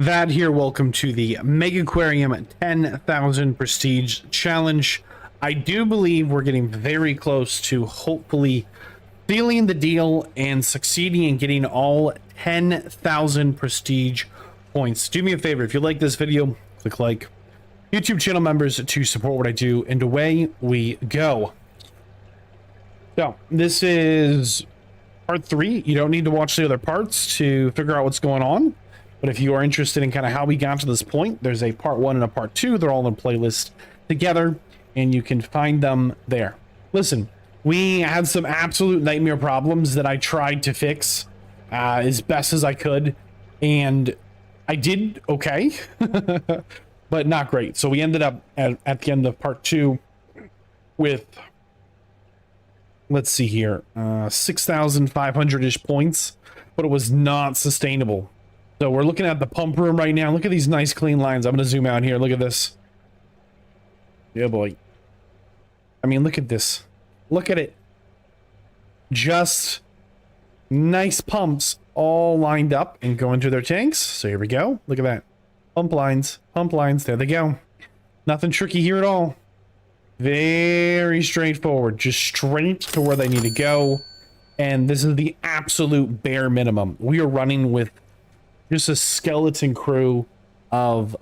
Vadd here, welcome to the Megaquarium 10,000 Prestige Challenge. I do believe we're getting very close to hopefully sealing the deal and succeeding in getting all 10,000 Prestige points. Do me a favor, if you like this video, click like. YouTube channel members to support what I do, and away we go. So, this is part 3. You don't need to watch the other parts to figure out what's going on. But if you are interested in kind of how we got to this point, there's a part 1 and a part 2. They're all in a playlist together, and you can find them there. Listen, we had some absolute nightmare problems that I tried to fix as best as I could, and I did okay, but not great. So we ended up at the end of part 2 with, let's see here, 6,500-ish points, but it was not sustainable. So we're looking at the pump room right now. Look at these nice clean lines. I'm going to zoom out here. Look at this. Yeah, boy. I mean, look at this. Look at it. Just nice pumps all lined up and going to their tanks. So here we go. Look at that. Pump lines. Pump lines. There they go. Nothing tricky here at all. Very straightforward. Just straight to where they need to go. And this is the absolute bare minimum. We are running with just a skeleton crew of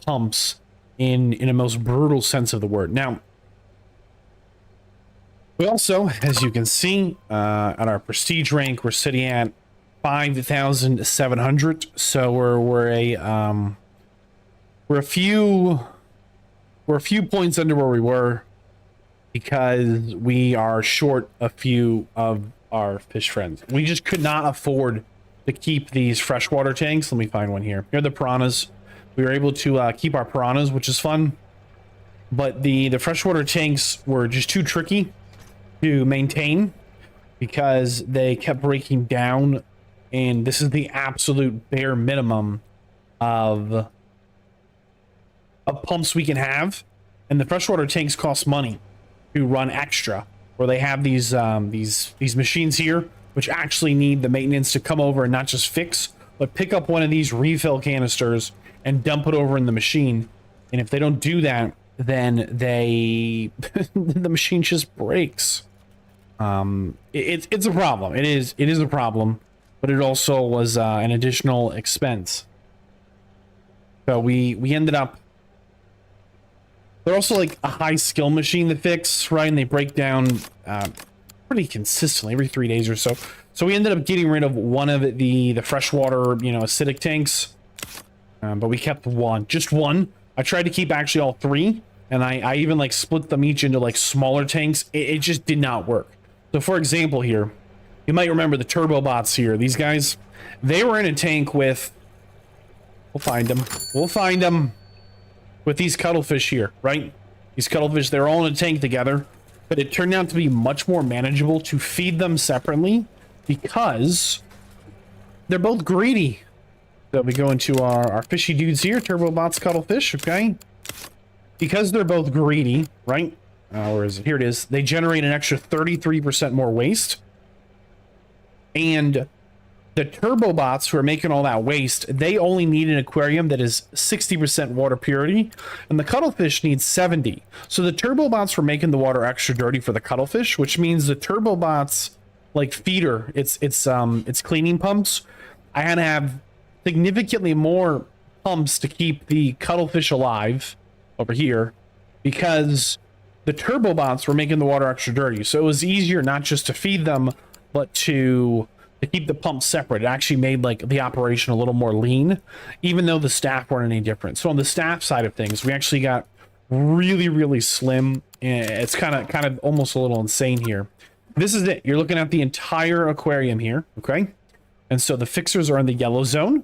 pumps in a most brutal sense of the word. Now, we also, as you can see, at our prestige rank, we're sitting at 5,700. So we're a few points under where we were because we are short a few of our fish friends. We just could not afford to keep these freshwater tanks. Let me find one here. Here are the piranhas. We were able to keep our piranhas, which is fun. But the freshwater tanks were just too tricky to maintain because they kept breaking down. And this is the absolute bare minimum of pumps we can have. And the freshwater tanks cost money to run extra, where they have these machines here, which actually need the maintenance to come over and not just fix, but pick up one of these refill canisters and dump it over in the machine. And if they don't do that, then the machine just breaks. It's a problem. It is a problem, but it also was an additional expense. So we ended up. They're also like a high skill machine to fix, right? And they break down pretty consistently every 3 days or so. So we ended up getting rid of one of the freshwater, acidic tanks. But we kept one, just one. I tried to keep actually all 3, and I even like split them each into like smaller tanks. It just did not work. So for example here, you might remember the turbo bots here. These guys, they were in a tank with, we'll find them with these cuttlefish here, right? These cuttlefish, they're all in a tank together. But it turned out to be much more manageable to feed them separately because they're both greedy. So we go into our fishy dudes here, turbo bots, cuttlefish, okay? Because they're both greedy, right? Where is it? Here it is. They generate an extra 33% more waste. And the turbo bots who are making all that waste, they only need an aquarium that is 60% water purity, and the cuttlefish needs 70. So the turbo bots were making the water extra dirty for the cuttlefish, which means the turbo bots, like feeder, it's cleaning pumps. I had to have significantly more pumps to keep the cuttlefish alive over here because the turbo bots were making the water extra dirty. So it was easier not just to feed them, but to keep the pumps separate. It actually made like the operation a little more lean, even though the staff weren't any different. So on the staff side of things, we actually got really slim. It's kind of almost a little insane here. This is it. You're looking at the entire aquarium here, okay? And so the fixers are in the yellow zone.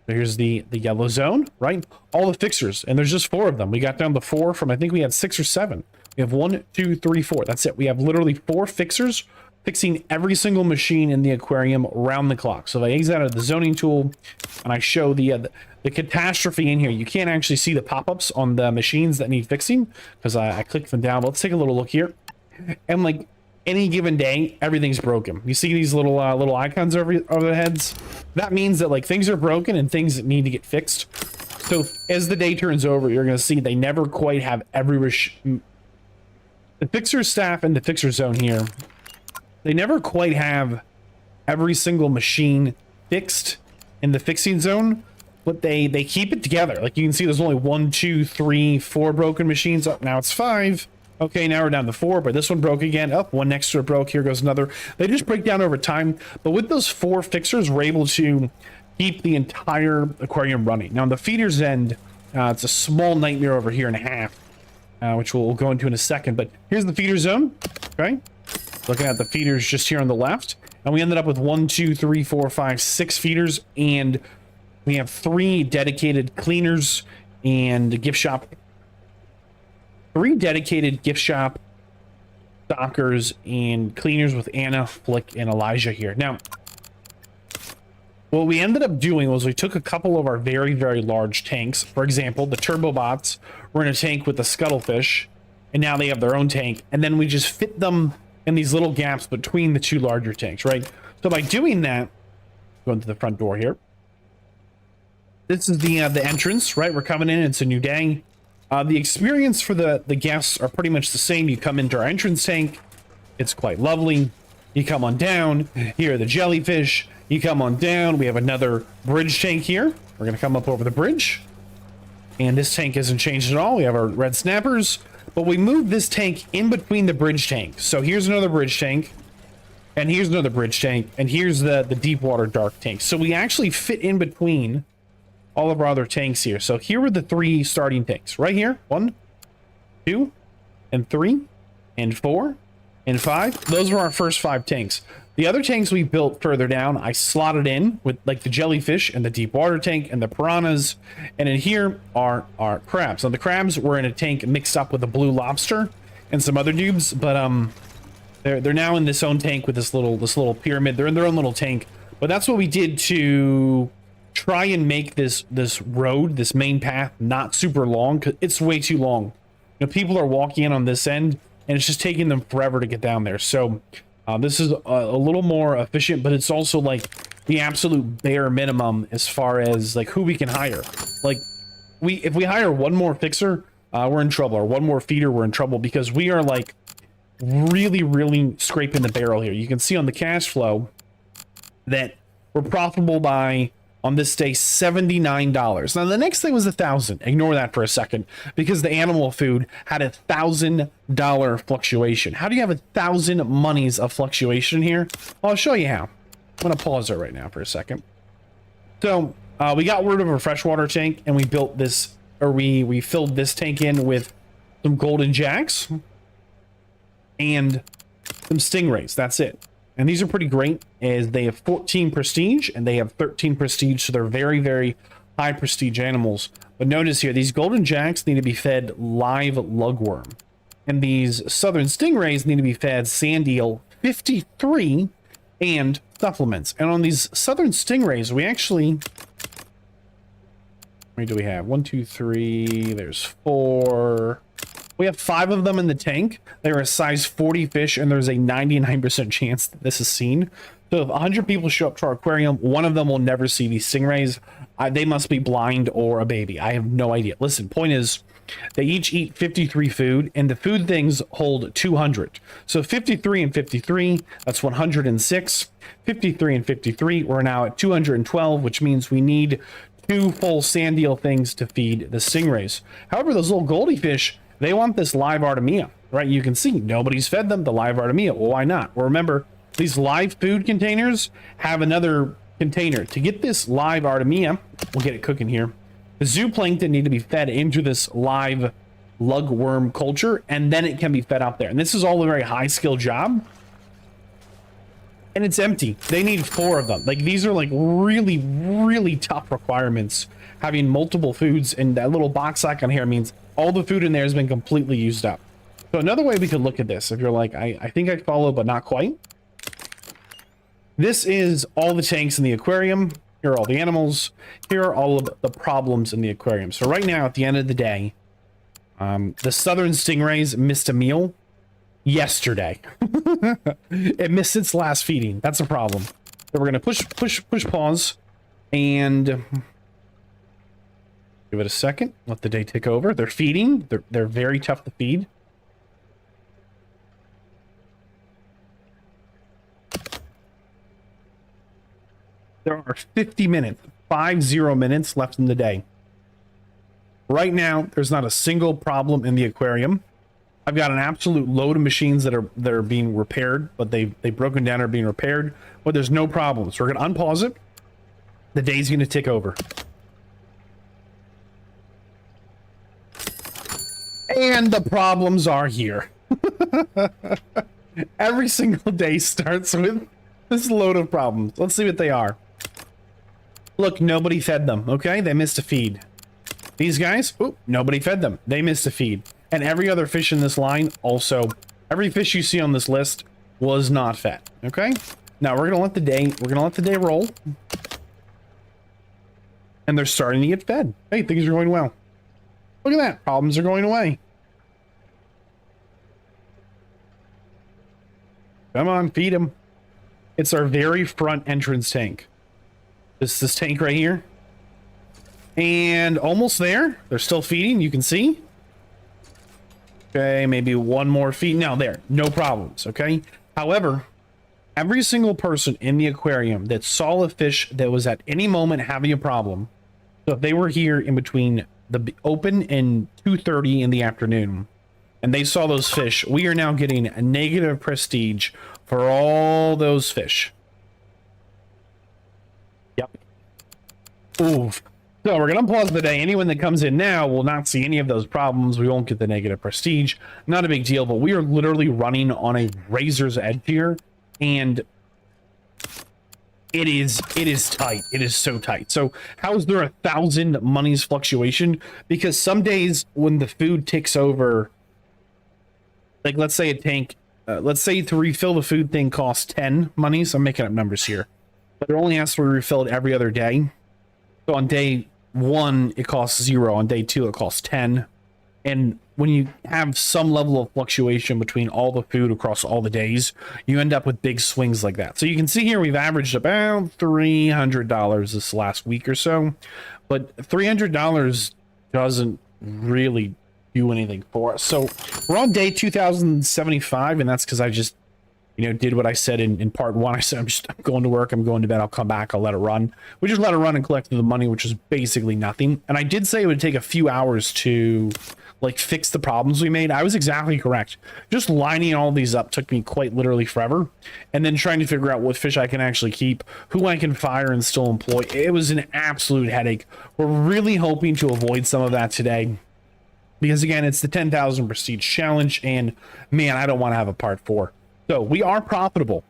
Here's the yellow zone, right? All the fixers, and there's just 4 of them. We got down to 4 from, I think we had 6 or 7. We have 1, 2, 3, 4. That's it. We have literally 4 fixers fixing every single machine in the aquarium round the clock. So if I exit out of the zoning tool and I show the catastrophe in here, you can't actually see the pop-ups on the machines that need fixing because I clicked them down. But let's take a little look here. And like any given day, everything's broken. You see these little little icons over their heads? That means that like things are broken and things that need to get fixed. So as the day turns over, you're going to see they never quite have the fixer staff and the fixer zone here. They never quite have every single machine fixed in the fixing zone, but they keep it together. Like you can see, there's only 1, 2, 3, 4 broken machines. Up now it's 5. Okay, now we're down to 4, but this one broke again. Up, one next to it broke. Here goes another. They just break down over time. But with those 4 fixers, we're able to keep the entire aquarium running. Now, on the feeder's end, it's a small nightmare over here and a half, which we'll go into in a second. But here's the feeder zone. Okay, looking at the feeders just here on the left, and we ended up with 1, 2, 3, 4, 5, 6 feeders, and we have 3 dedicated cleaners and gift shop. 3 dedicated gift shop stockers and cleaners with Anna, Flick, and Elijah here. Now, what we ended up doing was we took a couple of our very, very large tanks. For example, the turbo bots were in a tank with the scuttlefish, and now they have their own tank. And then we just fit them in these little gaps between the 2 larger tanks, right? So by doing that, going to the front door here. This is the entrance, right? We're coming in. It's a new day. The experience for the guests are pretty much the same. You come into our entrance tank. It's quite lovely. You come on down. Here are the jellyfish. You come on down. We have another bridge tank here. We're going to come up over the bridge. And this tank hasn't changed at all. We have our red snappers. But we moved this tank in between the bridge tank. So here's another bridge tank. And here's another bridge tank. And here's the deep water dark tank. So we actually fit in between all of our other tanks here. So here were the 3 starting tanks right here. 1, 2, and 3, and 4, and 5. Those were our first 5 tanks. The other tanks we built further down, I slotted in with like the jellyfish and the deep water tank and the piranhas. And in here are our crabs. Now the crabs were in a tank mixed up with a blue lobster and some other dubes, but they're now in this own tank with this little pyramid. They're in their own little tank. But that's what we did to try and make this road, this main path, not super long, because it's way too long. You know, people are walking in on this end, and it's just taking them forever to get down there. So this is a little more efficient, but it's also like the absolute bare minimum as far as like who we can hire. Like if we hire one more fixer, we're in trouble, or one more feeder, we're in trouble, because we are like really scraping the barrel here. You can see on the cash flow that we're profitable by, on this day, $79. Now the next thing was 1,000. Ignore that for a second, because the animal food had $1,000 fluctuation. How do you have 1,000 monies of fluctuation here? Well, I'll show you how. I'm gonna pause it right now for a second. So we got rid of a freshwater tank, and we built this, or we filled this tank in with some golden jacks and some stingrays. That's it. And these are pretty great, as they have 14 prestige and they have 13 prestige, so they're very high prestige animals. But notice here, these golden jacks need to be fed live lugworm, and these southern stingrays need to be fed sand eel 53 and supplements. And on these southern stingrays, we actually, how many do we have? 1, 2, 3, there's 4. We have 5 of them in the tank. They're a size 40 fish, and there's a 99% chance that this is seen. So if 100 people show up to our aquarium, one of them will never see these stingrays. They must be blind or a baby. I have no idea. Listen, point is, they each eat 53 food, and the food things hold 200. So 53 and 53, that's 106. 53 and 53, we're now at 212, which means we need 2 full sand eel things to feed the stingrays. However, those little goldfish, they want this live Artemia, right? You can see nobody's fed them the live Artemia. Well, why not? Well, remember, these live food containers have another container. To get this live Artemia, we'll get it cooking here. The zooplankton need to be fed into this live lugworm culture, and then it can be fed out there. And this is all a very high skill job. And it's empty. They need 4 of them. Like, these are like really tough requirements. Having multiple foods, and that little box icon here means all the food in there has been completely used up. So another way we could look at this, if you're like, I think I follow, but not quite. This is all the tanks in the aquarium. Here are all the animals. Here are all of the problems in the aquarium. So right now, at the end of the day, the southern stingrays missed a meal. yesterday. It missed its last feeding. That's a problem. So we're gonna push pause and give it a second. Let the day tick over. They're feeding. They're very tough to feed. There are 50 minutes, 50 minutes left in the day. Right now, there's not a single problem in the aquarium. I've got an absolute load of machines that are being repaired, but they've broken down or being repaired, but there's no problems. So we're gonna unpause it. The day's gonna tick over. And the problems are here. Every single day starts with this load of problems. Let's see what they are. Look, nobody fed them, okay? They missed a feed. These guys, oop, nobody fed them. They missed a feed. And every other fish in this line also, every fish you see on this list was not fed, okay? Now we're gonna let the day roll. And they're starting to get fed. Hey, things are going well. Look at that, problems are going away. Come on, feed them. It's our very front entrance tank. This tank right here. And almost there. They're still feeding, you can see. Okay, maybe one more feed. Now there, no problems, okay? However, every single person in the aquarium that saw a fish that was at any moment having a problem, so if they were here in between the open and 2:30 in the afternoon, and they saw those fish, we are now getting a negative prestige for all those fish. Yep. Oof. So we're going to pause the day. Anyone that comes in now will not see any of those problems. We won't get the negative prestige. Not a big deal, but we are literally running on a razor's edge here, and it is tight. It is so tight. So how is there 1,000 monies fluctuation? Because some days when the food ticks over, like let's say a tank, let's say to refill the food thing costs 10 monies. I'm making up numbers here, but it only has to be refilled every other day. So on day 1, it costs 0. On day 2, it costs 10. And when you have some level of fluctuation between all the food across all the days, you end up with big swings like that. So you can see here we've averaged about $300 this last week or so, but $300 doesn't really do anything for us. So we're on day 2075, and that's because I just, you know, did what I said in part 1. I said, I'm going to work, I'm going to bed, I'll come back, I'll let it run. We just let it run and collected the money, which is basically nothing. And I did say it would take a few hours to like fix the problems we made. I was exactly correct. Just lining all these up took me quite literally forever. And then trying to figure out what fish I can actually keep, who I can fire and still employ. It was an absolute headache. We're really hoping to avoid some of that today, because again, it's the 10,000 prestige challenge, and man, I don't want to have a part 4. So we are profitable.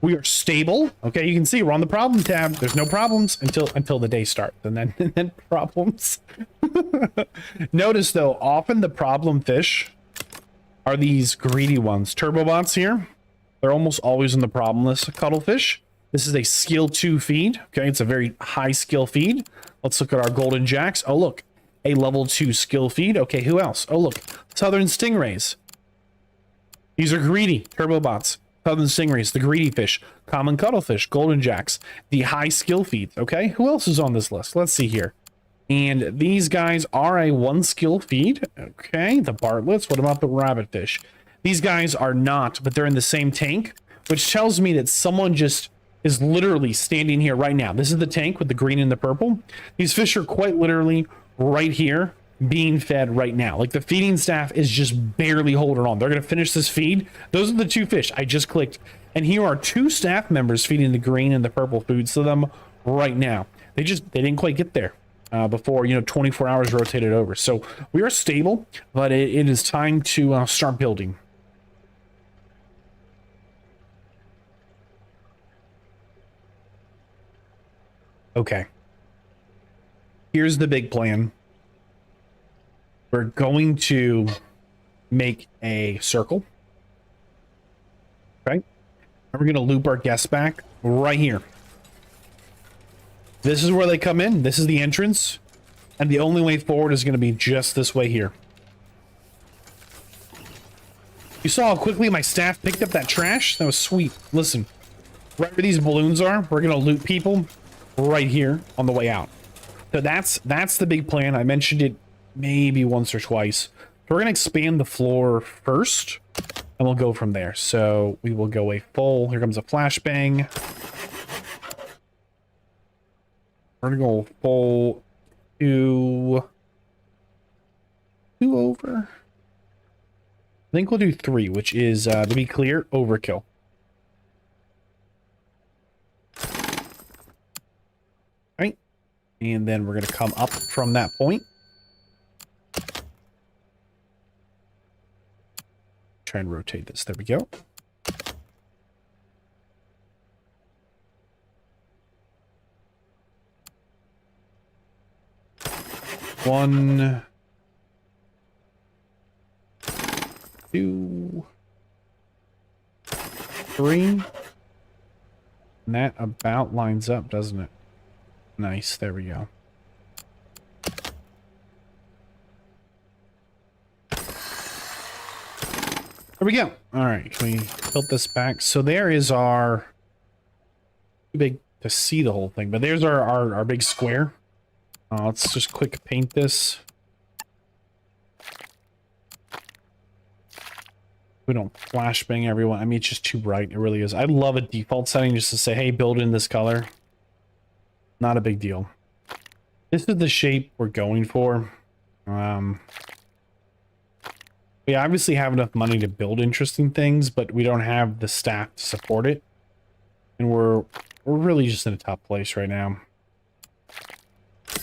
We are stable. Okay, you can see we're on the problem tab. There's no problems until the day starts, and then problems. Notice though, often the problem fish are these greedy ones. Turbobots here, they're almost always in the problem list. Cuttlefish. This is a skill 2 feed. Okay, it's a very high skill feed. Let's look at our golden jacks. Oh look, a level 2 skill feed. Okay, who else? Oh look, southern stingrays. These are greedy turbobots. Southern stingrays, the greedy fish, common cuttlefish, golden jacks, the high skill feeds. Okay, who else is on this list? Let's see here. And these guys are a 1 skill feed. Okay, the Bartletts. What about the rabbitfish? These guys are not, but they're in the same tank, which tells me that someone just is literally standing here right now. This is the tank with the green and the purple. These fish are quite literally right here being fed right now. Like the feeding staff is just barely holding on. They're going to finish this feed. Those are the 2 fish I just clicked. And here are 2 staff members feeding the green and the purple foods to them right now. They didn't quite get there before, 24 hours rotated over. So we are stable, but it is time to start building. Okay. Here's the big plan. We're going to make a circle. Okay. And we're going to loop our guests back right here. This is where they come in. This is the entrance. And the only way forward is going to be just this way here. You saw how quickly my staff picked up that trash? That was sweet. Listen, right where these balloons are, we're gonna loot people right here on the way out. So that's the big plan. I mentioned it maybe once or twice. So we're gonna expand the floor first, and we'll go from there. So we will go a full. Here comes a flashbang. We're gonna go full two over. I think we'll do 3, which is, to be clear, overkill. Right. And then we're going to come up from that point. Try and rotate this. There we go. One, 2, 3. And that about lines up, doesn't it? Nice. There we go. There we go. All right. Can we tilt this back? So there is our... Too big to see the whole thing, but there's our big square. Let's just quick paint this. We don't flashbang everyone. I mean, it's just too bright. It really is. I'd love a default setting just to say, hey, build in this color. Not a big deal. This is the shape we're going for. We obviously have enough money to build interesting things, but we don't have the staff to support it. And we're really just in a tough place right now.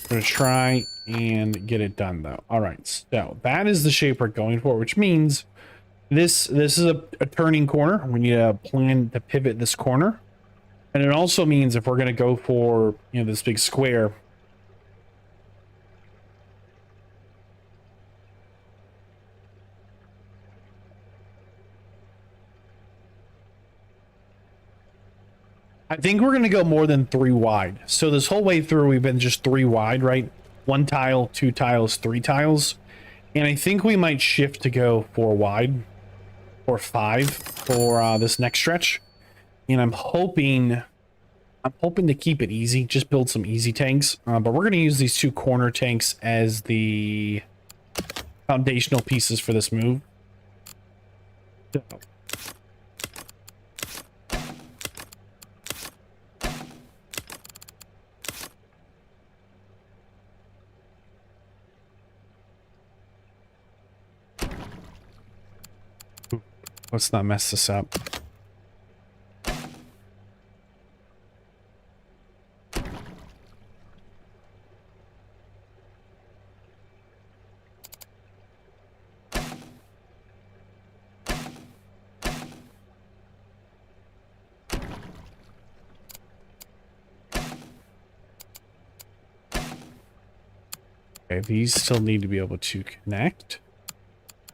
We're going to try and get it done, though. All right, so that is the shape we're going for, which means... This is a turning corner. We need a plan to pivot this corner. And it also means if we're going to go for, you know, this big square. I think we're going to go more than 3 wide. So this whole way through, we've been just 3 wide, right? 1 tile, 2 tiles, 3 tiles. And I think we might shift to go 4 wide. Or 5 for this next stretch, and I'm hoping to keep it easy, just build some easy tanks, but we're going to use these 2 corner tanks as the foundational pieces for this move. So. Let's not mess this up. Okay, these still need to be able to connect.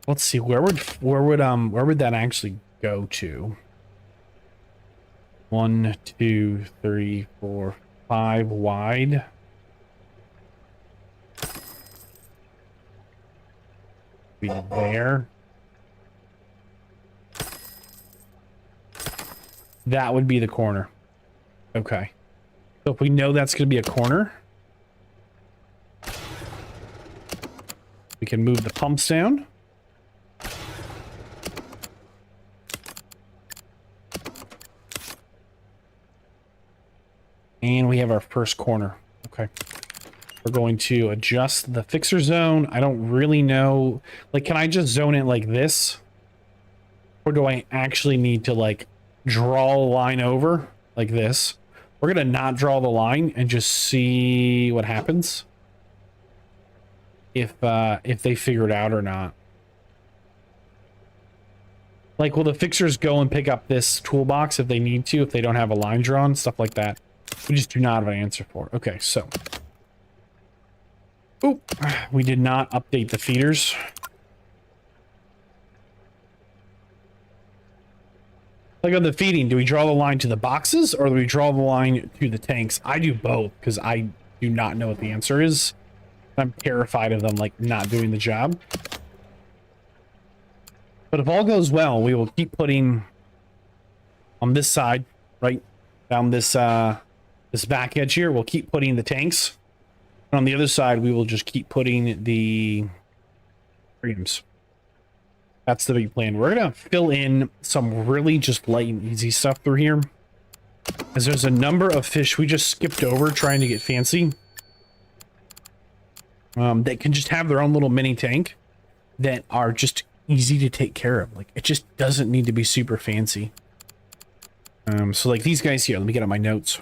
Let's see, where would that actually go to? 1, 2, 3, 4, 5 wide. Be there. That would be the corner. Okay. So if we know that's going to be a corner, we can move the pumps down. And we have our first corner. Okay. We're going to adjust the fixer zone. I don't really know. Like, can I just zone it like this? Or do I actually need to, like, draw a line over like this? We're going to not draw the line and just see what happens. If they figure it out or not. Like, will the fixers go and pick up this toolbox if they need to, if they don't have a line drawn, stuff like that? We just do not have an answer for. Okay, so. Oop, we did not update the feeders. Like on the feeding, do we draw the line to the boxes or do we draw the line to the tanks? I do both because I do not know what the answer is. I'm terrified of them, like, not doing the job. But if all goes well, we will keep putting on this side, right down this this back edge here, we'll keep putting the tanks. And on the other side, we will just keep putting the aquariums. That's the big plan. We're gonna fill in some really just light and easy stuff through here, as there's a number of fish we just skipped over trying to get fancy. That can just have their own little mini tank that are just easy to take care of. Like, it just doesn't need to be super fancy. So like these guys here, let me get on my notes.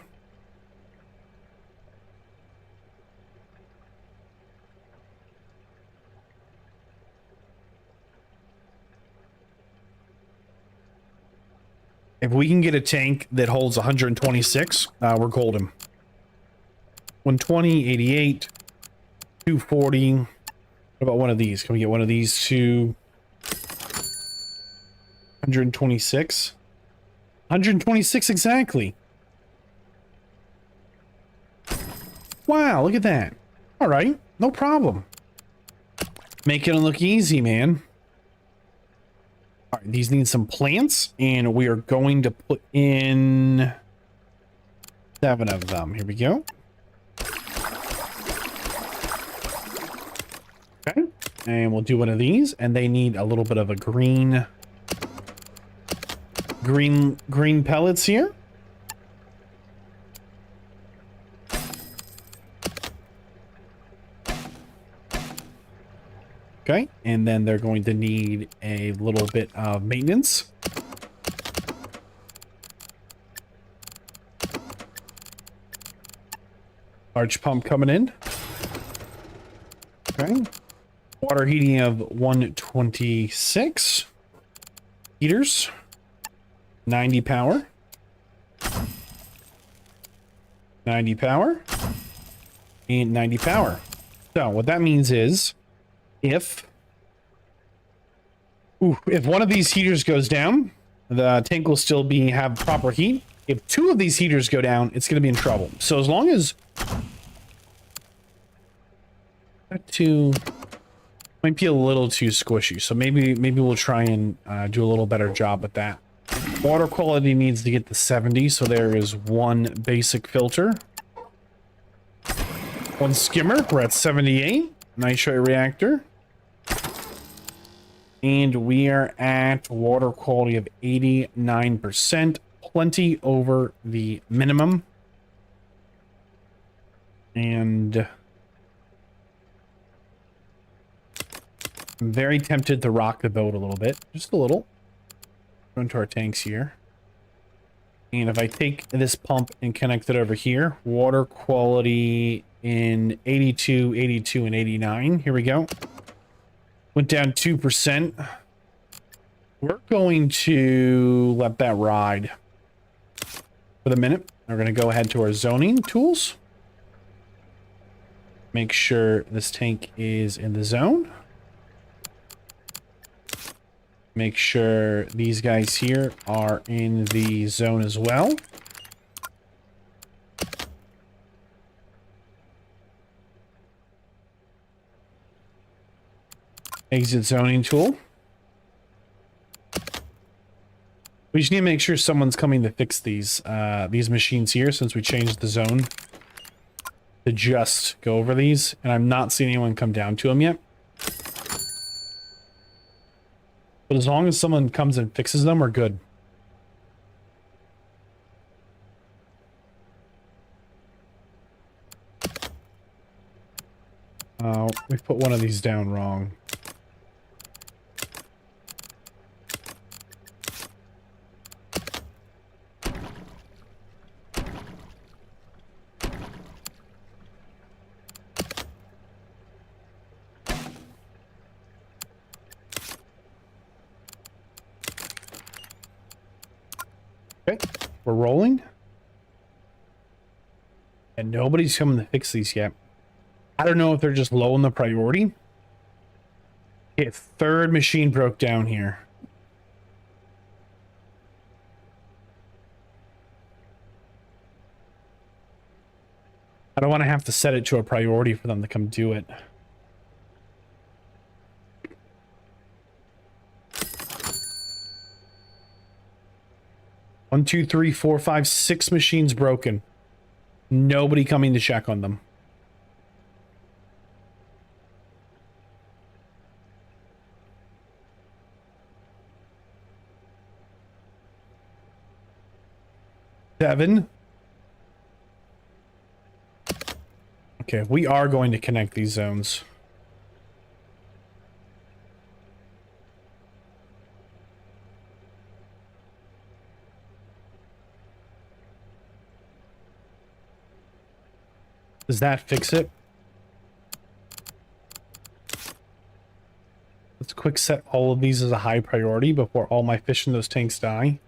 If we can get a tank that holds 126, we're golden. 120, 88, 240. What about one of these? Can we get one of these to 126? 126 exactly. Wow, look at that. All right, no problem. Making it look easy, man. All right, these need some plants, and we are going to put in 7 of them. Here we go. Okay, and we'll do one of these, and they need a little bit of a green pellets here. Okay, and then they're going to need a little bit of maintenance. Large pump coming in. Okay. Water heating of 126. Heaters. 90 power. 90 power. And 90 power. So what that means is if one of these heaters goes down, the tank will still have proper heat. If 2 of these heaters go down, it's going to be in trouble. So as long as that 2 might be a little too squishy, so maybe we'll try and do a little better job with that. Water quality needs to get to 70, so there is 1 basic filter, 1 skimmer. We're at 78. Nitrate reactor. And we are at water quality of 89%, plenty over the minimum. And I'm very tempted to rock the boat a little bit, just a little. Go into our tanks here. And if I take this pump and connect it over here, water quality in 82, 82, and 89. Here we go. Went down 2%. We're going to let that ride for the minute. We're going to go ahead to our zoning tools. Make sure this tank is in the zone. Make sure these guys here are in the zone as well. Exit zoning tool. We just need to make sure someone's coming to fix these machines here, since we changed the zone to just go over these, and I'm not seeing anyone come down to them yet. But as long as someone comes and fixes them, we're good. We put one of these down wrong. Okay, we're rolling. And nobody's coming to fix these yet. I don't know if they're just low on the priority. Okay, 3rd machine broke down here. I don't want to have to set it to a priority for them to come do it. 1, 2, 3, 4, 5, 6 machines broken. Nobody coming to check on them. Seven. Okay, we are going to connect these zones. Does that fix it? Let's quick set all of these as a high priority before all my fish in those tanks die.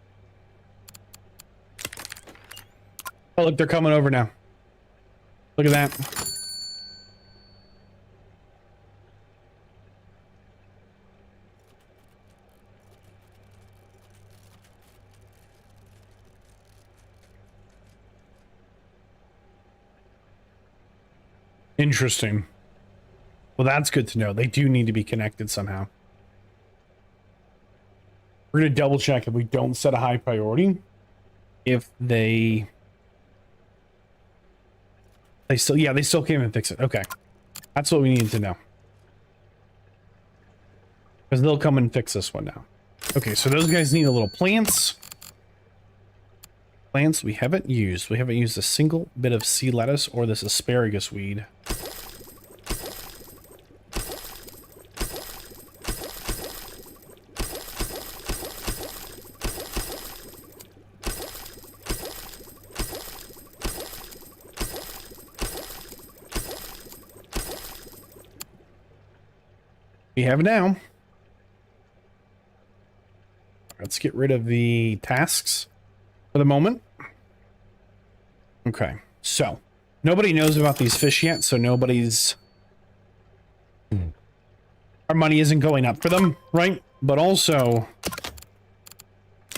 Oh, look, they're coming over now. Look at that. Interesting. Well, that's good to know. They do need to be connected somehow. We're going to double check if we don't set a high priority. If they still, yeah, they still can't even fix it. Okay. That's what we need to know. Because they'll come and fix this one now. Okay, so those guys need a little plants. Plants we haven't used. We haven't used a single bit of sea lettuce or this asparagus weed. We have it now. Let's get rid of the tasks for the moment. Okay, so nobody knows about these fish yet, so nobody's... Our money isn't going up for them, right? But also,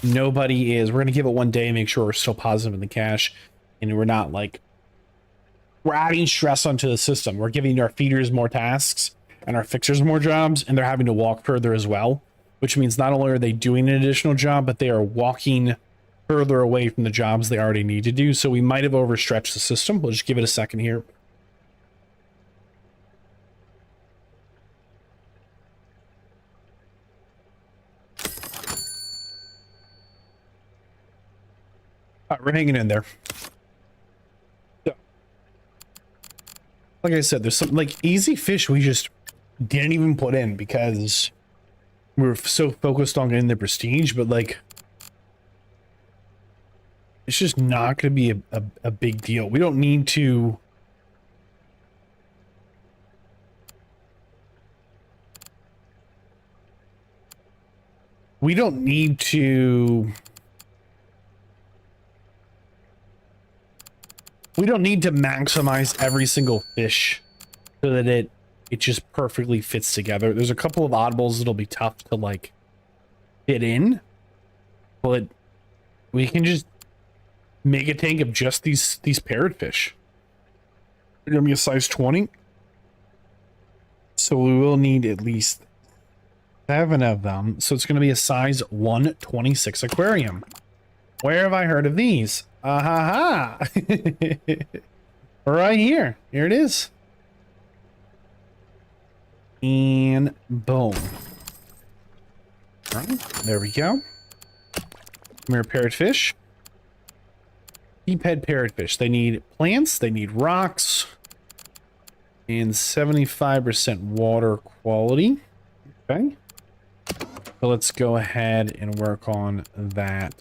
nobody is... We're going to give it one day and make sure we're still positive in the cash, and we're not, like... We're adding stress onto the system. We're giving our feeders more tasks and our fixers more jobs, and they're having to walk further as well, which means not only are they doing an additional job, but they are walking further away from the jobs they already need to do. So we might have overstretched the system. We'll just give it a second here. All right, we're hanging in there. So, like I said, there's some like easy fish we just didn't even put in because we were so focused on getting the prestige, but like it's just not going to be a big deal. We don't need to we don't need to maximize every single fish so that it just perfectly fits together. There's a couple of oddballs that'll be tough to like fit in, but we can just make a tank of just these parrotfish. They're gonna be a size 20, so we will need at least 7 of them. So it's gonna be a size 126 aquarium. Where have I heard of these? Ha. Right here. Here it is. And boom. All right, there we go. Come here, parrotfish. Deep head parrotfish. They need plants, they need rocks, and 75% water quality. Okay. So let's go ahead and work on that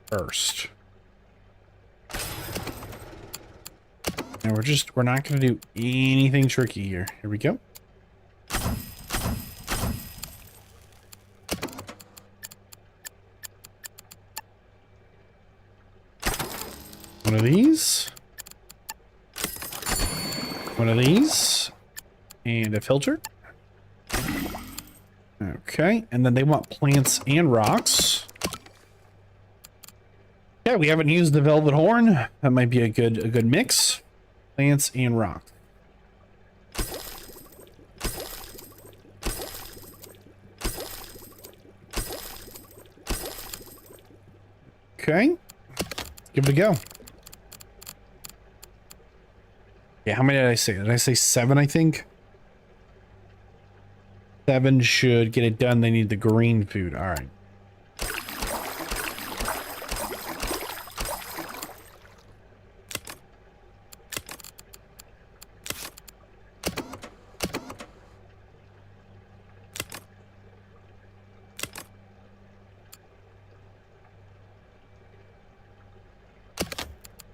first. And we're not going to do anything tricky here. Here we go. One of these. One of these. And a filter. Okay, and then they want plants and rocks. Yeah, we haven't used the velvet horn. That might be a good mix. Plants and rocks. Okay. Give it a go. Yeah, how many did I say? Did I say 7, I think? 7 should get it done. They need the green food. All right.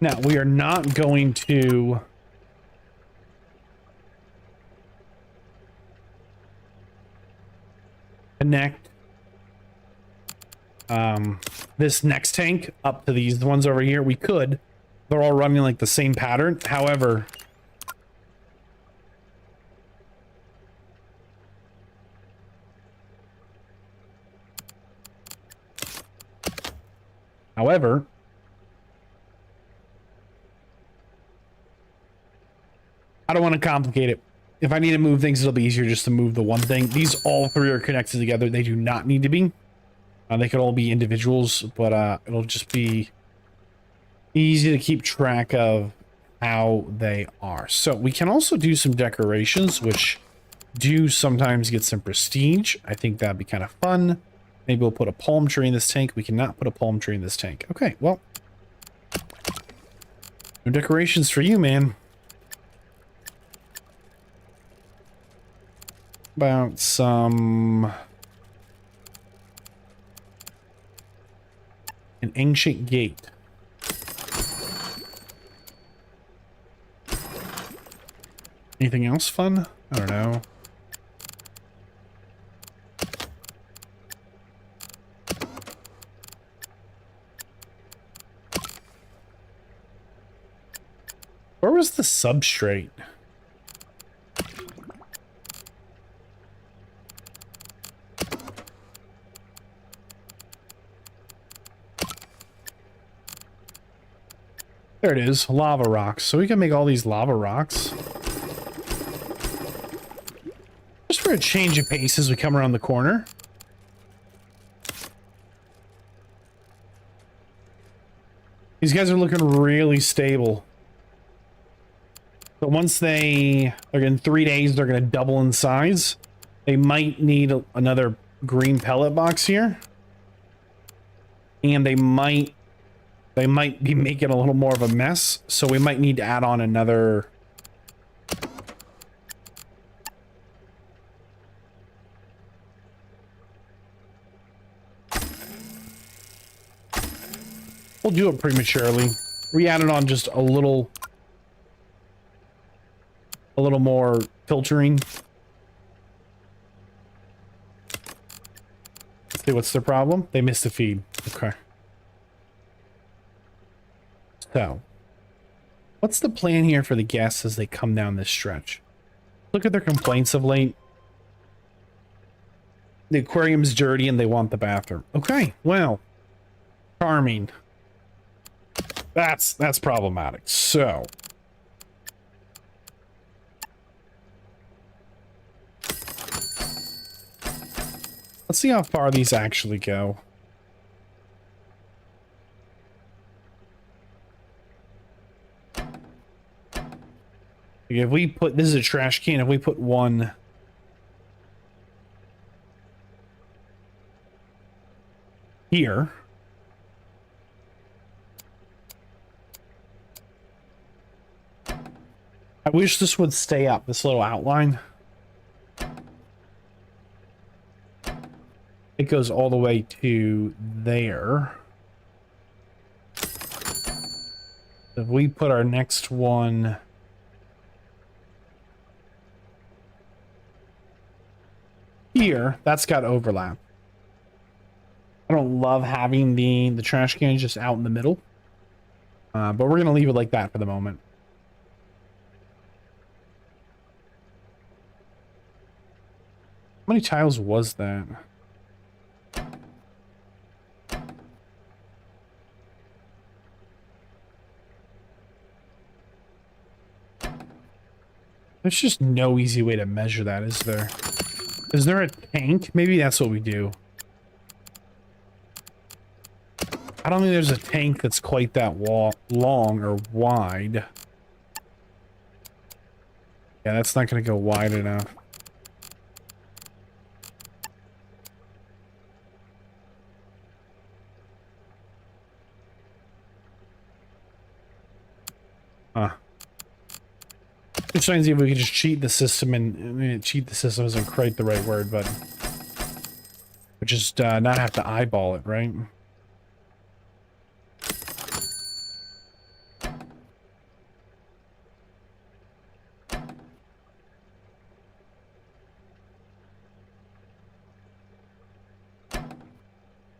Now, we are not going to connect this next tank up to these ones over here. We could. They're all running like the same pattern. However, I don't want to complicate it. If I need to move things, it'll be easier just to move the one thing. These all 3 are connected together. They do not need to be. They could all be individuals, but it'll just be easy to keep track of how they are. So we can also do some decorations, which do sometimes get some prestige. I think that'd be kind of fun. Maybe we'll put a palm tree in this tank. We cannot put a palm tree in this tank. Okay, well. No decorations for you, man. About some... an ancient gate. Anything else fun? I don't know. Where was the substrate? There it is, lava rocks. So we can make all these lava rocks. Just for a change of pace as we come around the corner. These guys are looking really stable. But once they are in 3 days, they're going to double in size. They might need another green pellet box here. And they might be making a little more of a mess, so we might need to add on another... We'll do it prematurely. We added on just a little more filtering. Let's see, what's their problem? They missed the feed. Okay. So, what's the plan here for the guests as they come down this stretch? Look at their complaints of late. The aquarium's dirty and they want the bathroom. Okay, well, charming. That's problematic. So, let's see how far these actually go. If we put, this is a trash can, if we put one here, I wish this would stay up, this little outline. It goes all the way to there. If we put our next one here, that's got overlap. I don't love having the trash can just out in the middle, but we're gonna leave it like that for the moment. How many tiles was that? There's just no easy way to measure that, is there? Is there a tank? Maybe that's what we do. I don't think there's a tank that's quite that long or wide. Yeah, that's not going to go wide enough. Huh. Just trying to see if we can just cheat the system and cheat the system isn't quite the right word, but just not have to eyeball it, right?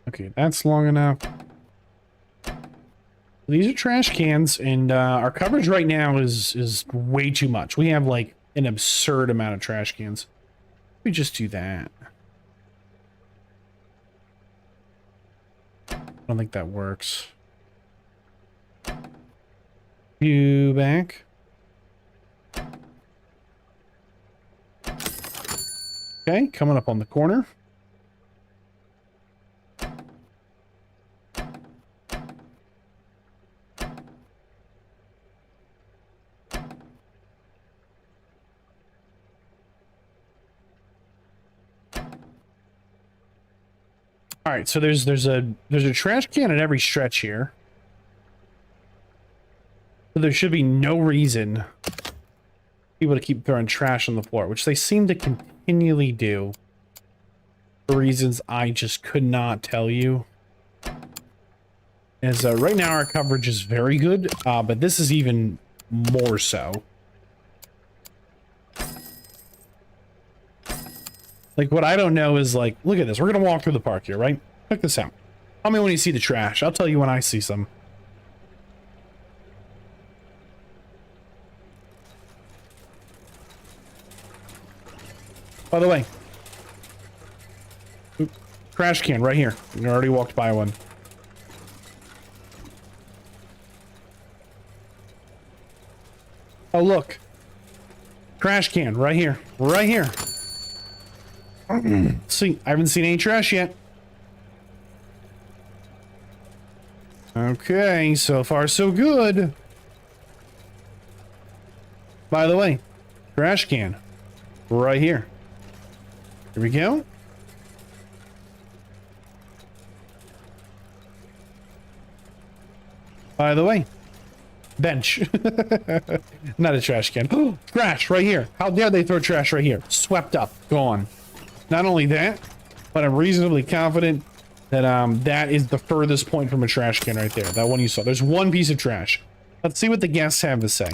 Okay, that's long enough. These are trash cans, and our coverage right now is way too much. We have like an absurd amount of trash cans. We just do that. I don't think that works. You back. Okay, coming up on the corner. All right, so there's a trash can at every stretch here. So there should be no reason people to keep throwing trash on the floor, which they seem to continually do for reasons I just could not tell you. As right now our coverage is very good, but this is even more so. Like, what I don't know is, like, look at this. We're going to walk through the park here, right? Check this out. Tell me when you see the trash. I'll tell you when I see some. By the way. Oop, trash can right here. You already walked by one. Oh, look. Trash can right here. Right here. See, I haven't seen any trash yet. Okay, so far so good. By the way, trash can right here. Here we go. By the way, bench. Not a trash can. Trash right here. How dare they throw trash right here? Swept up, gone. Not only that, but I'm reasonably confident that that is the furthest point from a trash can right there. That one you saw. There's one piece of trash. Let's see what the guests have to say.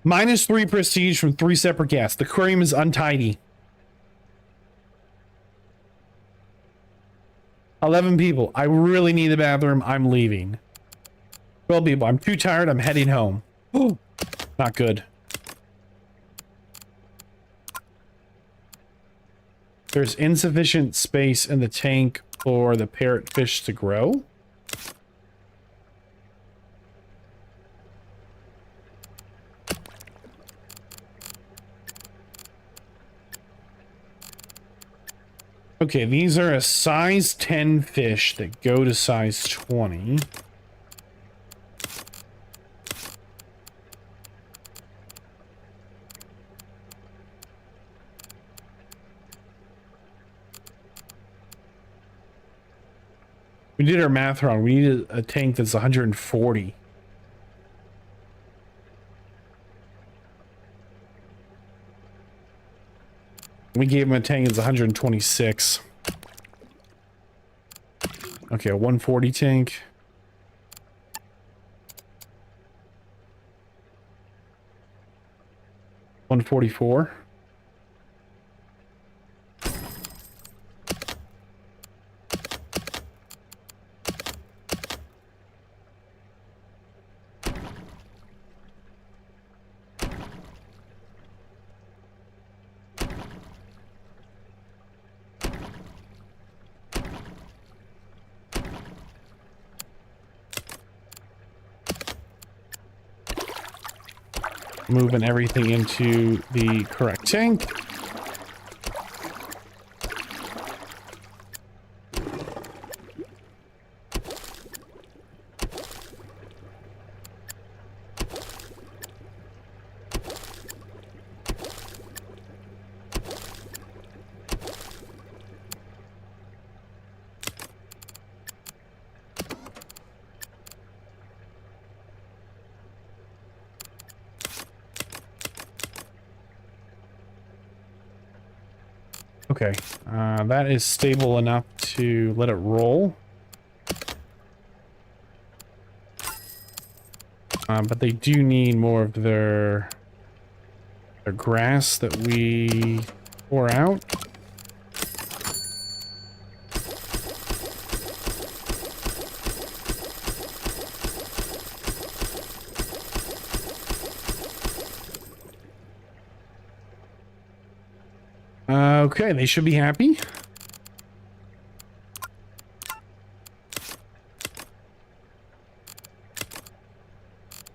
-3 prestige from 3 separate guests. The aquarium is untidy. 11 people. I really need the bathroom. I'm leaving. 12 people. I'm too tired. I'm heading home. Not good. There's insufficient space in the tank for the parrotfish to grow. Okay, these are a size 10 fish that go to size 20. We did our math wrong. We need a tank that's 140. We gave him a tank that's 126. Okay, a 140 tank. $144. Moving everything into the correct tank. Okay, that is stable enough to let it roll. But they do need more of their grass that we pour out. Okay, they should be happy.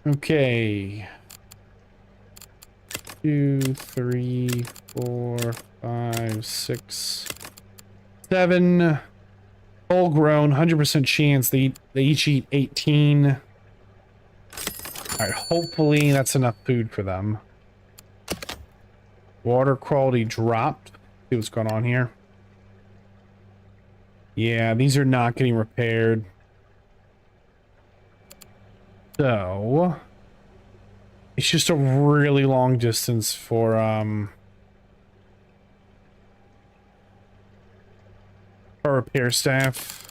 Okay. 2, 3, 4, 5, 6, 7. Full grown, 100% chance they each eat 18. All right, hopefully that's enough food for them. Water quality dropped. See what's going on here. Yeah, these are not getting repaired. So it's just a really long distance for our repair staff.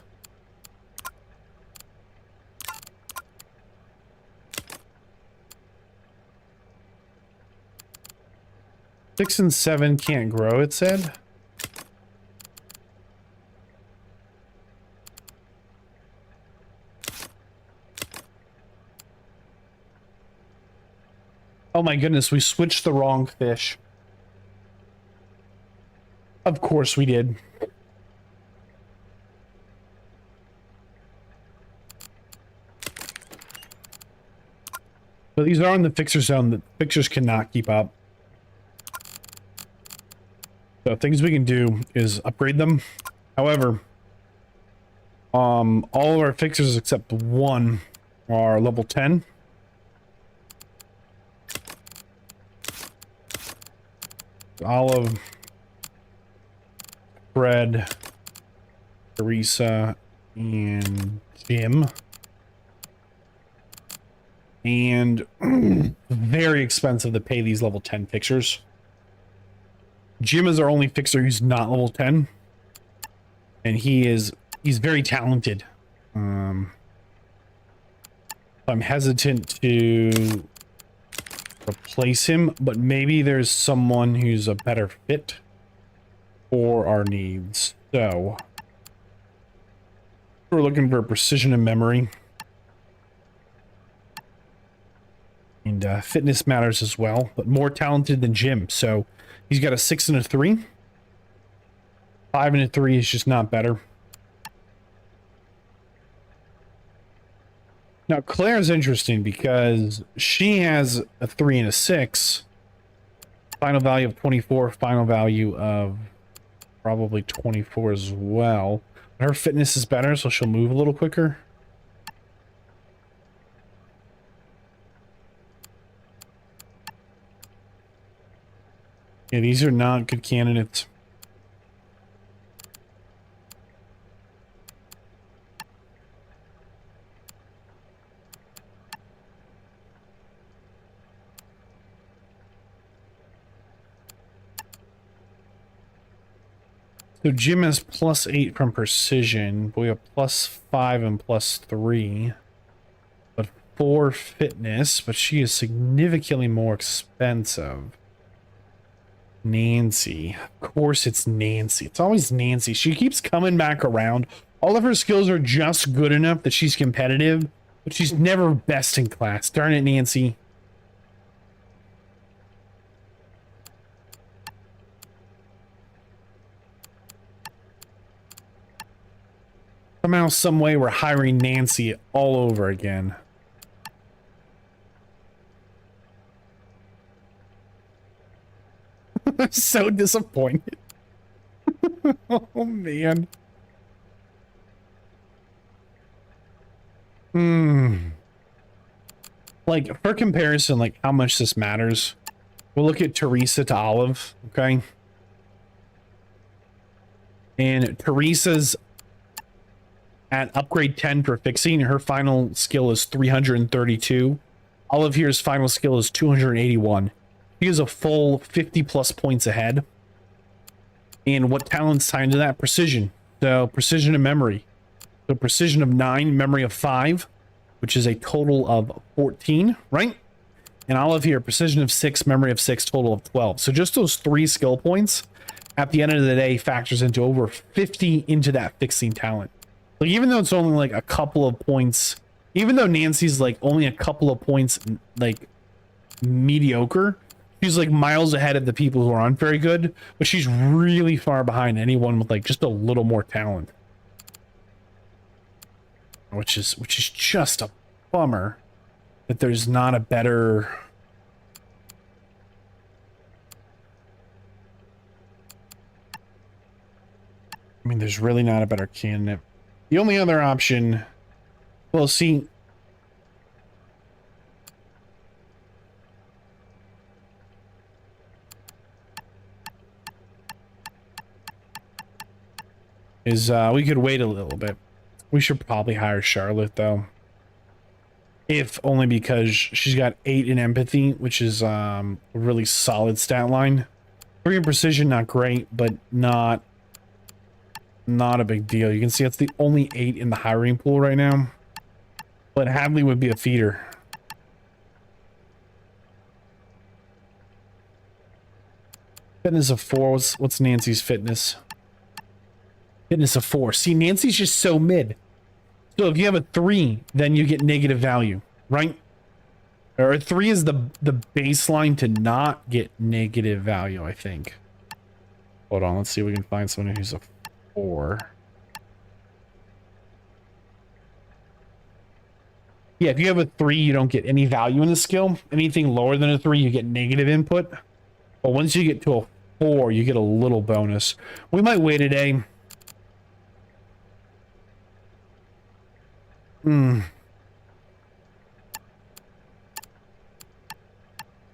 Six and 7 can't grow, it said. Oh my goodness, we switched the wrong fish. Of course we did. But these are in the fixer zone that fixers cannot keep up. So things we can do is upgrade them. However, all of our fixers except one are level 10. Olive, Fred, Teresa, and Jim. And very expensive to pay these level 10 fixers. Jim is our only fixer who's not level 10. And he's very talented. I'm hesitant to replace him, but maybe there's someone who's a better fit for our needs. So we're looking for precision and memory. And fitness matters as well, but more talented than Jim. So he's got a 6 and a 3. 5 and a 3 is just not better. Now Claire's interesting because she has a 3 and a 6. Final value of 24, final value of probably 24 as well. Her fitness is better, so she'll move a little quicker. Yeah, these are not good candidates. So Jim has +8 from precision, but we have +5 and +3. But 4 fitness, but she is significantly more expensive. Nancy. Of course it's Nancy. It's always Nancy. She keeps coming back around. All of her skills are just good enough that she's competitive, but she's never best in class. Darn it, Nancy. Somehow, some way, we're hiring Nancy all over again. I'm so disappointed. Oh, man. Like, for comparison, like, how much this matters, we'll look at Teresa to Olive, okay? And Teresa's at upgrade 10 for fixing. Her final skill is 332. Olive here's final skill is 281. He is a full 50 plus points ahead. And what talent's tied to that? Precision. So precision and memory. So precision of 9, memory of 5, which is a total of 14, right? And Olive here, precision of 6, memory of 6, total of 12. So just those 3 skill points at the end of the day factors into over 50 into that fixing talent. Like, even though it's only like a couple of points, even though Nancy's like only a couple of points like mediocre, she's like miles ahead of the people who aren't very good, but she's really far behind anyone with like just a little more talent. Which is just a bummer that there's not a better... I mean, there's really not a better candidate. The only other option... Well, see... is we could wait a little bit. We should probably hire Charlotte, though. If only because she's got 8 in empathy, which is a really solid stat line. 3 in precision, not great, but not a big deal. You can see that's the only 8 in the hiring pool right now. But Hadley would be a feeder. Fitness of 4. What's Nancy's fitness? Fitness of 4. See, Nancy's just so mid. So if you have a 3, then you get negative value, right? Or a 3 is the baseline to not get negative value, I think. Hold on, let's see if we can find someone who's a 4. Yeah, if you have a 3, you don't get any value in the skill. Anything lower than a 3, you get negative input. But once you get to a 4, you get a little bonus. We might wait a day.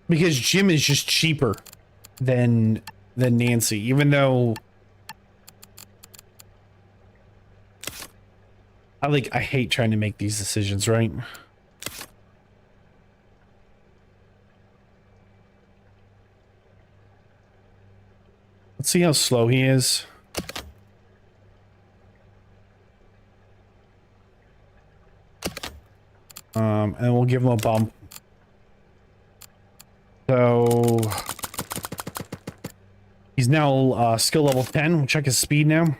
Because Jim is just cheaper than Nancy, even though I hate trying to make these decisions, right? Let's see how slow he is. And we'll give him a bump. So he's now skill level 10. We'll check his speed now.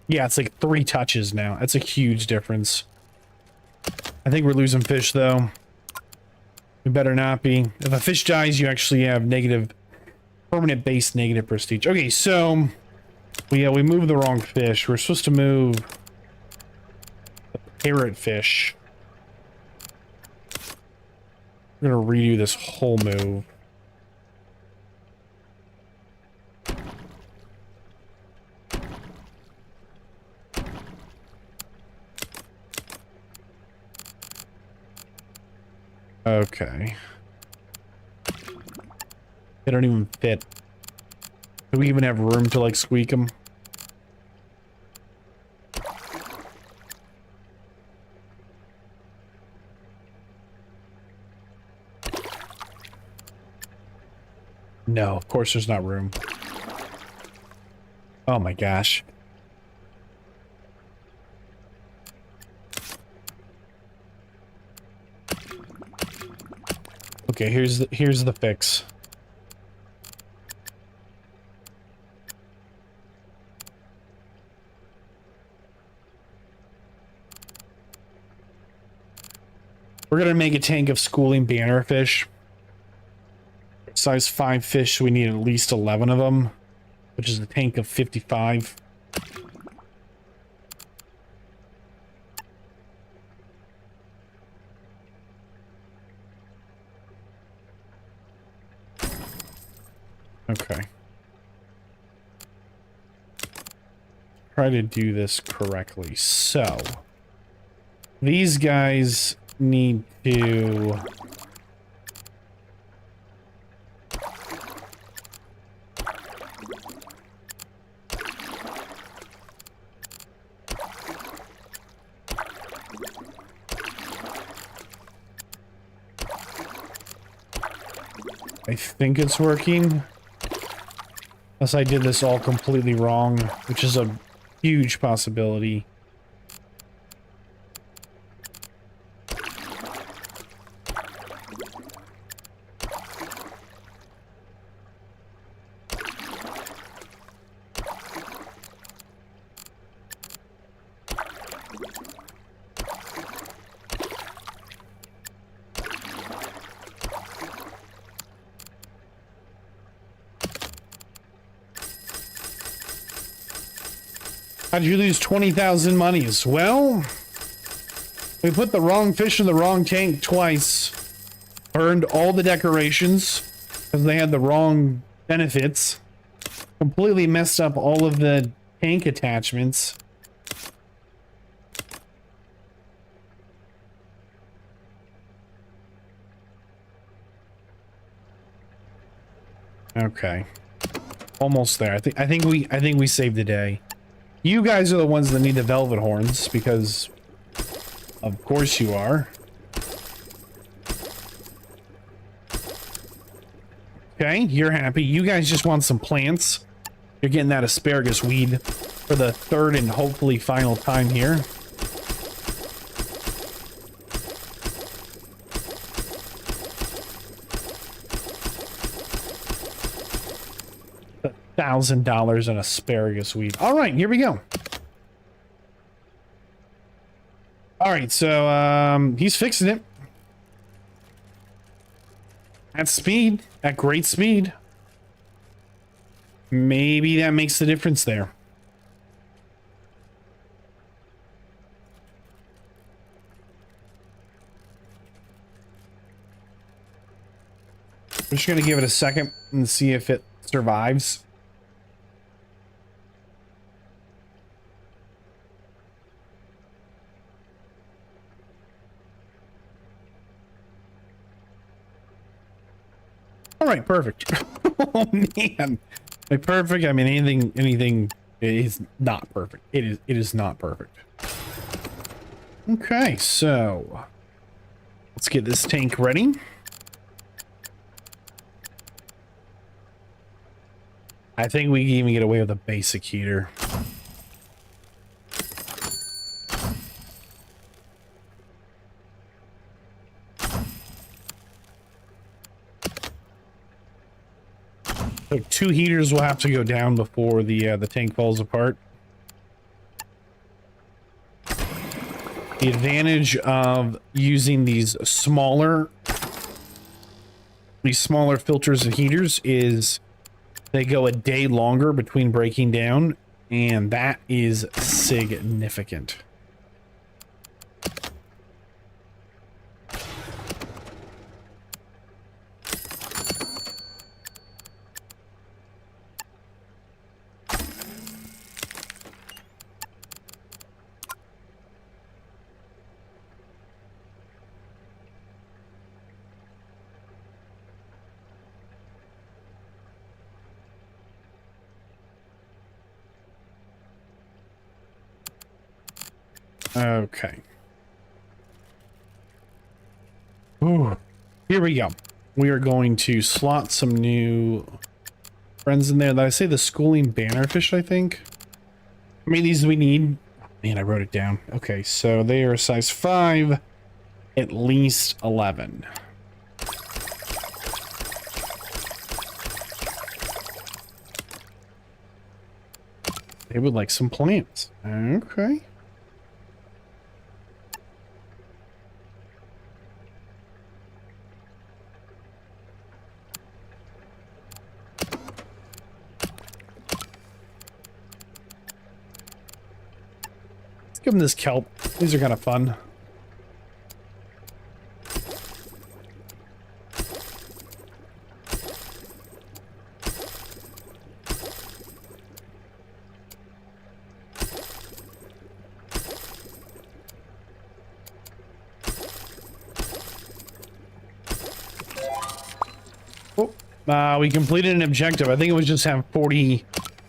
Yeah, it's like 3 touches now. That's a huge difference. I think we're losing fish, though. We better not be. If a fish dies, you actually have negative, permanent base negative prestige. Okay, so we moved the wrong fish. We're supposed to move the parrot fish. We're gonna redo this whole move. Okay. They don't even fit. Do we even have room to like squeak them? No, of course there's not room. Oh my gosh. Okay, here's the fix. We're gonna make a tank of schooling bannerfish. Size 5 fish, so we need at least 11 of them, which is a tank of 55. Okay. Try to do this correctly. So, these guys need to... I think it's working. Unless I did this all completely wrong, which is a huge possibility. How'd you lose 20,000 monies? Well, we put the wrong fish in the wrong tank twice. Burned all the decorations because they had the wrong benefits. Completely messed up all of the tank attachments. Okay. Almost there. I think we saved the day. You guys are the ones that need the velvet horns, because of course you are. Okay, you're happy. You guys just want some plants. You're getting that asparagus weed for the third and hopefully final time here. $1,000 in asparagus weed. All right, here we go. All right, so he's fixing it. At speed, at great speed. Maybe that makes the difference there. I'm just gonna give it a second and see if it survives. All right, perfect. Oh man, like perfect. I mean, anything is not perfect. It is not perfect. Okay, so let's get this tank ready. I think we can even get away with a basic heater. So 2 heaters will have to go down before the tank falls apart. The advantage of using these smaller filters and heaters is they go a day longer between breaking down, and that is significant. Okay. Ooh, here we go. We are going to slot some new friends in there. Did I say the schooling bannerfish, I think? How many of these do we need? Man, I wrote it down. Okay, so they are size 5, at least 11. They would like some plants. Okay. Give them this kelp. These are kind of fun. Oh, we completed an objective. I think it was just have 40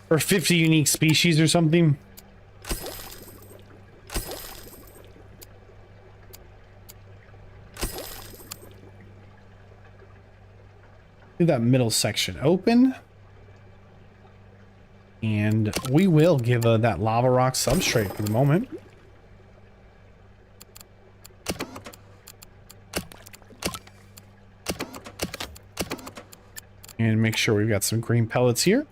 or 50 unique species or something. Leave that middle section open. And we will give that lava rock substrate for the moment. And make sure we've got some green pellets here.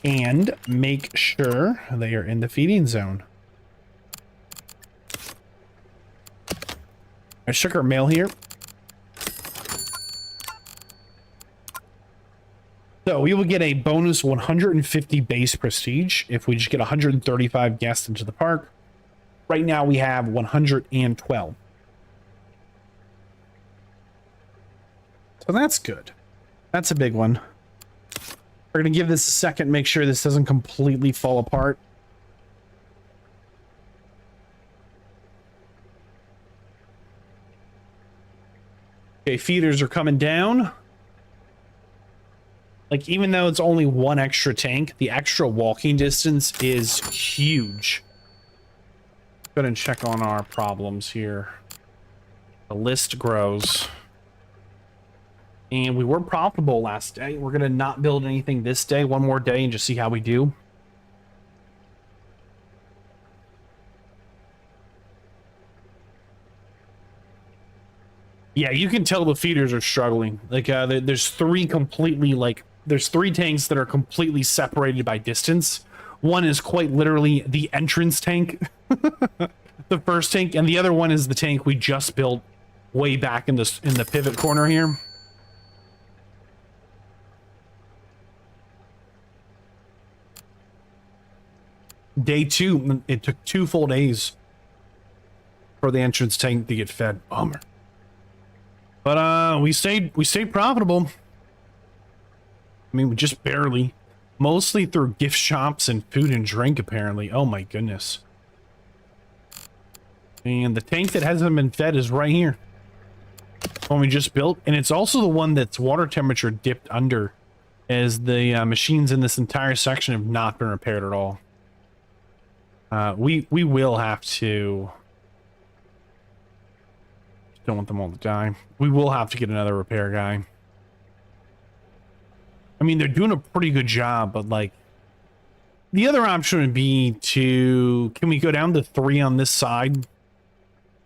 And make sure they are in the feeding zone. I shook our mail here. So we will get a bonus 150 base prestige if we just get 135 guests into the park. Right now we have 112. So that's good. That's a big one. We're going to give this a second, make sure this doesn't completely fall apart. Okay, feeders are coming down. Like, even though it's only one extra tank, the extra walking distance is huge. Go ahead and check on our problems here. The list grows. And we were profitable last day. We're going to not build anything this day, one more day, and just see how we do. Yeah, you can tell the feeders are struggling. Like, there's three completely, like, there's three tanks that are completely separated by distance. One is quite literally the entrance tank, the first tank, and the other one is the tank we just built way back in the pivot corner here. Day 2, it took 2 full days for the entrance tank to get fed. Bummer. But we stayed profitable. I mean, just barely. Mostly through gift shops and food and drink, apparently. Oh my goodness. And the tank that hasn't been fed is right here. One we just built. And it's also the one that's water temperature dipped under, as the machines in this entire section have not been repaired at all. We will have to... Don't want them all to die. We will have to get another repair guy. I mean, they're doing a pretty good job, but like... The other option would be to... Can we go down to 3 on this side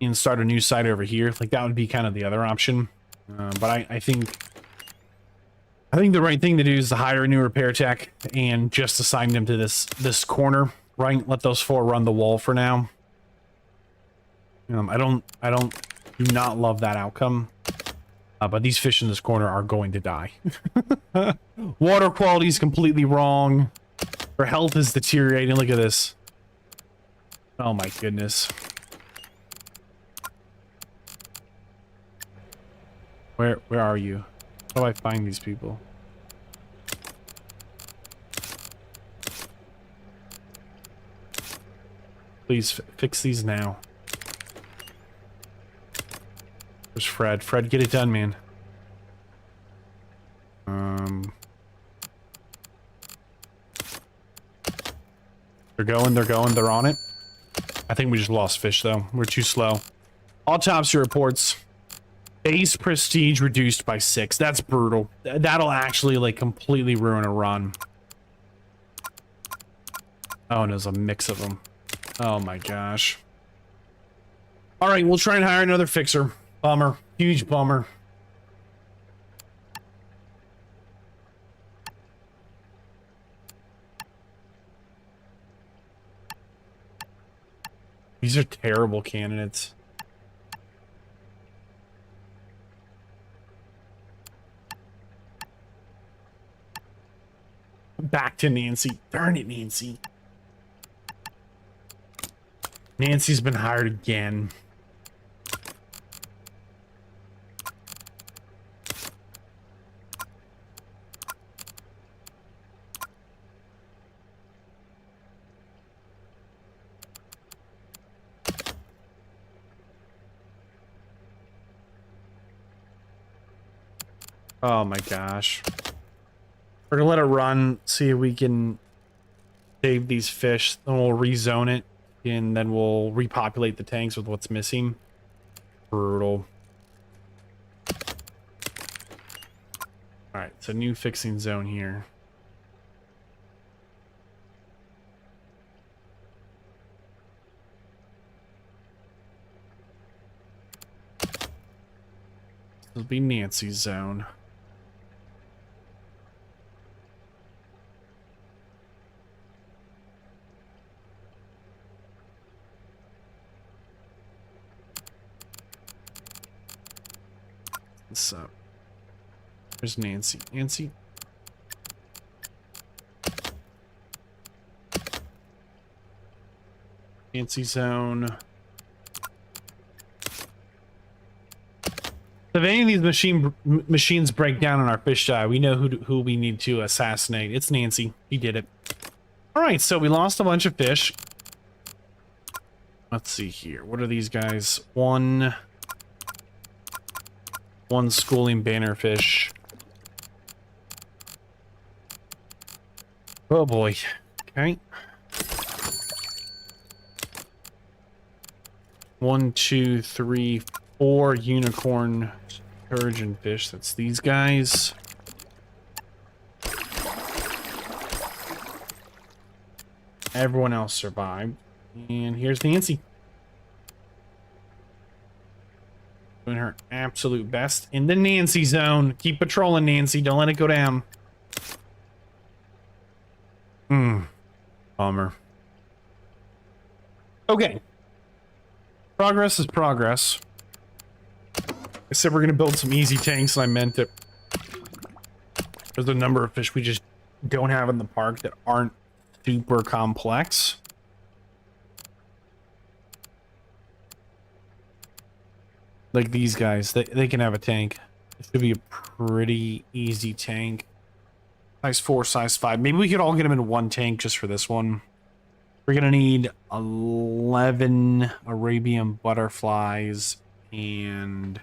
and start a new side over here? Like, that would be kind of the other option. But I think the right thing to do is to hire a new repair tech and just assign them to this corner, right? Let those 4 run the wall for now. I do not love that outcome. But these fish in this corner are going to die. Water quality is completely wrong. Their health is deteriorating. Look at this. Oh my goodness. Where are you? How do I find these people? Please fix these now. There's Fred. Fred, get it done, man. They're going, they're on it. I think we just lost fish, though. We're too slow. Autopsy reports. Base prestige reduced by 6. That's brutal. That'll actually, like, completely ruin a run. Oh, and there's a mix of them. Oh my gosh. Alright, we'll try and hire another fixer. Bummer. Huge bummer. These are terrible candidates. Back to Nancy. Darn it, Nancy. Nancy's been hired again. Oh my gosh. We're gonna let it run, see if we can save these fish, then we'll rezone it, and then we'll repopulate the tanks with what's missing. Brutal. Alright, it's a new fixing zone here. It'll be Nancy's zone. What's up? There's Nancy. Nancy. Nancy zone. If any of these machines break down on our fish die, we know who we need to assassinate. It's Nancy. He did it. All right, so we lost a bunch of fish. Let's see here. What are these guys? One schooling bannerfish. Oh boy. Okay. 1, 2, 3, 4 unicorn sturgeon fish. That's these guys. Everyone else survived. And here's Nancy. Doing her absolute best in the Nancy zone. Keep patrolling, Nancy. Don't let it go down. Bummer. Okay. Progress is progress. I said we're going to build some easy tanks, and I meant it. There's a number of fish we just don't have in the park that aren't super complex. Like these guys, they can have a tank. It should be a pretty easy tank. Size 4, size 5. Maybe we could all get them in one tank just for this one. We're gonna need 11 Arabian butterflies and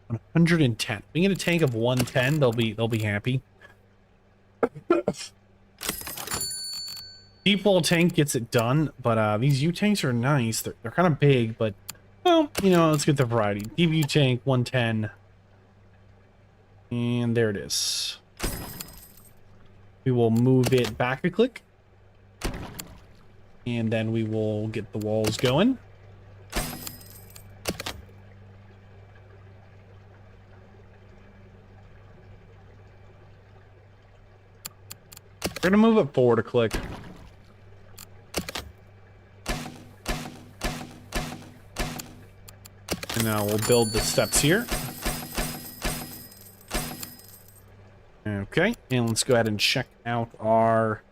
110. We get a tank of 110. They'll be happy. Deep wall tank gets it done, but these U tanks are nice. They're kind of big, but well, you know, let's get the variety. Deep U tank 110, and there it is. We will move it back a click, and then we will get the walls going. We're gonna move it forward a click. And now we'll build the steps here. Okay, and let's go ahead and check out our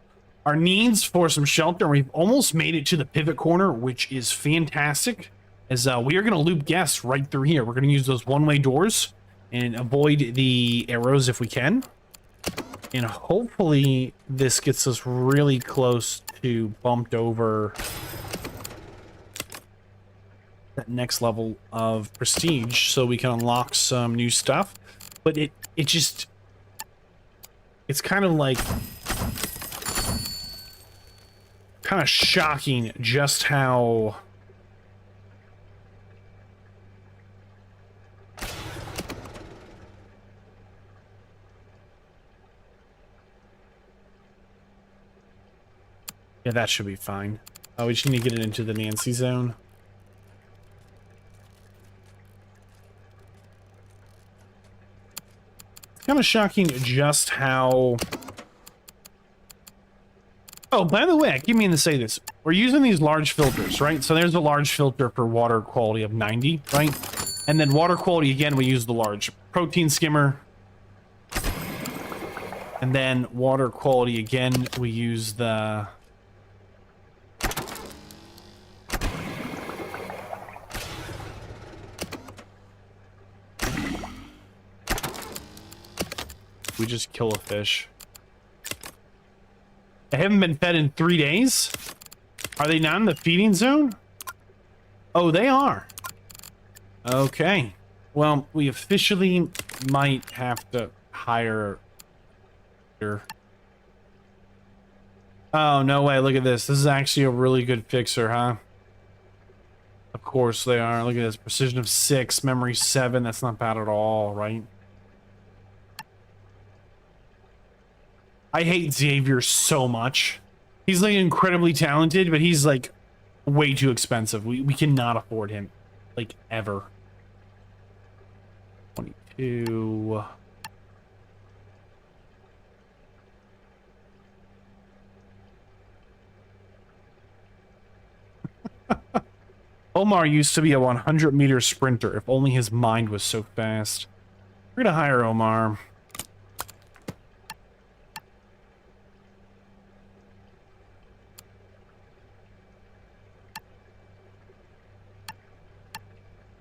needs for some shelter. We've almost made it to the pivot corner, which is fantastic, as we are going to loop guests right through here. We're going to use those one-way doors and avoid the arrows if we can. And hopefully this gets us really close to bumped over that next level of prestige so we can unlock some new stuff. But it's kind of like shocking just how yeah, that should be fine. We just need to get it into the Nancy zone. Kind of shocking just how... Oh, by the way, I keep meaning to say this. We're using these large filters, right? So there's a large filter for water quality of 90, right? And then water quality, again, we use the large protein skimmer. And then water quality, again, we use the... We just kill a fish. They haven't been fed in 3 days? Are they not in the feeding zone? Oh, they are. Okay. Well, we officially might have to hire... Oh, no way. Look at this. This is actually a really good fixer, huh? Of course they are. Look at this. Precision of 6, memory 7. That's not bad at all, right? I hate Xavier so much. He's like incredibly talented, but he's like way too expensive. We cannot afford him, like, ever. to... Omar used to be a 100-meter sprinter. If only his mind was so fast. We're gonna hire Omar.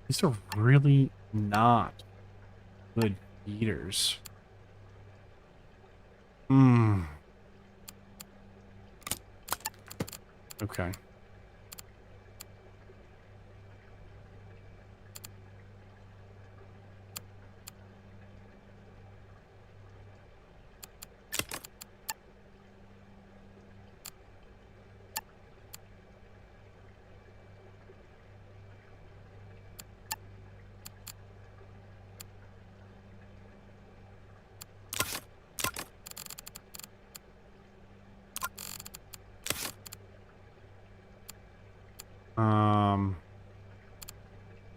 These are really not good feeders. Okay.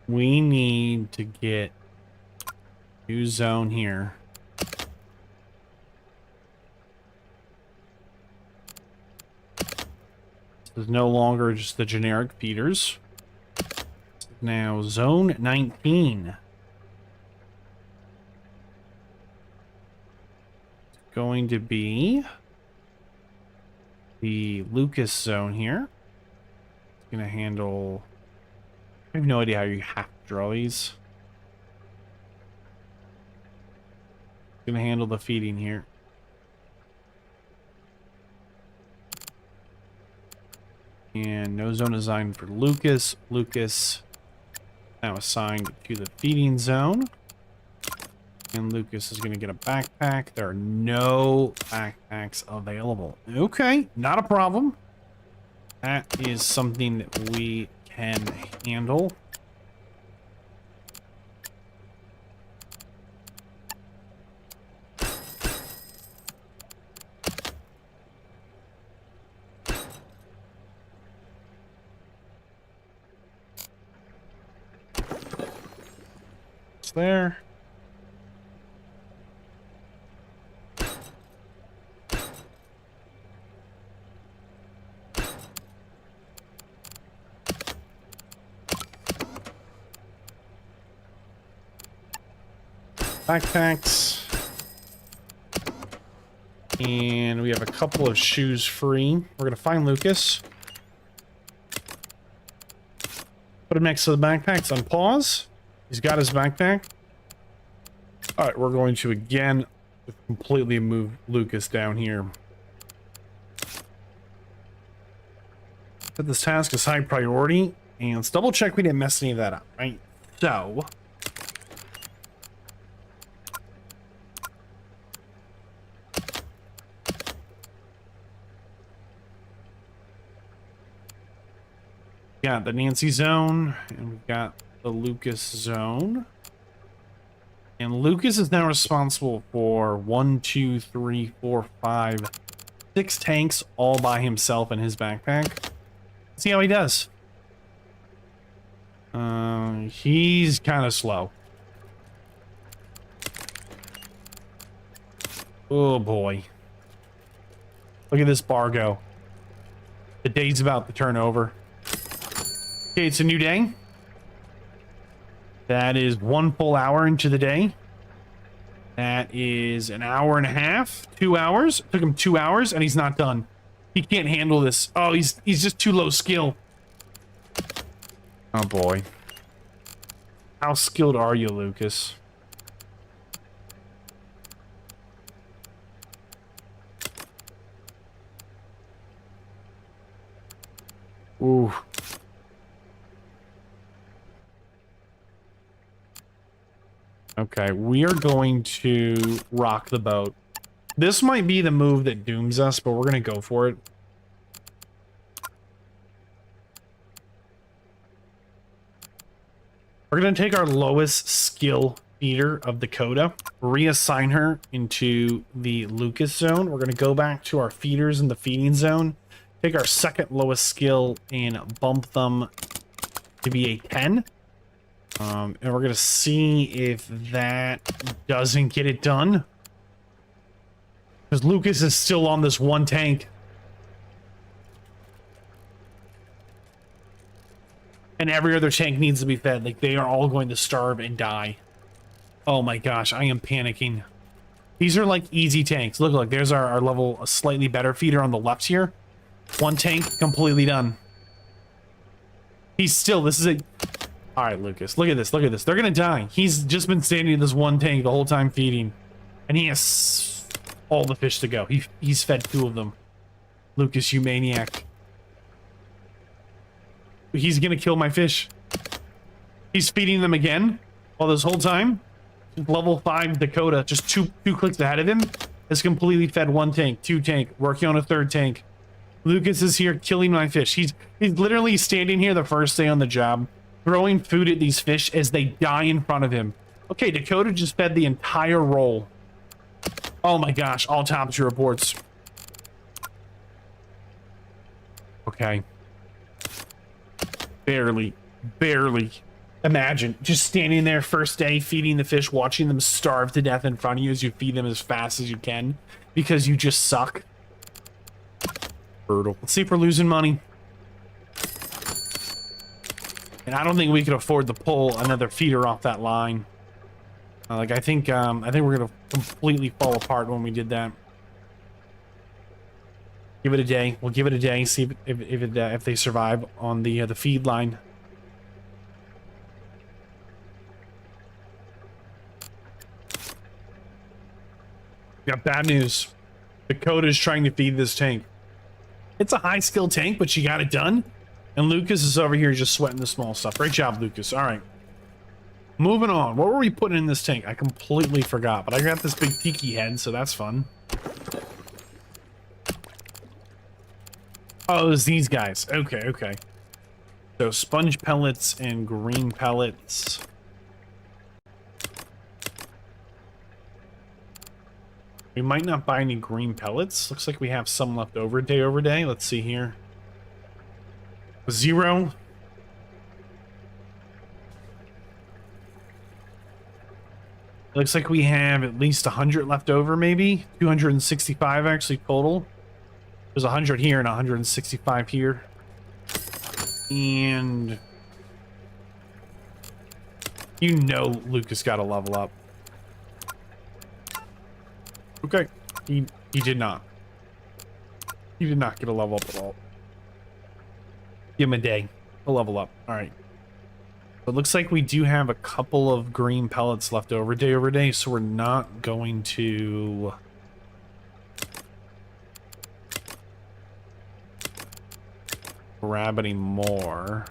We need to get new zone here. This is no longer just the generic feeders. Now zone 19. It's going to be the Lucas zone here. It's going to handle... I have no idea how you have to draw these. It's going to handle the feeding here. And no zone assigned for Lucas. Lucas now assigned to the feeding zone. And Lucas is going to get a backpack. There are no backpacks available. Okay, not a problem. That is something that we can handle. It's there. Backpacks. And we have a couple of shoes free. We're going to find Lucas. Put him next to the backpacks on pause. He's got his backpack. Alright, we're going to again completely move Lucas down here. Set this task as high priority. And let's double check we didn't mess any of that up, right? So... got the Nancy zone, and we've got the Lucas zone. And Lucas is now responsible for 1, 2, 3, 4, 5, 6 tanks all by himself in his backpack. Let's see how he does. He's kind of slow. Oh boy. Look at this bar go. The day's about to turn over. Okay, it's a new day. That is 1 full hour into the day. That is an hour and a half, 2 hours. It took him 2 hours and he's not done. He can't handle this. Oh, he's just too low skill. Oh boy. How skilled are you, Lucas? Ooh. Okay, we are going to rock the boat. This might be the move that dooms us, but we're going to go for it. We're going to take our lowest skill feeder of Dakota, reassign her into the Lucas zone. We're going to go back to our feeders in the feeding zone, take our second lowest skill and bump them to be a 10. And we're gonna see if that doesn't get it done. Because Lucas is still on this one tank. And every other tank needs to be fed. Like, they are all going to starve and die. Oh my gosh, I am panicking. These are like easy tanks. Look, there's our level, a slightly better feeder on the left here. One tank completely done. He's still, this is a... All right, Lucas, look at this, look at this. They're gonna die. He's just been standing in this one tank the whole time feeding. And he has all the fish to go. He's fed 2 of them. Lucas, you maniac. He's gonna kill my fish. He's feeding them again. All this whole time. Level 5 Dakota, just two clicks ahead of him, has completely fed 1 tank, 2 tank, working on a 3rd tank. Lucas is here killing my fish. He's literally standing here the first day on the job, throwing food at these fish as they die in front of him. Okay, Dakota just fed the entire roll. Oh my gosh, all topsy reports. Okay. Barely. Imagine just standing there first day feeding the fish, watching them starve to death in front of you as you feed them as fast as you can because you just suck. Brutal. Let's see if we're losing money. And I don't think we could afford to pull another feeder off that line. Like I think we're gonna completely fall apart when we did that. Give it a day. We'll give it a day. See if they survive on the feed line. Got bad news. Dakota's trying to feed this tank. It's a high skill tank, but she got it done. And Lucas is over here just sweating the small stuff. Great job, Lucas. All right. Moving on. What were we putting in this tank? I completely forgot, but I got this big tiki head, so that's fun. Oh, it was these guys. Okay. So sponge pellets and green pellets. We might not buy any green pellets. Looks like we have some left over day. Let's see here. 0. Looks like we have at least 100 left over, maybe 265 actually total. There's 100 here and 165 here. And you know Lucas got to level up. Okay, he did not. He did not get a level up at all. Give him a day. He'll level up. All right. It looks like we do have a couple of green pellets left over day, so we're not going to grab any more.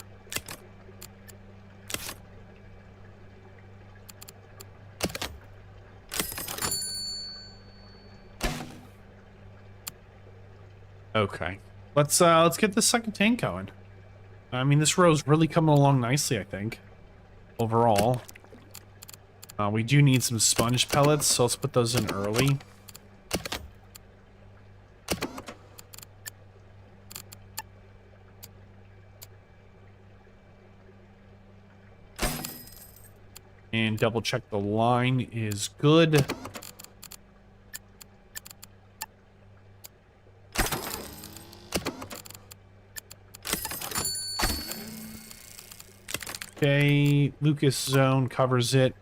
Okay, let's get the second tank going. I mean, this row's really coming along nicely, I think. Overall, we do need some sponge pellets, so let's put those in early. And double check the line is good. Okay, Lucas zone covers it.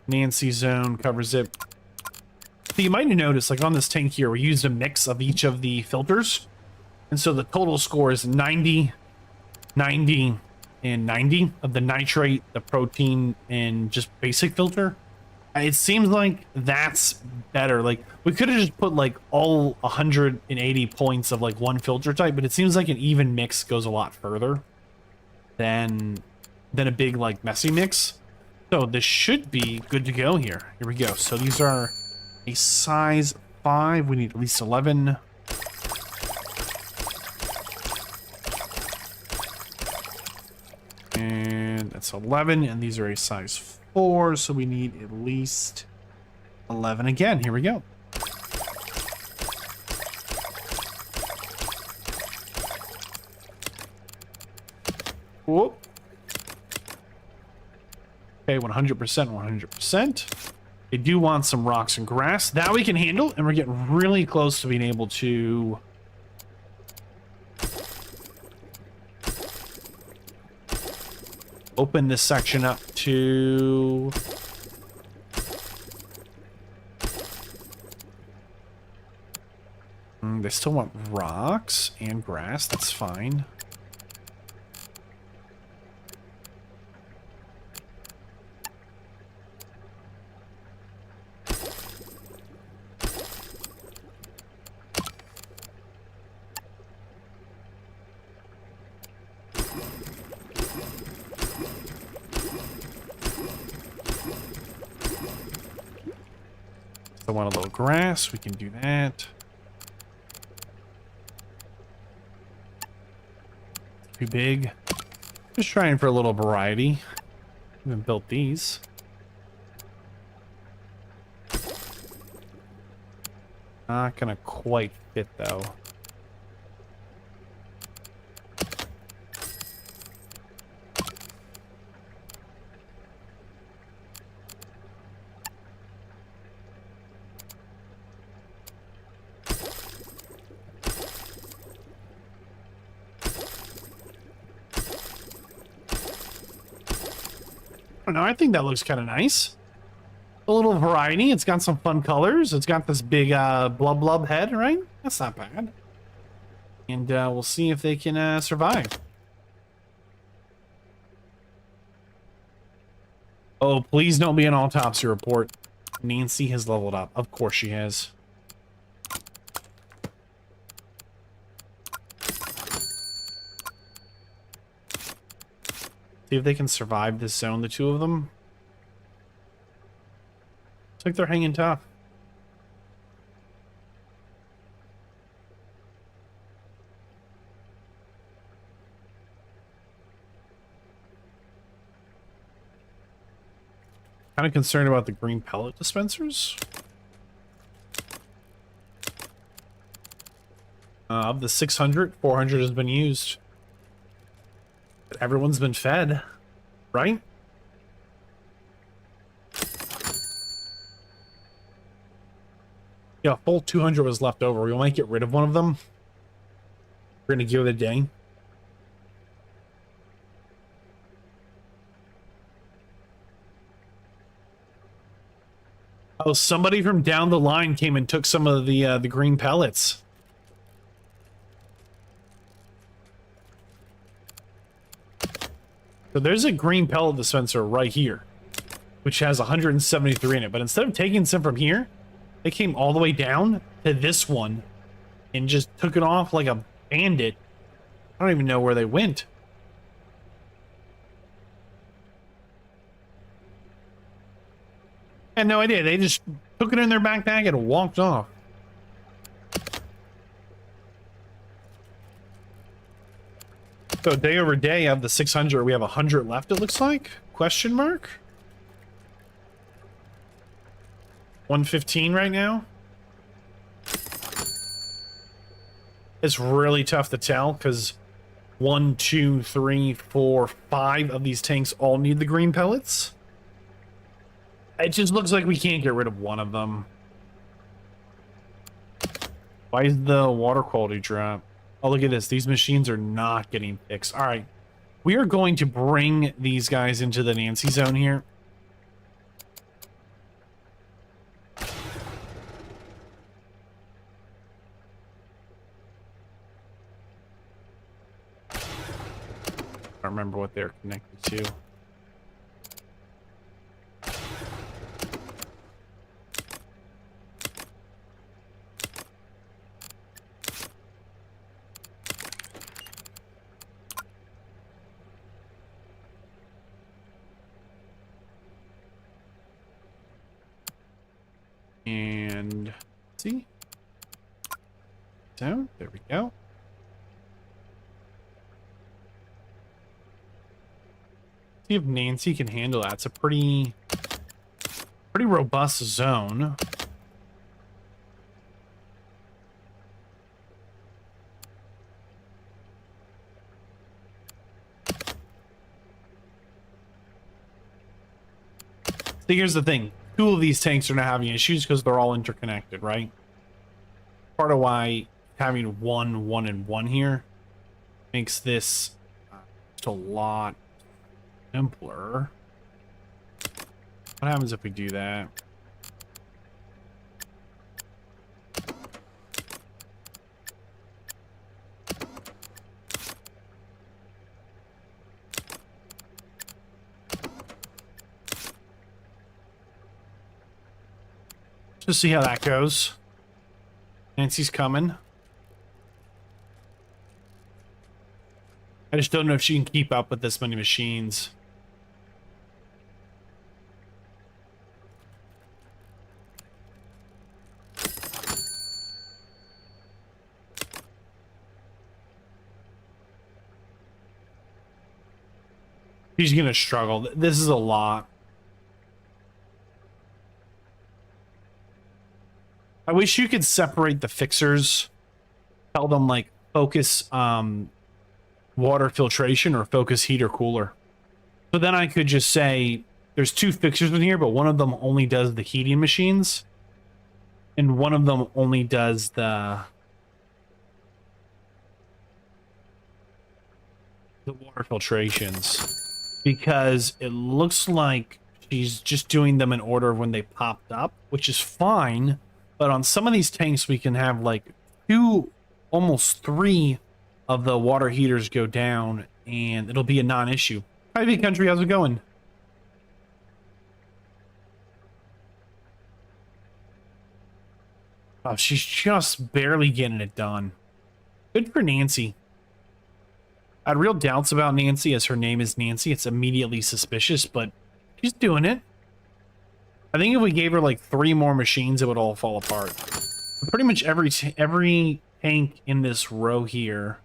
Nancy zone covers it. So you might notice, like on this tank here, we used a mix of each of the filters. And so the total score is 90, 90, and 90 of the nitrate, the protein, and just basic filter. It seems like that's better. Like we could have just put like all 180 points of like one filter type, but it seems like an even mix goes a lot further than a big like messy mix. So this should be good to go here. Here we go. So these are a size 5. We need at least 11. And that's 11, and these are a size 4, so we need at least 11 again. Here we go. Whoop. Okay, 100%, 100%. They do want some rocks and grass. That we can handle, and we're getting really close to being able to open this section up to... They still want rocks and grass. That's fine. I want a little grass. We can do that. Too big. Just trying for a little variety. Haven't built these. Not gonna quite fit though. No, I think that looks kind of nice. A little variety. It's got some fun colors. It's got this big blub blub head, right? That's not bad. And we'll see if they can survive. Oh, please don't be an autopsy report. Nancy has leveled up. Of course she has. See if they can survive this zone, the two of them. Looks like they're hanging tough. Kind of concerned about the green pellet dispensers. Of the 600, 400 has been used. But everyone's been fed, right? Yeah, a full 200 was left over. We might get rid of one of them. We're gonna give it a day. Oh, somebody from down the line came and took some of the green pellets. So there's a green pellet dispenser right here, which has 173 in it. But instead of taking some from here, they came all the way down to this one and just took it off like a bandit. I don't even know where they went. I had no idea. They just took it in their backpack and walked off. So day over day of the 600, we have 100 left, it looks like? Question mark? 115 right now? It's really tough to tell because 1, 2, 3, 4, 5 of these tanks all need the green pellets. It just looks like we can't get rid of one of them. Why is the water quality drop? Oh, look at this. These machines are not getting fixed. All right. We are going to bring these guys into the Nancy zone here. I don't remember what they're connected to. And see, so there we go. See if Nancy can handle that. It's a pretty robust zone. So here's the thing. 2 of these tanks are not having issues because they're all interconnected, right? Part of why having 1, 1, and 1 here makes this just a lot simpler. What happens if we do that? Just see how that goes. Nancy's coming. I just don't know if she can keep up with this many machines. She's gonna struggle. This is a lot. I wish you could separate the fixers. Tell them like focus water filtration or focus heater cooler. So then I could just say there's 2 fixers in here, but one of them only does the heating machines and one of them only does the water filtrations, because it looks like she's just doing them in order of when they popped up, which is fine. But on some of these tanks, we can have like 2, almost 3 of the water heaters go down, and it'll be a non-issue. Hi, big country, how's it going? Oh, she's just barely getting it done. Good for Nancy. I had real doubts about Nancy, as her name is Nancy. It's immediately suspicious, but she's doing it. I think if we gave her like 3 more machines, it would all fall apart. Pretty much every tank in this row here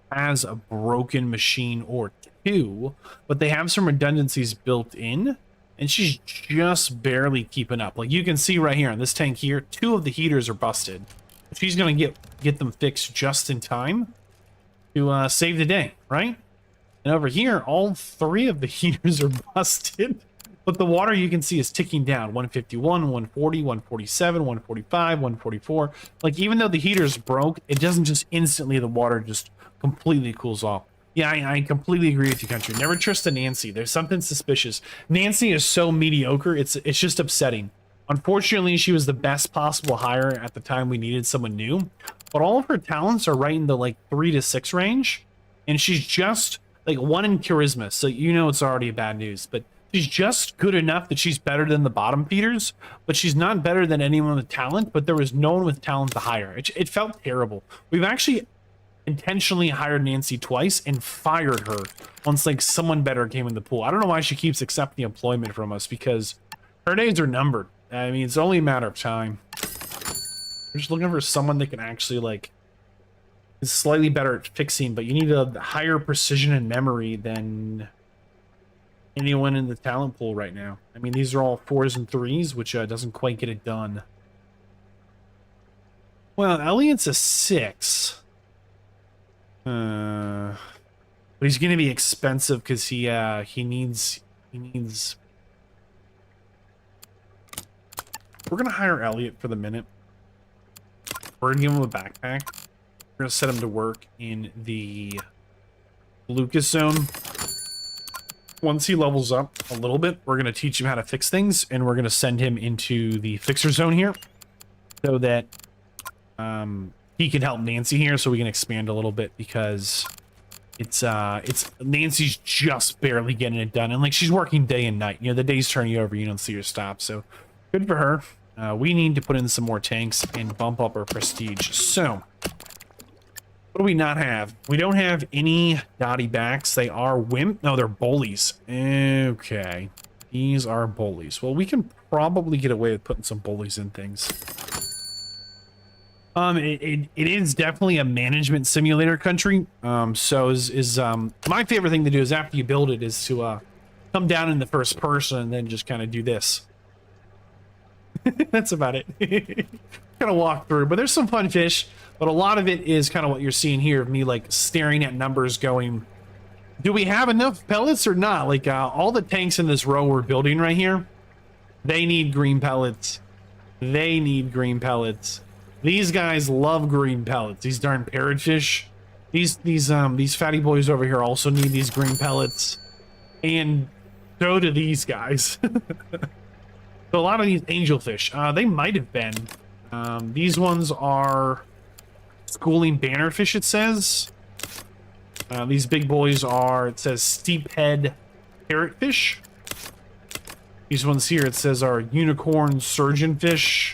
has a broken machine or 2, but they have some redundancies built in, and she's just barely keeping up. Like you can see right here on this tank here, 2 of the heaters are busted. She's gonna get them fixed just in time to save the day, right? And over here, all 3 of the heaters are busted. But the water you can see is ticking down. 151, 140, 147, 145, 144. Like, even though the heater's broke, it doesn't just instantly, the water just completely cools off. Yeah, I completely agree with you, country. Never trust a Nancy. There's something suspicious. Nancy is so mediocre, it's just upsetting. Unfortunately, she was the best possible hire at the time we needed someone new. But all of her talents are right in the, like, 3 to 6 range. And she's just, like, 1 in charisma. So you know it's already bad news. But she's just good enough that she's better than the bottom feeders, but she's not better than anyone with talent. But there was no one with talent to hire. It felt terrible. We've actually intentionally hired Nancy twice and fired her once like someone better came in the pool. I don't know why she keeps accepting employment from us, because her days are numbered. I mean, it's only a matter of time. We're just looking for someone that can actually like is slightly better at fixing, but you need a higher precision and memory than anyone in the talent pool right now. I mean, these are all 4s and 3s, which doesn't quite get it done. Well, Elliot's a 6. But he's going to be expensive because he needs. We're going to hire Elliot for the minute. We're going to give him a backpack. We're going to set him to work in the Lucas zone. Once he levels up a little bit, we're going to teach him how to fix things, and we're going to send him into the fixer zone here so that he can help Nancy here, so we can expand a little bit, because it's Nancy's just barely getting it done, and like she's working day and night. You know, the day's turning over, you don't see her stop, so good for her. We need to put in some more tanks and bump up our prestige. So what do we not have? We don't have any dotty backs. They are wimp. No, they're bullies. Okay. These are bullies. Well, we can probably get away with putting some bullies in things. It is definitely a management simulator country. So my favorite thing to do is after you build it is to come down in the first person and then just kind of do this. That's about it. Kind of walk through, but there's some fun fish, but a lot of it is kind of what you're seeing here of me like staring at numbers going, do we have enough pellets or not? Like all the tanks in this row we're building right here, They need green pellets. They need green pellets. These guys love green pellets. These darn parrotfish. These fatty boys over here also need these green pellets. And so do these guys. So a lot of these angelfish, they might have been. These ones are schooling bannerfish, it says. These big boys are, it says, steephead parrotfish. These ones here, it says, are unicorn surgeonfish.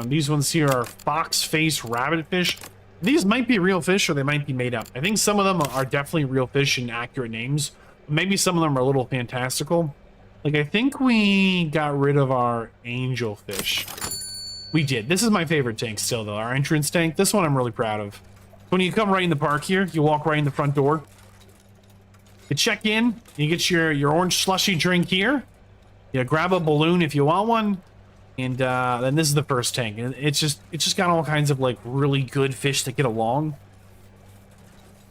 These ones here are fox-face rabbitfish. These might be real fish or they might be made up. I think some of them are definitely real fish and accurate names. Maybe some of them are a little fantastical. Like, I think we got rid of our angelfish. We did. This is my favorite tank still, though. Our entrance tank. This one I'm really proud of. When you come right in the park here, you walk right in the front door. You check in. You get your orange slushy drink here. You grab a balloon if you want one. And then this is the first tank. And it's just got all kinds of, like, really good fish that get along.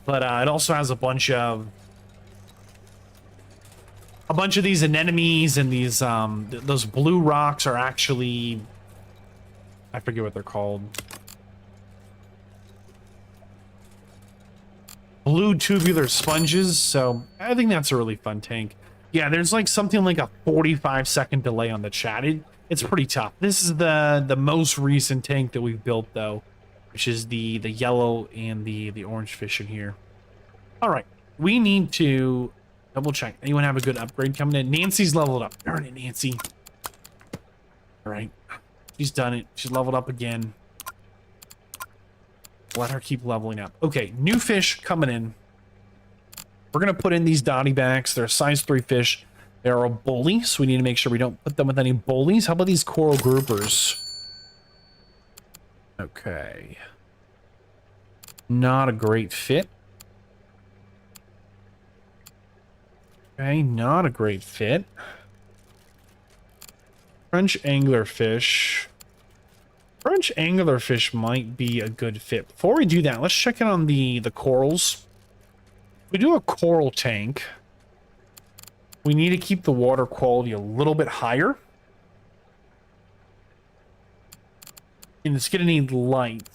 But it also has a bunch of these anemones, and these those blue rocks are actually, I forget what they're called. Blue tubular sponges. So I think that's a really fun tank. Yeah, there's like something like a 45-second delay on the chat. It's pretty tough. This is the most recent tank that we've built, though, which is the yellow and the orange fish in here. All right, we need to double check. Anyone have a good upgrade coming in? Nancy's leveled up. Darn it, Nancy. All right, she's done it. She's leveled up again. Let her keep leveling up. Okay, new fish coming in. We're gonna put in these dotty backs. They're size 3 fish. They're a bully, so we need to make sure we don't put them with any bullies. How about these coral groupers? Okay. Not a great fit. Okay, not a great fit. French anglerfish. French anglerfish might be a good fit. Before we do that, let's check in on the corals. If we do a coral tank, we need to keep the water quality a little bit higher. And it's going to need light.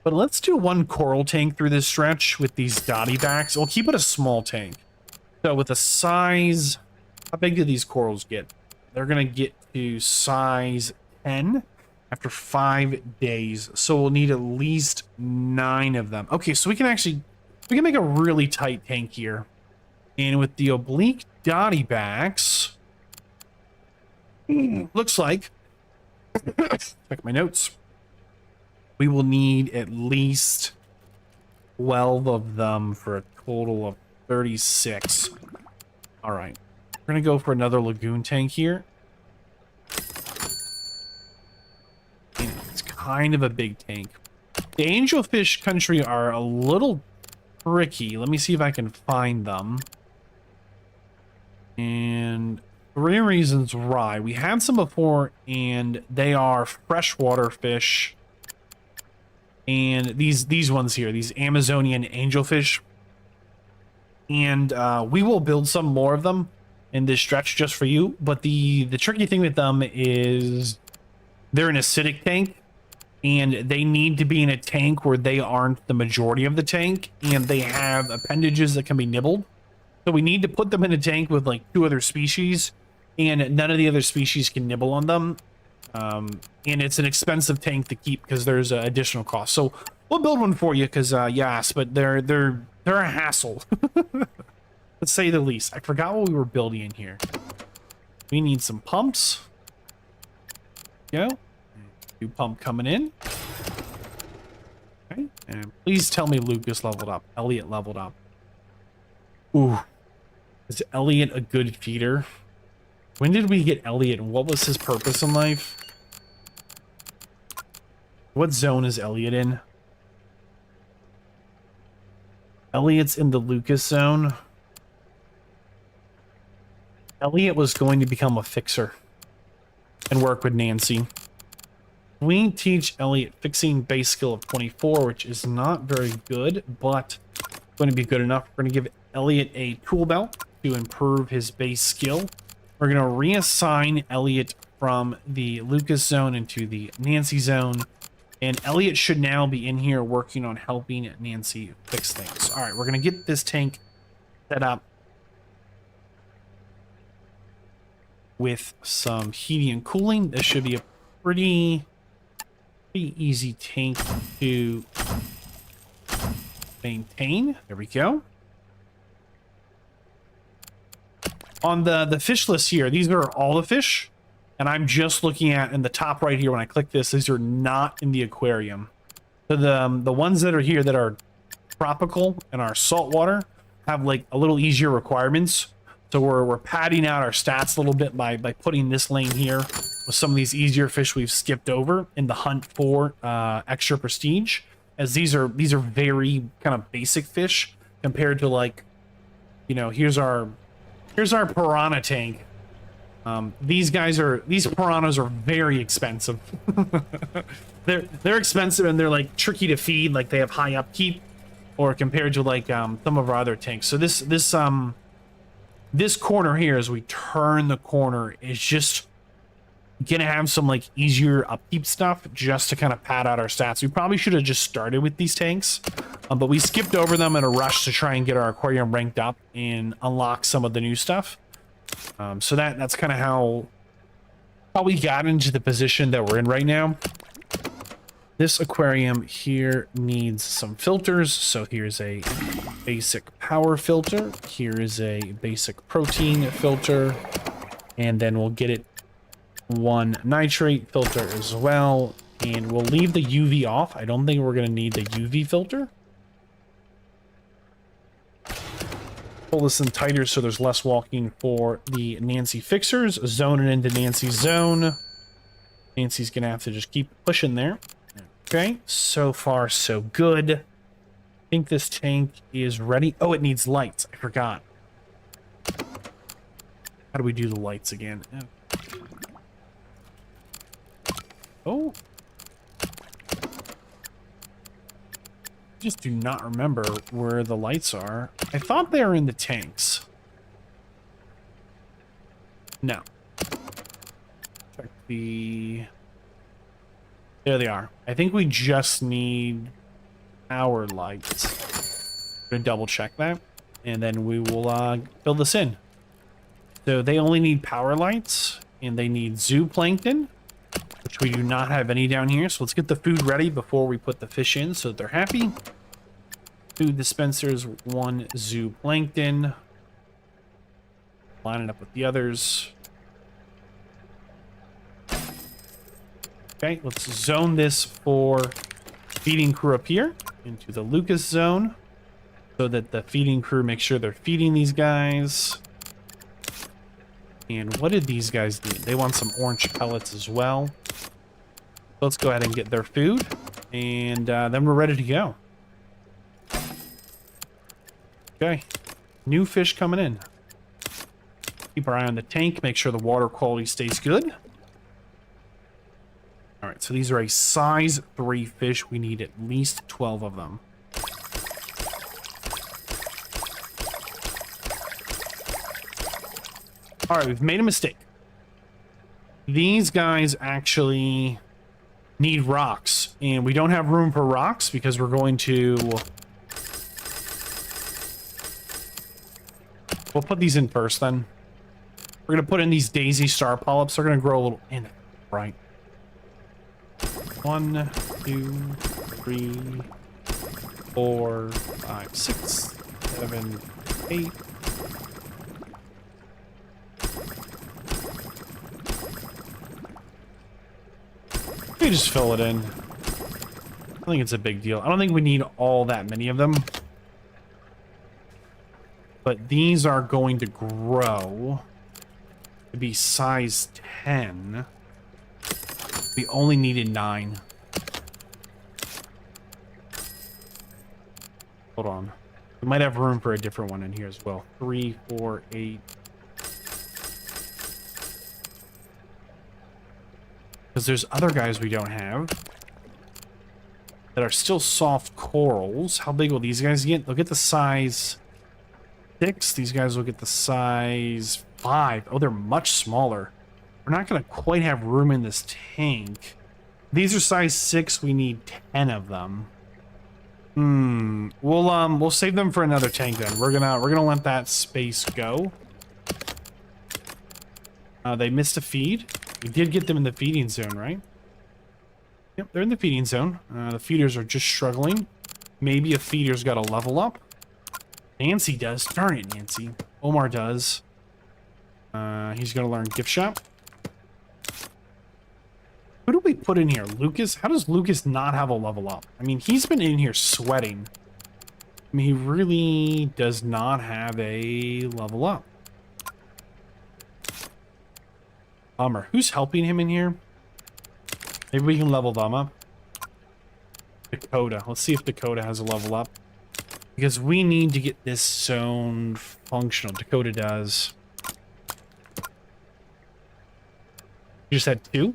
But let's do one coral tank through this stretch with these dotty backs. We'll keep it a small tank. So with a size... How big do these corals get? They're going to get to size 10 after 5 days. So we'll need at least 9 of them. Okay, so we can make a really tight tank here. And with the oblique dotty backs, looks like, check my notes, we will need at least 12 of them for a total of 36. All right, we're gonna go for another lagoon tank here. And it's kind of a big tank. The angelfish country are a little tricky. Let me see if I can find them. And 3 reasons why. We had some before, and they are freshwater fish. And these ones here, these Amazonian angelfish. And we will build some more of them in this stretch just for you. But the tricky thing with them is they're an acidic tank, and they need to be in a tank where they aren't the majority of the tank, and they have appendages that can be nibbled. So we need to put them in a tank with like 2 other species, and none of the other species can nibble on them. And it's an expensive tank to keep because there's additional cost. So we'll build one for you because yes, but they're a hassle. Let's say the least. I forgot what we were building in here. We need some pumps. Go. New pump coming in. Okay. And please tell me Lucas leveled up. Elliot leveled up. Ooh. Is Elliot a good feeder? When did we get Elliot, and what was his purpose in life? What zone is Elliot in? Elliot's in the Lucas zone. Elliot was going to become a fixer and work with Nancy. We teach Elliot fixing base skill of 24, which is not very good, but going to be good enough. We're going to give Elliot a tool belt to improve his base skill. We're going to reassign Elliot from the Lucas zone into the Nancy zone. And Elliot should now be in here working on helping Nancy fix things. All right, we're going to get this tank set up with some heating and cooling. This should be a pretty easy tank to maintain. There we go. On the fish list here, these are all the fish. And I'm just looking at in the top right here when I click this, these are not in the aquarium. So the ones that are here that are tropical and are saltwater have like a little easier requirements. So we're padding out our stats a little bit by putting this lane here with some of these easier fish we've skipped over in the hunt for extra prestige, as these are very kind of basic fish compared to, like, you know, here's our piranha tank. These piranhas are very expensive. they're expensive, and they're like tricky to feed, like they have high upkeep, or compared to like some of our other tanks. So this corner here, as we turn the corner, is just gonna have some like easier upkeep stuff just to kind of pad out our stats. We probably should have just started with these tanks, but we skipped over them in a rush to try and get our aquarium ranked up and unlock some of the new stuff. So that's kind of how we got into the position that we're in right now. This aquarium here needs some filters. So here's a basic power filter. Here is a basic protein filter. And then we'll get it one nitrate filter as well. And we'll leave the UV off. I don't think we're going to need the UV filter. Pull this in tighter so there's less walking for the Nancy fixers. Zone it into Nancy's zone. Nancy's gonna have to just keep pushing there. Okay, so far so good. I think this tank is ready. Oh, it needs lights. I forgot. How do we do the lights again? Oh. Just do not remember where the lights are. I thought they were in the tanks. No. Check the... There they are. I think we just need our lights. I'm gonna double check that, and then we will fill this in. So they only need power lights, and they need zooplankton, which we do not have any down here. So let's get the food ready before we put the fish in so that they're happy. Food dispensers, one zooplankton. Line it up with the others. Okay, let's zone this for feeding crew up here into the Lucas zone so that the feeding crew make sure they're feeding these guys. And what did these guys need? They want some orange pellets as well. Let's go ahead and get their food, and then we're ready to go. Okay, new fish coming in. Keep our eye on the tank, make sure the water quality stays good. All right, so these are a size 3 fish. We need at least 12 of them. All right, we've made a mistake. These guys actually need rocks, and we don't have room for rocks because we're going to... We'll put these in first, then. We're going to put in these daisy star polyps. They're going to grow a little in it, right? 1, 2, 3, 4, 5, 6, 7, 8. We just fill it in. I think it's a big deal. I don't think we need all that many of them. But these are going to grow to be size 10. We only needed 9. Hold on. We might have room for a different one in here as well. 3, 4, 8. Because there's other guys we don't have that are still soft corals. How big will these guys get? They'll get the size 6. These guys will get the size 5. Oh, they're much smaller. We're not going to quite have room in this tank. These are size 6. We need 10 of them. We'll save them for another tank then. We're gonna let that space go. They missed a feed. We did get them in the feeding zone, right? Yep, they're in the feeding zone. The feeders are just struggling. Maybe a feeder's got to level up. Nancy does. Darn it, Nancy. Omar does. He's gonna learn gift shop. Who do we put in here? Lucas? How does Lucas not have a level up? I mean, he's been in here sweating. I mean, he really does not have a level up. Bummer. Who's helping him in here? Maybe we can level them up. Dakota. Let's see if Dakota has a level up. Because we need to get this zone functional. Dakota does. You just had 2?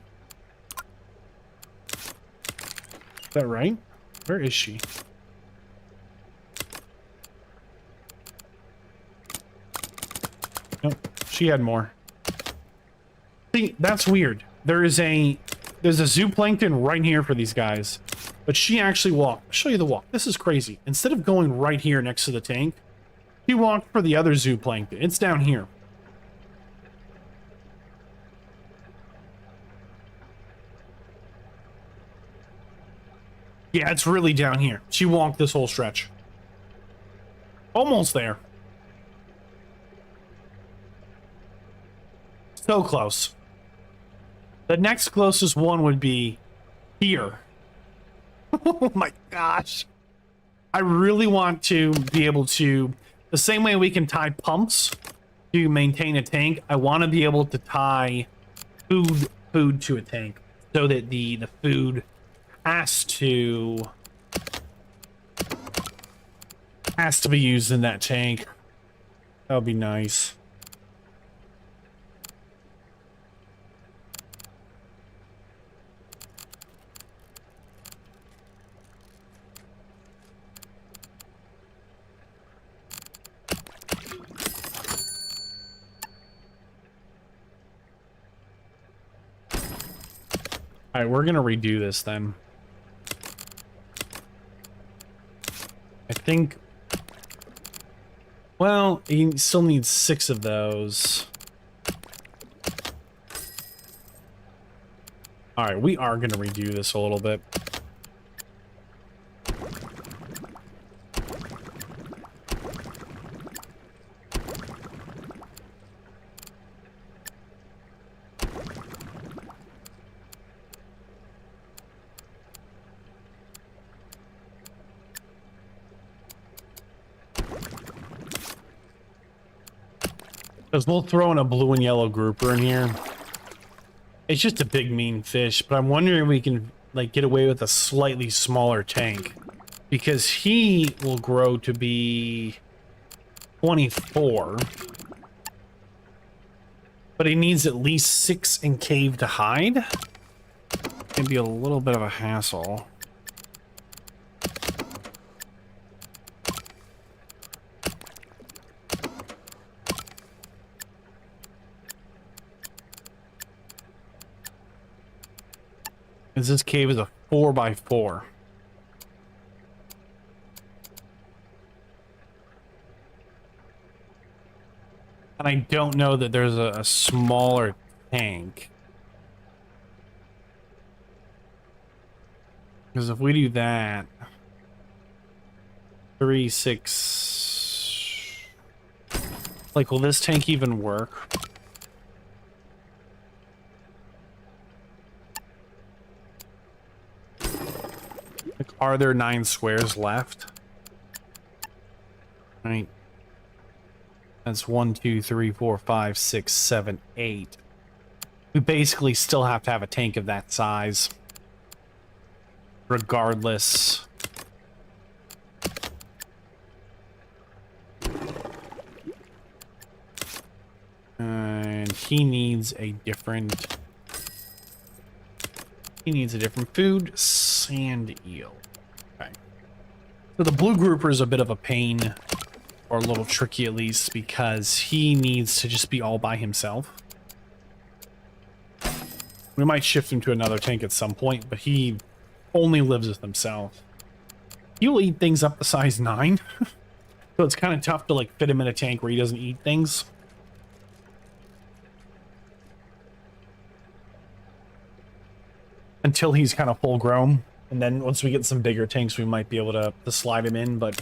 Is that right? Where is she? Nope. She had more. See, that's weird. There's a zooplankton right here for these guys. But she actually walked. I'll show you the walk. This is crazy. Instead of going right here next to the tank, she walked for the other zooplankton. It's down here. Yeah, it's really down here. She walked this whole stretch. Almost there. So close. The next closest one would be here. Oh my gosh. I really want to be able to, the same way we can tie pumps to maintain a tank, I want to be able to tie food to a tank so that the food has to be used in that tank. That would be nice. All right, we're gonna redo this then. I think, well, he still needs 6 of those. All right, we are gonna redo this a little bit. Because we'll throw in a blue and yellow grouper in here. It's just a big mean fish, but I'm wondering if we can like get away with a slightly smaller tank. Because he will grow to be 24. But he needs at least 6 in cave to hide. Can be a little bit of a hassle. This cave is a 4x4. And I don't know that there's a smaller tank. Because if we do that, 3, 6... Like, will this tank even work? Like, are there 9 squares left? Right. That's 1, 2, 3, 4, 5, 6, 7, 8. We basically still have to have a tank of that size. Regardless. And he needs a different... He needs a different food. Sand eel. Okay. So the blue grouper is a bit of a pain or a little tricky at least, because he needs to just be all by himself. We might shift him to another tank at some point, but he only lives with himself. He'll eat things up to size 9, so it's kind of tough to like fit him in a tank where he doesn't eat things. Until he's kind of full grown, and then once we get some bigger tanks, we might be able to slide him in, but...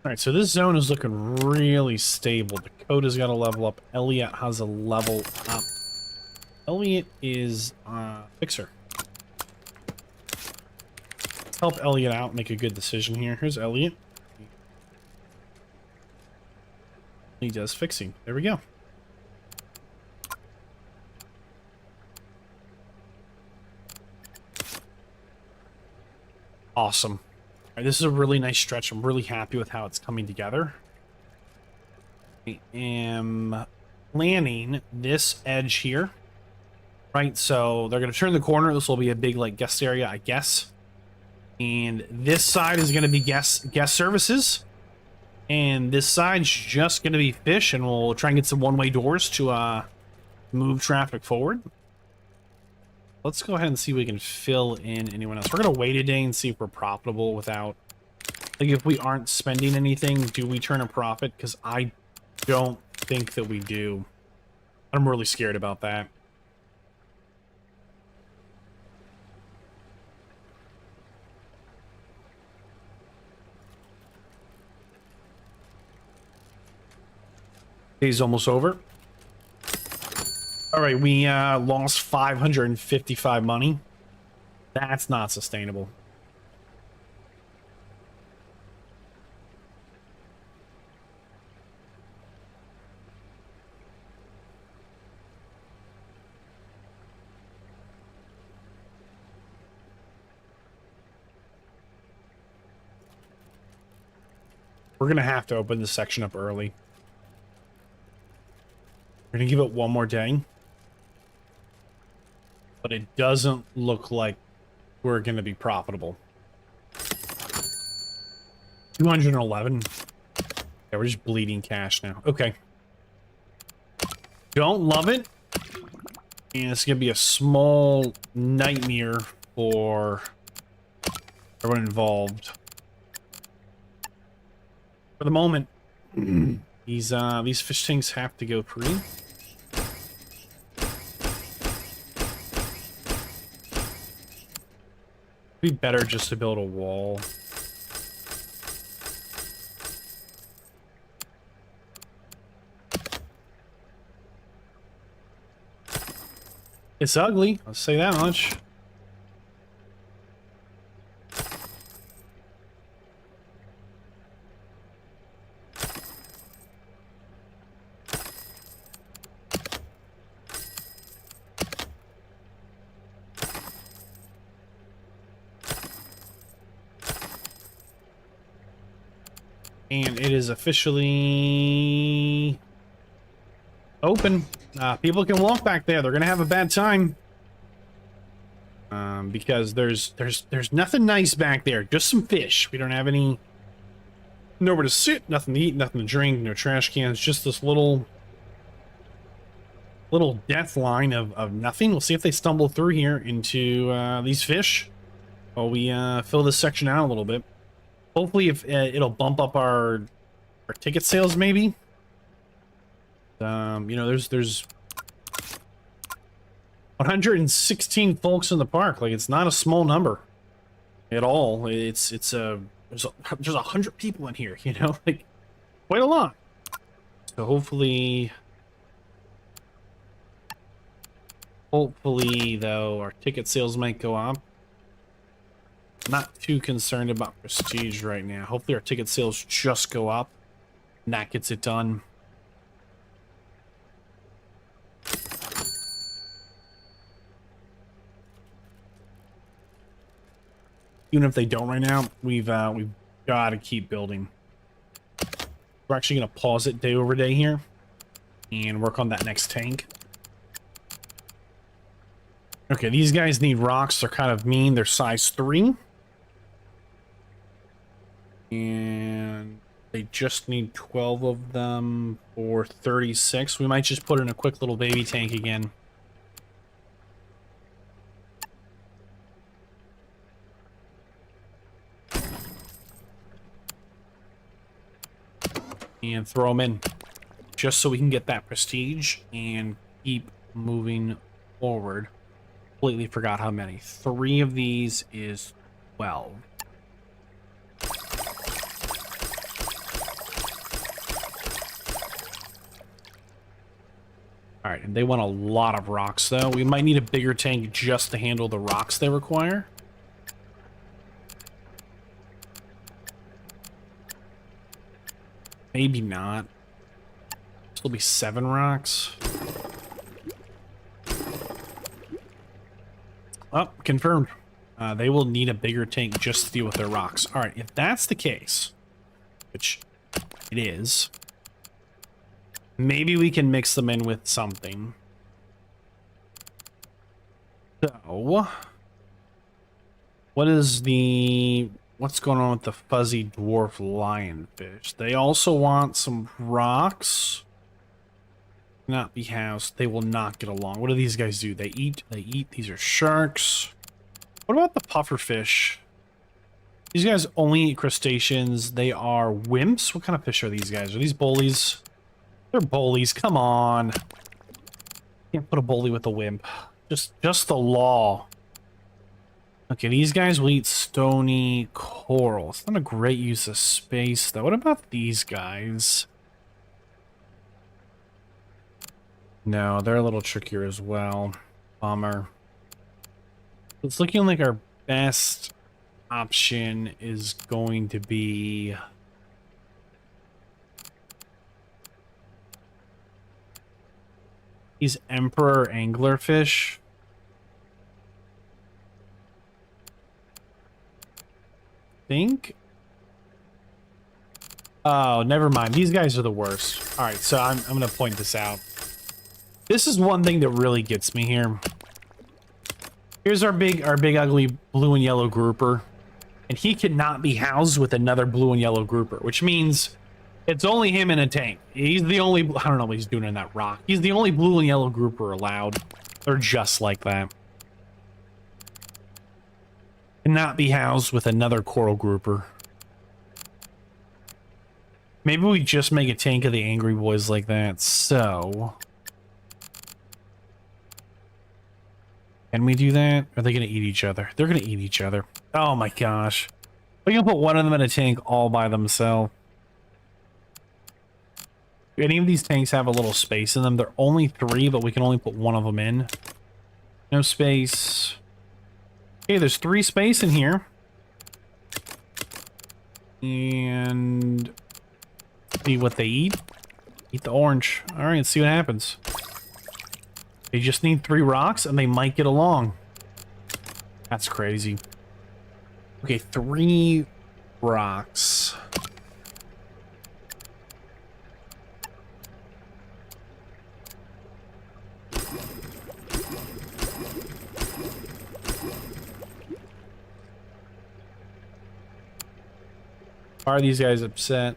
Alright, so this zone is looking really stable. Dakota's got a level up. Elliot has a level up. Elliot is fixer. Let's help Elliot out, make a good decision here. Here's Elliot. He does fixing. There we go. Awesome. All right, this is a really nice stretch. I'm really happy with how it's coming together. I am planning this edge here. Right, so they're going to turn the corner. This will be a big, like, guest area, I guess. And this side is going to be guest services. And this side's just going to be fish, and we'll try and get some one-way doors to move traffic forward. Let's go ahead and see if we can fill in anyone else. We're going to wait a day and see if we're profitable without... Like, if we aren't spending anything, do we turn a profit? Because I don't think that we do. I'm really scared about that. Day's almost over. All right, we lost 555 money. That's not sustainable. We're gonna have to open this section up early. We're gonna give it one more day. But it doesn't look like we're going to be profitable. 211. Yeah, we're just bleeding cash now. Okay. Don't love it. And it's going to be a small nightmare for everyone involved. For the moment, these fish tanks have to go free. Be better just to build a wall. It's ugly, I'll say that much. And it is officially open. People can walk back there. They're gonna have a bad time. Because there's nothing nice back there. Just some fish. We don't have any nowhere to sit, nothing to eat, nothing to drink, no trash cans. Just this little death line of nothing. We'll see if they stumble through here into these fish while we fill this section out a little bit. Hopefully, if it'll bump up our ticket sales, maybe. You know, there's 116 folks in the park. Like, it's not a small number at all. There's 100 people in here. You know, like quite a lot. So hopefully, though, our ticket sales might go up. Not too concerned about prestige right now. Hopefully our ticket sales just go up and that gets it done. Even if they don't right now, we've got to keep building. We're actually going to pause it day over day here and work on that next tank. Okay, these guys need rocks. They're kind of mean. They're size 3. And they just need 12 of them for 36. We might just put in a quick little baby tank again. And throw them in. Just so we can get that prestige and keep moving forward. Completely forgot how many. 3 of these is 12. All right, and they want a lot of rocks, though. We might need a bigger tank just to handle the rocks they require. Maybe not. This will be 7 rocks. Oh, confirmed. They will need a bigger tank just to deal with their rocks. All right, if that's the case, which it is, maybe we can mix them in with something. So, what's going on with the fuzzy dwarf lionfish? They also want some rocks. Not be housed. They will not get along. What do these guys do? They eat. These are sharks. What about the pufferfish? These guys only eat crustaceans. They are wimps. What kind of fish are these guys? Are these bullies? They're bullies. Come on. Can't put a bully with a wimp. Just the law. Okay, these guys will eat stony coral. It's not a great use of space, though. What about these guys? No, they're a little trickier as well. Bummer. It's looking like our best option is going to be... these emperor anglerfish. Think? Oh, never mind. These guys are the worst. All right, so I'm going to point this out. This is one thing that really gets me here. Here's our big ugly blue and yellow grouper, and he cannot be housed with another blue and yellow grouper, which means it's only him in a tank. He's the only, I don't know what he's doing in that rock. He's the only blue and yellow grouper allowed. They're just like that. Cannot be housed with another coral grouper. Maybe we just make a tank of the angry boys like that. So, can we do that? Are they going to eat each other? They're going to eat each other. Oh my gosh. We can put one of them in a tank all by themselves. Do any of these tanks have a little space in them? They're only 3, but we can only put one of them in. No space. Okay, there's 3 space in here. And see what they eat. Eat the orange. All right, let's see what happens. They just need 3 rocks, and they might get along. That's crazy. Okay, 3 rocks. Are these guys upset?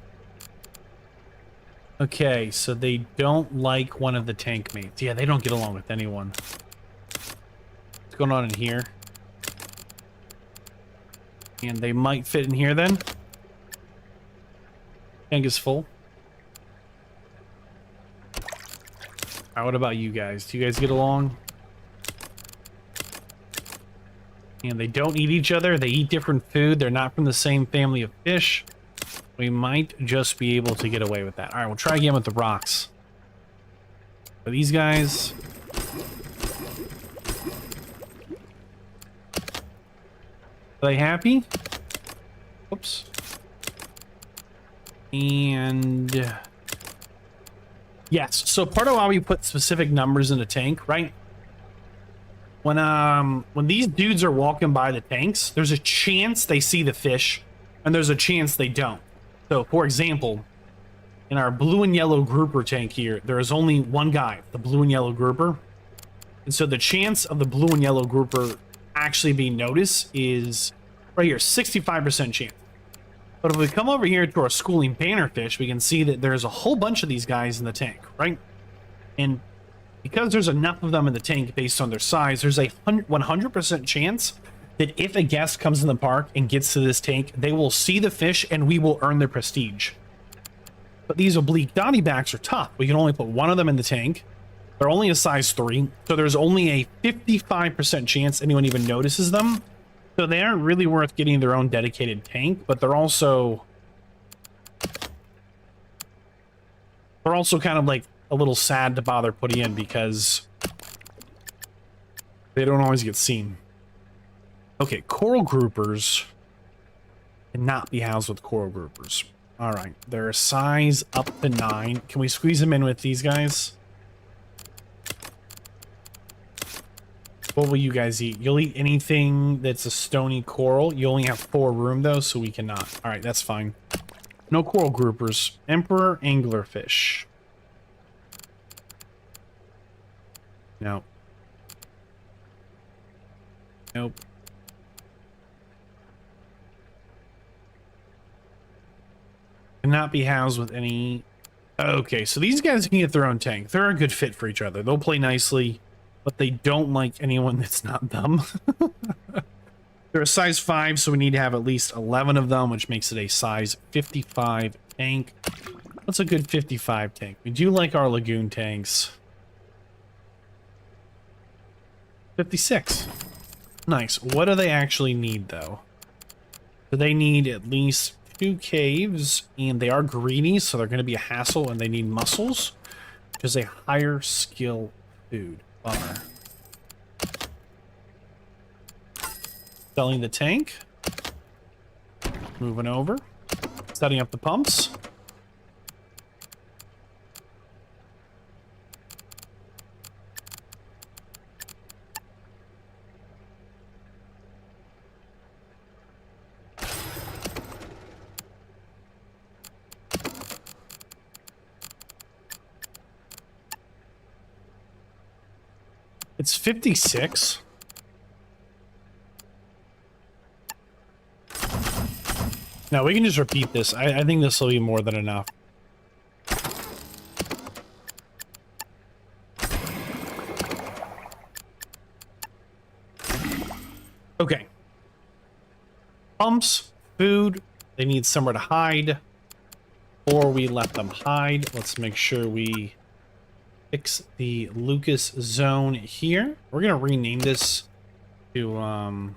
Okay, so they don't like one of the tank mates. Yeah, they don't get along with anyone. What's going on in here? And they might fit in here then. Tank is full. Alright, what about you guys? Do you guys get along? And they don't eat each other. They eat different food. They're not from the same family of fish. We might just be able to get away with that. All right, we'll try again with the rocks. So these guys... are they happy? Whoops. And... yes, so part of why we put specific numbers in a tank, right? When these dudes are walking by the tanks, there's a chance they see the fish, and there's a chance they don't. So, for example, in our blue and yellow grouper tank here, there is only one guy, the blue and yellow grouper. And so the chance of the blue and yellow grouper actually being noticed is right here, 65% chance. But if we come over here to our schooling bannerfish, we can see that there's a whole bunch of these guys in the tank, right? And because there's enough of them in the tank based on their size, there's a 100% chance that if a guest comes in the park and gets to this tank, they will see the fish and we will earn their prestige. But these oblique dotty backs are tough. We can only put one of them in the tank. They're only a size 3, so there's only a 55% chance anyone even notices them. So they aren't really worth getting their own dedicated tank, but they're also kind of like a little sad to bother putting in because they don't always get seen. Okay, coral groupers cannot be housed with coral groupers. All right, they're a size up to 9. Can we squeeze them in with these guys? What will you guys eat? You'll eat anything that's a stony coral. You only have 4 room though, so we cannot. All right, that's fine. No coral groupers. Emperor anglerfish. No. Nope. Cannot be housed with any. Okay, so these guys can get their own tank. They're a good fit for each other. They'll play nicely, but they don't like anyone that's not them. They're a size 5, so we need to have at least 11 of them, which makes it a size 55 tank. What's a good 55 tank? We do like our lagoon tanks. 56. Nice. What do they actually need, though? Do they need at least 2 caves, and they are greedy, so they're going to be a hassle, and they need mussels, which is a higher skill food. Bummer. Selling the tank. Moving over. Setting up the pumps. It's 56. Now we can just repeat this. I think this will be more than enough. Okay. Pumps, food, they need somewhere to hide. Or we let them hide. Let's make sure we fix the Lucas zone here. We're gonna rename this to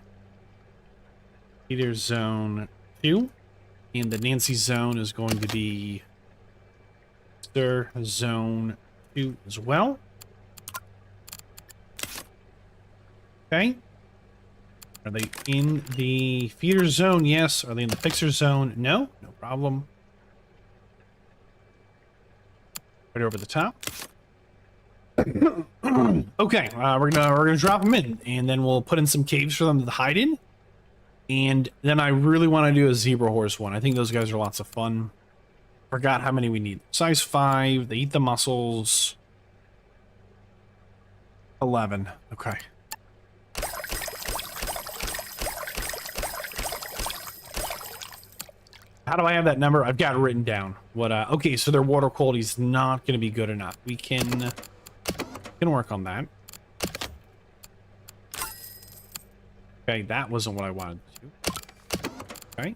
either zone 2, and the Nancy zone is going to be Sir zone 2 as well. Okay. Are they in the feeder zone? Yes. Are they in the fixer zone? No. No problem. Right over the top. Okay, we're gonna drop them in, and then we'll put in some caves for them to hide in. And then I really want to do a zebra horse one. I think those guys are lots of fun. Forgot how many we need. Size 5. They eat the mussels. 11. Okay. How do I have that number? I've got it written down. What? Okay, so their water quality is not going to be good enough. We can work on that. Okay, that wasn't what I wanted to do. Okay.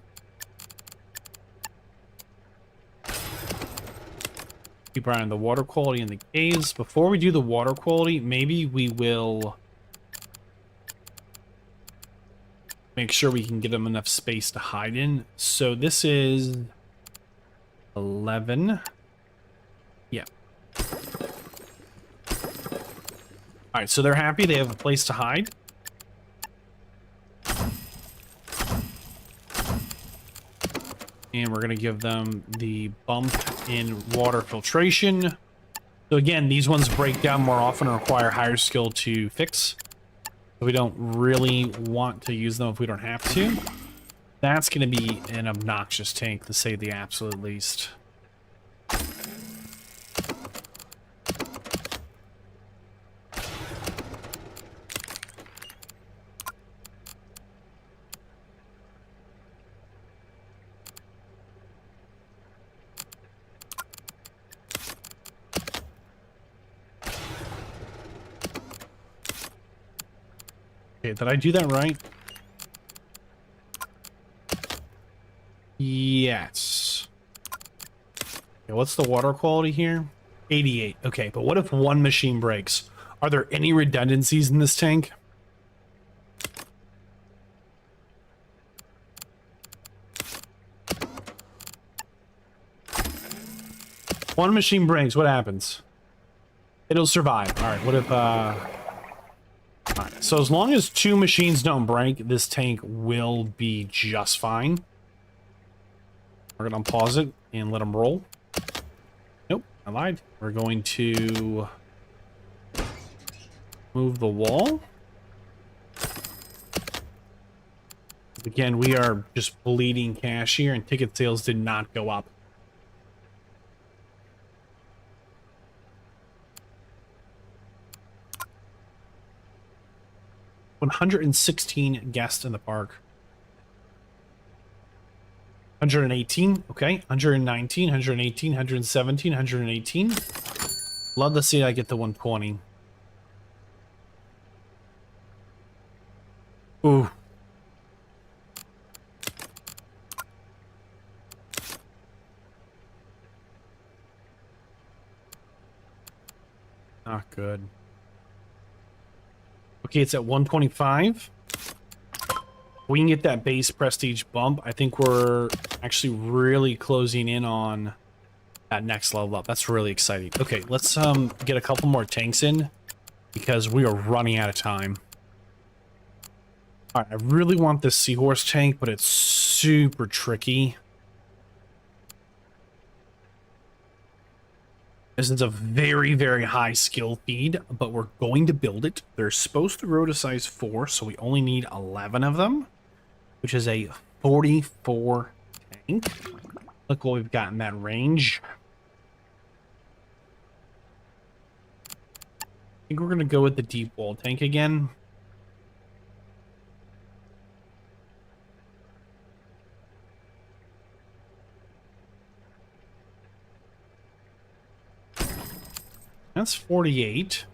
Keep our eye on the water quality in the caves. Before we do the water quality, maybe we will make sure we can give them enough space to hide in. So this is 11. Yeah. All right, so they're happy. They have a place to hide. And we're going to give them the bump in water filtration. So again, these ones break down more often and require higher skill to fix. So we don't really want to use them if we don't have to. That's going to be an obnoxious tank, to say the absolute least. Okay, did I do that right? Yes. Okay, what's the water quality here? 88. Okay, but what if one machine breaks? Are there any redundancies in this tank? One machine breaks, what happens? It'll survive. All right, what if, all right, so as long as two machines don't break, this tank will be just fine. We're gonna pause it and let them roll. Nope, I lied. We're going to move the wall. Again, we are just bleeding cash here, and ticket sales did not go up. $116 guests in the park. 118, okay. 119, 118, 117, 118. Love to see I get the 120. Ooh. Not good. Okay, it's at 125. We can get that base prestige bump. I think we're actually really closing in on that next level up. That's really exciting. Okay, let's get a couple more tanks in because we are running out of time. All right, I really want this seahorse tank, but it's super tricky. This is a very, very high skill feed, but we're going to build it. They're supposed to grow to size 4, so we only need 11 of them, which is a 44 tank. Look what we've got in that range. I think we're going to go with the deep wall tank again. That's 48.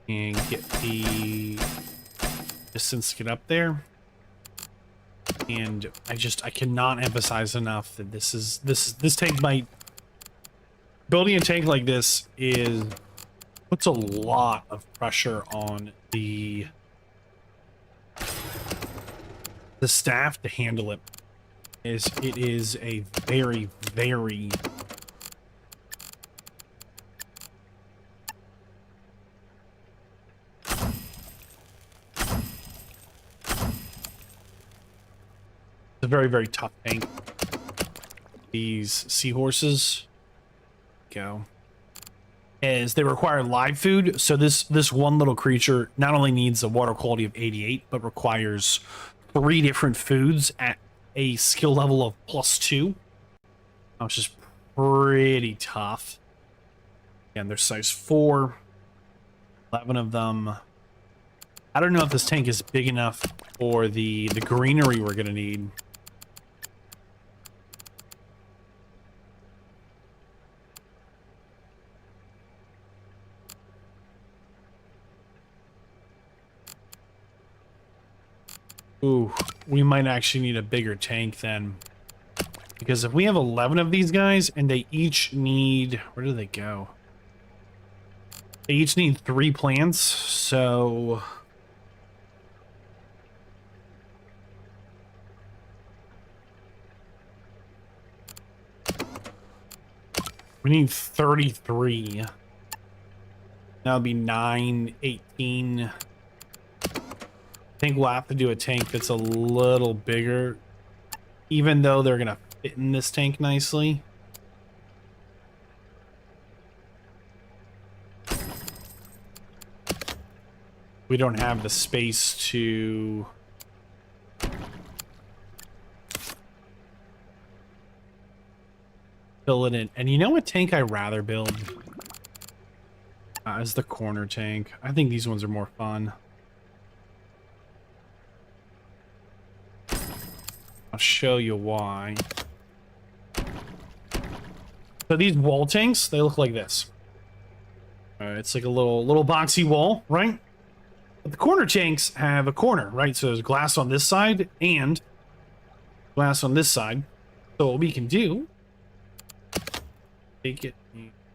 And get the distance to get up there. And I cannot emphasize enough that this tank might, building a tank like this puts a lot of pressure on the staff to handle it. It is a very, very very, very tough tank. These seahorses go as they require live food, so this one little creature not only needs a water quality of 88 but requires 3 different foods at a skill level of +2, which is pretty tough. Again, they're size 4, 11 of them. I don't know if this tank is big enough for the greenery we're gonna need. Ooh, we might actually need a bigger tank then. Because if we have 11 of these guys and they each need... Where do they go? They each need 3 plants, so... We need 33. That would be 9, 18... I think we'll have to do a tank that's a little bigger, even though they're gonna fit in this tank nicely. We don't have the space to fill it in. And you know what tank I'd rather build? Is the corner tank. I think these ones are more fun. I'll show you why. So these wall tanks, they look like this. It's like a little boxy wall, right? But the corner tanks have a corner, right? So there's glass on this side and glass on this side. So what we can do, take it,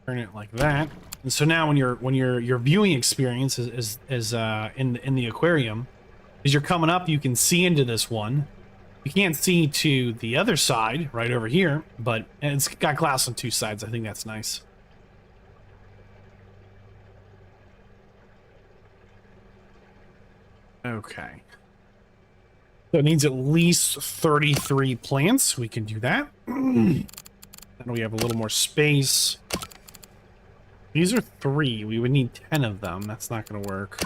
turn it like that, and so now when your viewing experience is in the aquarium, as you're coming up, you can see into this one. You can't see to the other side right over here, but it's got glass on two sides. I think that's nice. Okay. So it needs at least 33 plants. We can do that. Then we have a little more space. These are 3. We would need 10 of them. That's not going to work.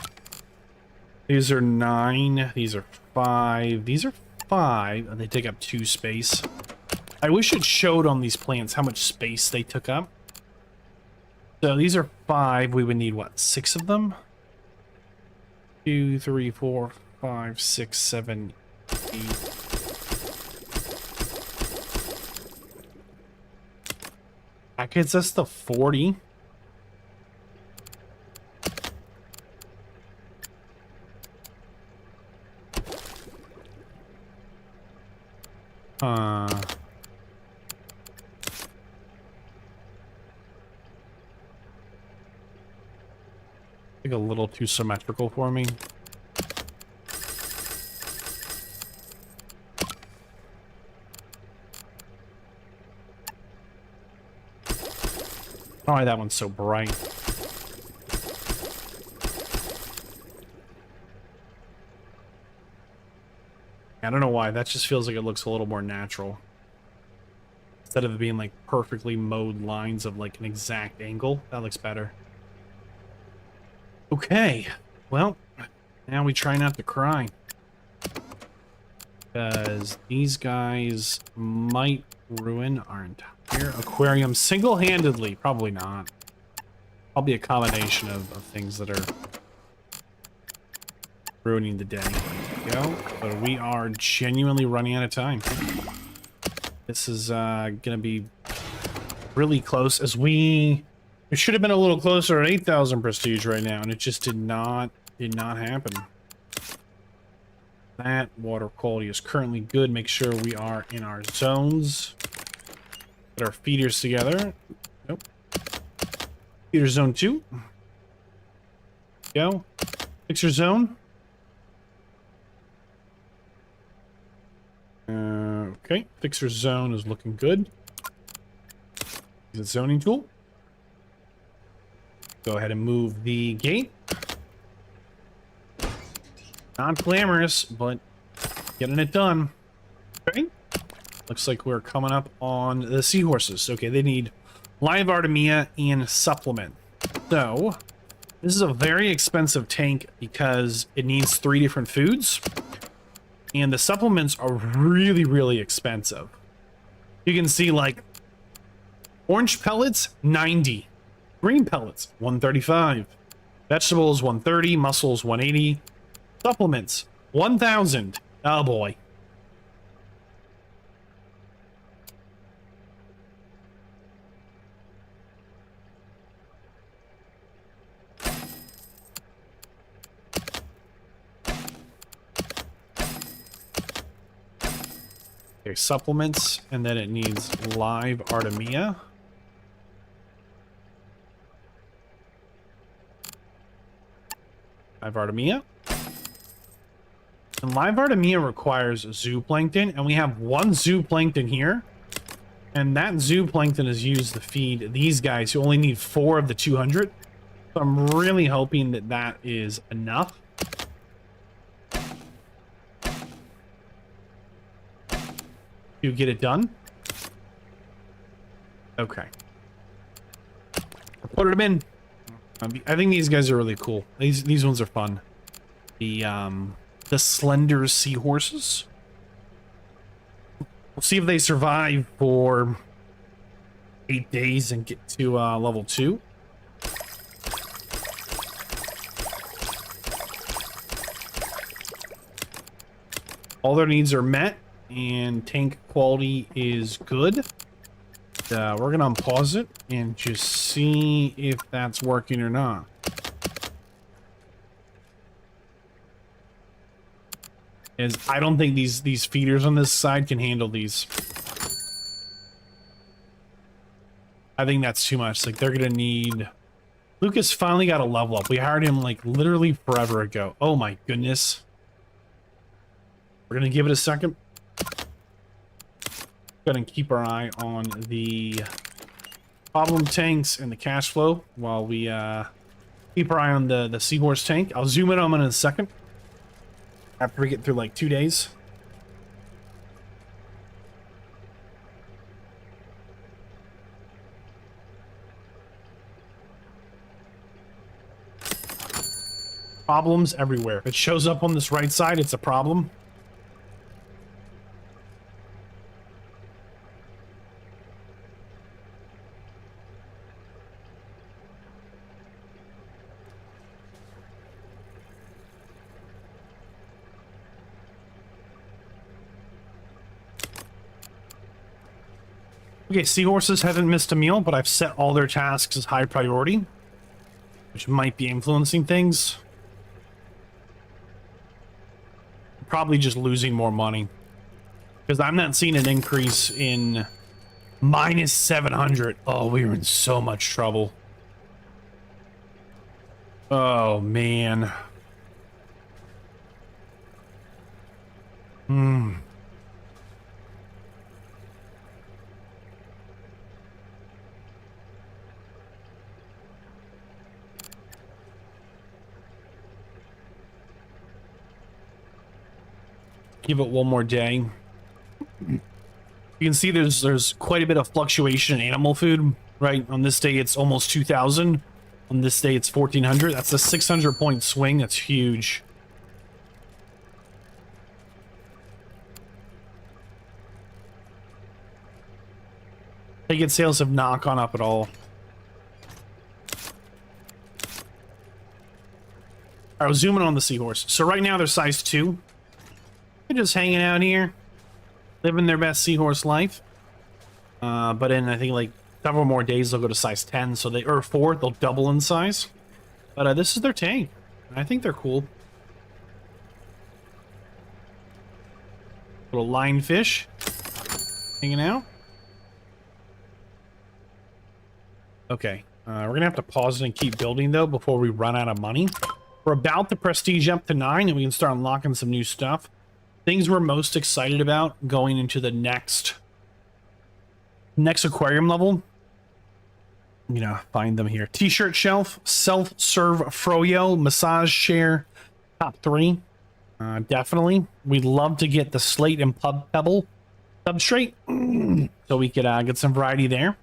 These are 9. These are 5. These are 5. And they take up 2 space. I wish it showed on these plants how much space they took up. So these are 5. We would need, what, 6 of them? 2, 3, 4, 5, 6, 7, 8. That gets us to 40. I think a little too symmetrical for me. Oh, that one's so bright. I don't know why. That just feels like it looks a little more natural. Instead of it being like perfectly mowed lines of like an exact angle, that looks better. Okay, well, now we try not to cry. Because these guys might ruin our entire aquarium single-handedly. Probably not. Probably a combination of things that are ruining the day. There we go. But we are genuinely running out of time. This is gonna be really close as we should have been a little closer at 8,000 prestige right now, and it just did not happen. That water quality is currently good. Make sure we are in our zones. Put our feeders together. Nope. Feeder zone 2. Go. Fixer zone. Okay. Fixer zone is looking good. Use the zoning tool. Go ahead and move the gate. Not glamorous, but getting it done. Okay. Looks like we're coming up on the seahorses. Okay, they need live Artemia and supplement. So, this is a very expensive tank because it needs 3 different foods. And the supplements are really, really expensive. You can see, like, orange pellets, 90. Green pellets, 135. Vegetables, 130. Mussels, 180. Supplements, 1,000. Oh boy. Okay, supplements, and then it needs live Artemia. Live Artemia. And live Artemia requires zooplankton, and we have 1 zooplankton here. And that zooplankton is used to feed these guys who only need 4 of the 200. So I'm really hoping that that is enough. To get it done. Okay. Put them in. I think these guys are really cool. These ones are fun. The slender seahorses. We'll see if they survive for 8 days and get to level 2. All their needs are met, and tank quality is good. We're gonna unpause it and just see if that's working or not. Is I don't think these feeders on this side can handle these. I think that's too much. Like, they're gonna need... Lucas finally got a level up. We hired him like literally forever ago. Oh my goodness. We're gonna give it a second. Gonna keep our eye on the problem tanks and the cash flow while we keep our eye on the seahorse tank. I'll zoom in on it in a second after we get through like 2 days. Problems everywhere. If it shows up on this right side, it's a problem. Okay, seahorses haven't missed a meal, but I've set all their tasks as high priority, which might be influencing things. Probably just losing more money, because I'm not seeing an increase in minus 700. Oh, we were in so much trouble. Oh, man. Give it one more day. You can see there's quite a bit of fluctuation in animal food, right? On this day, it's almost 2,000. On this day, it's 1,400. That's a 600-point swing. That's huge. Ticket sales have not gone up at all. I was zooming on the seahorse. So right now, they're size 2. They're just hanging out here, living their best seahorse life. But in, I think, like, several more days, they'll go to size 10. So or 4, they'll double in size. But this is their tank. I think they're cool. Little lionfish hanging out. Okay, we're gonna have to pause it and keep building, though, before we run out of money. We're about to prestige up to 9, and we can start unlocking some new stuff. Things we're most excited about going into the next aquarium level. I'm gonna find them here. T-shirt shelf, self-serve froyo, massage chair, top 3. Definitely. We'd love to get the slate and pebble substrate, so we could get some variety there.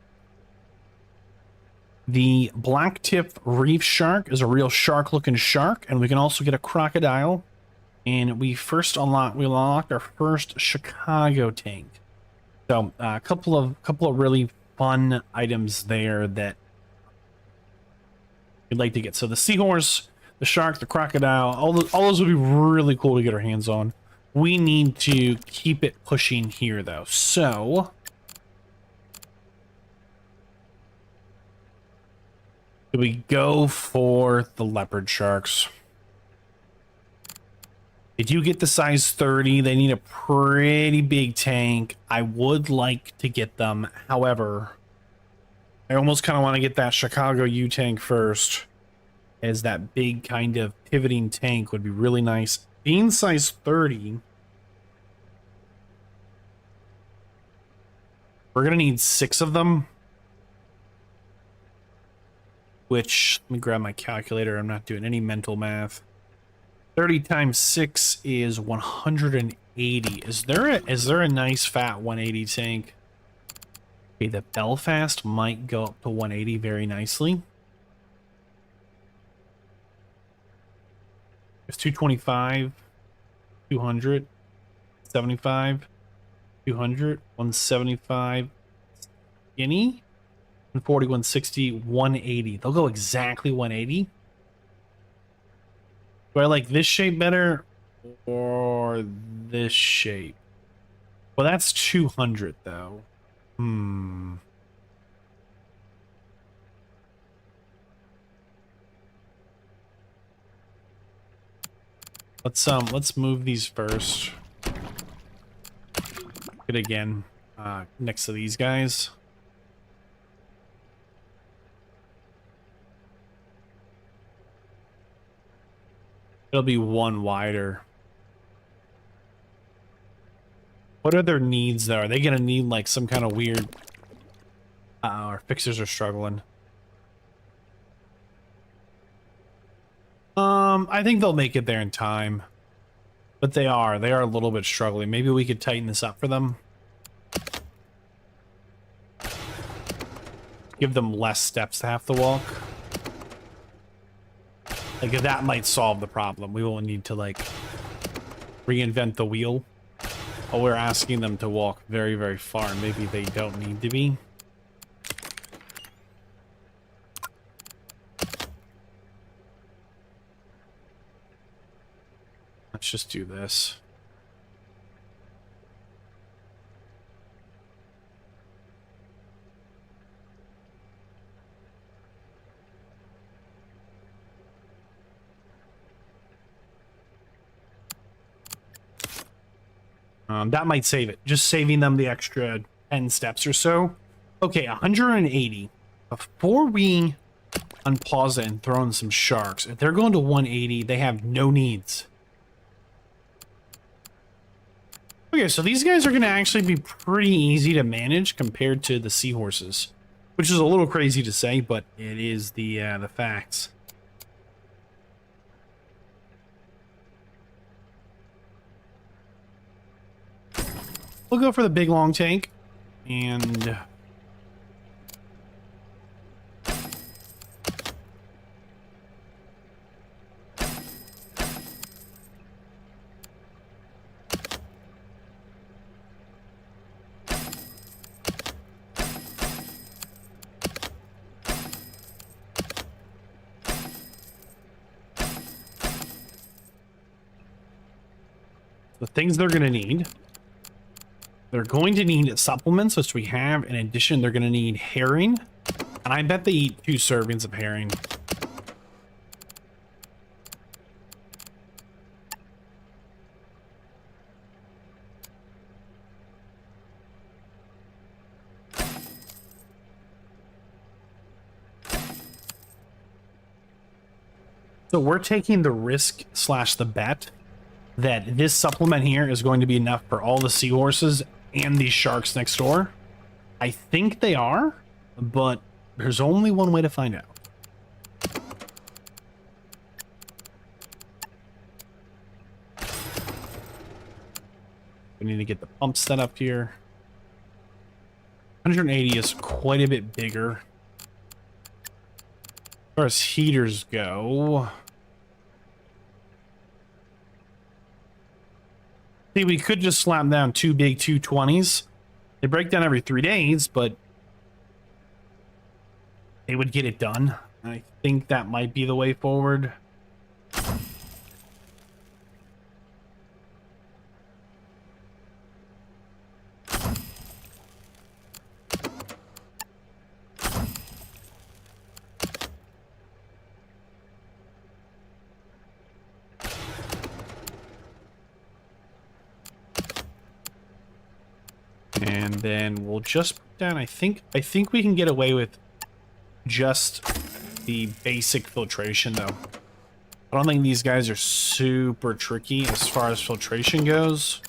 The black tip reef shark is a real shark-looking shark, and we can also get a crocodile. And we unlocked our first Chicago tank. So a couple of really fun items there that we'd like to get. So the seahorse, the shark, the crocodile, all those would be really cool to get our hands on. We need to keep it pushing here, though. So do we go for the leopard sharks? They do get the size 30. They need a pretty big tank. I would like to get them. However, I almost kind of want to get that Chicago U tank first, as that big kind of pivoting tank would be really nice. Being size 30, we're going to need 6 of them. Which, let me grab my calculator. I'm not doing any mental math. 30 times 6 is 180. Is there a nice fat 180 tank? Okay, the Belfast might go up to 180 very nicely. It's 225, 200, 75, 200, 175. Skinny, 140, 160, 180. They'll go exactly 180. Do I like this shape better or this shape? Well, that's 200 though. Let's move these first. Good again, next to these guys. It'll be one wider. What are their needs though? Are they gonna need like some kind of weird... our fixers are struggling. I think they'll make it there in time. But they are a little bit struggling. Maybe we could tighten this up for them. Give them less steps to have to walk. Like, that might solve the problem. We won't need to, like, reinvent the wheel. But we're asking them to walk very, very far. Maybe they don't need to be. Let's just do this. That might save it. Just saving them the extra 10 steps or so. Okay, 180. Before we unpause it and throw in some sharks, if they're going to 180, they have no needs. Okay, so these guys are going to actually be pretty easy to manage compared to the seahorses, which is a little crazy to say, but it is the facts. We'll go for the big long tank, and the things they're going to need. They're going to need supplements, which we have. In addition, they're going to need herring. And I bet they eat 2 servings of herring. So we're taking the risk / the bet that this supplement here is going to be enough for all the seahorses and these sharks next door. I think they are, but there's only one way to find out. We need to get the pump set up here. 180 is quite a bit bigger. As far as heaters go... See, we could just slap down 2 big 220s. They break down every 3 days, but they would get it done. I think that might be the way forward. And then we'll just put down, I think we can get away with just the basic filtration though. I don't think these guys are super tricky as far as filtration goes.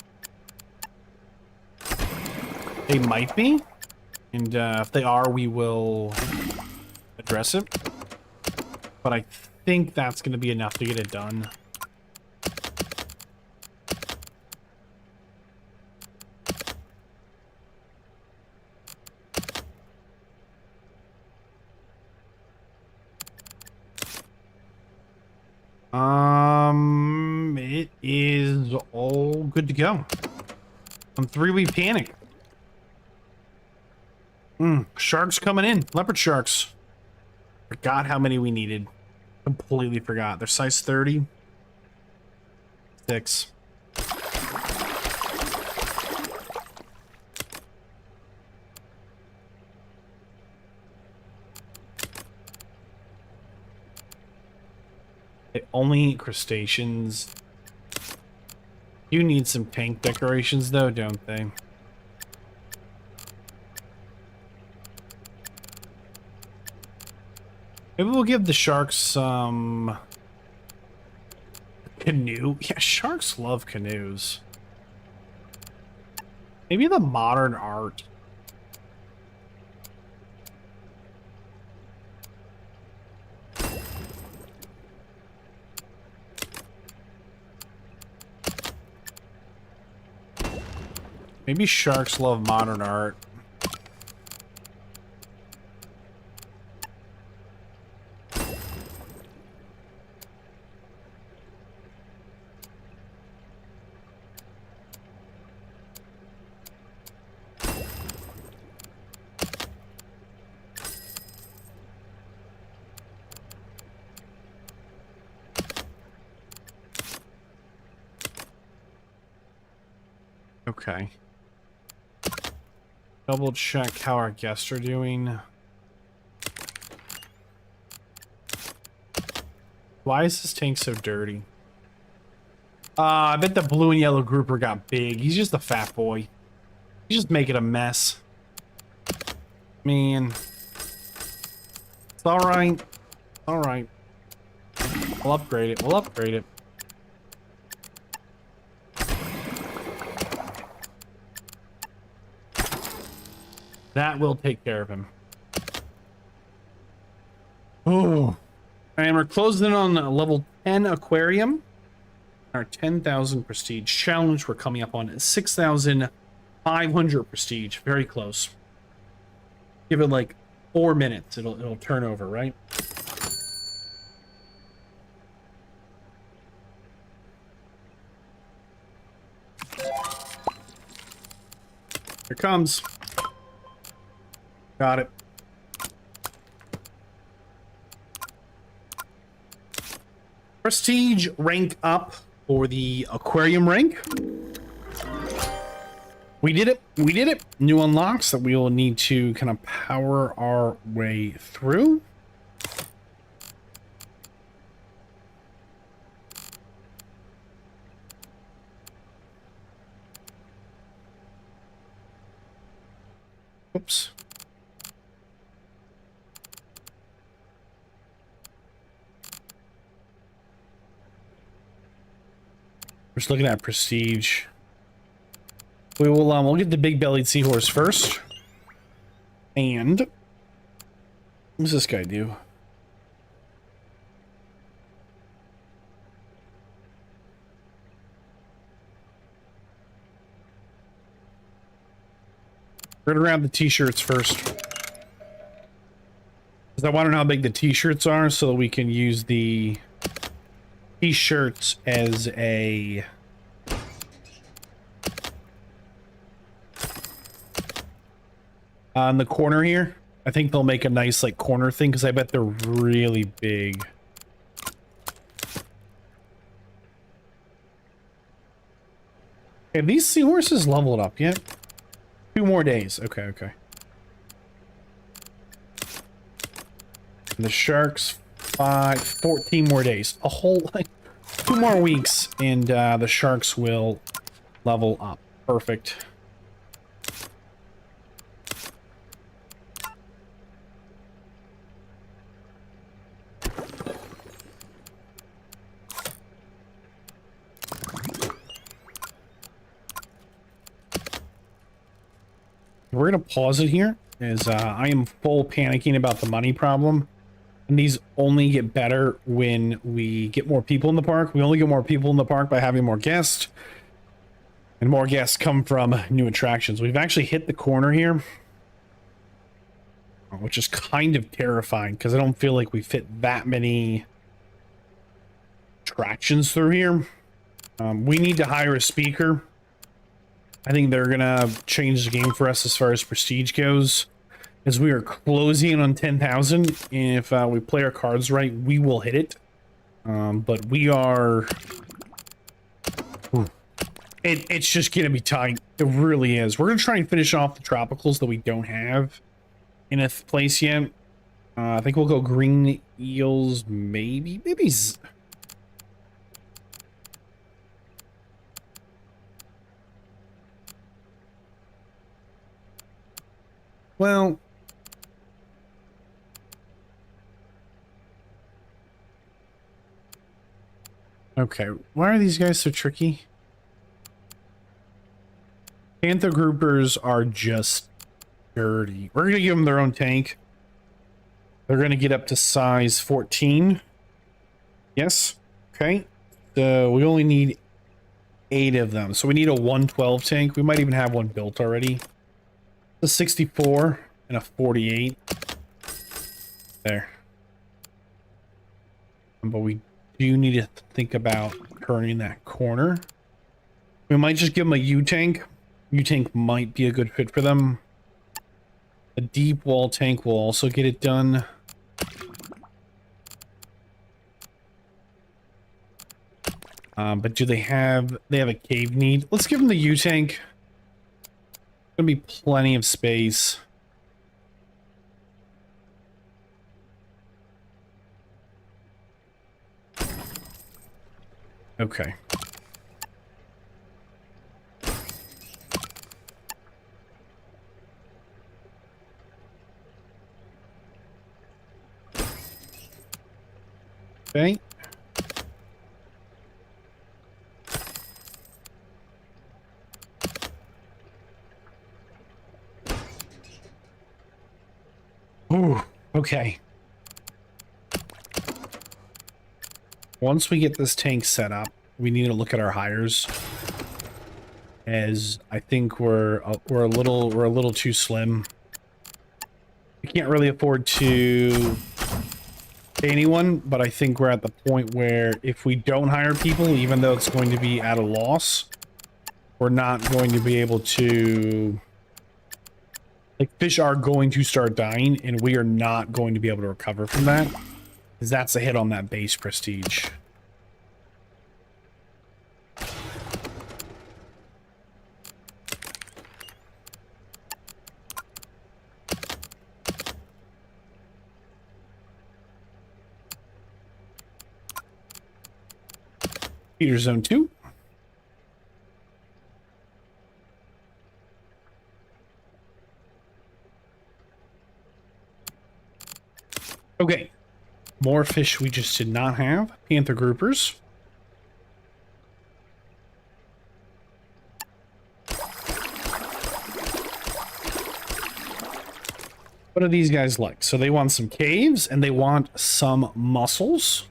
They might be. And if they are, we will address it. But I think that's going to be enough to get it done. It is all good to go. On 3, we panic. Sharks coming in. Leopard sharks. Forgot how many we needed. Completely forgot. They're size 30. 6. They only eat crustaceans. You need some tank decorations though, don't they? Maybe we'll give the sharks some canoe. Yeah, sharks love canoes. Maybe the modern art. Maybe sharks love modern art. Okay. Double check how our guests are doing. Why is this tank so dirty? I bet the blue and yellow grouper got big. He's just a fat boy. He's just making a mess. Man. It's alright. Alright. We'll upgrade it. We'll upgrade it. That will take care of him. Oh. And we're closing in on level 10 aquarium. Our 10,000 prestige challenge. We're coming up on 6,500 prestige. Very close. Give it like 4 minutes. It'll turn over, right? Here comes. Got it. Prestige rank up for the aquarium rank. We did it. We did it. New unlocks that we will need to kind of power our way through. Oops. We're just looking at prestige. We will we'll get the big bellied seahorse first. And what does this guy do? We're gonna grab the t-shirts first. Because I want to know how big the t-shirts are so that we can use the t-shirts as a on the corner here. I think they'll make a nice like corner thing because I bet they're really big. Have these seahorses leveled up yet? 2 more days. Okay, okay. And the sharks 14 more days. A whole like 2 more weeks and the sharks will level up. Perfect. We're gonna pause it here as I am full panicking about the money problem. And these only get better when we get more people in the park. We only get more people in the park by having more guests. And more guests come from new attractions. We've actually hit the corner here. Which is kind of terrifying because I don't feel like we fit that many attractions through here. We need to hire a speaker. I think they're gonna change the game for us as far as prestige goes. As we are closing on 10,000, and if we play our cards right, we will hit it. But we are... It's just gonna be tight. It really is. We're gonna try and finish off the tropicals that we don't have in a place yet. I think we'll go green eels, maybe. Well, okay. Why are these guys so tricky? Panther groupers are just dirty. We're gonna give them their own tank. They're gonna get up to size 14. Yes. Okay. So we only need 8 of them. So we need a 112 tank. We might even have one built already. A 64 and a 48. There. But we do need to think about turning that corner. We might just give them a U-tank. U-tank might be a good fit for them. A deep wall tank will also get it done. But do they have a cave need? Let's give them the U-tank. Gonna be plenty of space. Okay. Okay. Ooh, okay. Once we get this tank set up, we need to look at our hires. As I think we're a little too slim. We can't really afford to pay anyone, but I think we're at the point where if we don't hire people, even though it's going to be at a loss, we're not going to be able to... Like, fish are going to start dying, and we are not going to be able to recover from that. Because that's a hit on that base prestige. Feeder zone 2. Okay. More fish we just did not have. Panther groupers. What do these guys like? So they want some caves and they want some mussels.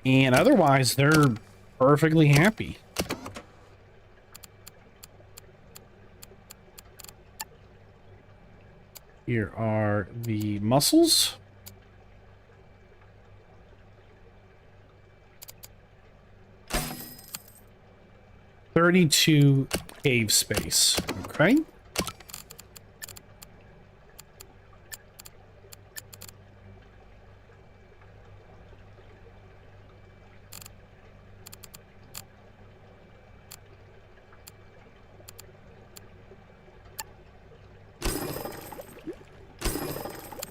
And otherwise, they're perfectly happy. Here are the mussels. $32 cave space. Okay.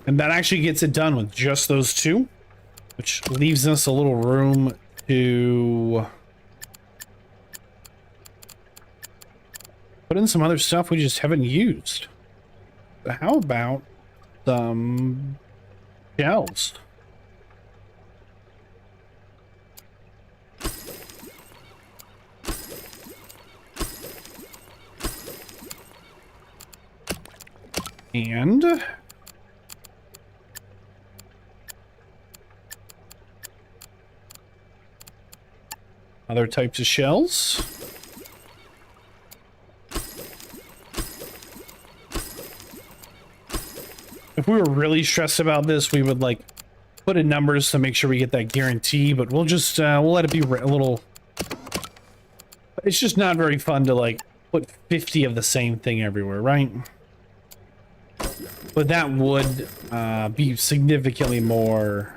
And that actually gets it done with just those 2, which leaves us a little room to put in some other stuff we just haven't used. But how about some shells? And other types of shells. If we were really stressed about this, we would like put in numbers to make sure we get that guarantee, but we'll just we'll let it be a little... It's just not very fun to like put 50 of the same thing everywhere, right? But that would be significantly more...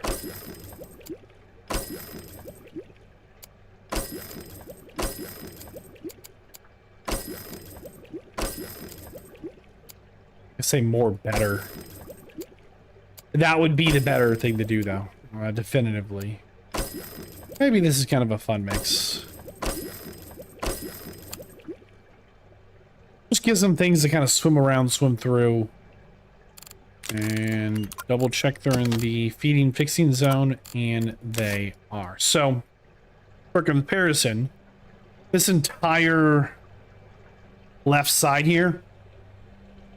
say more better. That would be the better thing to do, though. Definitively. Maybe this is kind of a fun mix. Just gives them things to kind of swim around, swim through. And double check they're in the feeding fixing zone, and they are. So, for comparison, this entire left side here,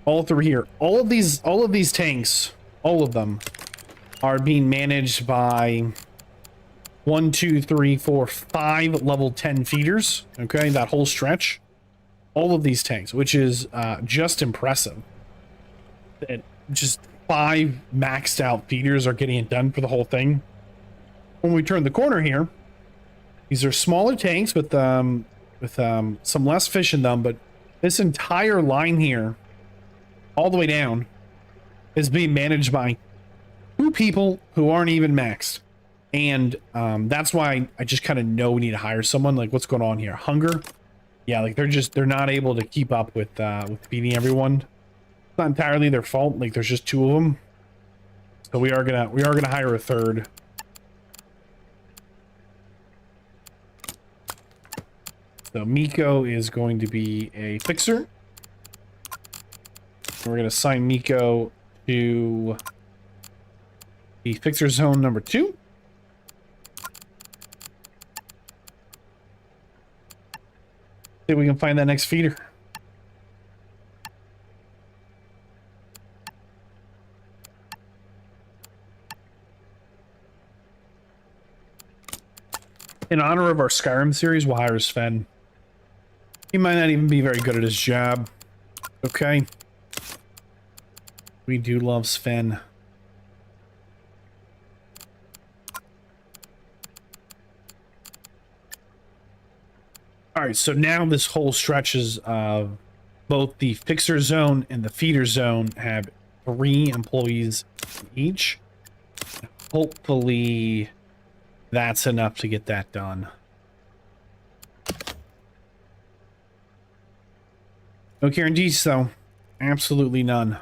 all through here, all of these tanks, all of them are being managed by 1, 2, 3, 4, 5 level 10 feeders. Okay, that whole stretch, all of these tanks, which is just impressive. That just 5 maxed out feeders are getting it done for the whole thing. When we turn the corner here, these are smaller tanks with some less fish in them, but this entire line here, all the way down, is being managed by 2 people who aren't even maxed. And that's why I just kind of know we need to hire someone. Like, what's going on here? Hunger? Yeah, like they're not able to keep up with feeding everyone. It's not entirely their fault. Like, there's just 2 of them. So we are gonna hire a third. So Miko is going to be a fixer. We're going to assign Miko to the fixer zone number 2. See if we can find that next feeder. In honor of our Skyrim series, we'll hire Sven. He might not even be very good at his job. Okay. We do love Sven. Alright, so now this whole stretches of both the fixer zone and the feeder zone have 3 employees each. Hopefully that's enough to get that done. No guarantees, though. Absolutely none.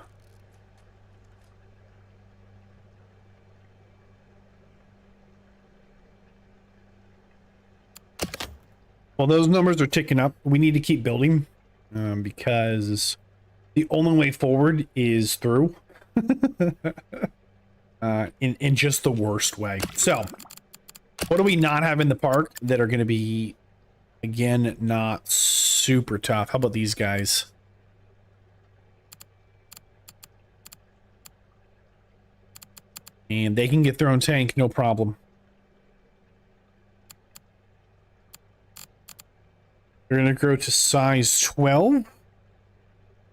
Well, those numbers are ticking up. We need to keep building because the only way forward is through in just the worst way. So, what do we not have in the park that are going to be, again, not super tough? How about these guys? And they can get their own tank, no problem. We're going to grow to size 12.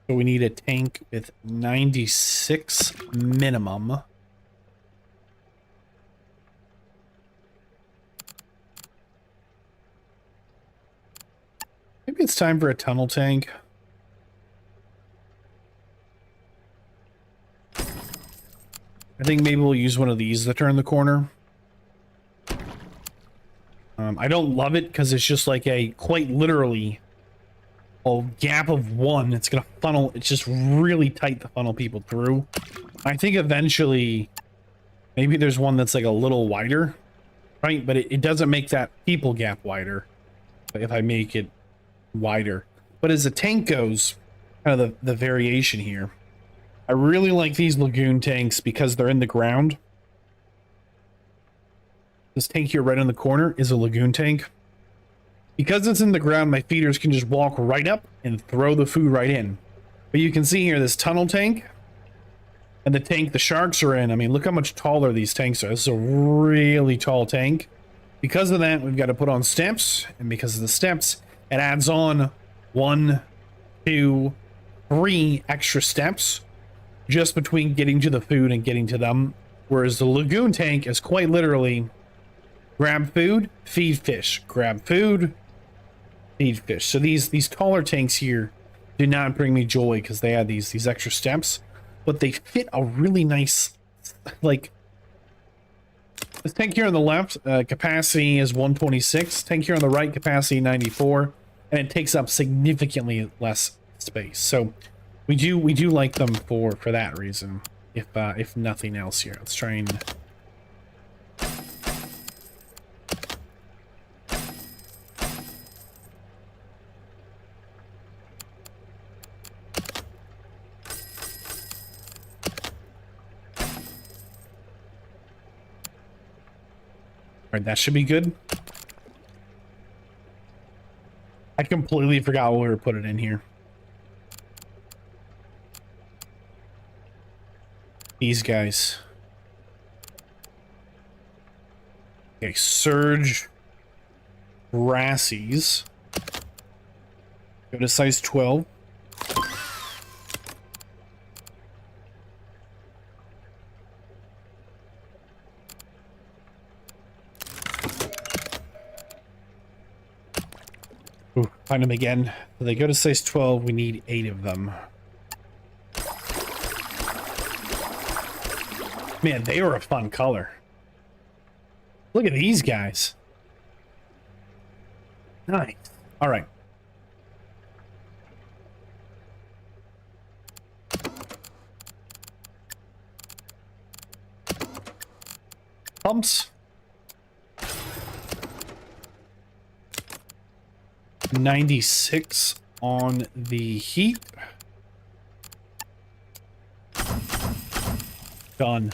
So we need a tank with 96 minimum. Maybe it's time for a tunnel tank. I think maybe we'll use one of these to turn the corner. I don't love it because it's just like a quite literally a gap of 1. It's gonna funnel. It's just really tight to funnel people through. I think eventually maybe there's one that's like a little wider, right? But it doesn't make that people gap wider if I make it wider. But as the tank goes, kind of the variation here, I really like these lagoon tanks because they're in the ground. This tank here right in the corner is a lagoon tank. Because it's in the ground, my feeders can just walk right up and throw the food right in. But you can see here this tunnel tank and the tank the sharks are in. I mean, look how much taller these tanks are. This is a really tall tank. Because of that, we've got to put on steps. And because of the steps, it adds on 1, 2, 3 extra steps just between getting to the food and getting to them. Whereas the lagoon tank is quite literally grab food, feed fish, grab food, feed fish. So these taller tanks here do not bring me joy because they add these extra steps, but they fit a really nice, like, this tank here on the left, capacity is 126. Tank here on the right, capacity 94, and it takes up significantly less space. So we do like them for that reason. If nothing else here, let's try and. right, that should be good. I completely forgot what we were putting in here. These guys. Okay, Surge Brassies. Go to size 12. Ooh, find them again. So they go to size 12. We need 8 of them. Man, they were a fun color. Look at these guys. Nice. All right. Pumps. 96 on the heat. Done.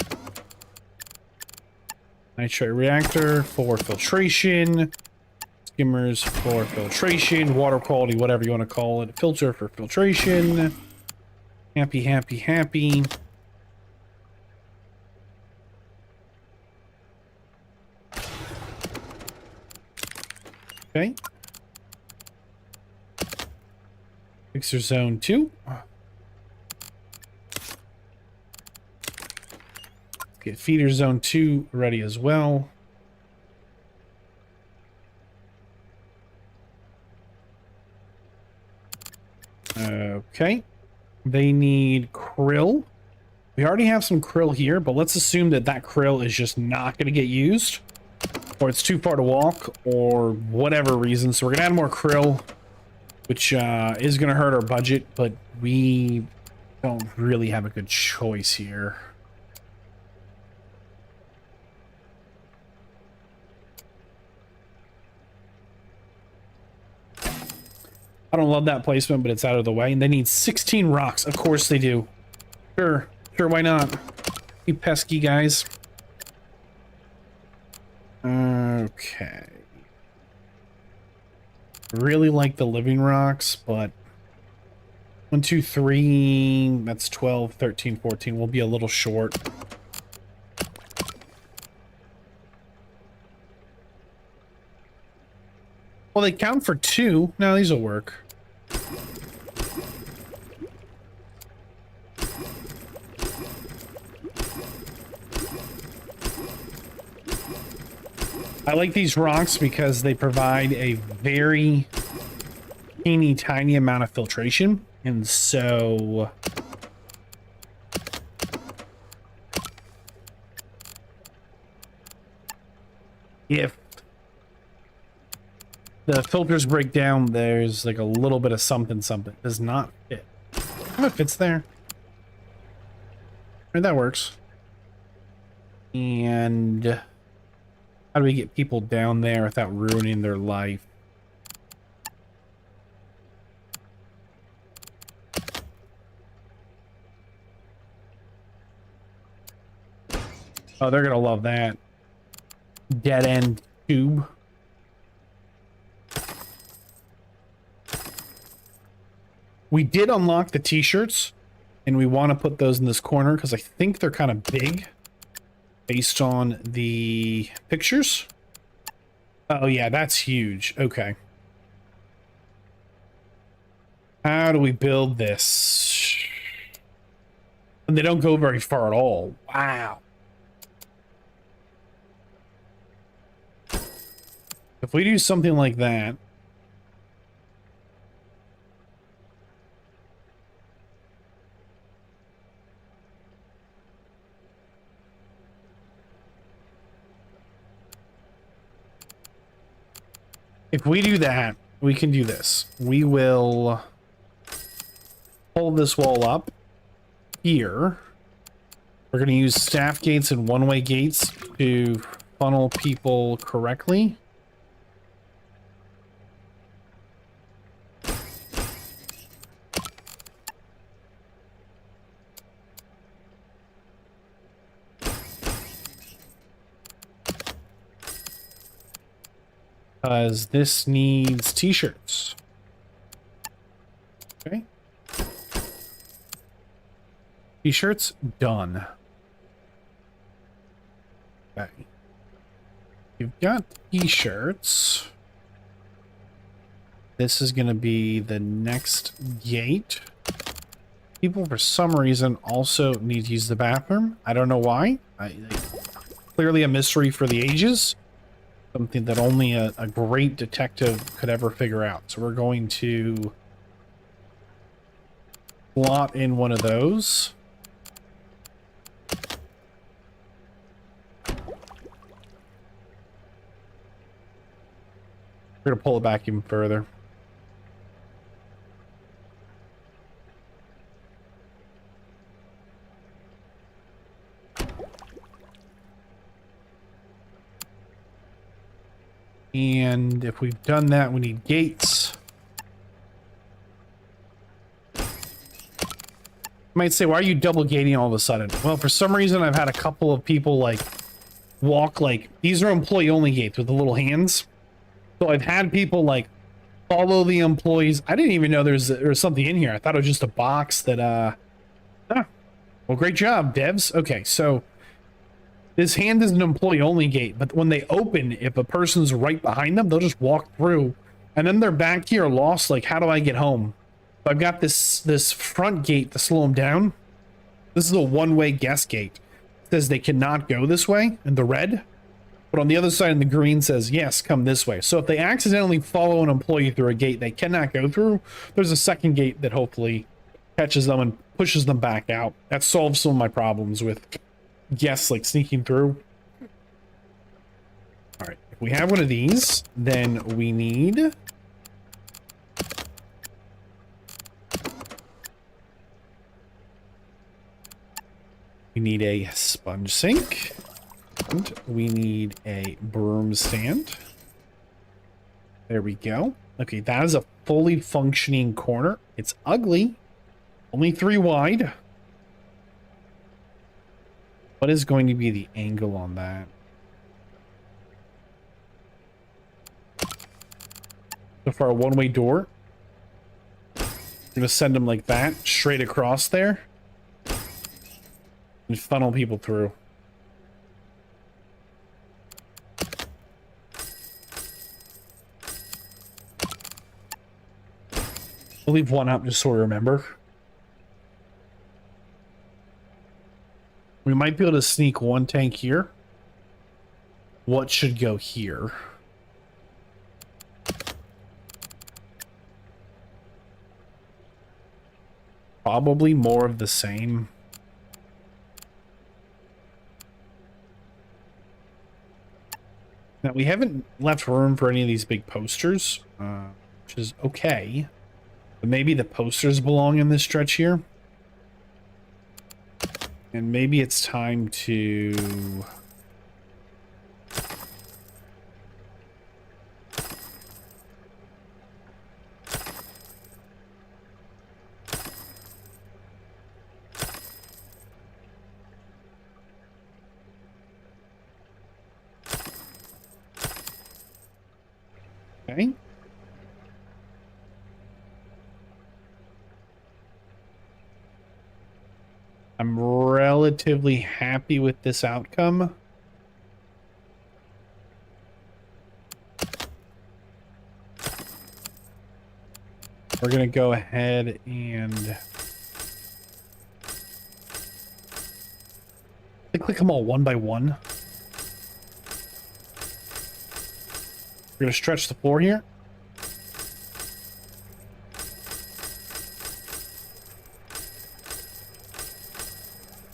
Nitrate reactor for filtration. Skimmers for filtration. Water quality, whatever you want to call it. Filter for filtration. Happy, happy, happy. Okay. Mixer zone 2. Get feeder zone 2 ready as well. Okay. They need krill. We already have some krill here, but let's assume that that krill is just not going to get used, or it's too far to walk, or whatever reason. So we're going to add more krill, which is going to hurt our budget, but we don't really have a good choice here. I don't love that placement, but it's out of the way. And they need 16 rocks. Of course they do. Sure. Sure, why not? You pesky guys. Okay. Really like the living rocks, but 1, 2, 3, that's 12, 13, 14. We'll be a little short. Well, they count for 2. No, these will work. I like these rocks because they provide a very tiny amount of filtration, and so if the filters break down, there's like a little bit of something does not fit. Oh, it fits there. Right, that works. And how do we get people down there without ruining their life? Oh, they're gonna love that. Dead end tube. We did unlock the t-shirts, and we want to put those in this corner because I think they're kind of big based on the pictures. Oh yeah, that's huge. Okay. How do we build this? And they don't go very far at all. Wow. If we do something like that, we can do this. We will pull this wall up here. We're going to use staff gates and one-way gates to funnel people correctly. because this needs t-shirts. Okay. T-shirts done. Okay. You've got t-shirts. This is going to be the next gate. People, for some reason, also need to use the bathroom. I don't know why. Clearly a mystery for the ages. Something that only a great detective could ever figure out. So we're going to slot in one of those. We're going to pull it back even further. And if we've done that, we need gates. You might say, why are you double gating all of a sudden? Well, for some reason, I've had a couple of people like walk like, these are employee only gates with the little hands. So I've had people like follow the employees. I didn't even know there's something in here. I thought it was just a box that, well, great job, devs. Okay, so this hand is an employee-only gate, but when they open, if a person's right behind them, they'll just walk through, and then they're back here lost, like, how do I get home? So I've got this front gate to slow them down. This is a one-way guest gate. It says they cannot go this way in the red, but on the other side in the green says, yes, come this way. So if they accidentally follow an employee through a gate they cannot go through, there's a second gate that hopefully catches them and pushes them back out. That solves some of my problems with guests like sneaking through. All right, if we have one of these, then we need a sponge sink, and we need a broom stand. There we go. Okay, that is a fully functioning corner. It's ugly, only 3 wide. What is going to be the angle on that? So for a one-way door, I'm gonna send them like that, straight across there, and funnel people through. I'll leave one up just so we remember. We might be able to sneak one tank here. What should go here? Probably more of the same. Now, we haven't left room for any of these big posters, which is okay. But maybe the posters belong in this stretch here. And maybe it's time to... Okay. I'm relatively happy with this outcome. We're going to go ahead and click them all one by one. We're going to stretch the floor here.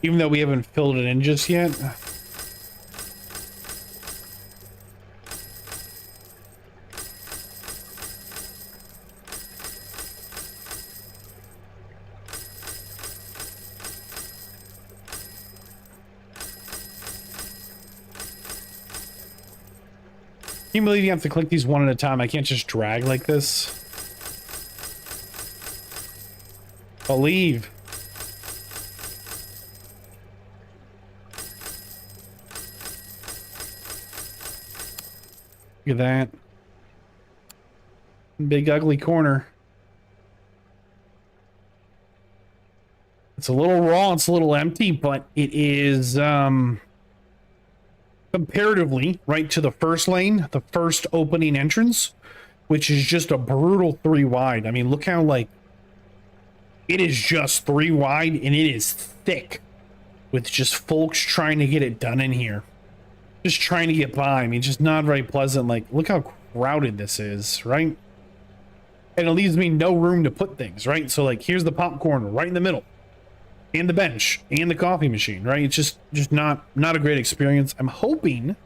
Even though we haven't filled it in just yet. Can you believe you have to click these one at a time? I can't just drag like this. Believe. Look at that. Big ugly corner. It's a little raw, it's a little empty, but it is comparatively right to the first lane, the first opening entrance, which is just a brutal 3 wide. I mean, look how, like, it is just 3 wide and it is thick with just folks trying to get it done in here. Just trying to get by. I mean, just not very pleasant. Like, look how crowded this is, right? And it leaves me no room to put things, right? So, like, here's the popcorn right in the middle, and the bench, and the coffee machine, right? It's just not a great experience. I'm hoping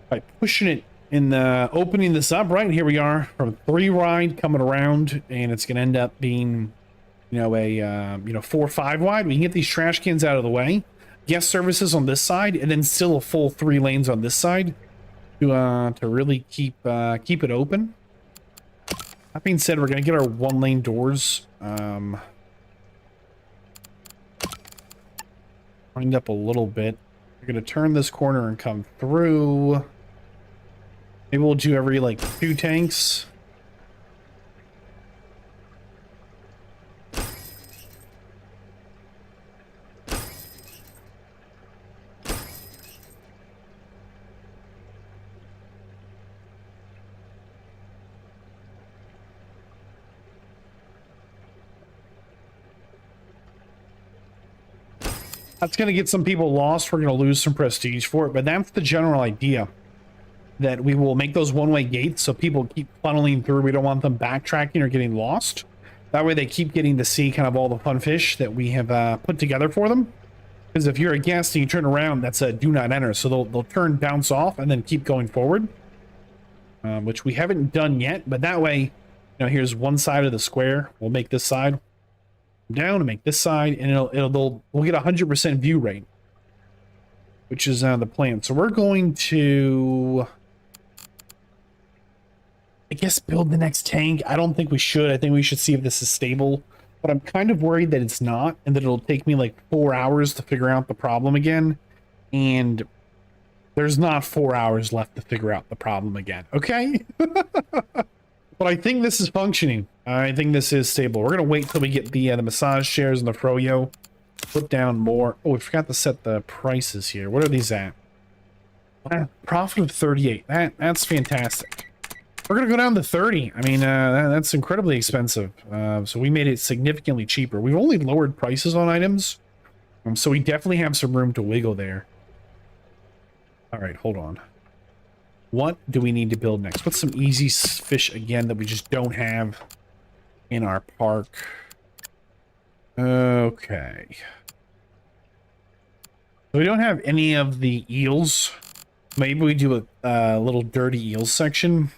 by pushing it in the opening this up, right? Here we are from 3 wide coming around, and it's going to end up being, you know, a 4 or 5 wide. We can get these trash cans out of the way, guest services on this side, and then still a full 3 lanes on this side to really keep it open. That being said, we're gonna get our 1 lane doors lined up a little bit. We're gonna turn this corner and come through. Maybe we'll do every like 2 tanks. That's going to get some people lost. We're going to lose some prestige for it, but that's the general idea. That we will make those 1-way gates so people keep funneling through. We don't want them backtracking or getting lost. That way they keep getting to see kind of all the fun fish that we have put together for them. Because if you're a guest and you turn around, that's a do not enter. So they'll turn, bounce off, and then keep going forward. Which we haven't done yet, but that way, you know, here's one side of the square. We'll make this side down and make this side, and we'll get 100% view rate, which is the plan. So we're going to, I guess, build the next tank. I don't think we should. I think we should see if this is stable, but I'm kind of worried that it's not, and that it'll take me like 4 hours to figure out the problem again, and there's not 4 hours left to figure out the problem again, okay? But I think this is functioning. I think this is stable. We're gonna wait till we get the massage chairs and the froyo. Put down more. Oh, we forgot to set the prices here. What are these at? Profit of 38. That's fantastic. We're gonna go down to 30. I mean, that's incredibly expensive. So we made it significantly cheaper. We've only lowered prices on items, so we definitely have some room to wiggle there. All right, hold on. What do we need to build next? What's some easy fish again that we just don't have in our park? Okay. So we don't have any of the eels. Maybe we do a little dirty eels section.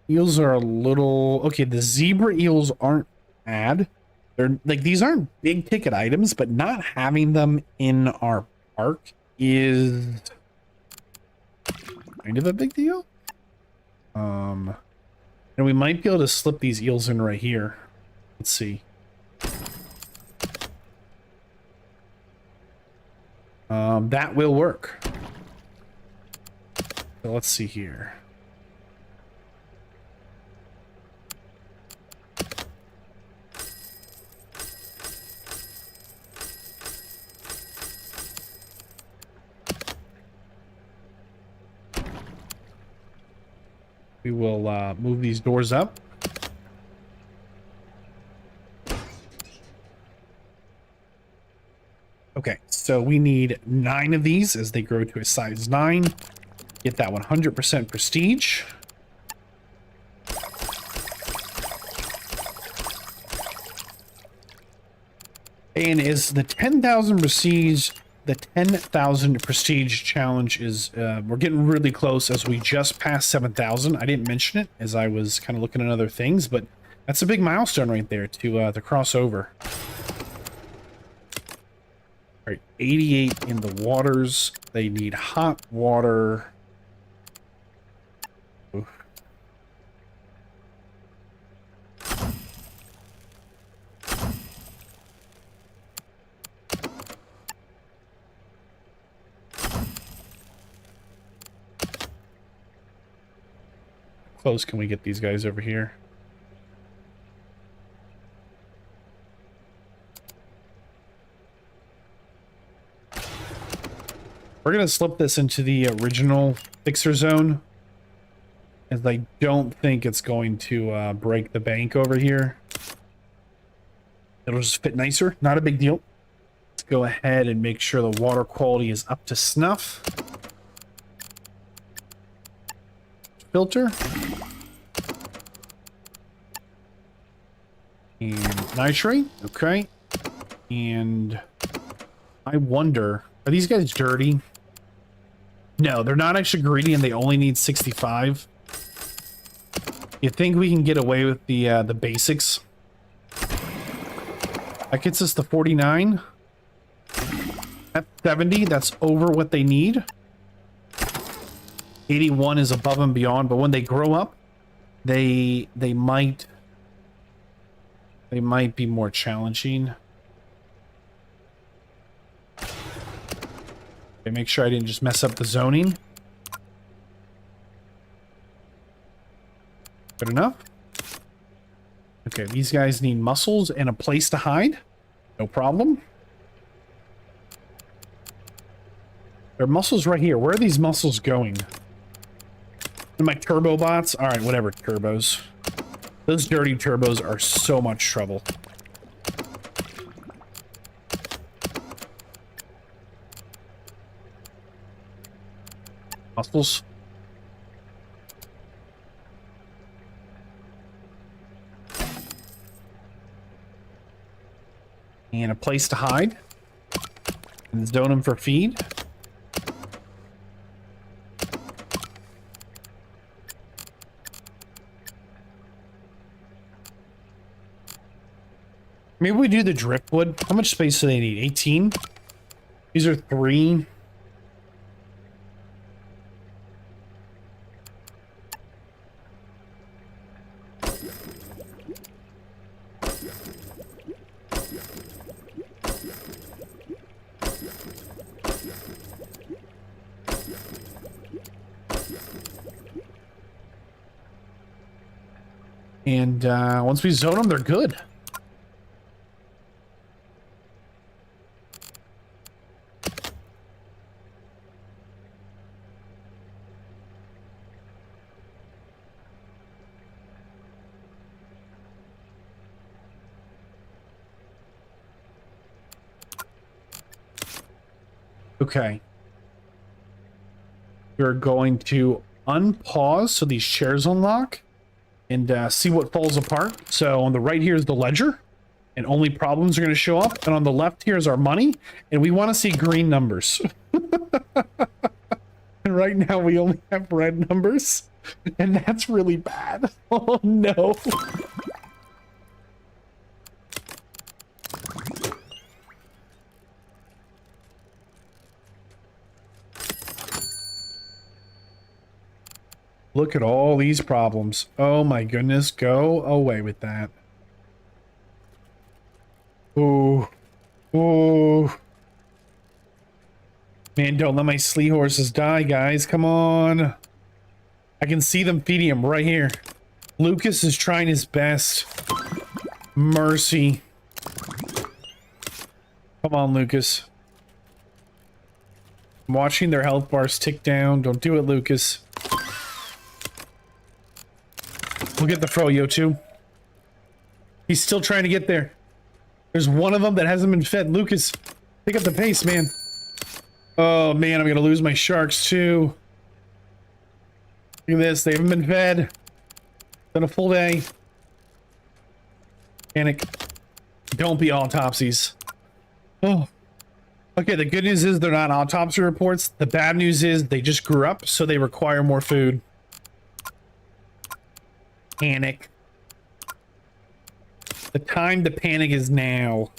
Eels are a little... Okay, the zebra eels aren't bad. They're like, these aren't big ticket items, but not having them in our park is kind of a big deal. And we might be able to slip these eels in right here. Let's see. That will work. So let's see here. We will move these doors up. Okay, so we need 9 of these as they grow to a size 9. Get that 100% prestige. And is the 10,000 prestige... The 10,000 prestige challenge is, we're getting really close as we just passed 7,000. I didn't mention it as I was kind of looking at other things, but that's a big milestone right there to cross over. All right, 88 in the waters. They need hot water. Oof. close can we get these guys over here? We're going to slip this into the original fixer zone, as I don't think it's going to break the bank over here. It'll just fit nicer. Not a big deal. Let's go ahead and make sure the water quality is up to snuff. Filter. And nitrate. Okay. And I wonder, are these guys dirty? No, they're not actually greedy, and they only need 65. You think we can get away with the basics? That gets us to 49. At 70, that's over what they need. 81 is above and beyond, but when they grow up, they might be more challenging. Okay, make sure I didn't just mess up the zoning. Good enough. Okay, these guys need muscles and a place to hide. No problem. There are muscles right here. Where are these muscles going? And my turbo bots? Alright, whatever, turbos. Those dirty turbos are so much trouble. Muscles. And a place to hide. And zone them for feed. Maybe we do the driftwood. How much space do they need? 18? These are 3. And once we zone them, they're good. Okay. We're going to unpause so these shares unlock and see what falls apart. So on the right here is the ledger, and only problems are going to show up. And on the left here is our money, and we want to see green numbers. And right now we only have red numbers, and that's really bad. Oh no. Look at all these problems. Oh my goodness, go away with that. Ooh. Ooh. Man, don't let my slee horses die, guys. Come on. I can see them feeding him right here. Lucas is trying his best. Mercy. Come on, Lucas. I'm watching their health bars tick down. Don't do it, Lucas. We'll get the froyo too. He's still trying to get there. There's one of them that hasn't been fed. Lucas, pick up the pace, man. Oh man, I'm gonna lose my sharks too. Look at this, they haven't been fed. It's been a full day. Panic. Don't be autopsies. Oh. Okay, the good news is they're not autopsy reports. The bad news is they just grew up, so they require more food. Panic. The time to panic is now.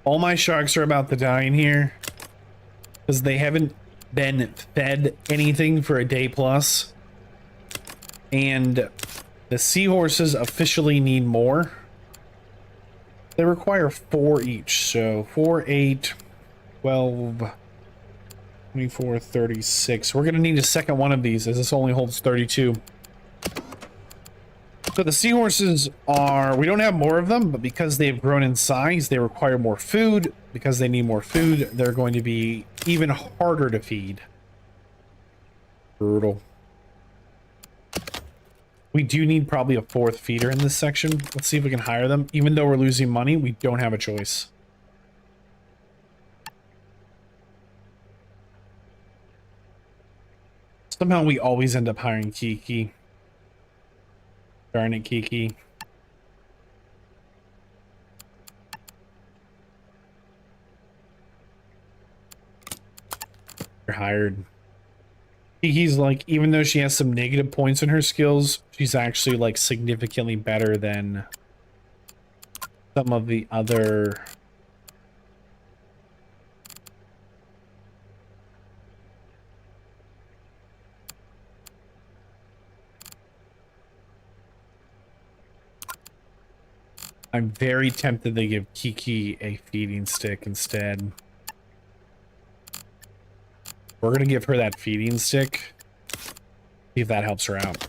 All my sharks are about to die in here because they haven't been fed anything for a day plus. And the seahorses officially need more. They require 4 each, so 4, 8, 12, 24, 36. We're going to need a second one of these, as this only holds 32. So the seahorses are, we don't have more of them, but because they've grown in size, they require more food. Because they need more food, they're going to be even harder to feed. Brutal. We do need probably a fourth feeder in this section. Let's see if we can hire them. Even though we're losing money, we don't have a choice. Somehow we always end up hiring Kiki. Darn it, Kiki. You're hired. Kiki's like, even though she has some negative points in her skills, she's actually like significantly better than some of the other... I'm very tempted to give Kiki a feeding stick instead. We're going to give her that feeding stick. See if that helps her out.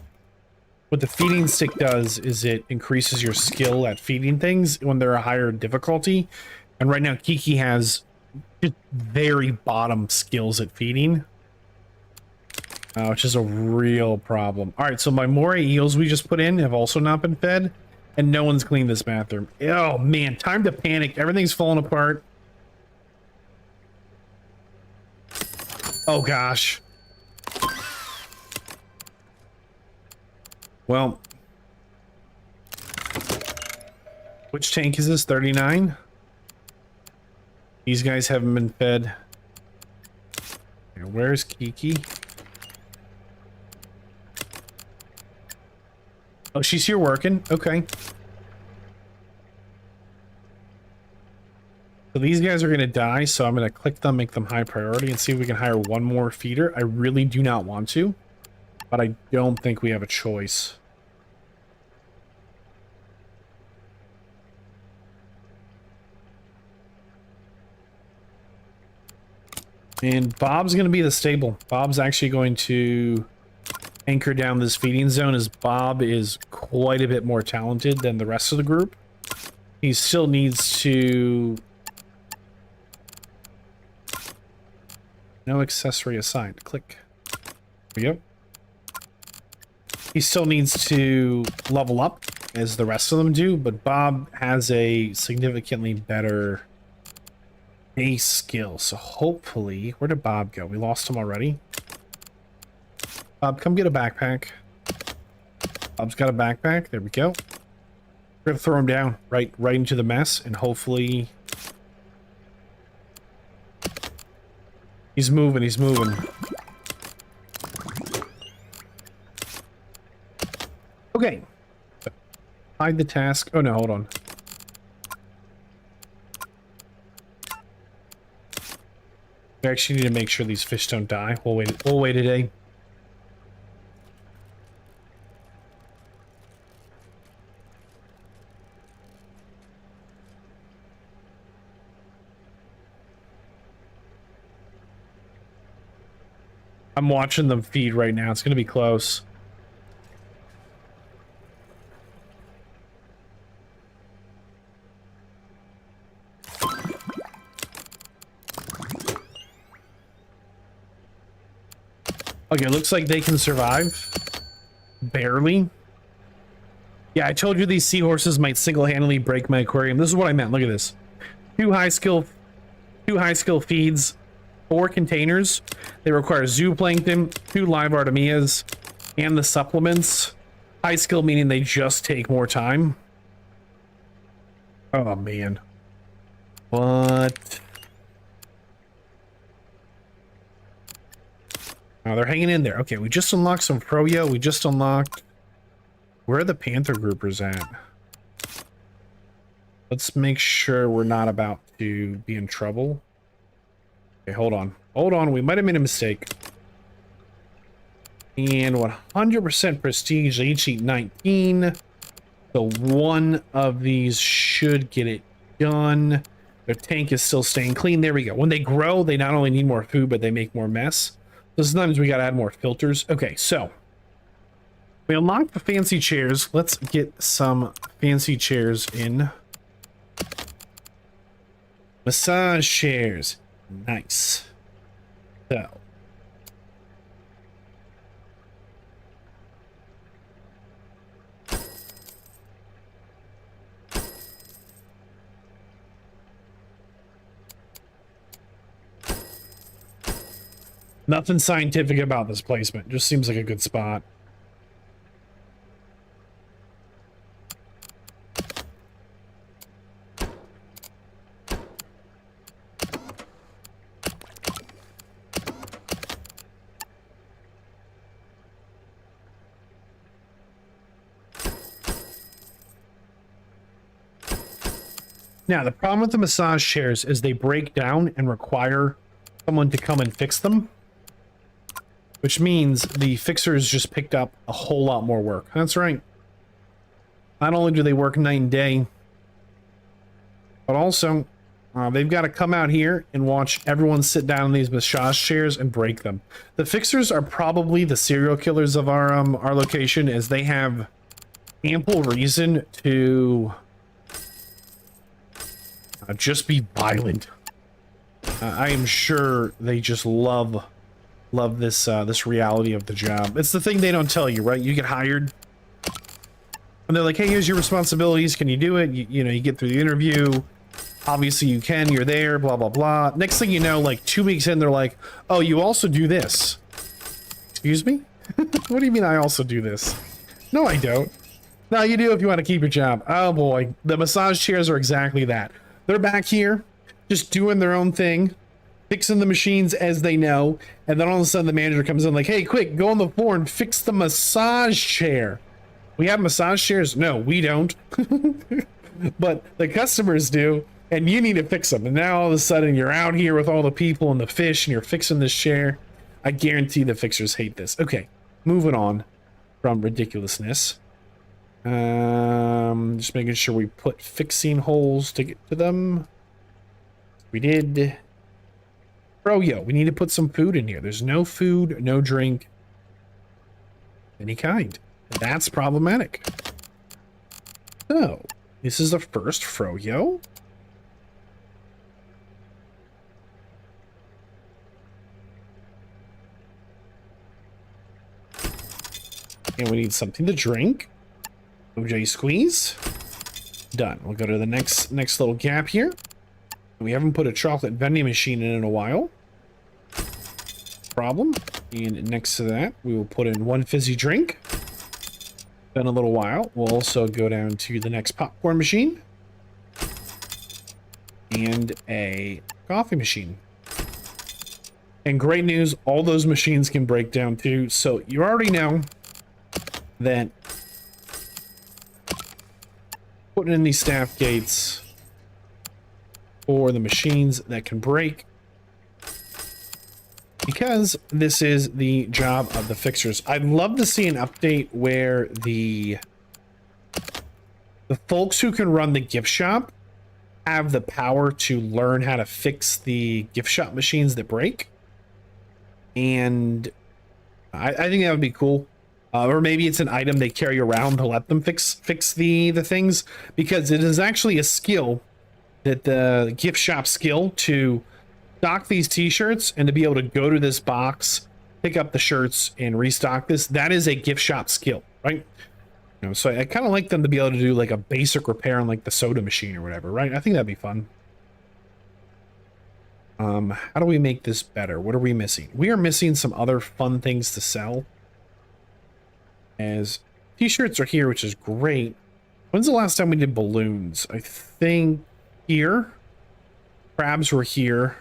What the feeding stick does is it increases your skill at feeding things when they're a higher difficulty. And right now Kiki has just very bottom skills at feeding. Which is a real problem. Alright, so my moray eels we just put in have also not been fed. And no one's cleaned this bathroom. Oh, man. Time to panic. Everything's falling apart. Oh, gosh. Well. Which tank is this? 39? These guys haven't been fed. Where's Kiki? Oh, she's here working. Okay. So these guys are going to die, so I'm going to click them, make them high priority, and see if we can hire one more feeder. I really do not want to, but I don't think we have a choice. And Bob's going to be the stable. Bob's actually going to anchor down this feeding zone, as Bob is quite a bit more talented than the rest of the group. He still needs to... No accessory assigned. Click. There we go. He still needs to level up, as the rest of them do, but Bob has a significantly better base skill. So hopefully... Where did Bob go? We lost him already. Bob, come get a backpack. Bob's got a backpack. There we go. We're gonna throw him down right into the mess, and hopefully he's moving. He's moving. Okay. Hide the task. Oh no, hold on. We actually need to make sure these fish don't die. We'll wait. We'll wait a day. I'm watching them feed right now. It's going to be close. Okay, looks like they can survive. Barely. Yeah, I told you these seahorses might single-handedly break my aquarium. This is what I meant. Look at this. Two high skill feeds. 4 containers. They require zooplankton, 2 live artemias, and the supplements. High skill meaning they just take more time. Oh man. What? Oh, they're hanging in there. Okay, we just unlocked some Froyo. We just unlocked... Where are the Panther groupers at? Let's make sure we're not about to be in trouble. Okay, hold on. Hold on, we might have made a mistake. And 100% prestige, they each eat 19. So one of these should get it done. Their tank is still staying clean. There we go. When they grow, they not only need more food, but they make more mess. So sometimes we gotta add more filters. Okay, so we unlocked the fancy chairs. Let's get some fancy chairs in. Massage chairs. Nice. So. Nothing scientific about this placement. Just seems like a good spot. Now, the problem with the massage chairs is they break down and require someone to come and fix them. Which means the fixers just picked up a whole lot more work. That's right. Not only do they work night and day, but also they've got to come out here and watch everyone sit down in these massage chairs and break them. The fixers are probably the serial killers of our location, as they have ample reason to just be violent. I am sure they just love this this reality of the job. It's the thing they don't tell you, right? You get hired and they're like, hey, here's your responsibilities, can you do it? You know, you get through the interview, obviously you can, you're there, blah blah blah. Next thing you know, like 2 weeks in, they're like, oh, you also do this. Excuse me? What do you mean I also do this? No, I don't. No, you do if you want to keep your job. Oh boy, the massage chairs are exactly that. They're back here just doing their own thing, fixing the machines as they know, and then all of a sudden the manager comes in like, hey, quick, go on the floor and fix the massage chair. We have massage chairs? No, we don't. But the customers do, and you need to fix them. And now all of a sudden you're out here with all the people and the fish and you're fixing this chair. I guarantee the fixers hate this. Okay, moving on from ridiculousness. Just making sure we put fixing holes to get to them. We did. Froyo, we need to put some food in here. There's no food, no drink, any kind. That's problematic. So, this is the first Froyo. And we need something to drink. OJ squeeze. Done. We'll go to the next little gap here. We haven't put a chocolate vending machine in a while. Problem. And next to that, we will put in one fizzy drink. Been a little while. We'll also go down to the next popcorn machine. And a coffee machine. And great news, all those machines can break down too. So you already know that putting in these staff gates for the machines that can break, because this is the job of the fixers. I'd love to see an update where the folks who can run the gift shop have the power to learn how to fix the gift shop machines that break. And I think that would be cool. Or maybe it's an item they carry around to let them fix the things, because it is actually a skill that the gift shop skill to stock these t-shirts and to be able to go to this box, pick up the shirts and restock this. That is a gift shop skill, right? You know, so I kind of like them to be able to do like a basic repair on like the soda machine or whatever, right? I think that'd be fun. How do we make this better? What are we missing? We are missing some other fun things to sell. As t-shirts are here, which is great. When's the last time we did balloons? I think here. Crabs were here.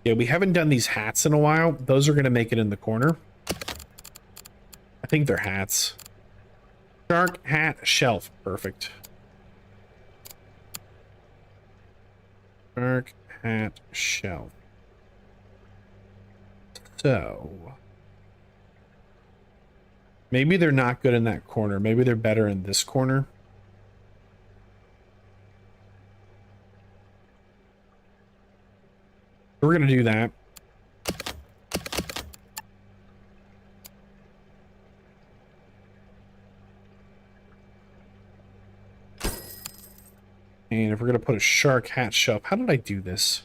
Yeah, we haven't done these hats in a while. Those are going to make it in the corner. I think they're hats. Shark, hat, shelf. Perfect. Shark, hat, shelf. So maybe they're not good in that corner. Maybe they're better in this corner. We're going to do that. And if we're going to put a shark hatch up, how did I do this?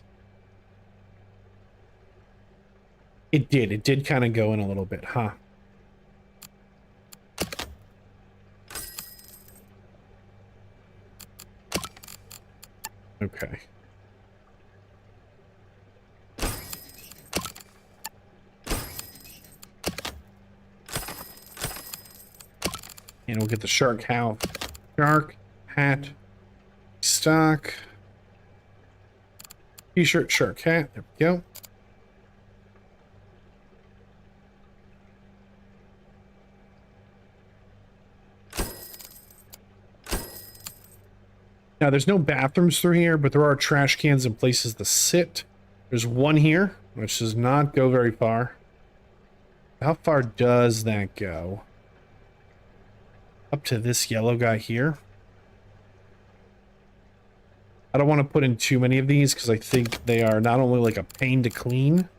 It did kind of go in a little bit, huh? Okay. And we'll get the shark hat, stock, t-shirt, shark hat. There we go. Now, there's no bathrooms through here, but there are trash cans and places to sit. There's one here, which does not go very far. How far does that go? Up to this yellow guy here. I don't want to put in too many of these because I think they are not only like a pain to clean,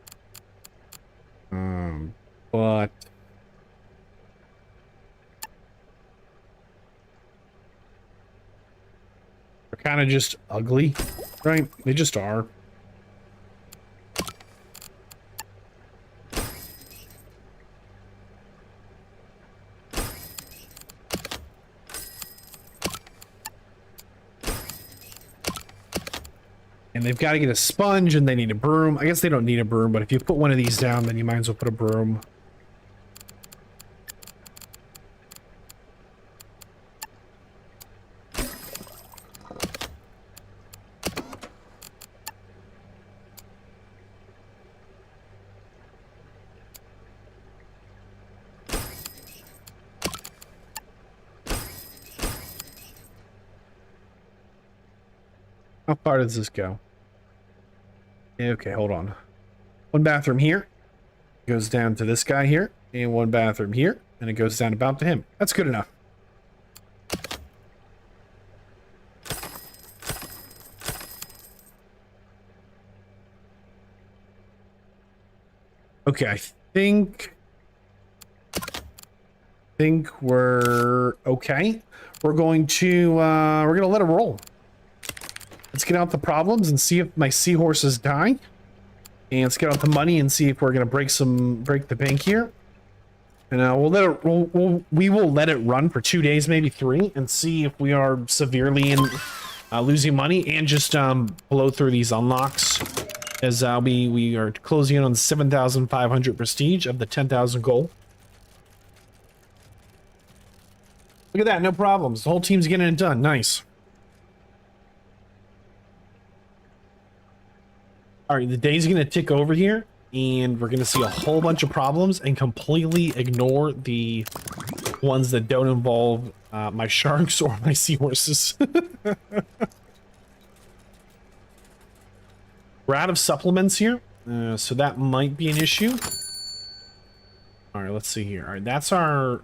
but they're kind of just ugly, right? They just are. And they've got to get a sponge and they need a broom. I guess they don't need a broom, but if you put one of these down, then you might as well put a broom. How far does this go? Okay, hold on. One bathroom here. Goes down to this guy here. And one bathroom here. And it goes down about to him. That's good enough. Okay, I think we're okay. We're going to let it roll. Let's get out the problems and see if my seahorses die. And let's get out the money and see if we're gonna break the bank here. And we will let it run for 2 days, maybe 3, and see if we are severely in losing money and just blow through these unlocks. As we are closing in on 7,500 prestige of the 10,000 goal. Look at that, no problems. The whole team's getting it done. Nice. All right, the day's going to tick over here, and we're going to see a whole bunch of problems and completely ignore the ones that don't involve my sharks or my seahorses. We're out of supplements here, so that might be an issue. All right, let's see here. All right, that's our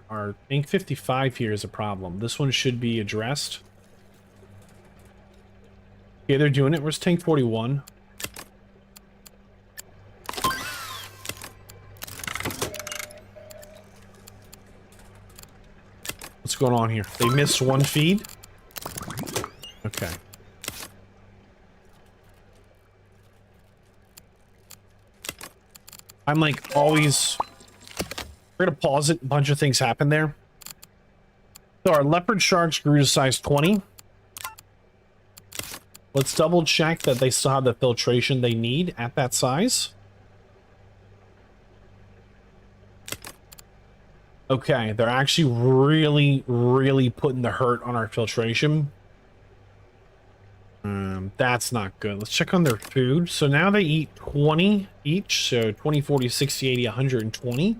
tank 55 here is a problem. This one should be addressed. Okay, they're doing it. Where's tank 41? What's going on here? They missed one feed? Okay. I'm like always... We're gonna pause it. A bunch of things happen there. So our leopard sharks grew to size 20. Let's double check that they still have the filtration they need at that size. Okay, they're actually really putting the hurt on our filtration. That's not good. Let's check on their food. So now they eat 20 each. So 20, 40, 60, 80, 120.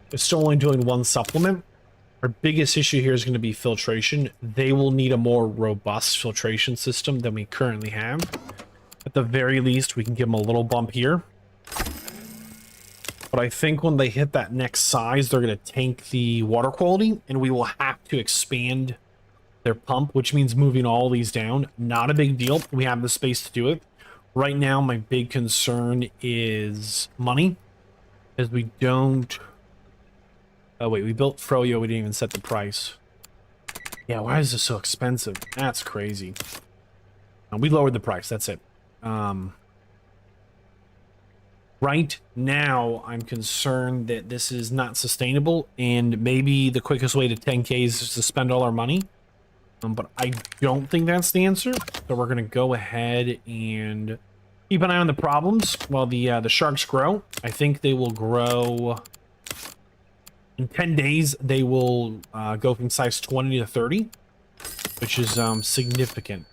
They're still only doing one supplement. Our biggest issue here is going to be filtration. They will need a more robust filtration system than we currently have. At the very least, we can give them a little bump here. But I think when they hit that next size, they're going to tank the water quality, and we will have to expand their pump, which means moving all these down. Not a big deal. We have the space to do it. Right now, my big concern is money, as we don't... Oh, wait, we built Froyo. We didn't even set the price. Yeah, why is this so expensive? That's crazy. We lowered the price. That's it. Right now, I'm concerned that this is not sustainable, and maybe the quickest way to 10K is just to spend all our money. But I don't think that's the answer. So we're going to go ahead and keep an eye on the problems while the sharks grow. I think they will grow... In 10 days, they will go from size 20 to 30, which is significant.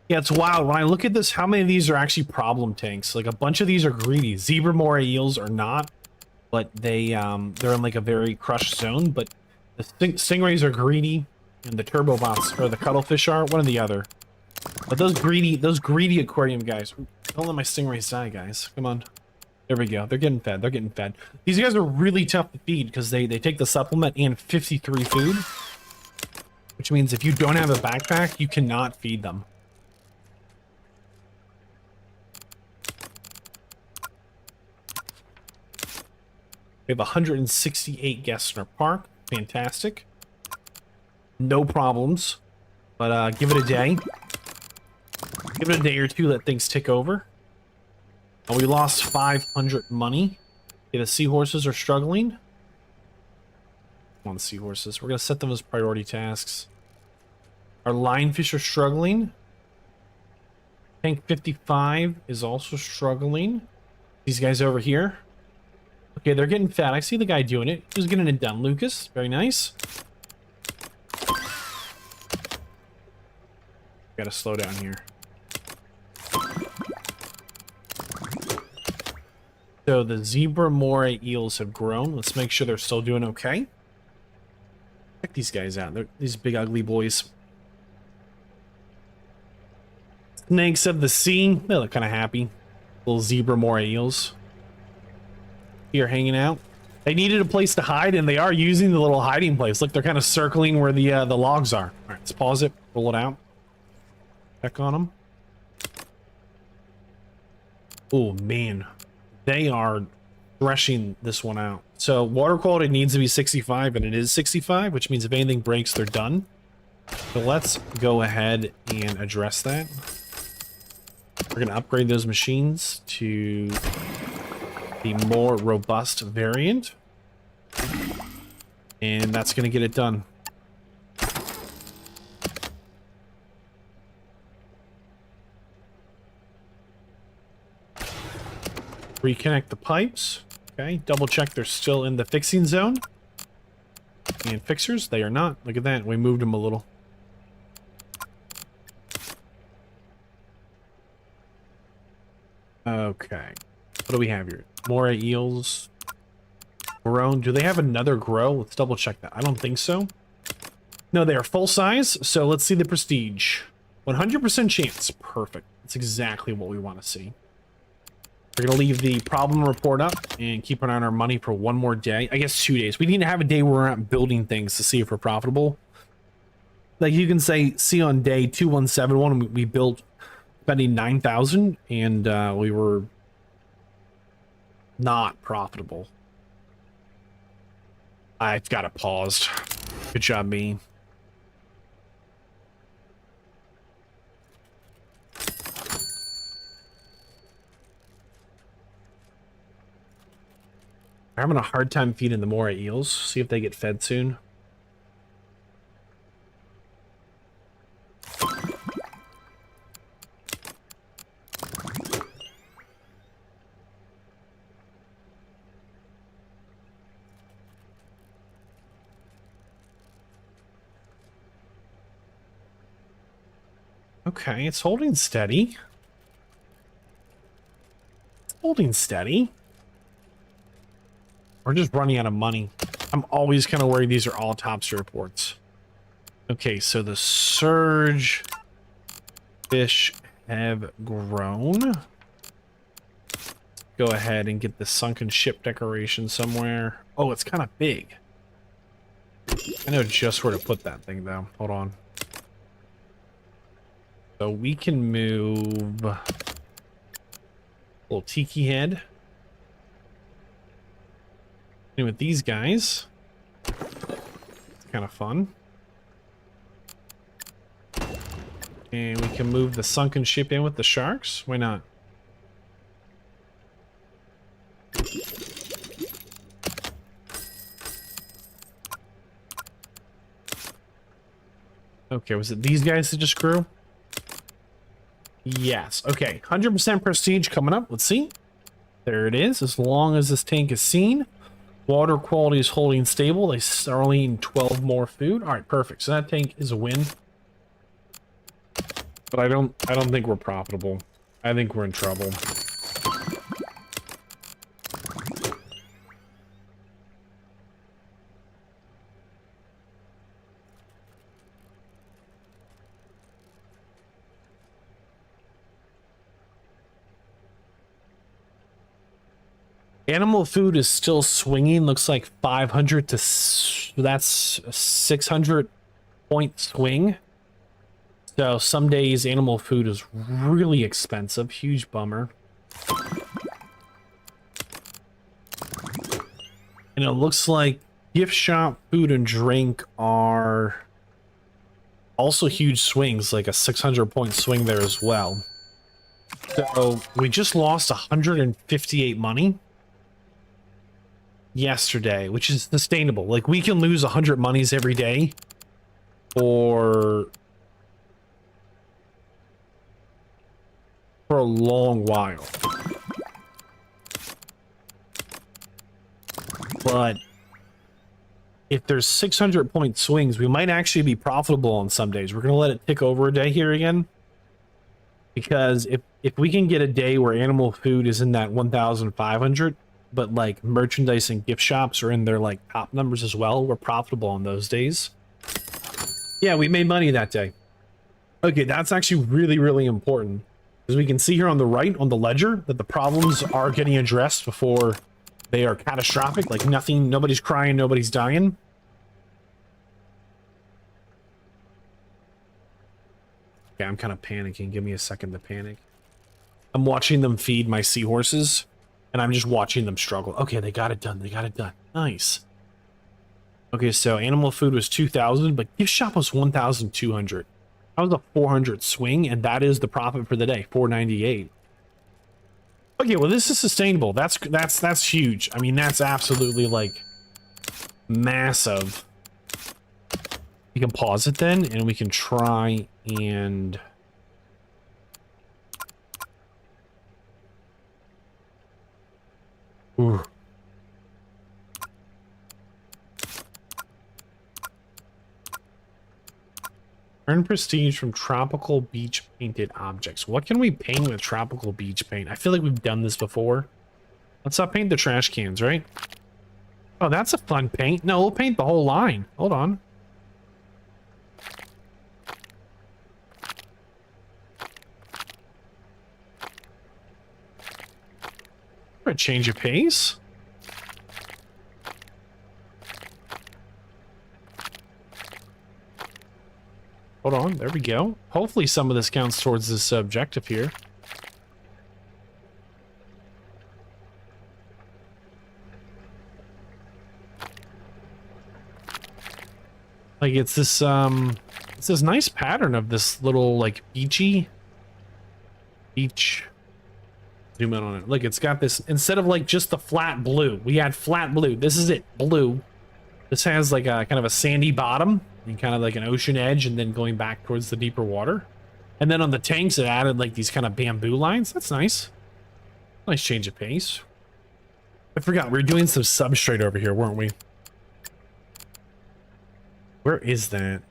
Yeah, it's wild. When I look at this, how many of these are actually problem tanks? Like, a bunch of these are greedy. Zebra moray eels are not, but they're in like a very crushed zone. But the stingrays are greedy, and the turbobots or the cuttlefish are one or the other. But those greedy aquarium guys, don't let my stingrays die, guys. Come on. There we go. They're getting fed. They're getting fed. These guys are really tough to feed because they take the supplement and 53 food, which means if you don't have a backpack, you cannot feed them. We have 168 guests in our park. Fantastic. No problems. But give it a day. Give it a day or two, let things tick over. We lost 500 money. Okay, the seahorses are struggling. Come on, the seahorses. We're going to set them as priority tasks. Our lionfish are struggling. Tank 55 is also struggling. These guys over here. Okay, they're getting fat. I see the guy doing it. Who's getting it done? Lucas. Very nice. Gotta slow down here. So the zebra moray eels have grown. Let's make sure they're still doing okay. Check these guys out. They're these big ugly boys. Snakes of the sea. They look kind of happy. Little zebra moray eels. Here hanging out. They needed a place to hide, and they are using the little hiding place. Look, they're kind of circling where the logs are. All right, let's pause it. Roll it out. Check on them. Oh, man. They are threshing this one out. So water quality needs to be 65, and it is 65, which means if anything breaks, they're done. So let's go ahead and address that. We're going to upgrade those machines to the more robust variant. And that's going to get it done. Reconnect the pipes. Okay, double check they're still in the fixing zone. And fixers, they are not. Look at that, we moved them a little. Okay, what do we have here? Moray eels. Grown. Do they have another grow? Let's double check that. I don't think so. No, they are full size, so let's see the prestige. 100% chance. Perfect. That's exactly what we want to see. We're going to leave the problem report up and keep an eye on our money for one more day. I guess 2 days. We need to have a day where we're not building things to see if we're profitable. Like you can say, see on day 2171, we built spending 9,000 and we were not profitable. I've got it paused. Good job, me. I'm having a hard time feeding the moray eels. See if they get fed soon. Okay, it's holding steady. It's holding steady. We're just running out of money. I'm always kind of worried these are all topsy reports. Okay, so the surge fish have grown. Go ahead and get the sunken ship decoration somewhere. Oh, it's kind of big. I know just where to put that thing, though. Hold on. So we can move a little tiki head. And with these guys, it's kind of fun. And we can move the sunken ship in with the sharks. Why not? Okay, was it these guys that just grew? Yes. Okay, 100% prestige coming up. Let's see. There it is. As long as this tank is seen, water quality is holding stable. They are only eating 12 more food. All right, perfect. So that tank is a win. But I don't think we're profitable. I think we're in trouble. Animal food is still swinging. Looks like 500 to that's a 600 point swing. So some days animal food is really expensive. Huge bummer. And it looks like gift shop food and drink are also huge swings, like a 600 point swing there as well. So we just lost 158 money yesterday, which is sustainable. Like, we can lose 100 monies every day for a long while. But if there's 600 point swings, we might actually be profitable on some days. We're going to let it tick over a day here again, because if we can get a day where animal food is in that 1,500, but like merchandise and gift shops are in their like top numbers as well, we're profitable on those days. Yeah, we made money that day. Okay, that's actually really, really important, because we can see here on the right on the ledger that the problems are getting addressed before they are catastrophic. Like, nobody's crying, nobody's dying. Okay, I'm kind of panicking. Give me a second to panic. I'm watching them feed my seahorses, and I'm just watching them struggle. Okay, they got it done. They got it done. Nice. Okay, so animal food was 2,000, but gift shop was 1,200. That was a 400 swing, and that is the profit for the day, 498. Okay, well, this is sustainable. That's huge. I mean, that's absolutely like massive. We can pause it then, and we can try and ooh. Earn prestige from tropical beach painted objects. What can we paint with tropical beach paint? I feel like we've done this before. Let's not paint the trash cans, right? Oh, that's a fun paint. No, we'll paint the whole line. Hold on. For a change of pace. Hold on, there we go. Hopefully some of this counts towards this objective here. Like, it's this nice pattern of this little like beach. Zoom in on it. Look, it's got this, instead of like just the flat blue, we had flat blue. This is it, blue. This has like a kind of a sandy bottom and kind of like an ocean edge, and then going back towards the deeper water. And then on the tanks, it added like these kind of bamboo lines. That's nice. Nice change of pace. I forgot, we were doing some substrate over here, weren't we? Where is that?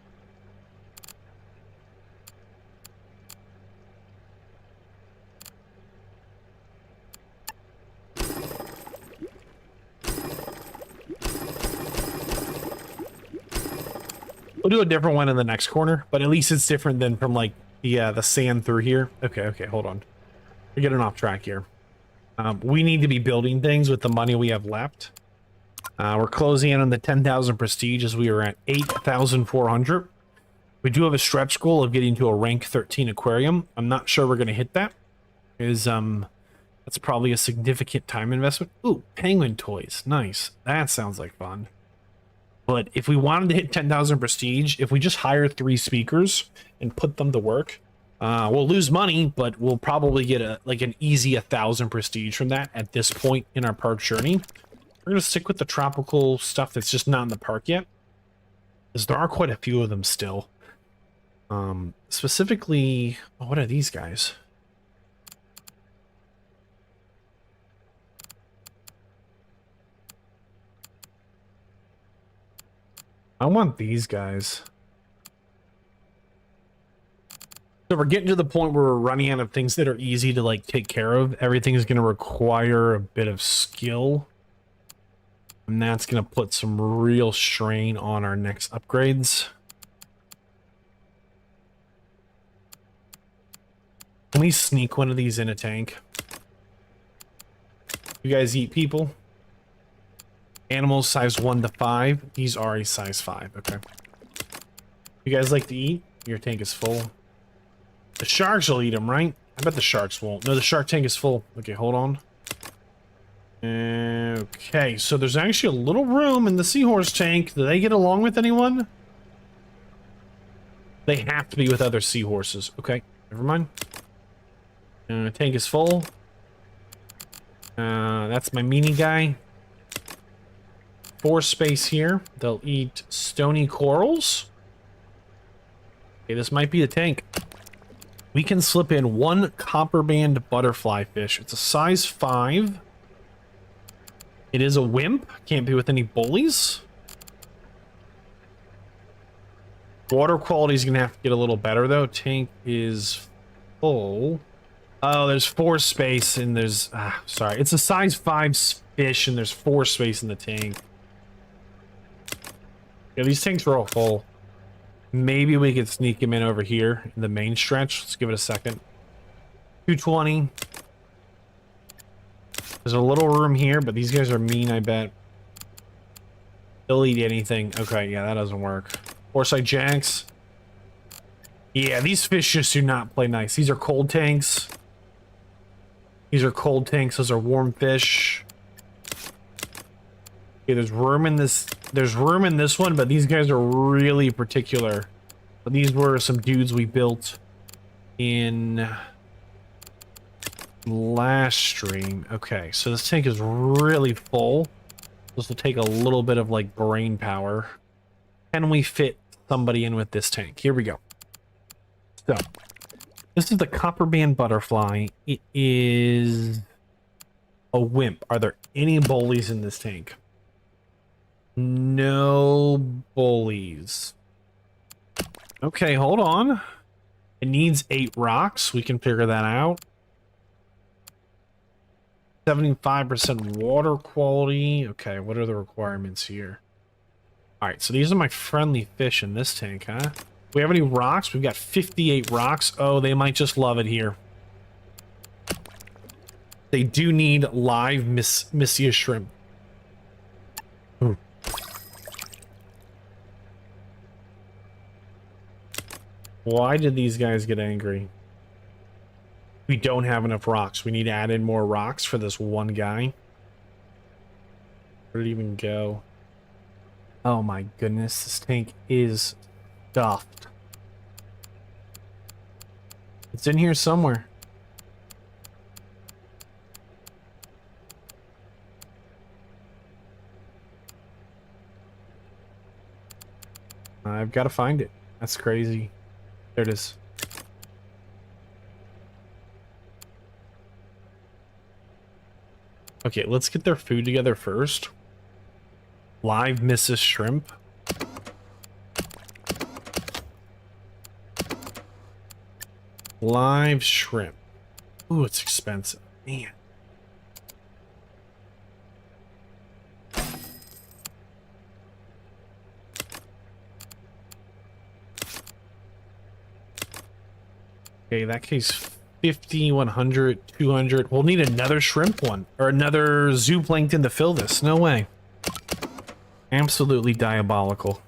We'll do a different one in the next corner, but at least it's different than from like the sand through here. Okay, hold on. We're getting off track here. We need to be building things with the money we have left. We're closing in on the 10,000 prestige as we are at 8,400. We do have a stretch goal of getting to a rank 13 aquarium. I'm not sure we're going to hit that. That's probably a significant time investment. Ooh, penguin toys. Nice. That sounds like fun. But if we wanted to hit 10,000 prestige, if we just hire 3 speakers and put them to work, we'll lose money, but we'll probably get an easy 1,000 prestige from that at this point in our park journey. We're going to stick with the tropical stuff that's just not in the park yet, because there are quite a few of them still. Specifically, what are these guys? I want these guys. So we're getting to the point where we're running out of things that are easy to like take care of. Everything is going to require a bit of skill. And that's going to put some real strain on our next upgrades. Can we sneak one of these in a tank? You guys eat people? Animals size 1 to 5. These are a size 5. Okay. You guys like to eat? Your tank is full. The sharks will eat them, right? I bet the sharks won't. No, the shark tank is full. Okay, hold on. Okay, so there's actually a little room in the seahorse tank. Do they get along with anyone? They have to be with other seahorses. Okay, never mind. Tank is full. That's my meanie guy. 4 space here. They'll eat stony corals. Okay, this might be a tank. We can slip in 1 copper band butterfly fish. It's a size 5. It is a wimp. Can't be with any bullies. Water quality is going to have to get a little better, though. Tank is full. Oh, there's 4 space, and there's... sorry. It's a size 5 fish, and there's 4 space in the tank. Yeah, these tanks are all full. Maybe we could sneak him in over here in the main stretch. Let's give it a second. 220. There's a little room here, but these guys are mean, I bet. They'll eat anything. Okay, yeah, that doesn't work. Foresight jacks. Yeah, these fish just do not play nice. These are cold tanks. These are cold tanks. Those are warm fish. Okay, there's room in this. There's room in this one, but these guys are really particular. But these were some dudes we built in last stream. Okay, so this tank is really full. This will take a little bit of like brain power. Can we fit somebody in with this tank? Here we go. So this is the copper band butterfly. It is a wimp. Are there any bullies in this tank? No bullies. Okay, hold on. It needs 8 rocks. We can figure that out. 75% water quality. Okay, what are the requirements here? Alright, so these are my friendly fish in this tank, huh? Do we have any rocks? We've got 58 rocks. Oh, they might just love it here. They do need live Missia shrimp. Ooh. Why did these guys get angry? We don't have enough rocks. We need to add in more rocks for this one guy. Where did it even go? Oh my goodness, this tank is stuffed. It's in here somewhere. I've got to find it. That's crazy. There it is. Okay, let's get their food together first. Live Mrs. Shrimp. Live shrimp. Ooh, it's expensive. Man. Okay, that case 50, 100, 200. We'll need another shrimp one. Or another zooplankton to fill this. No way. Absolutely diabolical.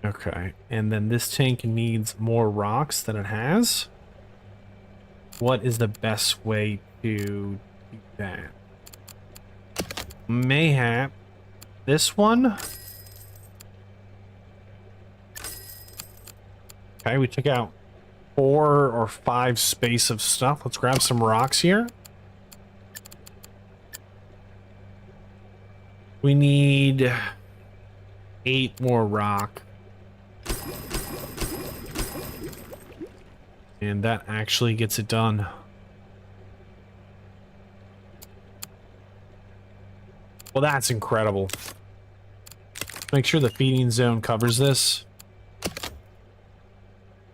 Okay, and then this tank needs more rocks than it has. What is the best way to do that? Mayhap this one. Okay, we took out 4 or 5 space of stuff. Let's grab some rocks here. We need 8 more rock. And that actually gets it done. Well, that's incredible. Make sure the feeding zone covers this.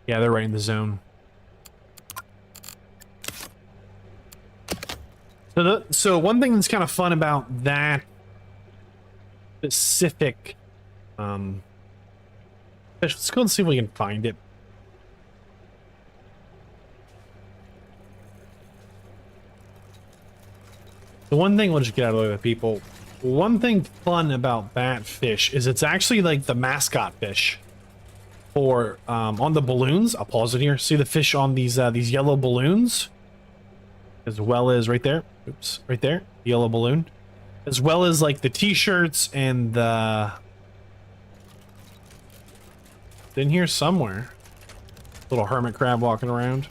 Yeah, they're right in the zone. So one thing that's kind of fun about that specific let's go and see if we can find it. The one thing, we'll just get out of the way, people. One thing fun about that fish is it's actually like the mascot fish for on the balloons. I'll pause it here. See the fish on these yellow balloons, as well as right there. Oops, right there, yellow balloon, as well as like the t-shirts and the. In here somewhere, little hermit crab walking around.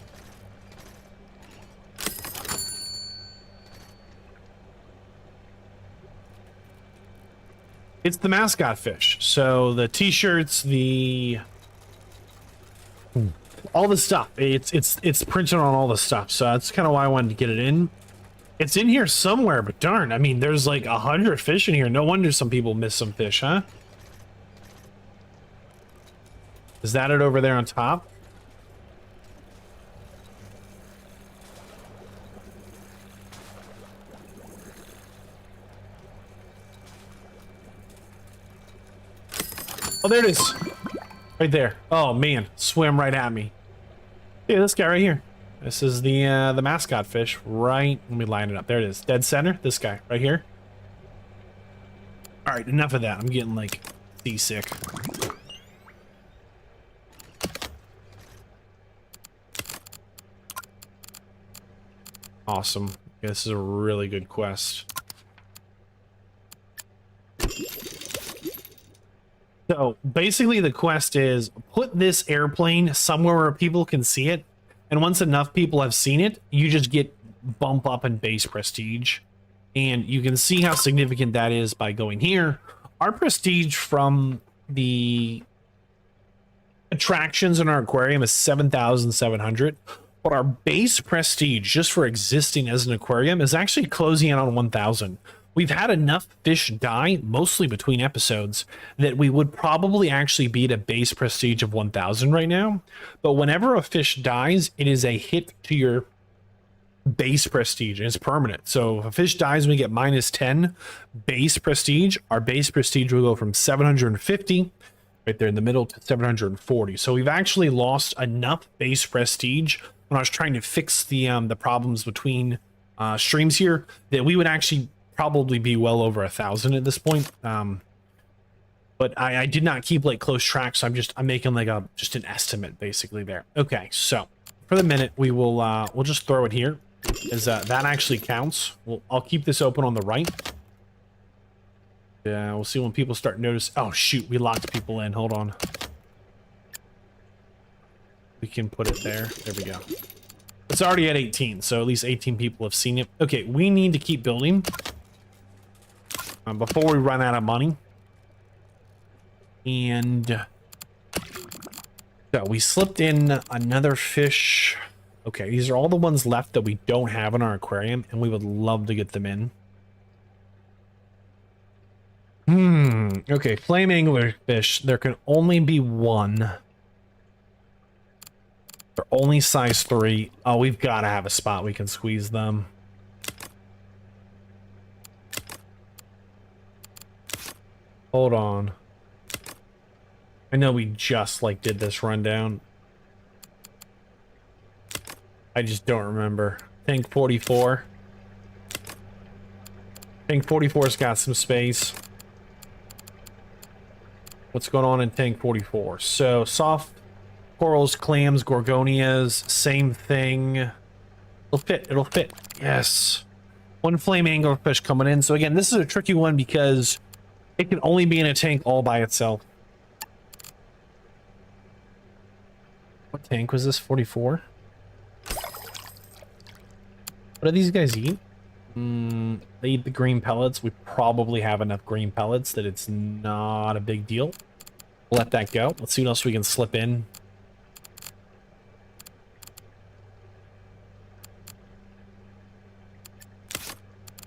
It's the mascot fish. So the t-shirts, all the stuff. It's printed on all the stuff. So that's kind of why I wanted to get it in. It's in here somewhere, but darn, I mean, there's like 100 fish in here. No wonder some people miss some fish, huh? Is that it over there on top? Oh, there it is. Right there. Oh, man. Swim right at me. Yeah, this guy right here. This is the mascot fish. Right. Let me line it up. There it is. Dead center. This guy right here. All right. Enough of that. I'm getting, like, seasick. Awesome. Yeah, this is a really good quest. So basically the quest is put this airplane somewhere where people can see it, and once enough people have seen it, you just get bump up in base prestige. And you can see how significant that is by going here. Our prestige from the attractions in our aquarium is 7,700, but our base prestige just for existing as an aquarium is actually closing in on 1,000. We've had enough fish die, mostly between episodes, that we would probably actually be at a base prestige of 1,000 right now. But whenever a fish dies, it is a hit to your base prestige, and it's permanent. So if a fish dies, we get minus 10 base prestige. Our base prestige will go from 750, right there in the middle, to 740. So we've actually lost enough base prestige when I was trying to fix the problems between streams here, that we would actually probably be well over 1,000 at this point. But I did not keep like close track, so I'm making like just an estimate basically there. Okay, so for the minute we will we'll just throw it here, as that actually counts. I'll keep this open on the right. Yeah, we'll see when people start notice. Oh shoot, we locked people in. Hold on. We can put it there. There we go. It's already at 18, so at least 18 people have seen it. Okay, we need to keep building before we run out of money. And so we slipped in another fish. Okay, these are all the ones left that we don't have in our aquarium, and we would love to get them in. Okay, flame anglerfish. There can only be one. They're only size 3. Oh, we've got to have a spot we can squeeze them. Hold on. I know we just like did this rundown. I just don't remember. Tank 44. Tank 44's got some space. What's going on in tank 44? So soft corals, clams, gorgonias, same thing. It'll fit. It'll fit. Yes. One flame anglerfish coming in. So again, this is a tricky one because it can only be in a tank all by itself. What tank was this? 44? What do these guys eat? They eat the green pellets. We probably have enough green pellets that it's not a big deal. We'll let that go. Let's see what else we can slip in.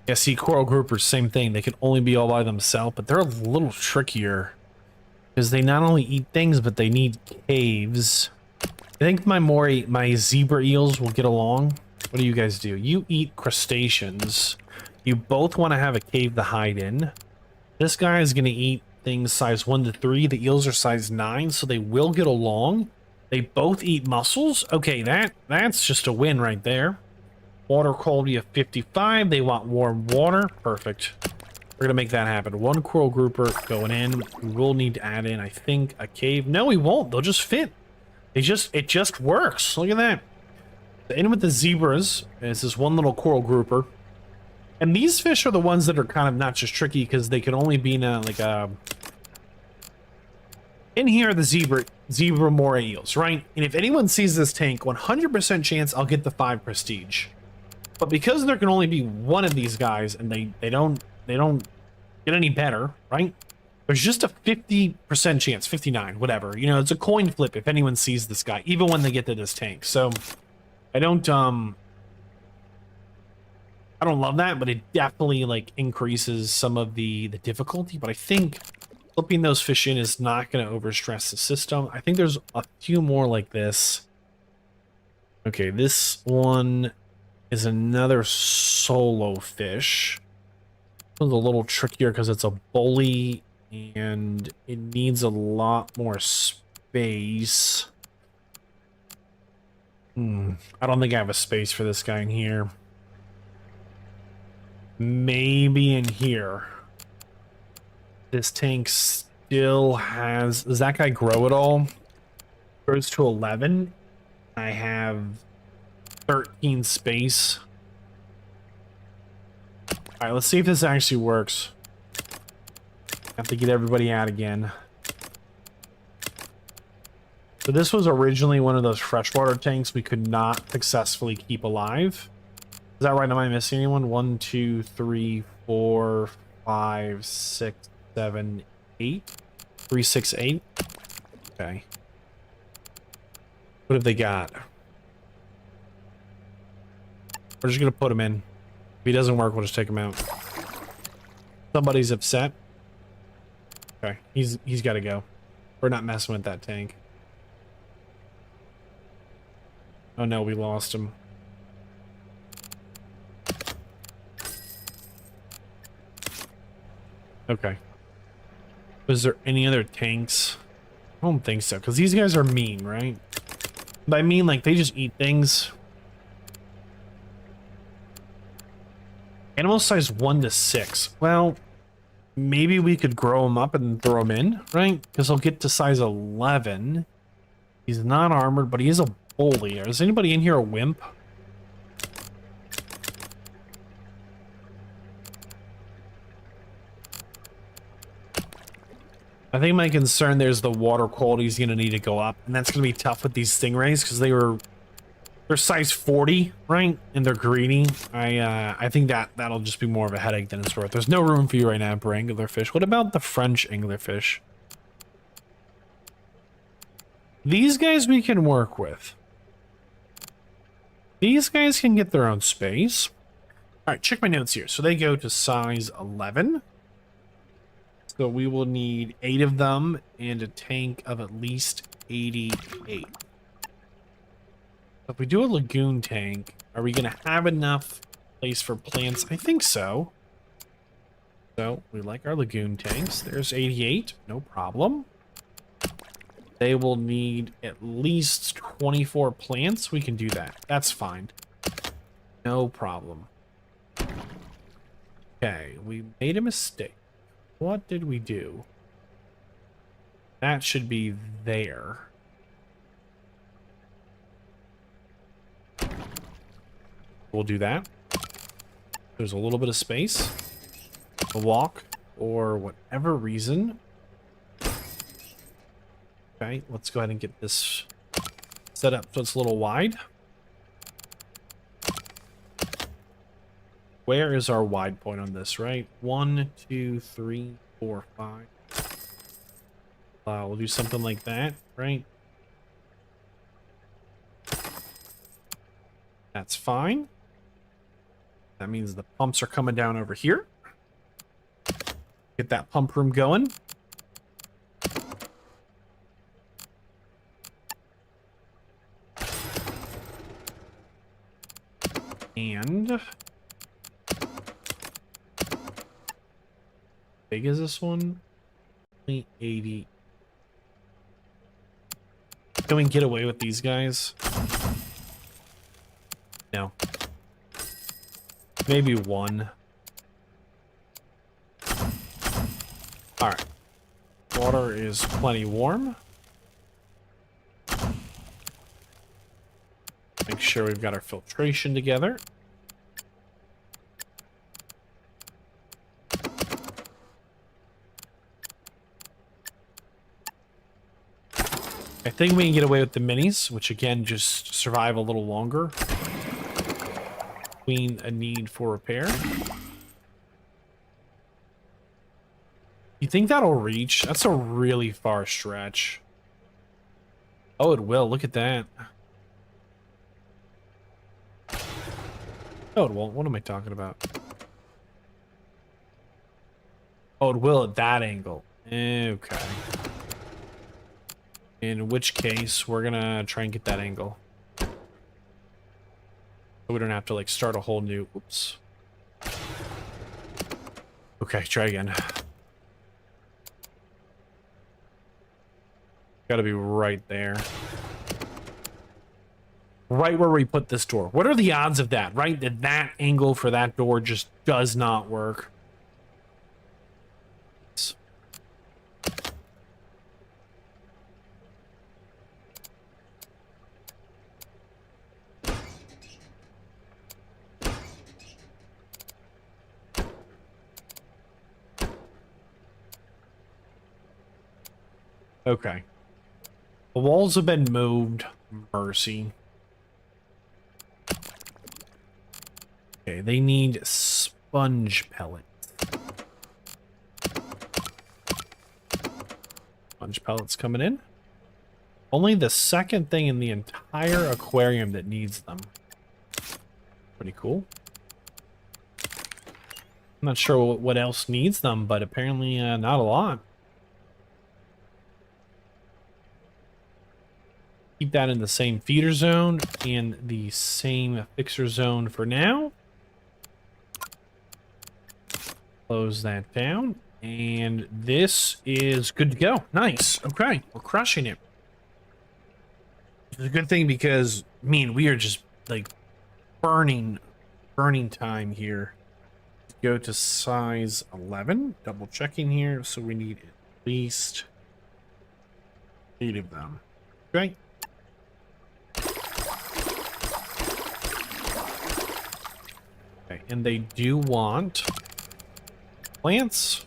Yeah, see, coral groupers, same thing. They can only be all by themselves, but they're a little trickier because they not only eat things, but they need caves. I think my zebra eels will get along. What do you guys do? You eat crustaceans. You both want to have a cave to hide in. This guy is going to eat things size 1 to 3. The eels are size 9, so they will get along. They both eat mussels. Okay, that's just a win right there. Water quality of 55. They want warm water. Perfect. We're going to make that happen. One coral grouper going in. We will need to add in, I think, a cave. No, we won't. They'll just fit. It just works. Look at that. In with the zebras is this one little coral grouper. And these fish are the ones that are kind of not just tricky because they can only be in in here are the zebra moray eels, right? And if anyone sees this tank, 100% chance I'll get the 5 prestige. But because there can only be one of these guys and they don't get any better, right? There's just a 50% chance, 59, whatever. You know, it's a coin flip if anyone sees this guy, even when they get to this tank. So I don't love that, but it definitely like increases some of the difficulty. But I think flipping those fish in is not going to overstress the system. I think there's a few more like this. Okay, this one is another solo fish. This one's a little trickier because it's a bully and it needs a lot more space. I don't think I have a space for this guy in here. Maybe in here. This tank still has... Does that guy grow at all? Grows to 11. I have 13 space. Alright, let's see if this actually works. Have to get everybody out again. So this was originally one of those freshwater tanks we could not successfully keep alive. Is that right? Am I missing anyone? 1, 2, 3, 4, 5, 6, 7, 8. 3, 6, 8. Okay. What have they got? We're just gonna put him in. If he doesn't work, we'll just take him out. Somebody's upset. Okay, he's got to go. We're not messing with that tank. Oh no, we lost him. Okay. Was there any other tanks? I don't think so, because these guys are mean, right? By mean, like, they just eat things. Animal size 1 to 6. Well, maybe we could grow him up and throw him in, right? Because he'll get to size 11. He's not armored, but he is a bully. Is anybody in here a wimp? I think my concern there's the water quality is going to need to go up, and that's going to be tough with these stingrays because they're size 40, right? And they're greedy. I think that'll just be more of a headache than it's worth. There's no room for you right now for anglerfish. What about the French anglerfish? These guys we can work with. These guys can get their own space. All right, check my notes here. So they go to size 11. So we will need 8 of them and a tank of at least 88. If we do a lagoon tank, are we going to have enough place for plants? I think so. So we like our lagoon tanks. There's 88. No problem. They will need at least 24 plants. We can do that. That's fine. No problem. Okay, we made a mistake. What did we do? That should be there. We'll do that. There's a little bit of space to walk for whatever reason. Okay, let's go ahead and get this set up so it's a little wide. Where is our wide point on this, right? 1, 2, 3, 4, 5. We'll do something like that, right? That's fine. That means the pumps are coming down over here. Get that pump room going. And big is this one? 80. Can we get away with these guys? No. Maybe one. Alright. Water is plenty warm. Make sure we've got our filtration together. I think we can get away with the minis, which again just survive a little longer between a need for repair. You think that'll reach? That's a really far stretch. Oh, it will. Look at that. Oh, it won't. What am I talking about? Oh, it will at that angle. Okay. In which case, we're gonna try and get that angle. So we don't have to, like, start a whole new... Oops. Okay, try again. Gotta be right there. Right where we put this door. What are the odds of that, right? That that angle for that door just does not work. Okay. The walls have been moved. Mercy. Okay, they need sponge pellets. Sponge pellets coming in. Only the second thing in the entire aquarium that needs them. Pretty cool. I'm not sure what else needs them, but apparently not a lot. Keep that in the same feeder zone and the same fixer zone for now. Close that down. And this is good to go. Nice. Okay. We're crushing it. It's a good thing because, I mean, we are just like burning time here. Go to size 11. Double checking here. So we need at least 8 of them. Okay. Okay, and they do want plants.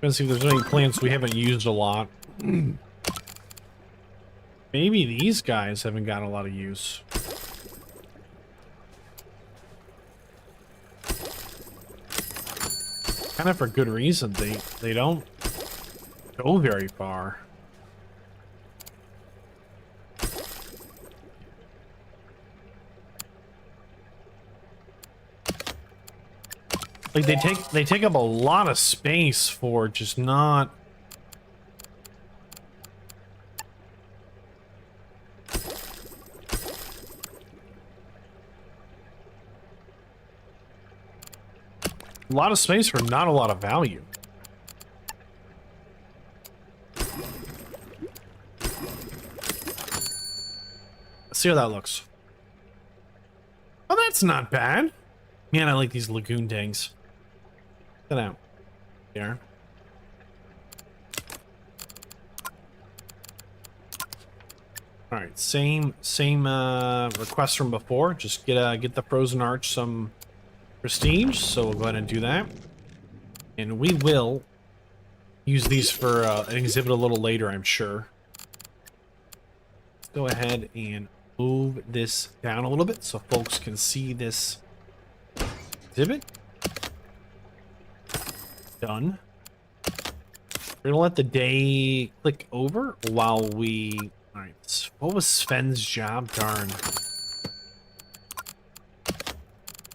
Let's see if there's any plants we haven't used a lot. Maybe these guys haven't got a lot of use. Kind of for good reason. They don't go very far. Like they take up a lot of space for just not. A lot of space for not a lot of value. Let's see how that looks. Oh, that's not bad. Man, I like these lagoon tanks. Check that out. There. All right, same request from before. Just get the frozen arch some prestige. So we'll go ahead and do that, and we will use these for an exhibit a little later, I'm sure. Let's go ahead and move this down a little bit so folks can see this exhibit. Done. We're gonna let the day click over while we... Alright, what was Sven's job? Darn.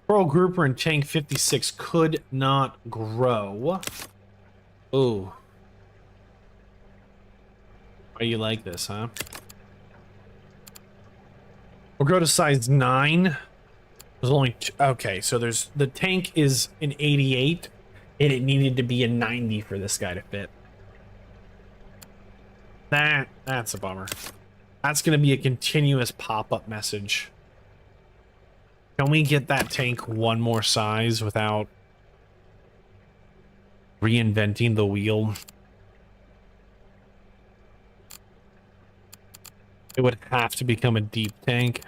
Coral grouper and tank 56 could not grow. Ooh. Why you like this, huh? We'll go to size 9. There's only okay, so there's the tank is an 88 and it needed to be a 90 for this guy to fit. That's a bummer. That's going to be a continuous pop-up message. Can we get that tank one more size without reinventing the wheel? It would have to become a deep tank.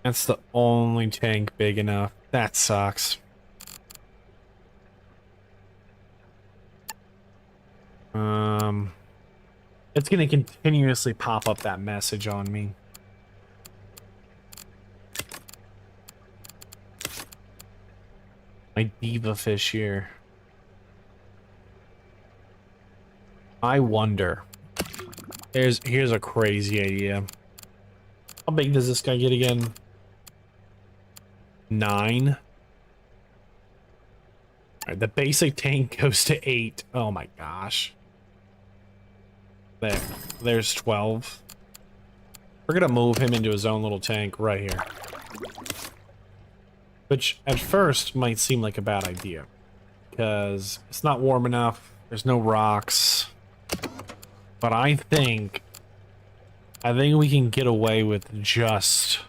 That's the only tank big enough. That sucks. It's gonna continuously pop up that message on me. My diva fish here. I wonder. Here's a crazy idea. How big does this guy get again? 9. All right, the basic tank goes to 8. Oh my gosh. There's 12. We're gonna move him into his own little tank right here. Which at first might seem like a bad idea. Because it's not warm enough. There's no rocks. But I think we can get away with just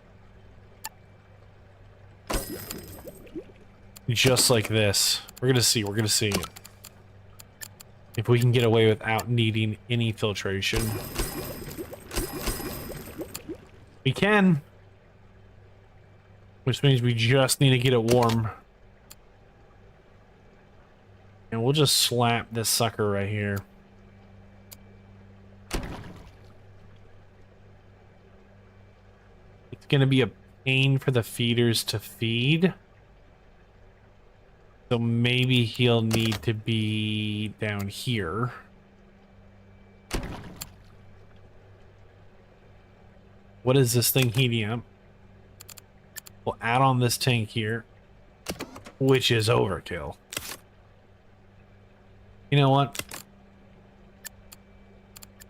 like this. We're gonna see if we can get away without needing any filtration. We can, which means we just need to get it warm, and we'll just slap this sucker right here. It's gonna be a pain for the feeders to feed. So maybe he'll need to be down here. What is this thing heating up? We'll add on this tank here, which is overkill. You know what?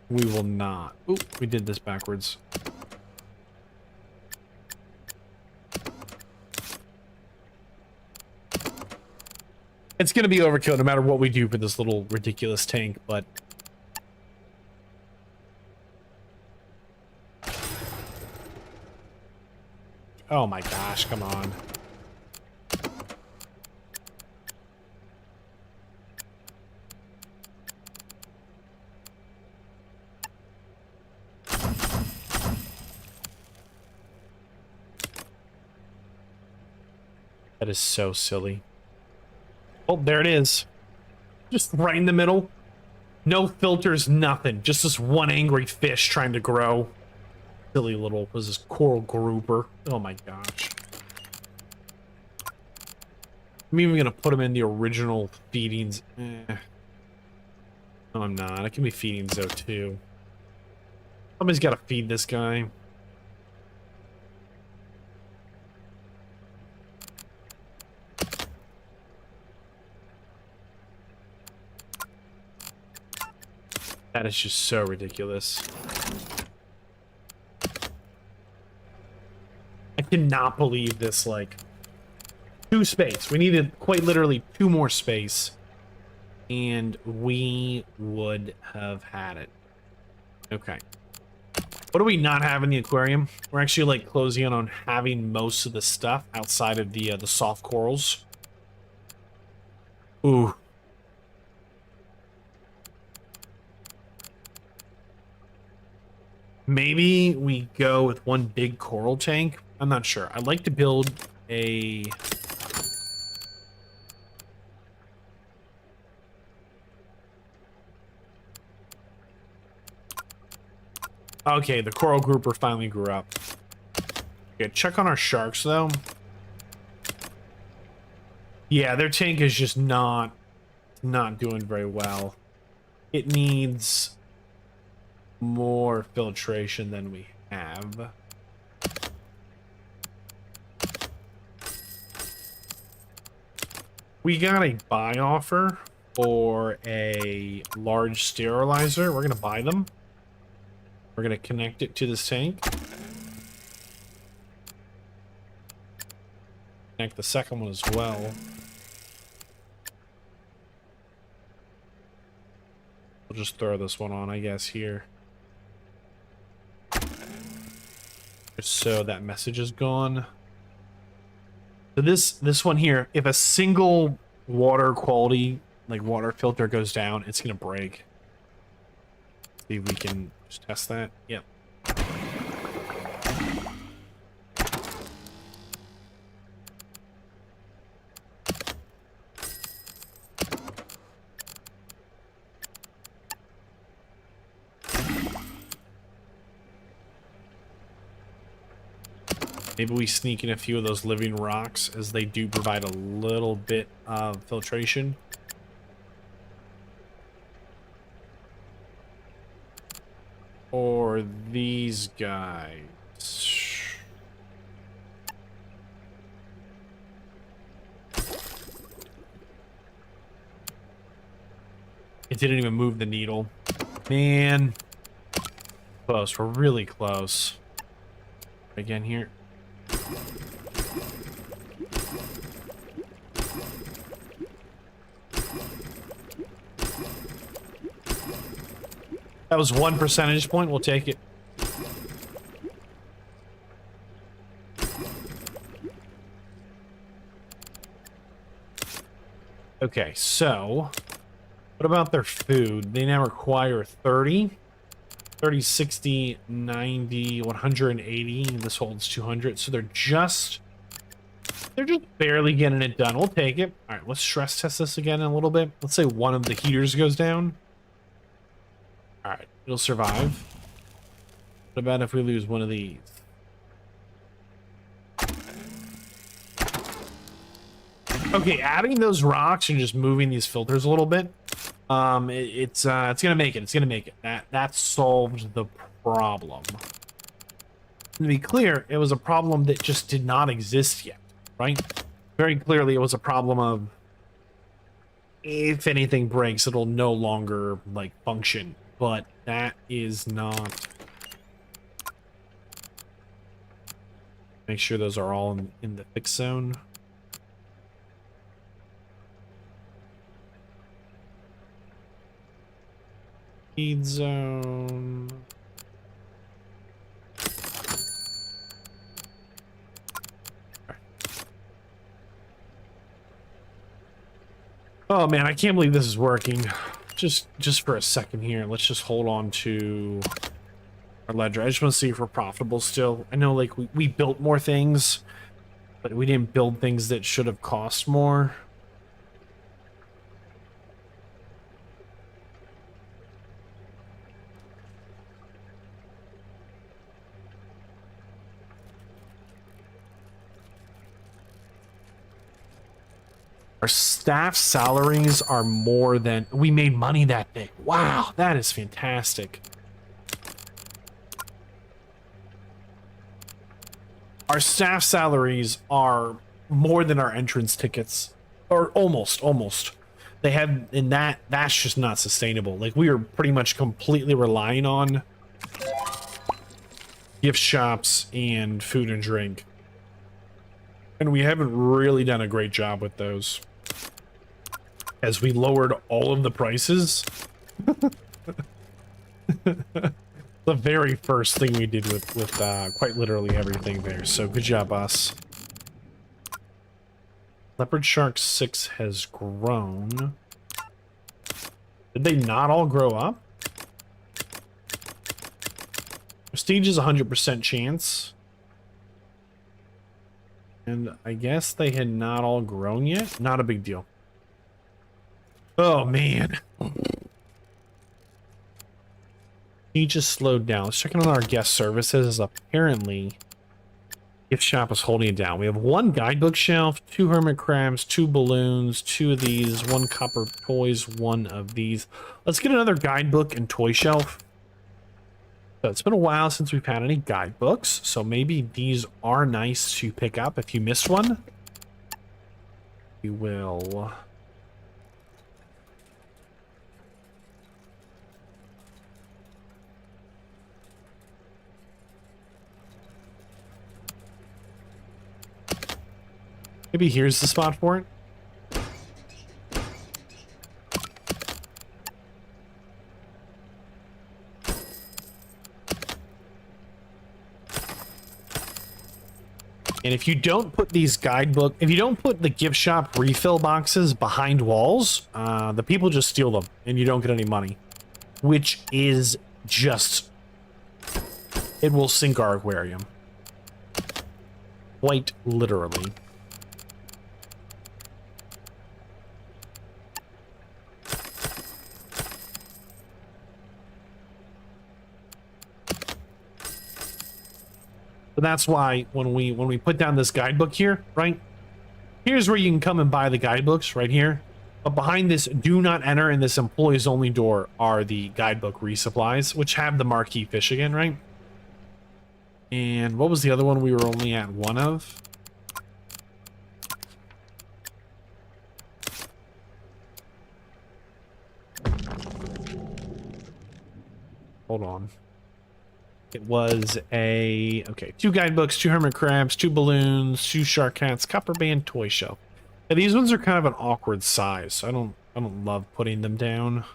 We will not. Oop, we did this backwards. It's going to be overkill no matter what we do for this little ridiculous tank, but... Oh my gosh, come on. That is so silly. Oh, there it is. Just right in the middle. No filters, nothing. Just this one angry fish trying to grow. Silly little, was this coral grouper. Oh my gosh. I'm even gonna put him in the original feedings. No, I'm not. I can be feedings though too. Somebody's gotta feed this guy. That is just so ridiculous. I cannot believe this, like... 2 space. We needed quite literally 2 more space. and we would have had it. Okay. What do we not have in the aquarium? We're actually like closing in on having most of the stuff outside of the soft corals. Ooh. Maybe we go with one big coral tank. I'm not sure. I'd like to build a... Okay, the coral grouper finally grew up. Okay, check on our sharks, though. Yeah, their tank is just not doing very well. It needs more filtration than we have. We got a buy offer for a large sterilizer. We're going to buy them. We're going to connect it to this tank. Connect the second one as well. We'll just throw this one on, I guess, here. Just so that message is gone. So this one here, if a single water quality, like water filter goes down, it's going to break. See if we can just test that. Yep. Maybe we sneak in a few of those living rocks, as they do provide a little bit of filtration. Or these guys. It didn't even move the needle. Man. Close. We're really close. Again here. That was 1 percentage point. We'll take it. Okay, so what about their food? They now require 30, 60, 90, 180. This holds 200. So they're just barely getting it done. We'll take it. All right, let's stress test this again in a little bit. Let's say one of the heaters goes down. All right, it'll survive. What about if we lose one of these? Okay, adding those rocks and just moving these filters a little bit, it's gonna make it. It's gonna make it. That solved the problem. To be clear, it was a problem that just did not exist yet, right? Very clearly, it was a problem of if anything breaks, it'll no longer like function. But that is not. Make sure those are all in the fix zone. Feed zone. Oh man, I can't believe this is working. Just for a second here, let's just hold on to our ledger. I just want to see if we're profitable still. I know like we built more things, but we didn't build things that should have cost more. Our staff salaries are more than... We made money that day. Wow, that is fantastic. Our staff salaries are more than our entrance tickets. Or almost. They have... And that's just not sustainable. Like, we are pretty much completely relying on gift shops and food and drink. And we haven't really done a great job with those. as we lowered all of the prices. The very first thing we did with quite literally everything there. So good job, us. Leopard Shark 6 has grown. Did they not all grow up? Prestige is 100% chance. And I guess they had not all grown yet. Not a big deal. Oh, man. He just slowed down. Let's check in on our guest services. Apparently, gift shop is holding it down. We have 1 guidebook shelf, 2 hermit crabs, 2 balloons, 2 of these, 1 copper toys, 1 of these. Let's get another guidebook and toy shelf. So it's been a while since we've had any guidebooks, so maybe these are nice to pick up if you missed one. We will... Maybe here's the spot for it. And if you don't put these guidebook, if you don't put the gift shop refill boxes behind walls, the people just steal them and you don't get any money, which is just, it will sink our aquarium. Quite literally. But that's why when we put down this guidebook here, right? Here's where you can come and buy the guidebooks right here. But behind this do not enter in this employees only door are the guidebook resupplies, which have the marquee fish again, right? And what was the other one we were only at 1 of? Hold on. It was a, okay, 2 guidebooks, 2 hermit crabs, 2 balloons, 2 shark cats, copper band, toy shelf. And these ones are kind of an awkward size, so I don't love putting them down.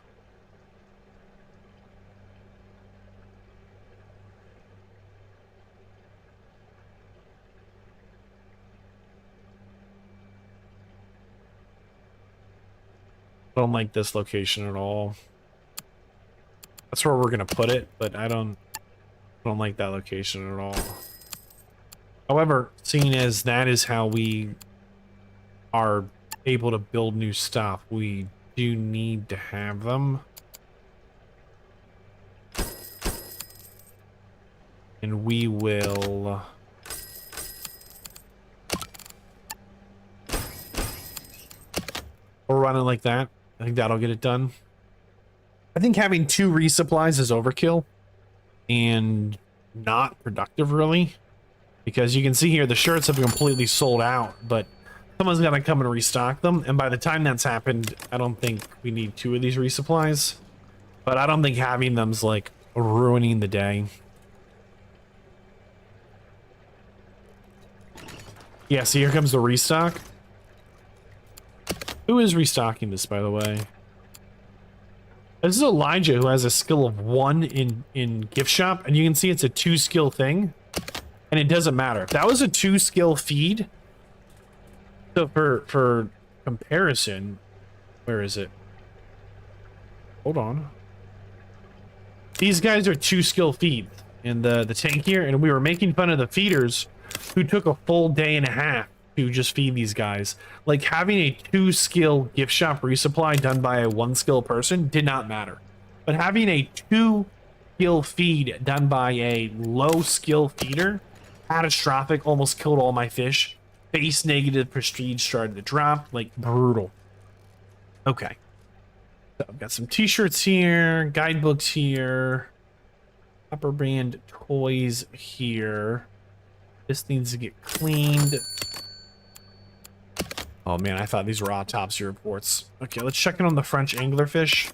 I don't like this location at all. That's where we're gonna put it, but I don't like that location at all. However, seeing as that is how we are able to build new stuff, we do need to have them. And we will... we'll run it like that. I think that'll get it done. I think having 2 resupplies is overkill and not productive, really, because you can see here the shirts have completely sold out, but someone's got to come and restock them, and by the time that's happened, I don't think we need 2 of these resupplies, but I don't think having them's like ruining the day. Yeah, see, here comes the restock. Who is restocking this, by the way? This is Elijah, who has a skill of 1 in gift shop, and you can see it's a 2 skill thing, and it doesn't matter. If that was a 2 skill feed, so for comparison, where is it? Hold on. These guys are 2 skill feeds in the tank here, and we were making fun of the feeders who took a full day and a half to just feed these guys. Like, having a 2 skill gift shop resupply done by a 1 skill person did not matter, but having a 2 skill feed done by a low skill feeder, catastrophic, almost killed all my fish. Base negative prestige started to drop, like brutal. Okay, so I've got some t-shirts here, guidebooks here, upper band toys here. This needs to get cleaned. Oh man, I thought these were autopsy reports. Okay, let's check in on the French anglerfish. I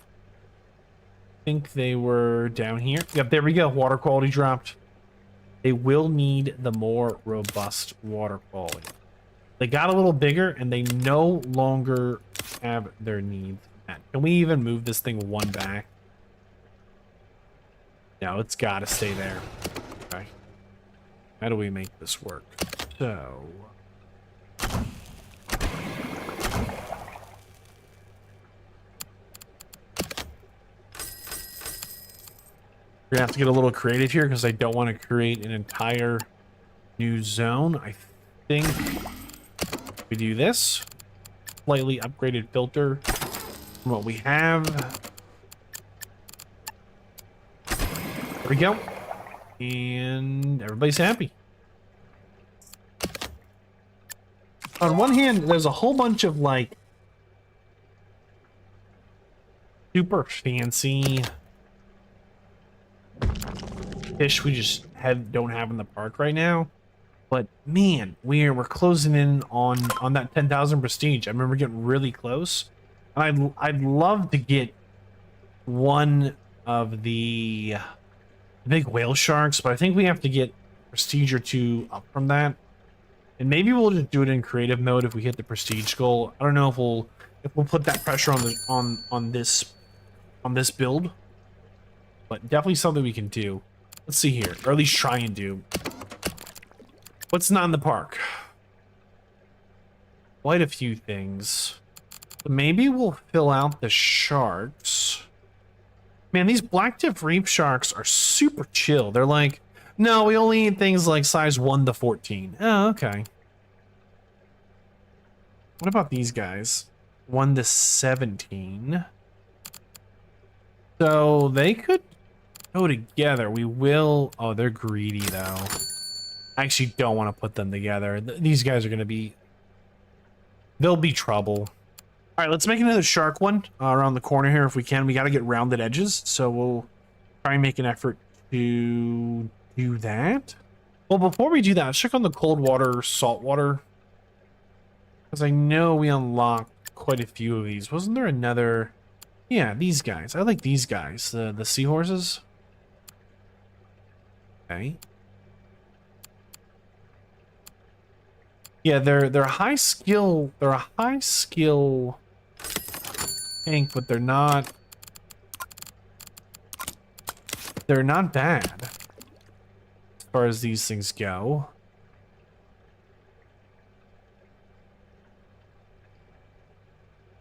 think they were down here. Yep, there we go. Water quality dropped. They will need the more robust water quality. They got a little bigger and they no longer have their needs met. Can we even move this thing one back? No, it's got to stay there. Okay. How do we make this work? So... we're gonna have to get a little creative here because I don't want to create an entire new zone. I think we do this. Slightly upgraded filter from what we have. There we go. And everybody's happy. On one hand, there's a whole bunch of like super fancy fish we just don't have in the park right now, but man, we're closing in on that 10,000 prestige. I remember getting really close. I'd love to get one of the big whale sharks, but I think we have to get prestige or two up from that, and maybe we'll just do it in creative mode if we hit the prestige goal. I don't know if we'll put that pressure on this build, but definitely something we can do. Let's see here, or at least try and do. What's not in the park? Quite a few things. Maybe we'll fill out the sharks. Man, these black tip reef sharks are super chill. They're like, no, we only eat things like size 1 to 14. Oh, okay. What about these guys? 1 to 17. So they could go together. We will... oh, they're greedy, though. I actually don't want to put them together. These guys are going to be... they'll be trouble. All right, let's make another shark one around the corner here if we can. We got to get rounded edges, so we'll try and make an effort to do that. Well, before we do that, let's check on the cold water, salt water. Because I know we unlocked quite a few of these. Wasn't there another... yeah, these guys. I like these guys. The seahorses. Okay. Yeah, they're high skill. They're a high skill tank, but they're not bad as far as these things go.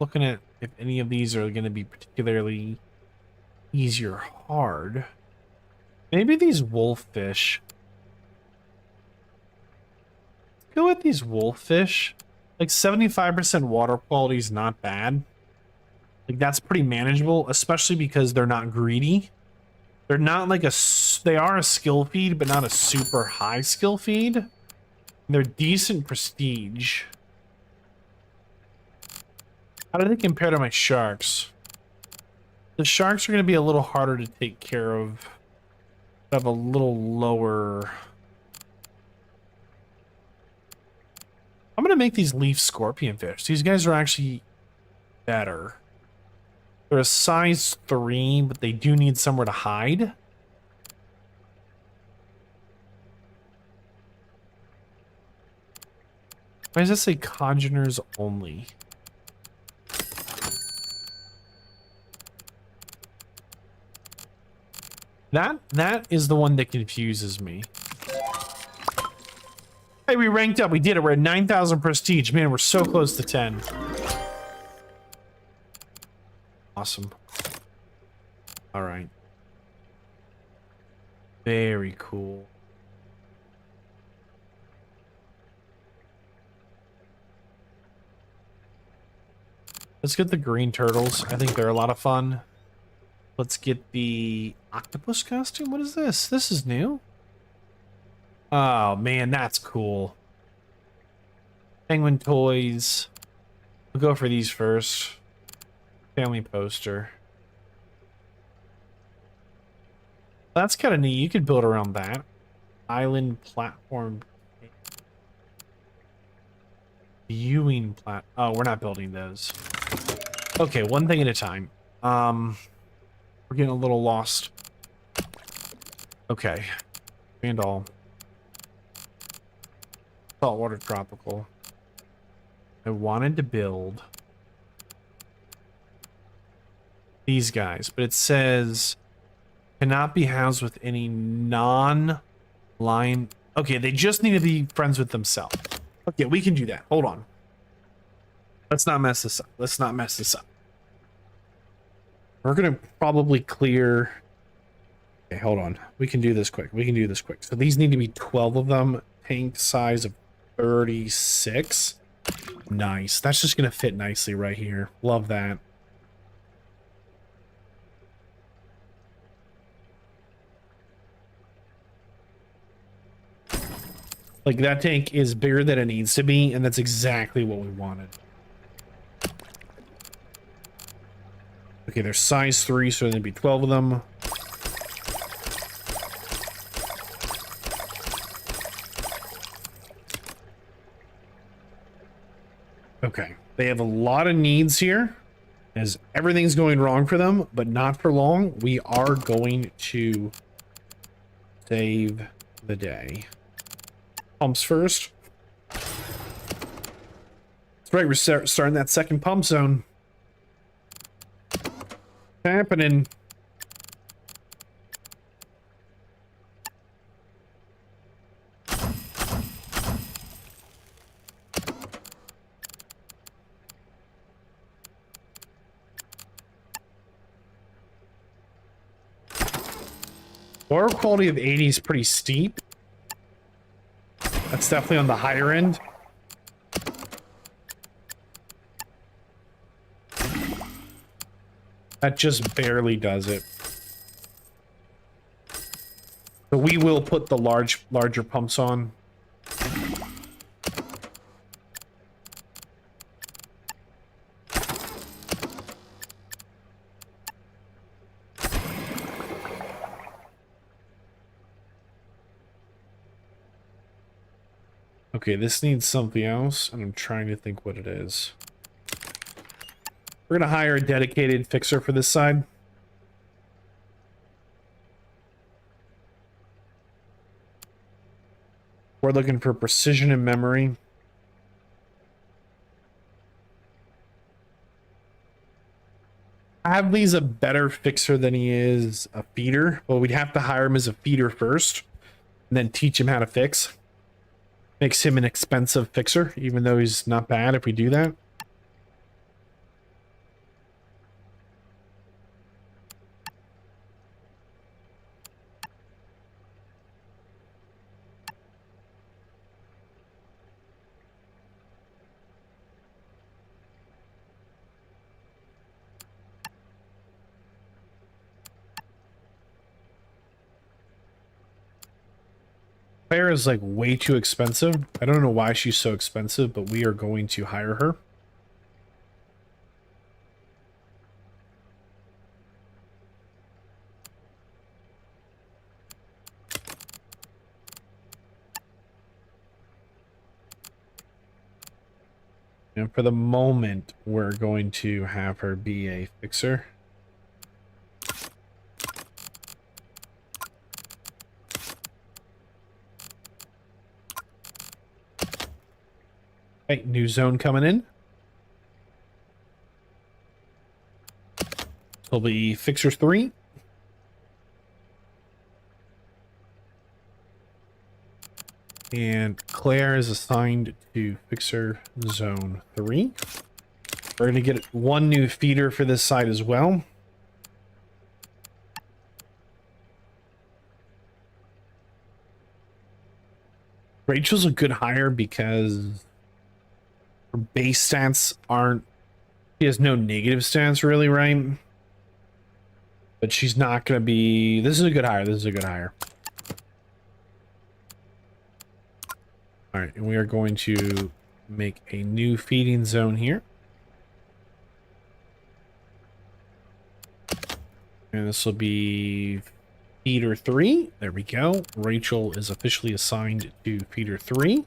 Looking at if any of these are going to be particularly easy or hard. Maybe these wolffish. Go with these wolffish. Like 75% water quality is not bad. Like that's pretty manageable, especially because they're not greedy. They're not like they are a skill feed, but not a super high skill feed. They're decent prestige. How do they compare to my sharks? The sharks are going to be a little harder to take care of. Have a little lower... I'm going to make these leaf scorpion fish. These guys are actually better. They're a size 3, but they do need somewhere to hide. Why does it say congeners only? That is the one that confuses me. Hey, we ranked up. We did it. We're at 9,000 prestige. Man, we're so close to 10. Awesome. All right. Very cool. Let's get the green turtles. I think they're a lot of fun. Let's get the octopus costume. What is this? This is new. Oh, man, that's cool. Penguin toys. We'll go for these first. Family poster. That's kind of neat. You could build around that. Island platform. Viewing plat. Oh, we're not building those. Okay, one thing at a time. We're getting a little lost. Okay. And all. Saltwater tropical. I wanted to build these guys, but it says cannot be housed with any non-line. Okay, they just need to be friends with themselves. Okay, we can do that. Hold on. Let's not mess this up. Let's not mess this up. We're gonna probably clear. Okay, hold on. We can do this quick. We can do this quick. So these need to be 12 of them. Tank size of 36. Nice. That's just gonna fit nicely right here. Love that. Like, that tank is bigger than it needs to be, and that's exactly what we wanted. Okay, they're size 3, so there'd be 12 of them. Okay, they have a lot of needs here, as everything's going wrong for them, but not for long. We are going to save the day. Pumps first. That's right, we're starting that second pump zone. What's happening? Water quality of 80 is pretty steep. That's definitely on the higher end. That just barely does it. So we will put the larger pumps on. Okay, this needs something else, and I'm trying to think what it is. We're gonna hire a dedicated fixer for this side. We're looking for precision and memory. Hadley's a better fixer than he is a feeder. Well, we'd have to hire him as a feeder first, and then teach him how to fix. Makes him an expensive fixer, even though he's not bad if we do that. Claire is like way too expensive. I don't know why she's so expensive, but we are going to hire her. And for the moment, we're going to have her be a fixer. Okay, new zone coming in. It'll be fixer 3. And Claire is assigned to fixer zone 3. We're going to get one new feeder for this side as well. Rachel's a good hire because her base stats aren't... She has no negative stats really, right? But she's not going to be... This is a good hire. This is a good hire. All right, and we are going to make a new feeding zone here. And this will be feeder 3. There we go. Rachel is officially assigned to feeder 3.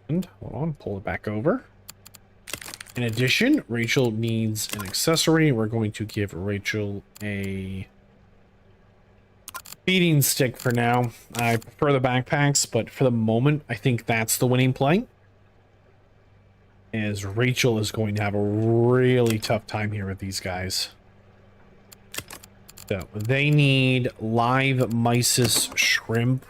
And hold on, pull it back over. In addition, Rachel needs an accessory. We're going to give Rachel a feeding stick for now. I prefer the backpacks, but for the moment, I think that's the winning play. As Rachel is going to have a really tough time here with these guys. So they need live mysis shrimp.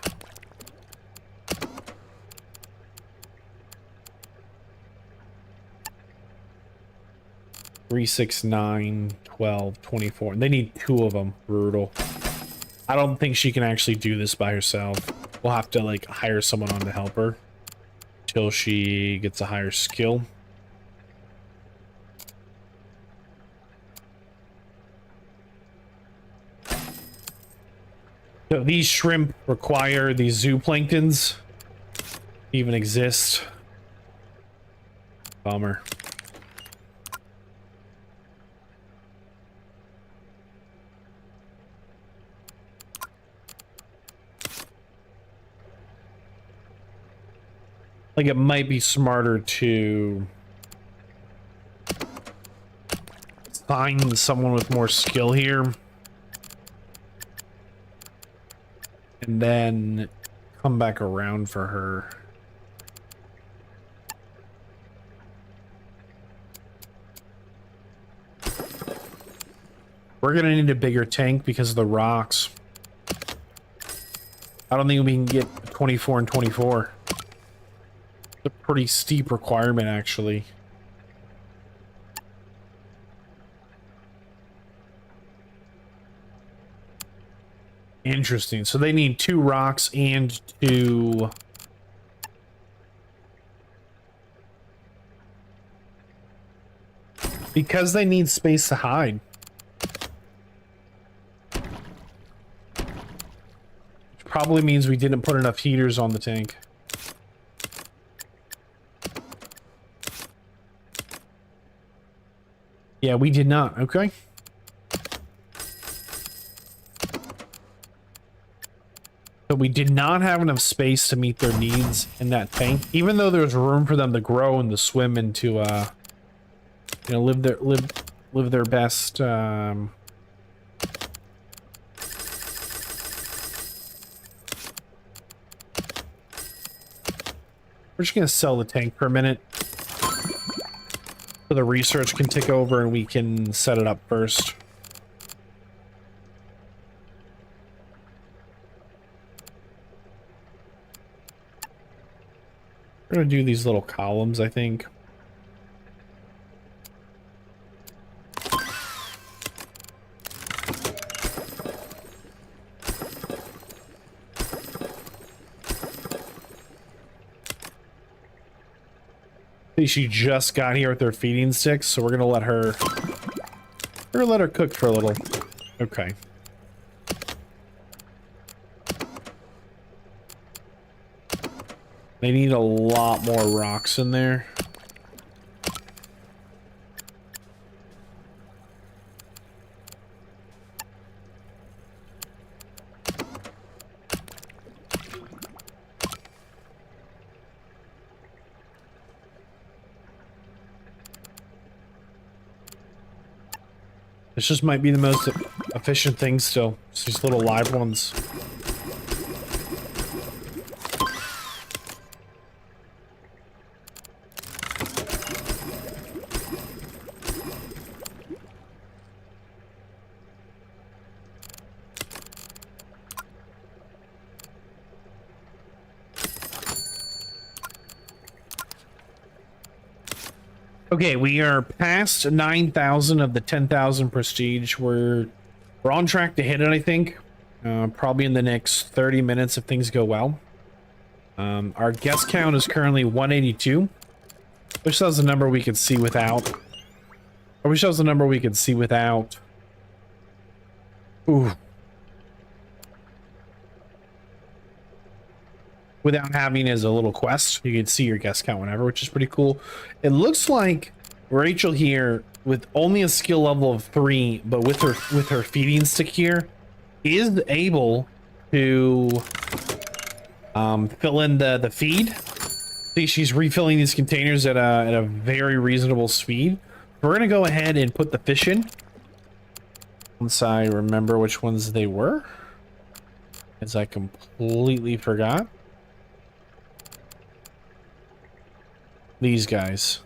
Three, 6, 9, 12, 24. They need 2 of them. Brutal. I don't think she can actually do this by herself. We'll have to like hire someone on to help her till she gets a higher skill. So these shrimp require these zooplanktons to even exist. Bummer. Like, it might be smarter to find someone with more skill here. And then come back around for her. We're gonna need a bigger tank because of the rocks. I don't think we can get 24 and 24. It's a pretty steep requirement, actually. Interesting. So they need 2 rocks and 2... Because they need space to hide. Which probably means we didn't put enough heaters on the tank. Yeah, we did not. Okay. So we did not have enough space to meet their needs in that tank, even though there was room for them to grow and to swim and to, you know, live their best. We're just gonna sell the tank for a minute, so the research can take over and we can set it up first. We're gonna do these little columns, I think. She just got here with her feeding sticks, so we're gonna let her cook for a little. Okay. They need a lot more rocks in there. This just might be the most efficient thing still. It's these little live ones. Okay, we are past 9,000 of the 10,000 prestige. We're on track to hit it, I think. Probably in the next 30 minutes if things go well. Our guest count is currently 182. Wish that was a number we could see without. I wish that was a number we could see without. Ooh. Without having as a little quest. You can see your guest count whenever, which is pretty cool. It looks like Rachel here, with only a skill level of 3, but with her feeding stick here, is able to fill in the feed. See, she's refilling these containers at a very reasonable speed. We're gonna go ahead and put the fish in once I remember which ones they were, as I completely forgot. These guys.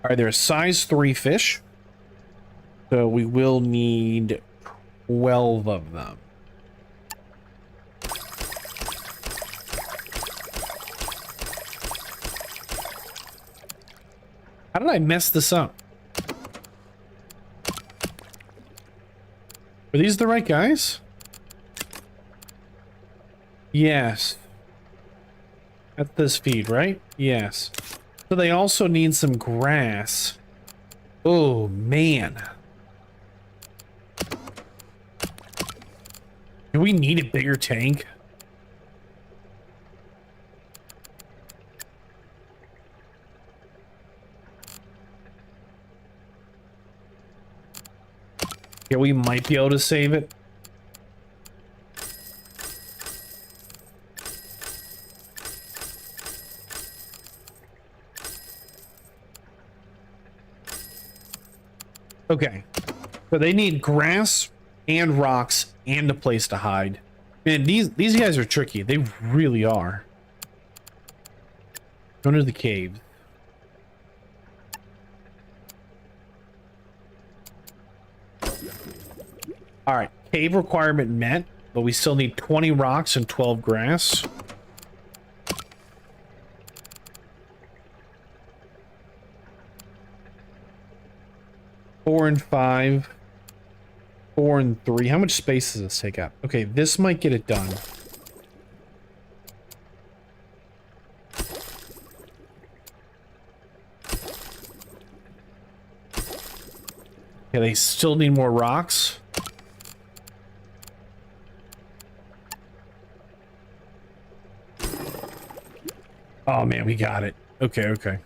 All right, they're size 3 fish. So we will need 12 of them. How did I mess this up? Are these the right guys? Yes. That's this feed, right? Yes. So they also need some grass. Oh, man. Do we need a bigger tank? Yeah, we might be able to save it. Okay. So they need grass and rocks and a place to hide. Man, these guys are tricky. They really are. Go into the cave. All right, cave requirement met, but we still need 20 rocks and 12 grass. Four and 5. 4 and 3. How much space does this take up? Okay, this might get it done. Yeah, they still need more rocks. Oh man, we got it. Okay, okay.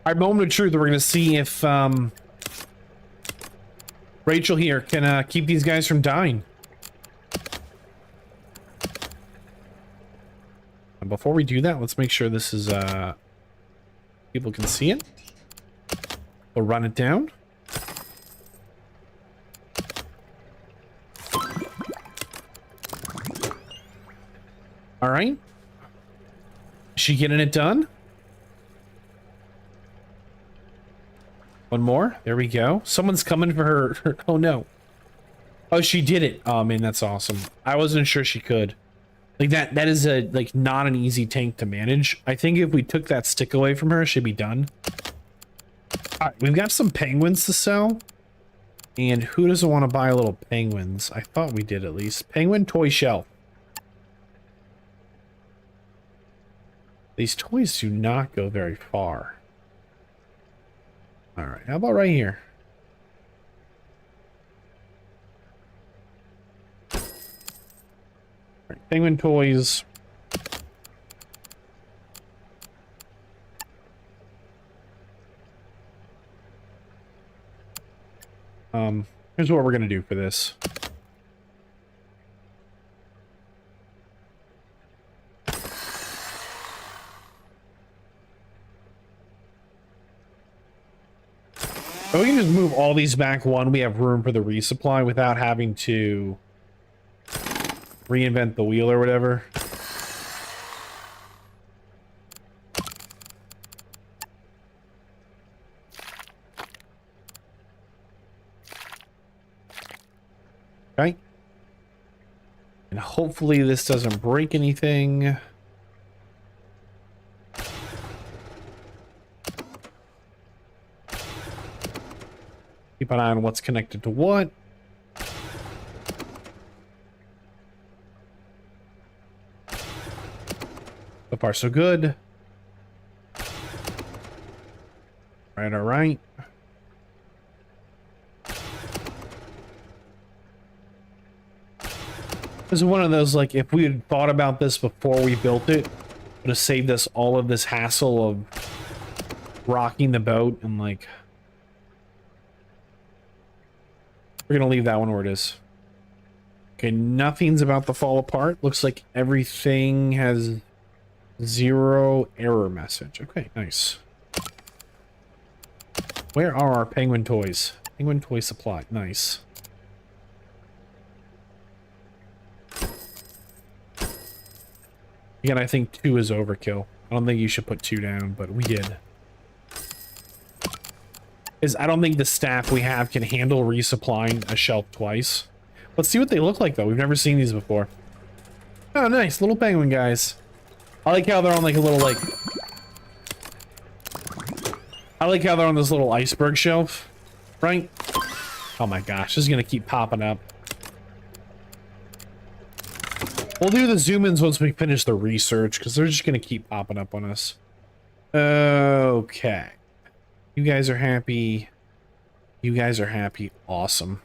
Our moment of truth, we're gonna see if Rachel here can keep these guys from dying. And before we do that, let's make sure this is people can see it. We'll run it down. All right. Is she getting it done? One more. There we go. Someone's coming for her. Oh, no. Oh, she did it. Oh, man, that's awesome. I wasn't sure she could. Like, that is a, like, not an easy tank to manage. I think if we took that stick away from her, she'd be done. All right, we've got some penguins to sell. And who doesn't want to buy a little penguins? I thought we did at least. Penguin toy shelf. These toys do not go very far. All right, how about right here? All right, penguin toys. Here's what we're gonna do for this. So we can just move all these back one. We have room for the resupply without having to reinvent the wheel or whatever. Okay. And hopefully this doesn't break anything. Keep an eye on what's connected to what. So far, so good. Right, all right. This is one of those, like, if we had thought about this before we built it, would have saved us all of this hassle of rocking the boat and, like... We're gonna leave that one where it is. Okay, nothing's about to fall apart. Looks like everything has 0 error message. Okay, nice. Where are our penguin toys? Penguin toy supply. Nice. Again, I think 2 is overkill. I don't think you should put 2 down, but we did. is I don't think the staff we have can handle resupplying a shelf twice. Let's see what they look like, though. We've never seen these before. Oh, nice. Little penguin guys. I like how they're on, like, a little, like... I like how they're on this little iceberg shelf. Right? Oh my gosh. This is going to keep popping up. We'll do the zoom-ins once we finish the research, because they're just going to keep popping up on us. Okay. You guys are happy. You guys are happy. Awesome.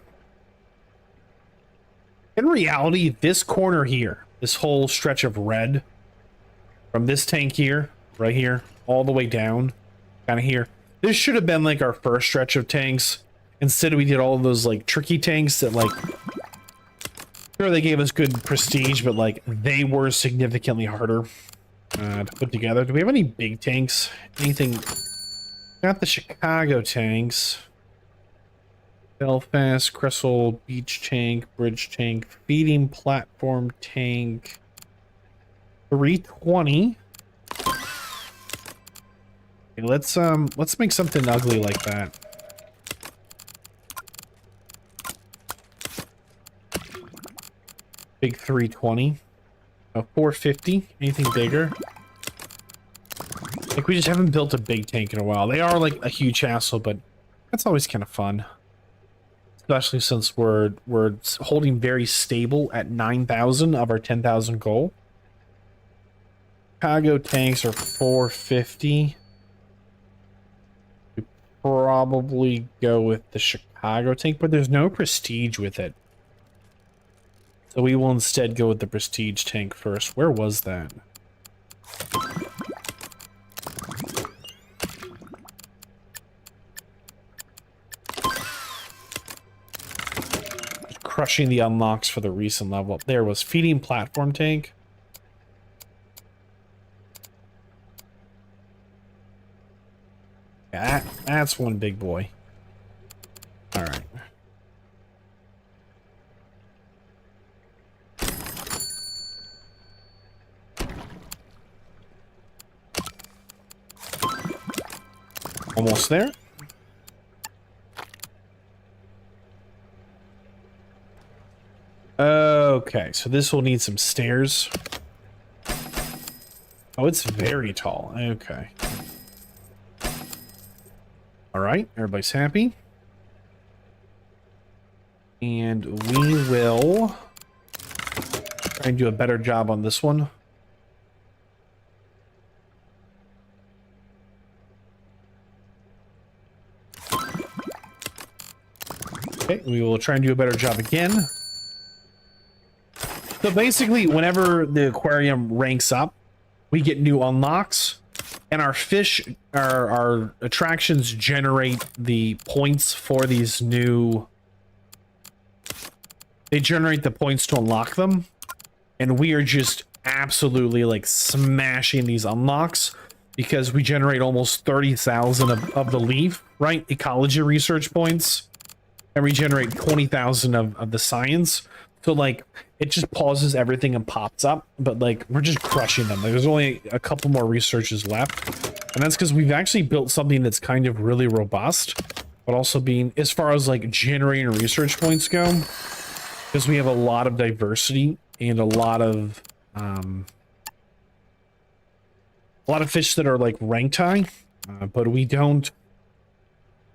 In reality, this corner here, this whole stretch of red, from this tank here, right here, all the way down, kind of here, this should have been like our first stretch of tanks. Instead, we did all of those like tricky tanks that like, sure, they gave us good prestige, but like they were significantly harder to put together. Do we have any big tanks? Anything? Got the Chicago tanks. Belfast, Cressel, Beach tank, Bridge tank, Feeding platform tank. 320. Okay, let's make something ugly like that. Big 320. A 450. Anything bigger? Like, we just haven't built a big tank in a while. They are like a huge hassle, but that's always kind of fun. Especially since we're holding very stable at 9,000 of our 10,000 goal. Chicago tanks are 450. We probably go with the Chicago tank, but there's no prestige with it. So we will instead go with the prestige tank first. Where was that? Crushing the unlocks for the recent level up. There was Feeding platform tank. Yeah, that's one big boy. All right. Almost there. Okay, so this will need some stairs. Oh, it's very tall. Okay. All right, everybody's happy. And we will try and do a better job on this one. Okay, we will try and do a better job again. So basically, whenever the aquarium ranks up, we get new unlocks, and our fish, our attractions generate the points for these new... They generate the points to unlock them, and we are just absolutely, like, smashing these unlocks, because we generate almost 30,000 of the leaf, right? Ecology research points, and we generate 20,000 of the science. So, like, it just pauses everything and pops up, but, like, we're just crushing them. Like, there's only a couple more researches left, and that's because we've actually built something that's kind of really robust, but also being, as far as, like, generating research points go, because we have a lot of diversity and a lot of fish that are, like, ranked high, but we don't...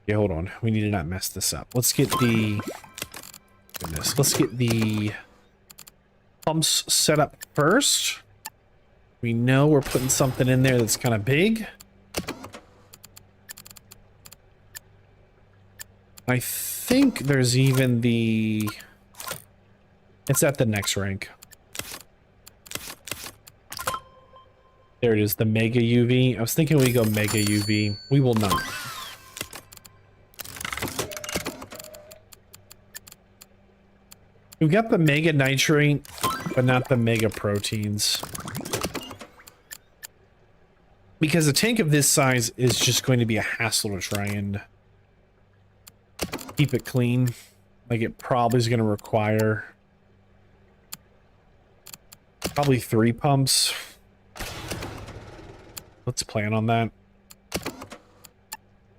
Yeah, hold on. We need to not mess this up. Let's get the... Goodness. Let's get the pumps set up first. We know we're putting something in there that's kind of big. I think there's even the... It's at the next rank. There it is, the Mega UV. I was thinking we go Mega UV. We will not. We've got the Mega Nitrate, but not the Mega Proteins. Because a tank of this size is just going to be a hassle to try and keep it clean. Like, it probably is going to require probably 3 pumps. Let's plan on that.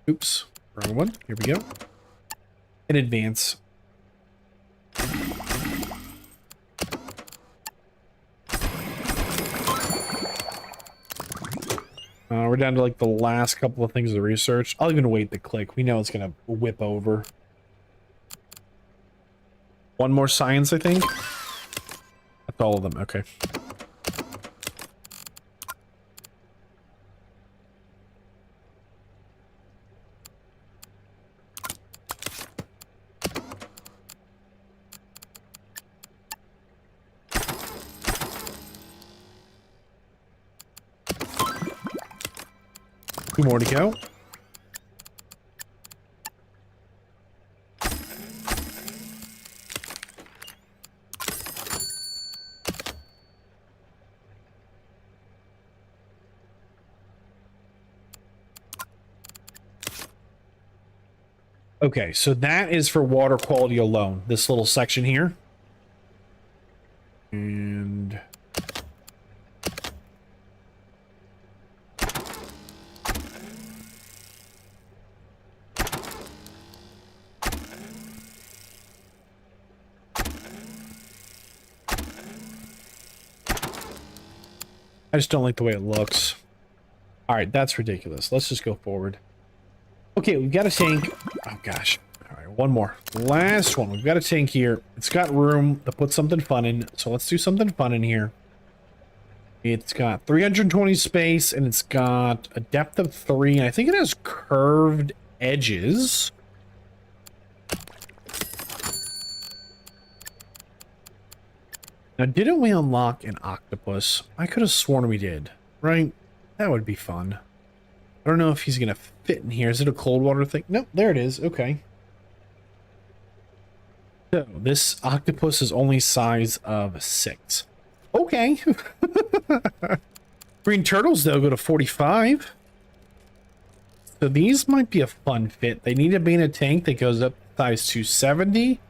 Oops. Wrong one. Here we go. In advance. We're down to like the last couple of things to research. I'll even wait the click. We know it's gonna whip over. One more science, I think. That's all of them. Okay. Two more to go. Okay, so that is for water quality alone, this little section here. And I just don't like the way it looks. All right, that's ridiculous. Let's just go forward. Okay, we've got a tank. Oh, gosh. All right, one more. Last one. We've got a tank here. It's got room to put something fun in, so let's do something fun in here. It's got 320 space, and it's got a depth of 3, and I think it has curved edges. Now, didn't we unlock an octopus? I could have sworn we did, right? That would be fun. I don't know if he's going to fit in here. Is it a cold water thing? Nope, there it is. Okay. So, this octopus is only size of 6. Okay. Green turtles, though, go to 45. So these might be a fun fit. They need to be in a tank that goes up to size 270.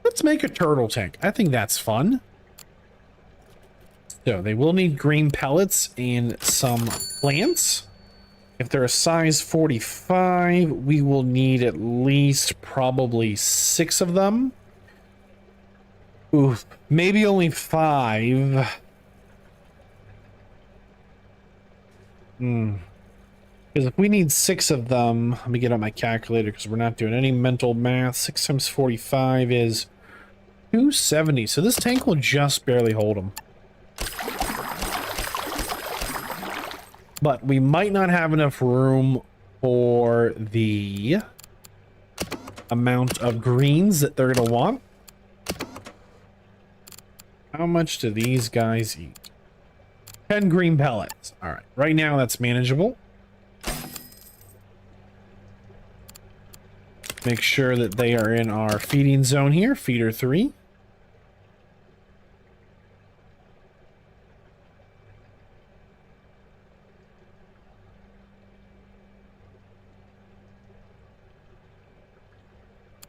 Let's make a turtle tank. I think that's fun. So they will need green pellets and some plants. If they're a size 45, we will need at least probably 6 of them. Ooh, maybe only 5. Because if we need 6 of them, let me get out my calculator because we're not doing any mental math. 6 times 45 is 270. So this tank will just barely hold them. But we might not have enough room for the amount of greens that they're going to want. How much do these guys eat? 10 green pellets. All right. Right now, that's manageable. Make sure that they are in our feeding zone here. Feeder 3.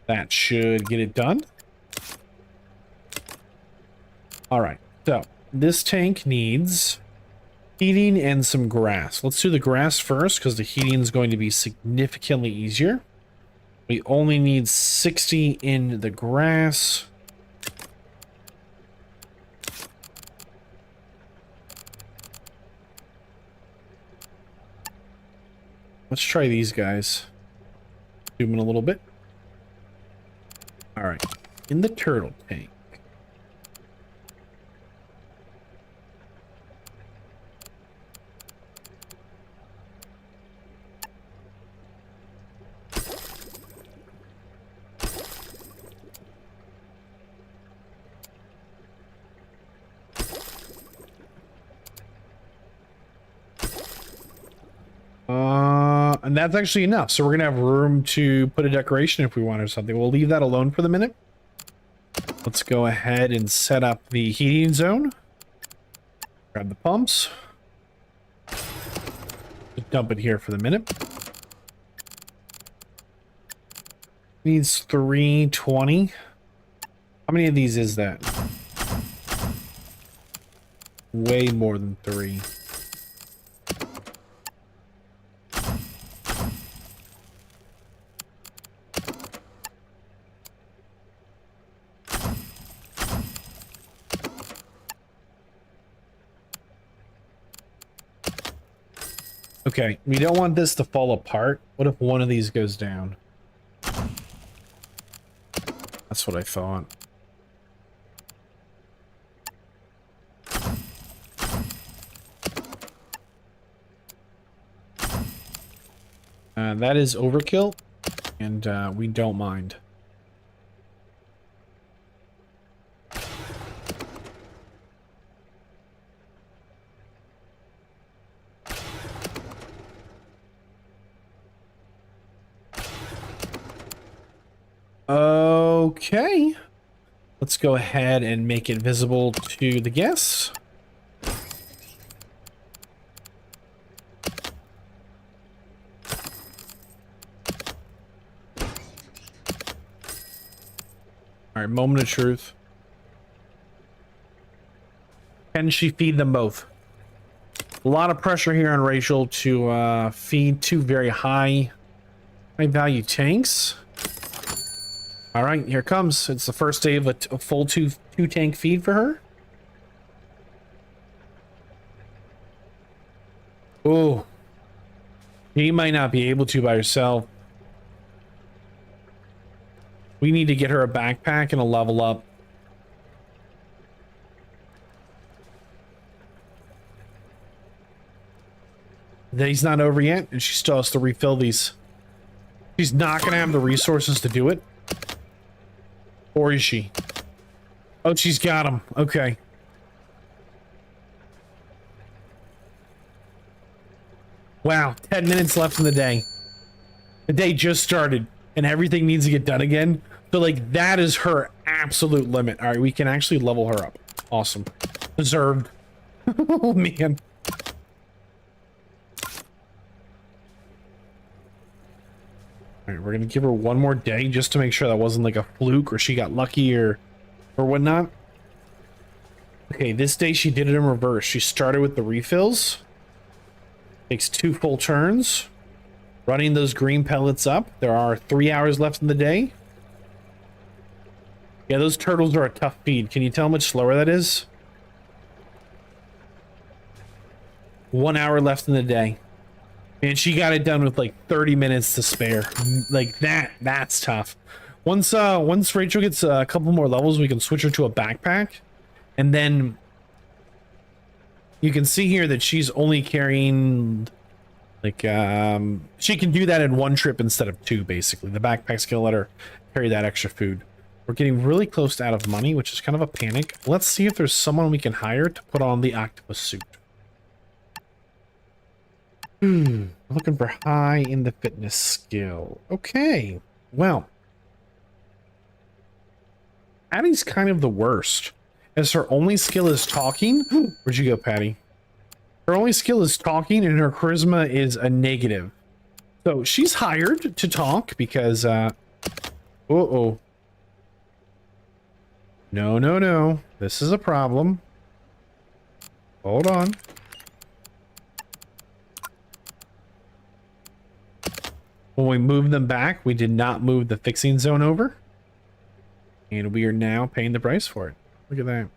That should get it done. All right, so this tank needs heating and some grass. Let's do the grass first because the heating is going to be significantly easier. We only need 60 in the grass. Let's try these guys. Zoom in a little bit. All right, in the turtle tank. And that's actually enough. So we're going to have room to put a decoration if we want or something. We'll leave that alone for the minute. Let's go ahead and set up the heating zone. Grab the pumps. Just dump it here for the minute. Needs 320. How many of these is that? Way more than 3. Okay, we don't want this to fall apart. What if one of these goes down? That's what I thought. That is overkill, and we don't mind. Okay. Let's go ahead and make it visible to the guests. All right, moment of truth. Can she feed them both? A lot of pressure here on Rachel to feed two very high value tanks. All right, here it comes. It's the first day of a full two tank feed for her. Oh, she might not be able to by herself. We need to get her a backpack and a level up. Day's not over yet, and she still has to refill these. She's not going to have the resources to do it. Or is she? Oh, she's got them. Okay. Wow, 10 minutes left in the day. The day just started, and everything needs to get done again. So, like, that is her absolute limit. All right, we can actually level her up. Awesome. Deserved. Oh, man. All right, we're going to give her one more day just to make sure that wasn't, like, a fluke or she got lucky or whatnot. Okay, this day she did it in reverse. She started with the refills. Takes 2 full turns. Running those green pellets up. There are 3 hours left in the day. Yeah, those turtles are a tough feed. Can you tell how much slower that is? 1 hour left in the day. And she got it done with like 30 minutes to spare. Like that's tough. Once Rachel gets a couple more levels, we can switch her to a backpack. And then you can see here that she's only carrying like she can do that in 1 trip instead of 2, basically. The backpack's gonna let her carry that extra food. We're getting really close to out of money, which is kind of a panic. Let's see if there's someone we can hire to put on the octopus suit. Looking for high in the fitness skill. Okay, well, Patty's kind of the worst, as her only skill is talking. Where'd you go, Patty? Her only skill is talking, and her charisma is a negative. So she's hired to talk because, uh-oh. No. This is a problem. Hold on. When we moved them back, we did not move the fixing zone over. And we are now paying the price for it. Look at that.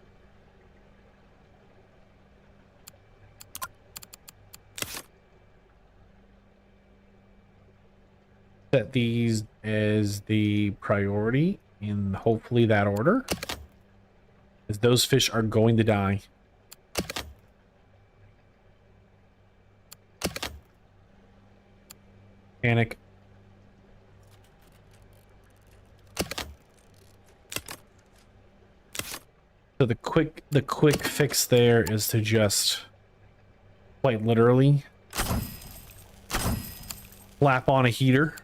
Set these as the priority in hopefully that order, as those fish are going to die. Panic. So the quick fix there is to just quite literally slap on a heater.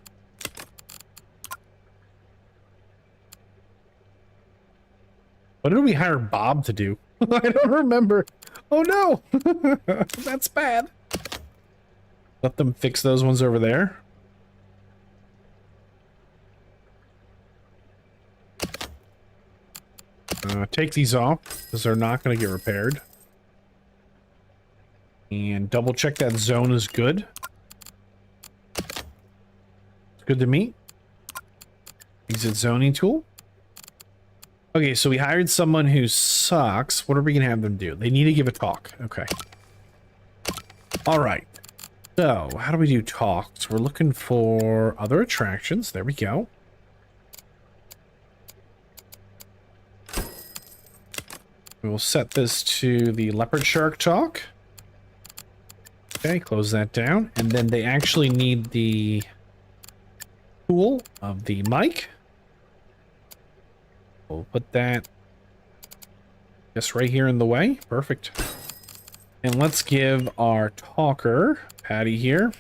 What did we hire Bob to do? I don't remember. Oh no! That's bad. Let them fix those ones over there. Take these off because they're not going to get repaired. And double check that zone is good. It's good to me. Exit zoning tool. Okay, so we hired someone who sucks. What are we going to have them do? They need to give a talk. Okay. All right. So, how do we do talks? We're looking for other attractions. There we go. We'll set this to the leopard shark talk. Okay, close that down. And then they actually need the tool of the mic. We'll put that just right here in the way. Perfect. And let's give our talker, Patty here,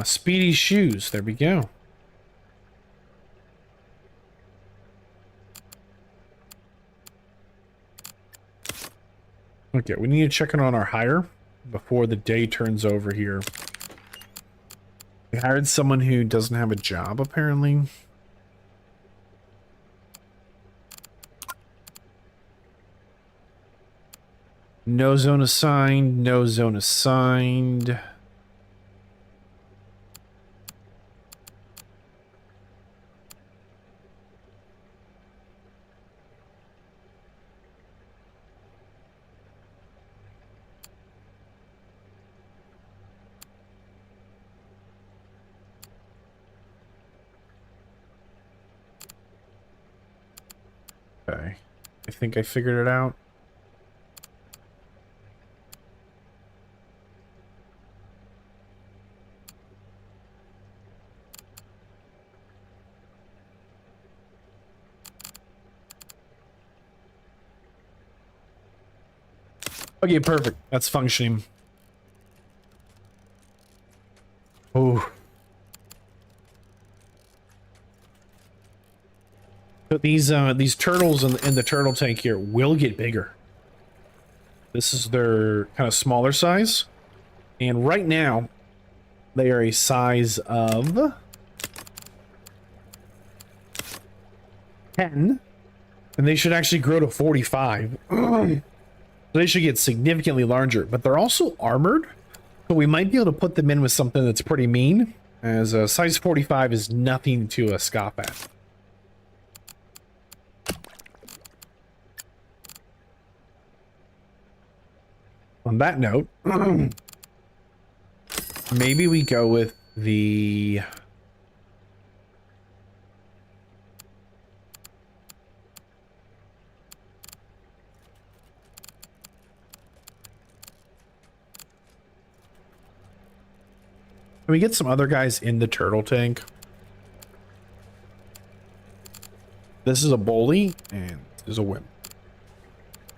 speedy shoes. There we go. Okay, we need to check in on our hire before the day turns over here. We hired someone who doesn't have a job, apparently. No zone assigned, no zone assigned. Okay, I think I figured it out. Okay, perfect. That's functioning. Oh. But these turtles in the turtle tank here will get bigger. This is their kind of smaller size. And right now, they are a size of 10. And they should actually grow to 45. They should get significantly larger, but they're also armored, so we might be able to put them in with something that's pretty mean, as a size 45 is nothing to scoff at. On that note, maybe we go with the... Can we get some other guys in the turtle tank? This is a bully, and this is a wimp.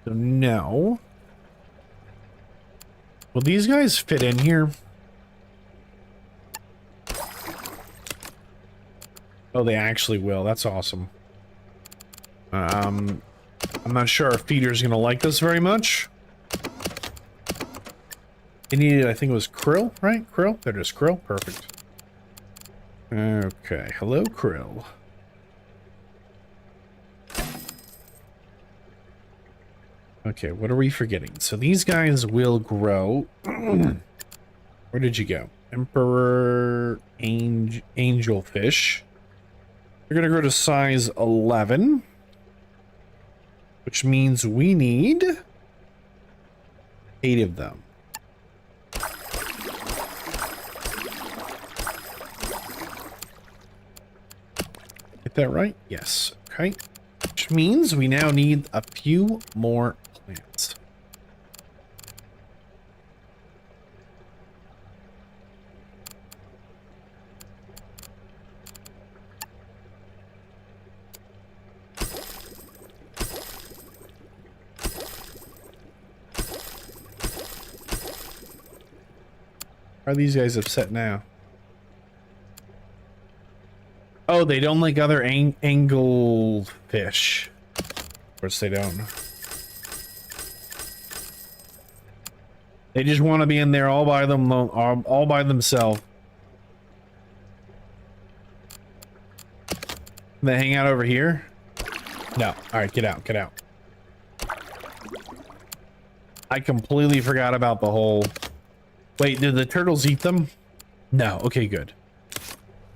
So no. Will these guys fit in here? Oh, they actually will. That's awesome. I'm not sure our feeder's gonna like this very much. They needed, I think it was krill, right? Krill? There it is, krill. Perfect. Okay, hello, krill. Okay, what are we forgetting? So these guys will grow. Where did you go? Emperor angelfish. They're gonna grow to size 11. Which means we need 8 of them. Get that right? Yes. Okay. Which means we now need a few more plants. Are these guys upset now? Oh, they don't like other angle fish. Of course they don't. They just want to be in there all by themselves. They hang out over here? No. Alright, get out, get out. I completely forgot about the whole... Wait, did the turtles eat them? No. Okay, good.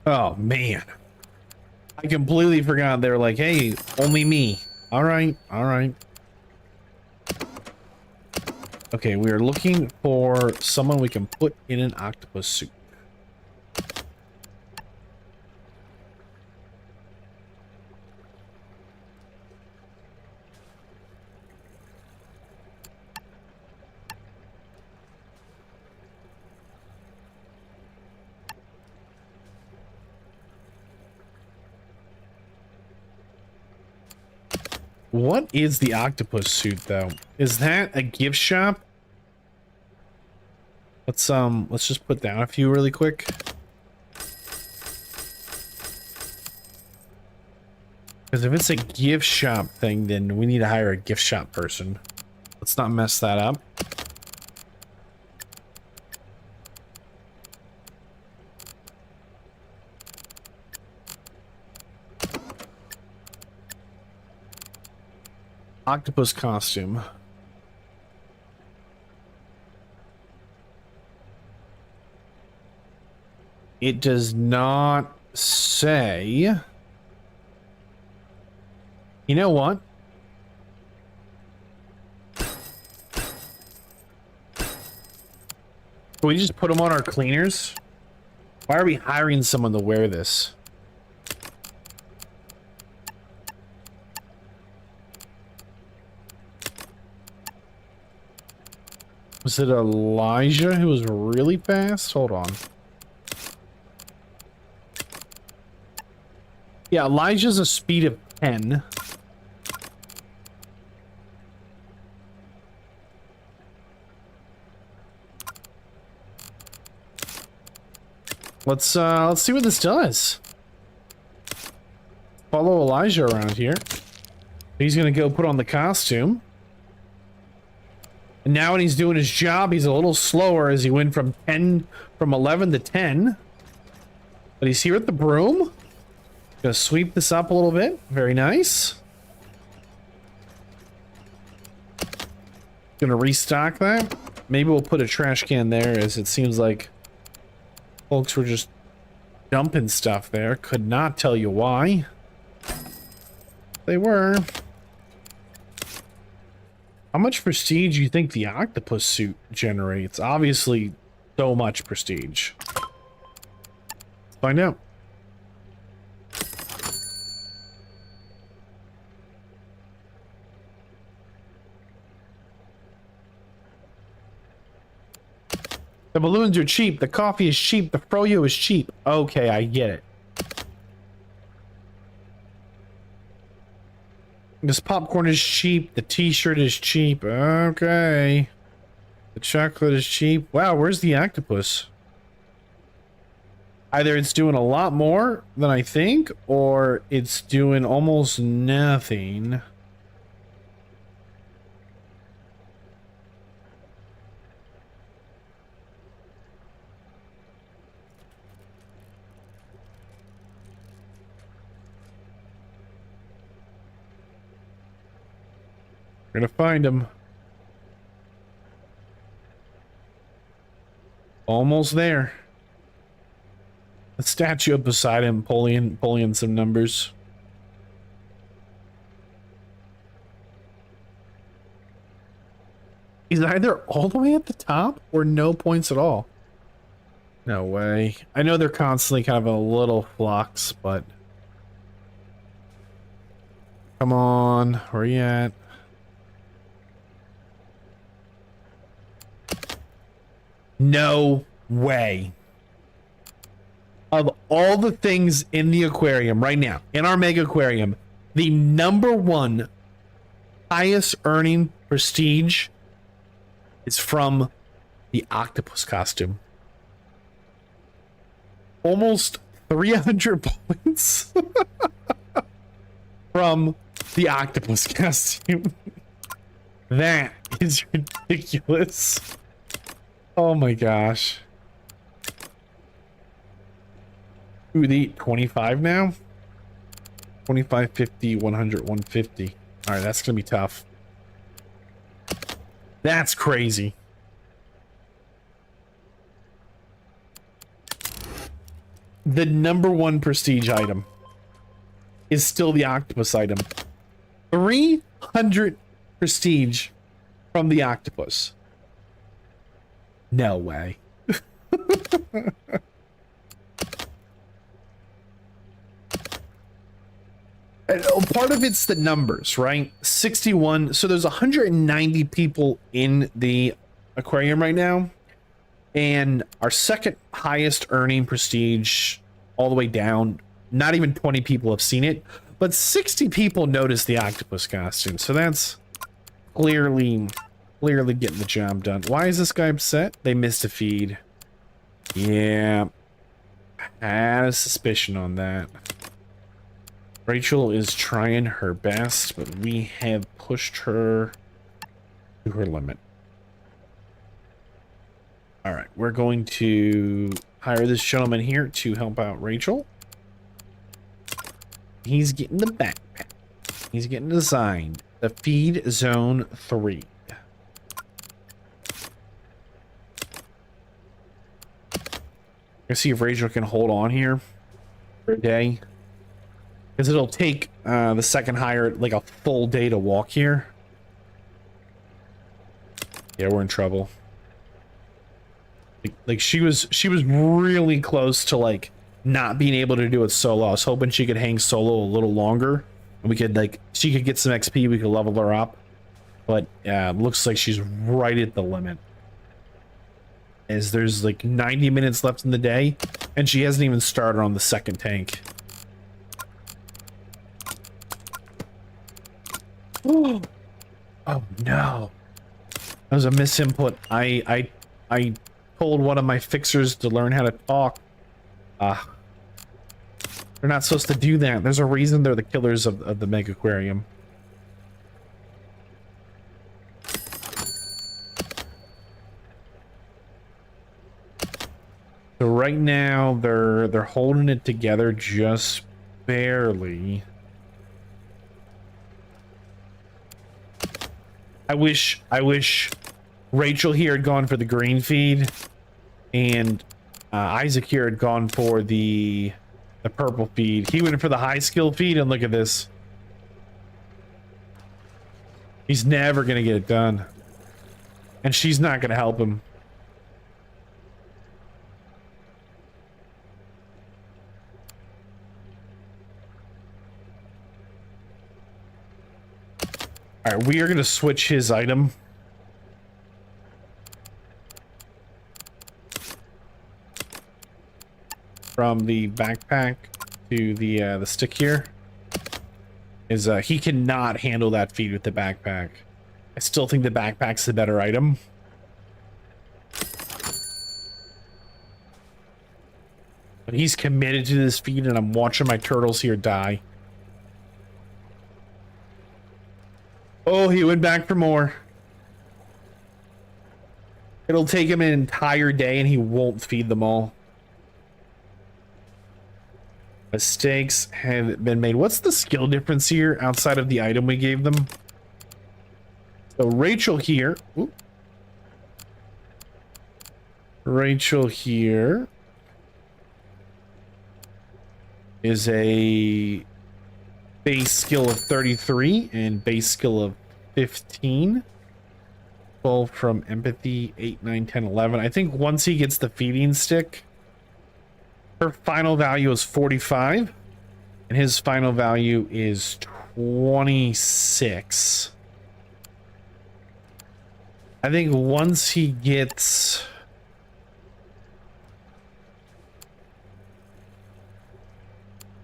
Oh, man. I completely forgot. They were like, hey, only me. All right. All right. Okay, we are looking for someone we can put in an octopus suit. What is the octopus suit, though? Is that a gift shop? Let's just put down a few really quick. Because if it's a gift shop thing, then we need to hire a gift shop person. Let's not mess that up. Octopus costume. It does not say. You know what? Can we just put them on our cleaners? Why are we hiring someone to wear this? Was it Elijah who was really fast? Hold on. Yeah, Elijah's a speed of 10. Let's see what this does. Follow Elijah around here. He's gonna go put on the costume. And now when he's doing his job, he's a little slower as he went from 11 to 10. But he's here with the broom. Gonna sweep this up a little bit. Very nice. Gonna restock that. Maybe we'll put a trash can there, as it seems like folks were just dumping stuff there. Could not tell you why. They were. How much prestige do you think the octopus suit generates? Obviously, so much prestige. Let's find out. The balloons are cheap, the coffee is cheap, the froyo is cheap. Okay, I get it. This popcorn is cheap, the t-shirt is cheap. Okay. The chocolate is cheap. Wow, where's the octopus? Either it's doing a lot more than I think, or it's doing almost nothing. We're gonna find him. Almost there. A statue up beside him, pulling some numbers. He's either all the way at the top or no points at all. No way. I know they're constantly kind of a little flux, but come on, where are you at? No way. Of all the things in the aquarium right now, in our Megaquarium, the #1 highest earning prestige is from the octopus costume. Almost 300 points from the octopus costume. That is ridiculous. Oh my gosh. Ooh, they eat 25 now? 25, 50, 100, 150. Alright, that's gonna be tough. That's crazy. The #1 prestige item is still the octopus item. 300 prestige from the octopus. No way. Part of it's the numbers, right? 61. So there's 190 people in the aquarium right now. And our second highest earning prestige all the way down, not even 20 people have seen it, but 60 people noticed the octopus costume. So that's clearly getting the job done. Why is this guy upset? They missed a feed. Yeah. Had a suspicion on that. Rachel is trying her best, but we have pushed her to her limit. All right, we're going to hire this gentleman here to help out Rachel. He's getting the backpack. He's getting designed. The feed zone 3. Let's see if Rachel can hold on here for a day. Because it'll take the second hire like a full day to walk here. Yeah, we're in trouble. Like she was really close to like not being able to do it solo. I was hoping she could hang solo a little longer, and we could like she could get some XP. We could level her up, but looks like she's right at the limit. As there's like 90 minutes left in the day, and she hasn't even started on the second tank. Oh no, that was a misinput. I told one of my fixers to learn how to talk. They're not supposed to do that. There's a reason they're the killers of the Megaquarium. So right now they're holding it together just barely. I wish Rachel here had gone for the green feed, and Isaac here had gone for the purple feed. He went for the high skill feed, and look at this. He's never gonna get it done, and she's not gonna help him. All right, we are gonna switch his item. From the backpack to the stick here. Is he cannot handle that feed with the backpack. I still think the backpack's the better item. But he's committed to this feed, and I'm watching my turtles here die. Oh, he went back for more. It'll take him an entire day, and he won't feed them all. Mistakes have been made. What's the skill difference here outside of the item we gave them? So Rachel here. Ooh. Rachel here is a base skill of 33 and base skill of 15. 12 from empathy, 8, 9, 10, 11. I think once he gets the feeding stick, her final value is 45, and his final value is 26. I think once he gets...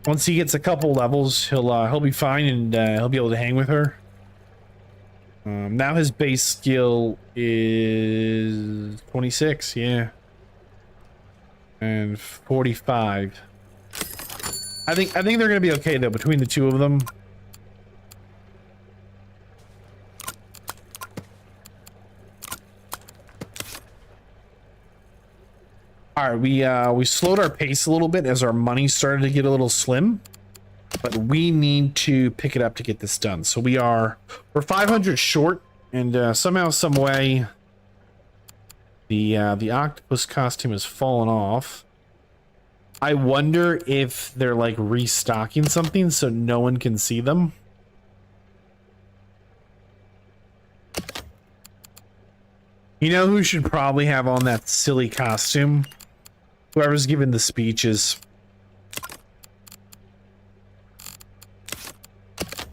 Once he gets a couple levels, he'll be fine, and he'll be able to hang with her. Now his base skill is 26, yeah. And 45. I think they're gonna be okay though between the two of them. All right, we slowed our pace a little bit as our money started to get a little slim, but we need to pick it up to get this done. So we're 500 short, and somehow, some way, the octopus costume has fallen off. I wonder if they're like restocking something so no one can see them. You know who should probably have on that silly costume? Whoever's giving the speeches.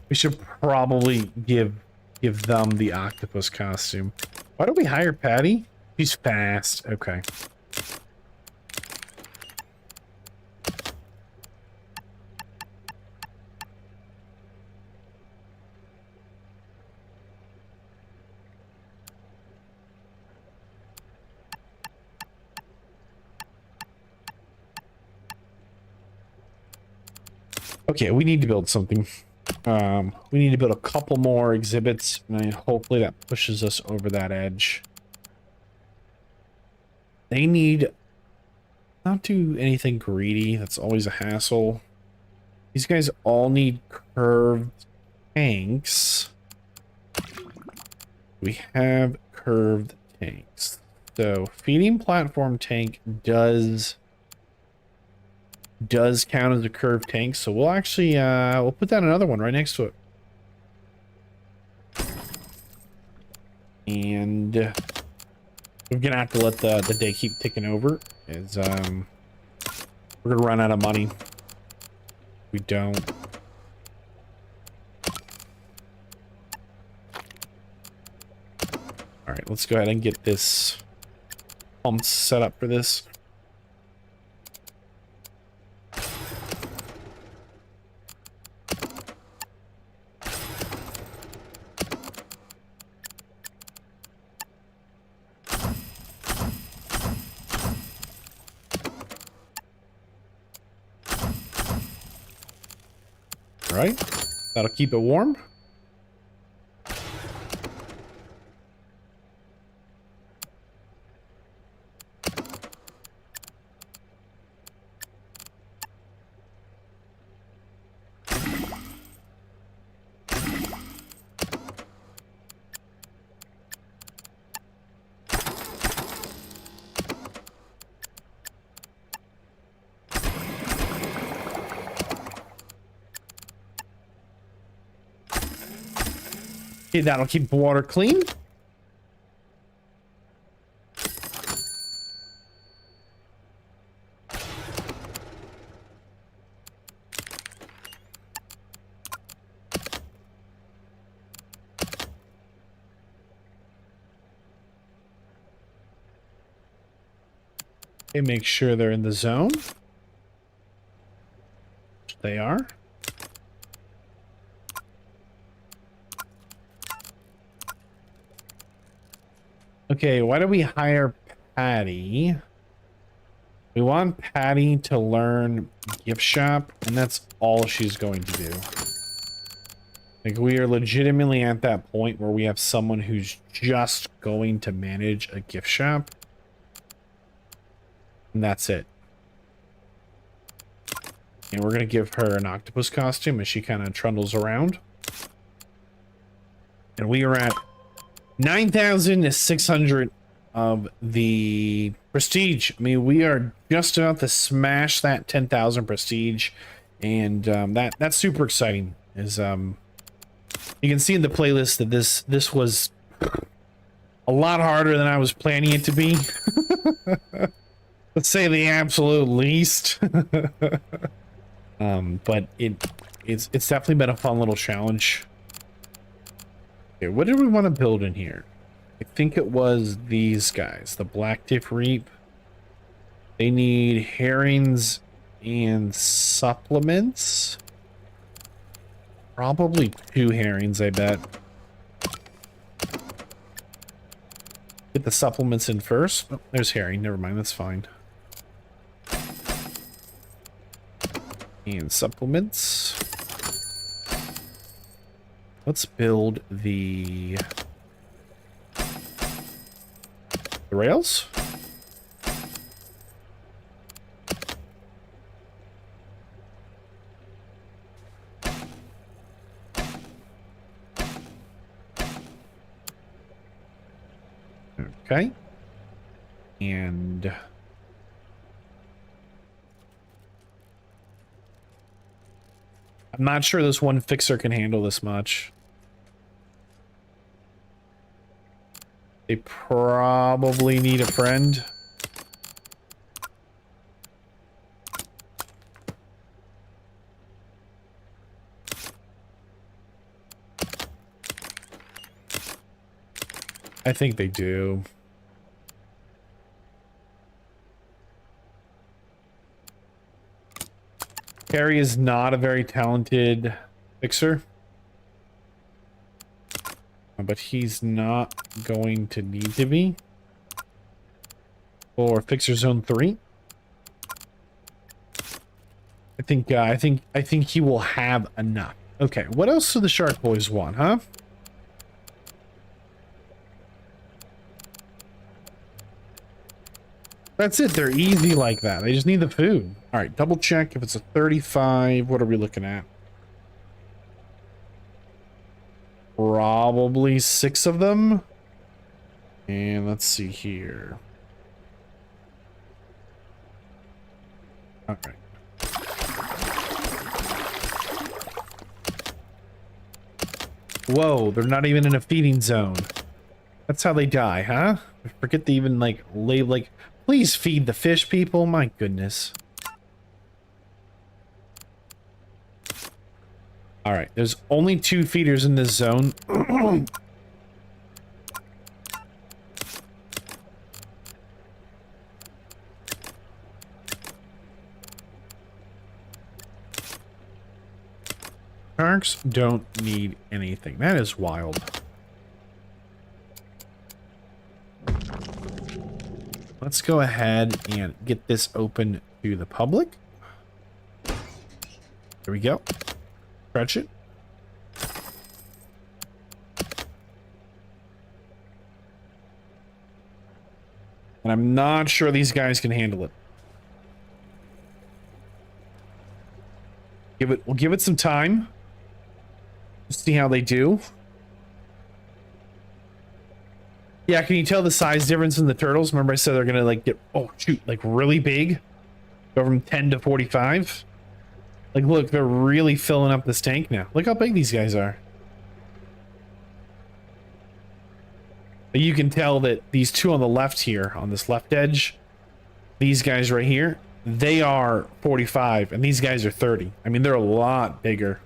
We should probably give them the octopus costume. Why don't we hire Patty? She's fast. Okay. Okay, we need to build something. We need to build a couple more exhibits, and hopefully that pushes us over that edge. They need not do anything greedy. That's always a hassle. These guys all need curved tanks. We have curved tanks. So feeding platform tank does count as a curved tank, so we'll actually we'll put down another one right next to it. And we're gonna have to let the day keep ticking over, as we're gonna run out of money. We don't. All right, let's go ahead and get this pumps set up for this. All right, that'll keep it warm. Okay, that'll keep the water clean. Okay, make sure they're in the zone. They are. Okay, why do we hire Patty? We want Patty to learn gift shop, and that's all she's going to do. Like, we are legitimately at that point where we have someone who's just going to manage a gift shop. And that's it. And we're going to give her an octopus costume as she kind of trundles around. And we are at 9,600 of the prestige. I mean, we are just about to smash that 10,000 prestige. And that's super exciting. Is you can see in the playlist that this was a lot harder than I was planning it to be. Let's say the absolute least. But it's definitely been a fun little challenge. Okay, what did we want to build in here? I think it was these guys, the black tip reap. They need herrings and supplements. Probably 2 herrings, I bet. Get the supplements in first. Oh, there's herring. Never mind, that's fine. And supplements. Let's build the rails. Okay. And I'm not sure this one fixer can handle this much. They probably need a friend. I think they do. Harry is not a very talented fixer. But he's not going to need to be. For fixer zone 3. I think he will have enough. Okay, what else do the Shark Boys want, huh? That's it. They're easy like that. They just need the food. All right, double check if it's a 35. What are we looking at? Probably 6 of them. And let's see here. All right. Whoa, they're not even in a feeding zone. That's how they die, huh? I forget to even like lay like. Please feed the fish, people. My goodness. All right, there's only 2 feeders in this zone. Sharks don't need anything. That is wild. Let's go ahead and get this open to the public. There we go. Stretch it. And I'm not sure these guys can handle it. We'll give it some time. See how they do. Yeah, can you tell the size difference in the turtles? Remember I said they're gonna like get, oh shoot, like really big? Go from 10 to 45? Like look, they're really filling up this tank now. Look how big these guys are. But you can tell that these 2 on the left here, on this left edge, these guys right here, they are 45 and these guys are 30. I mean, they're a lot bigger.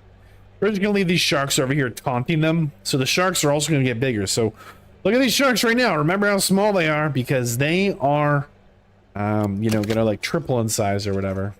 We're just gonna leave these sharks over here taunting them. So the sharks are also gonna get bigger. So look at these sharks right now. Remember how small they are because they are, you know, gonna like triple in size or whatever.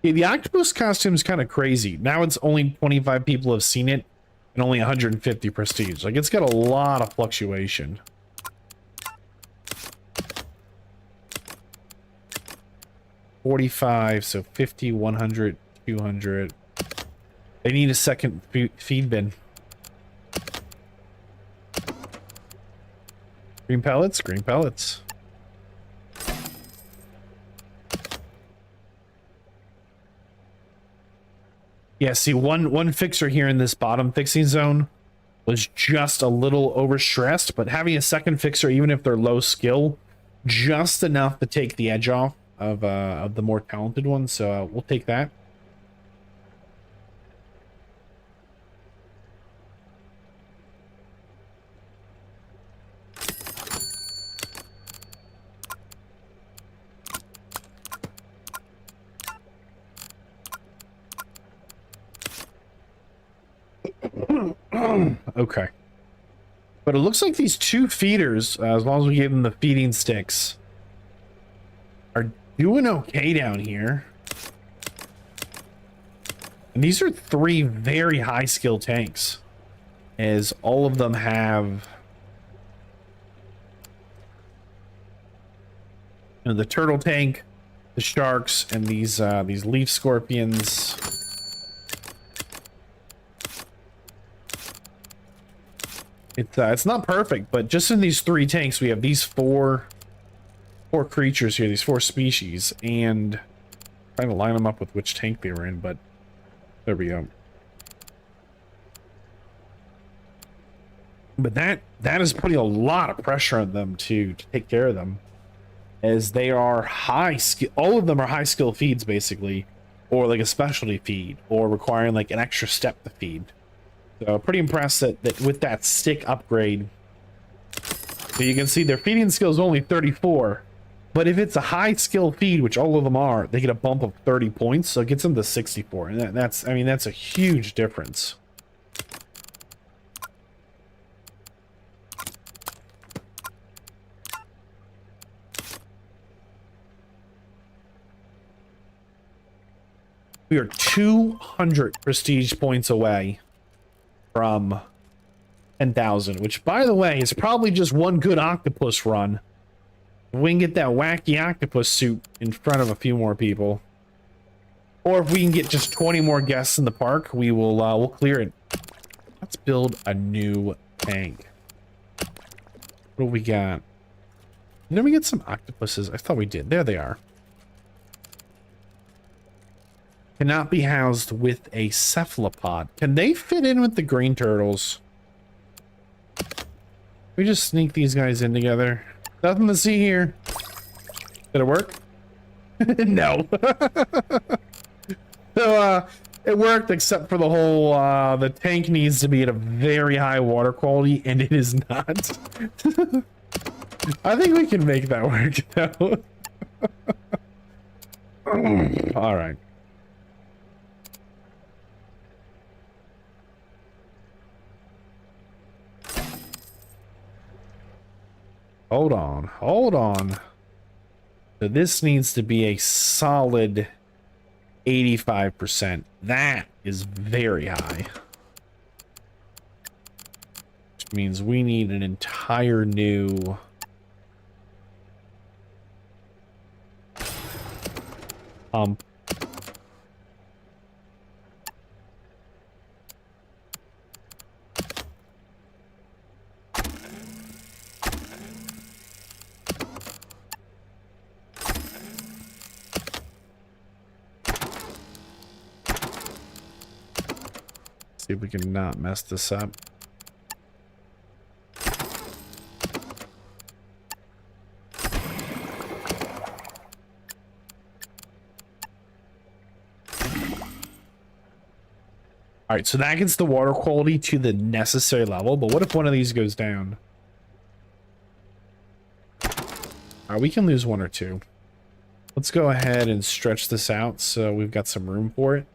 Yeah, the octopus costume is kind of crazy. Now it's only 25 people have seen it and only 150 prestige. Like it's got a lot of fluctuation. $45, so 50, 100, 200. They need a second feed bin. Green pellets, green pellets. Yeah, see, one fixer here in this bottom fixing zone was just a little overstressed, but having a second fixer, even if they're low skill, just enough to take the edge off of the more talented ones. So we'll take that. Okay. But it looks like these 2 feeders, as long as we give them the feeding sticks, are doing okay down here. And these are 3 very high skill tanks, as all of them have, you know, the turtle tank, the sharks, and these leaf scorpions. It's not perfect, but just in these 3 tanks, we have these four creatures here, these 4 species, and trying to line them up with which tank they were in, but there we go. But that is putting a lot of pressure on them to take care of them, as they are high skill. All of them are high skill feeds basically, or like a specialty feed, or requiring like an extra step to feed. So pretty impressed that with that stick upgrade. So you can see their feeding skill is only 34, but if it's a high skill feed, which all of them are, they get a bump of 30 points, so it gets them to 64, and that's, I mean, that's a huge difference. We are 200 prestige points away from 10,000, which, by the way, is probably just one good octopus run. We can get that wacky octopus suit in front of a few more people. Or if we can get just 20 more guests in the park, we will we'll clear it. Let's build a new tank. What do we got? Did we get some octopuses? I thought we did. There they are. Cannot be housed with a cephalopod. Can they fit in with the green turtles? We just sneak these guys in together. Nothing to see here. Did it work? No. So it worked, except for the whole the tank needs to be at a very high water quality, and it is not. I think we can make that work though. All right. Hold on, hold on. So this needs to be a solid 85%. That is very high. Which means we need an entire new pump. See if we can not mess this up. All right, so that gets the water quality to the necessary level, but what if one of these goes down? All right, we can lose one or two. Let's go ahead and stretch this out so we've got some room for it.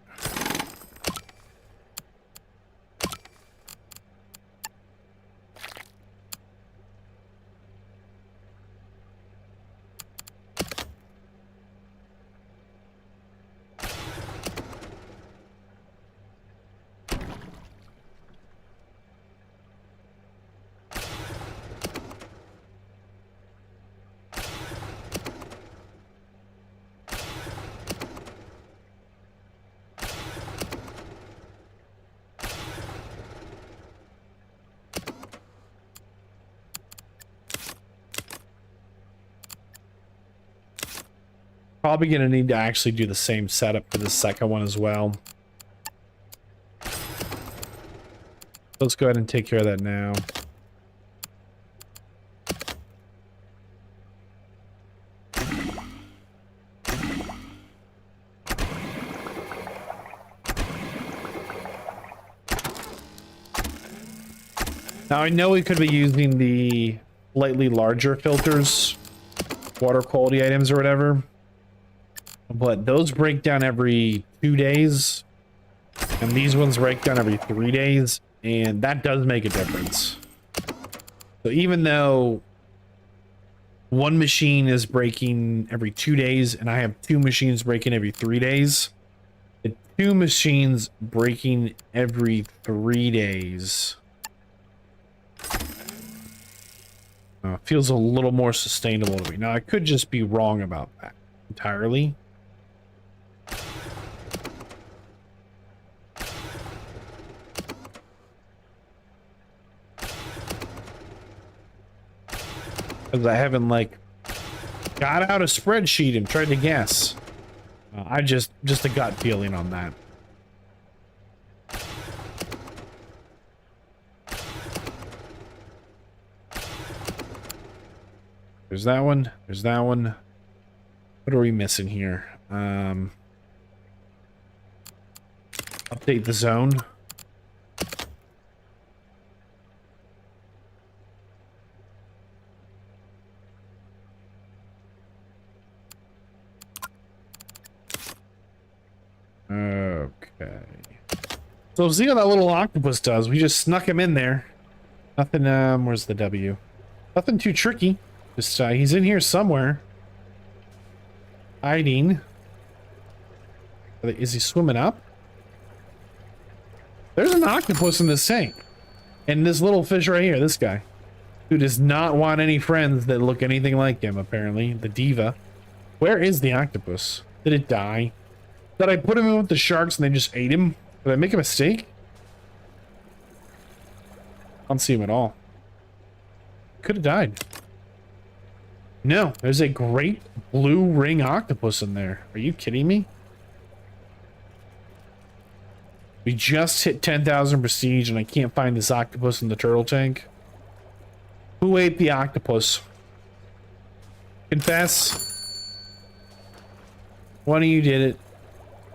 Probably gonna need to actually do the same setup for the second one as well. Let's go ahead and take care of that now. Now I know we could be using the slightly larger filters, water quality items or whatever, but those break down every 2 days, and these ones break down every 3 days, and that does make a difference. So even though one machine is breaking every 2 days, and I have 2 machines breaking every 3 days, the 2 machines breaking every 3 days feels a little more sustainable to me. Now, I could just be wrong about that entirely. Because I haven't, like, got out a spreadsheet and tried to guess. I just a gut feeling on that. There's that one. There's that one. What are we missing here? Update the zone. Okay. So see how that little octopus does. We just snuck him in there. Nothing, where's the W? Nothing too tricky. Just, he's in here somewhere. Hiding. Is he swimming up? There's an octopus in this tank. And this little fish right here, this guy. Who does not want any friends that look anything like him, apparently. The diva. Where is the octopus? Did it die? Did I put him in with the sharks and they just ate him? Did I make a mistake? I don't see him at all. Could have died. No, there's a great blue ring octopus in there. Are you kidding me? We just hit 10,000 prestige and I can't find this octopus in the turtle tank. Who ate the octopus? Confess. One of you did it.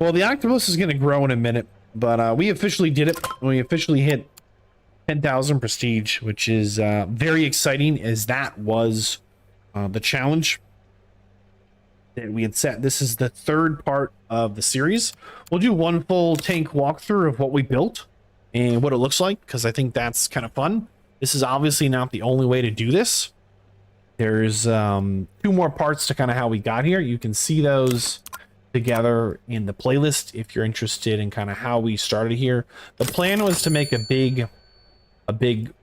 Well, the octopus is going to grow in a minute, but we officially did it. We officially hit 10,000 prestige, which is very exciting, as that was the challenge that we had set. This is the third part of the series. We'll do one full tank walkthrough of what we built and what it looks like, because I think that's kind of fun. This is obviously not the only way to do this. There's 2 more parts to kind of how we got here. You can see those together in the playlist if you're interested in kind of how we started here. The plan was to make a big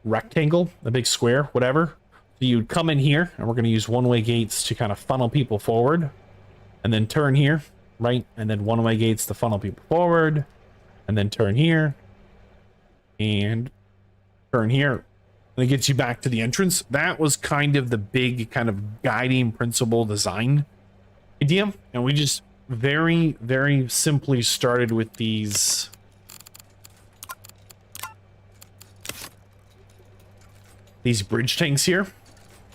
rectangle, a big square, whatever. So you'd come in here, and we're going to use one-way gates to kind of funnel people forward, and then turn here, right? And then one-way gates to funnel people forward, and then turn here, and turn here. And it gets you back to the entrance. That was kind of the big kind of guiding principle design idea. And we just very, very simply started with these bridge tanks here,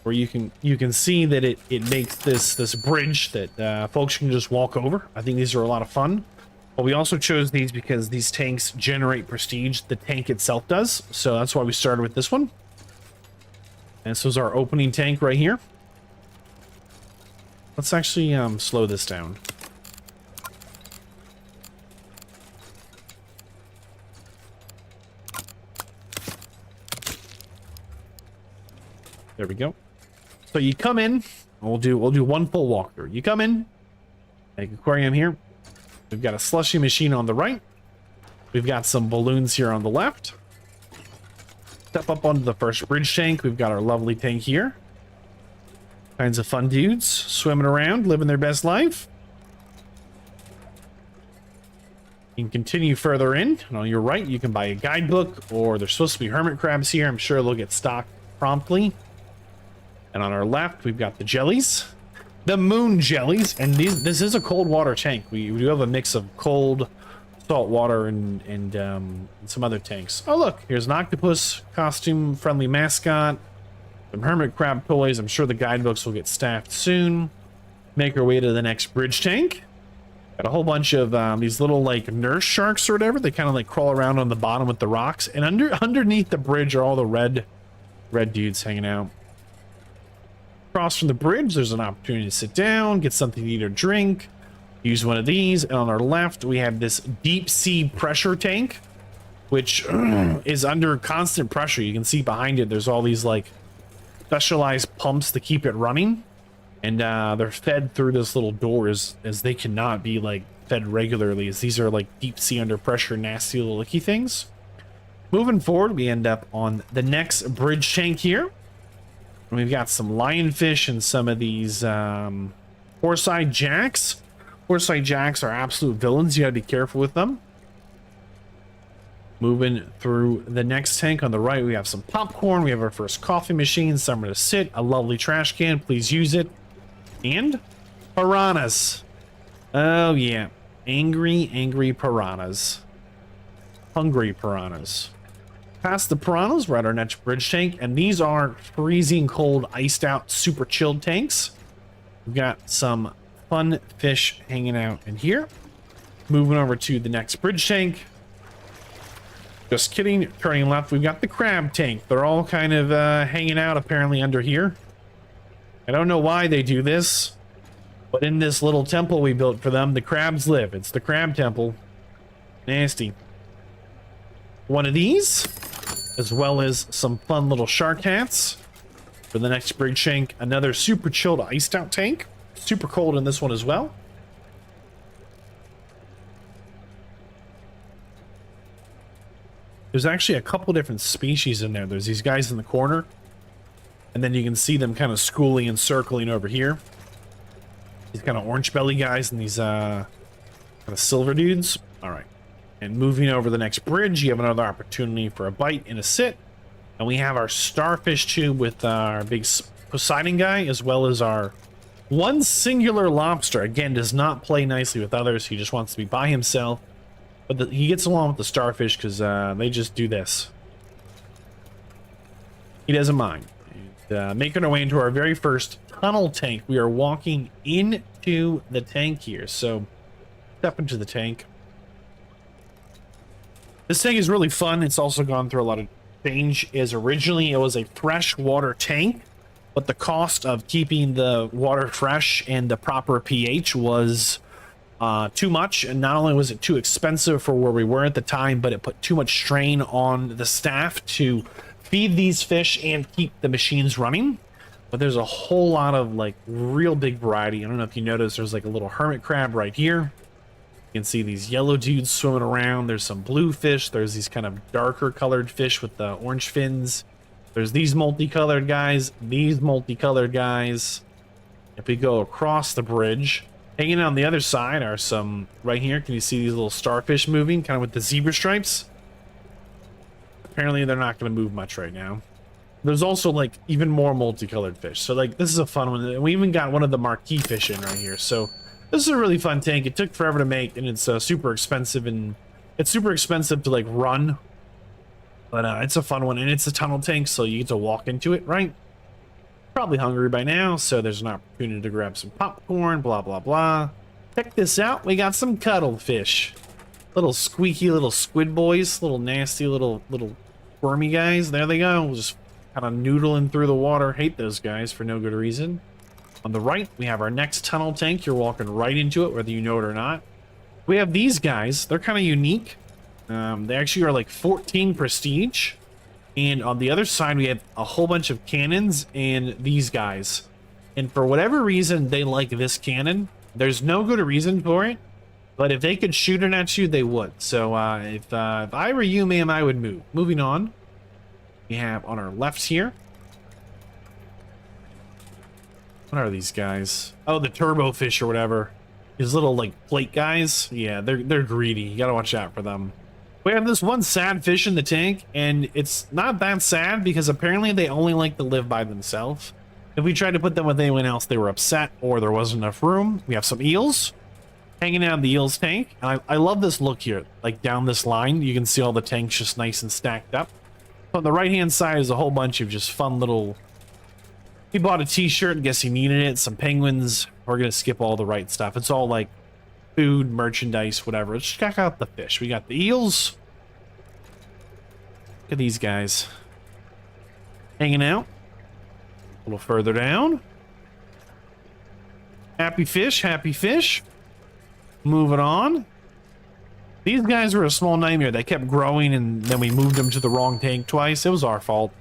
where you can see that it makes this bridge that folks can just walk over. I think these are a lot of fun. But we also chose these because these tanks generate prestige. The tank itself does. So that's why we started with this one. And this was our opening tank right here. Let's actually slow this down. There we go. So you come in, we'll do one full walkthrough. You come in, Megaquarium here. We've got a slushy machine on the right. We've got some balloons here on the left. Step up onto the first bridge tank. We've got our lovely tank here. Kinds of fun dudes swimming around, living their best life. You can continue further in, and on your right, you can buy a guidebook, or there's supposed to be hermit crabs here. I'm sure they'll get stocked promptly. And on our left, we've got the jellies, the moon jellies, and this is a cold water tank. We do have a mix of cold, salt water, and some other tanks. Oh look, here's an octopus costume, friendly mascot, some hermit crab toys. I'm sure the guidebooks will get staffed soon. Make our way to the next bridge tank. Got a whole bunch of these little like nurse sharks or whatever. They kind of like crawl around on the bottom with the rocks, and underneath the bridge are all the red dudes hanging out. Across from the bridge, there's an opportunity to sit down, get something to eat or drink, use one of these. And on our left, we have this deep sea pressure tank, which is under constant pressure. You can see behind it, there's all these like specialized pumps to keep it running. And they're fed through this little doors, as they cannot be like fed regularly, as these are like deep sea under pressure, nasty little icky things. Moving forward, we end up on the next bridge tank here. And we've got some lionfish and some of these horseye jacks. Horseye jacks are absolute villains. You gotta be careful with them. Moving through the next tank on the right, we have some popcorn. We have our first coffee machine, somewhere to sit, a lovely trash can. Please use it. And piranhas. Oh, yeah. Angry piranhas. Hungry piranhas. Past the piranhas, we're at our next bridge tank, and these are freezing cold, iced out, super chilled tanks. We've got some fun fish hanging out in here. Moving over to the next bridge tank. Just kidding, turning left, we've got the crab tank. They're all kind of hanging out apparently under here. I don't know why they do this, but in this little temple we built for them, the crabs live. It's the crab temple. Nasty. One of these, as well as some fun little shark hats. For the next bridge tank, another super chilled iced out tank. Super cold in this one as well. There's actually a couple different species in there. There's these guys in the corner, and then you can see them kind of schooling and circling over here. These kind of orange belly guys and these kind of silver dudes. All right. And moving over the next bridge, you have another opportunity for a bite and a sit. And we have our starfish tube with our big Poseidon guy, as well as our one singular lobster. Again, does not play nicely with others. He just wants to be by himself. But he gets along with the starfish because they just do this. He doesn't mind. And, making our way into our very first tunnel tank. We are walking into the tank here. So, step into the tank. This tank is really fun. It's also gone through a lot of change. As originally it was a freshwater tank, but the cost of keeping the water fresh and the proper pH was too much. And not only was it too expensive for where we were at the time, but it put too much strain on the staff to feed these fish and keep the machines running. But there's a whole lot of like real big variety. I don't know if you noticed, there's like a little hermit crab right here. You can see these yellow dudes swimming around. There's some blue fish. There's these kind of darker colored fish with the orange fins. There's these multicolored guys, these multicolored guys. If we go across the bridge, hanging on the other side are some, right here, can you see these little starfish moving, kind of with the zebra stripes? Apparently they're not going to move much right now. There's also like even more multicolored fish. So like this is a fun one. We even got one of the marquee fish in right here. So this is a really fun tank. It took forever to make, and it's super expensive, and it's super expensive to like run. But it's a fun one, and it's a tunnel tank, so you get to walk into it, right? Probably hungry by now, so there's an opportunity to grab some popcorn, blah, blah, blah. Check this out. We got some cuttlefish. Little squeaky little squid boys, little nasty little wormy guys. There they go. Just kind of noodling through the water. Hate those guys for no good reason. On the right, we have our next tunnel tank. You're walking right into it, whether you know it or not. We have these guys. They're kind of unique. They actually are like 14 prestige. And on the other side, we have a whole bunch of cannons and these guys. And for whatever reason, they like this cannon. There's no good reason for it. But if they could shoot it at you, they would. So if I were you, ma'am, I would move. Moving on, we have on our left here. What are these guys? Oh, the turbo fish or whatever. These little like plate guys. Yeah, they're greedy. You gotta watch out for them. We have this one sad fish in the tank, and it's not that sad because apparently they only like to live by themselves. If we tried to put them with anyone else, they were upset or there wasn't enough room. We have some eels hanging out in the eels tank. And I love this look here. Like down this line, you can see all the tanks just nice and stacked up. On the right-hand side is a whole bunch of just fun little... He bought a t-shirt and guess he needed it. Some penguins. We're going to skip all the right stuff. It's all like food, merchandise, whatever. Let's check out the fish. We got the eels. Look at these guys. Hanging out. A little further down. Happy fish, happy fish. Moving on. These guys were a small nightmare. They kept growing and then we moved them to the wrong tank twice. It was our fault.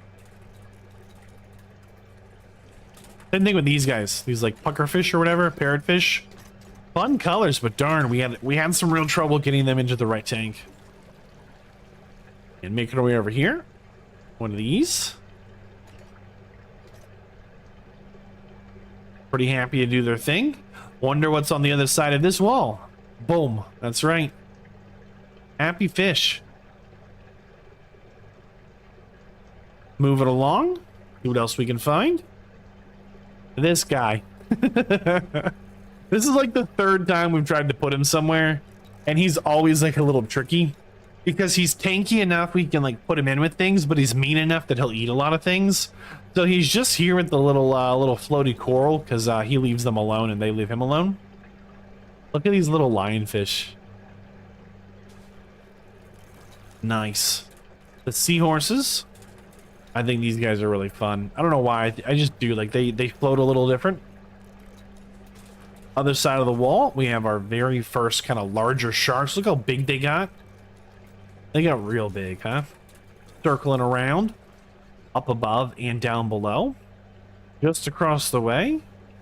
Same thing with these guys. These like puckerfish or whatever, parrotfish. Fun colors, but darn, we had some real trouble getting them into the right tank. And making our way over here. One of these. Pretty happy to do their thing. Wonder what's on the other side of this wall. Boom. That's right. Happy fish. Move it along. See what else we can find. This guy. This is like the third time we've tried to put him somewhere, and he's always like a little tricky because he's tanky enough we can like put him in with things, but he's mean enough that he'll eat a lot of things. So he's just here with the little floaty coral because he leaves them alone and they leave him alone. Look at these little lionfish. Nice. The seahorses. I think these guys are really fun. I don't know why. I just do. Like they float a little different. Other side of the wall, we have our very first kind of larger sharks. Look how big they got. They got real big, huh? Circling around, up above and down below. Just across the way,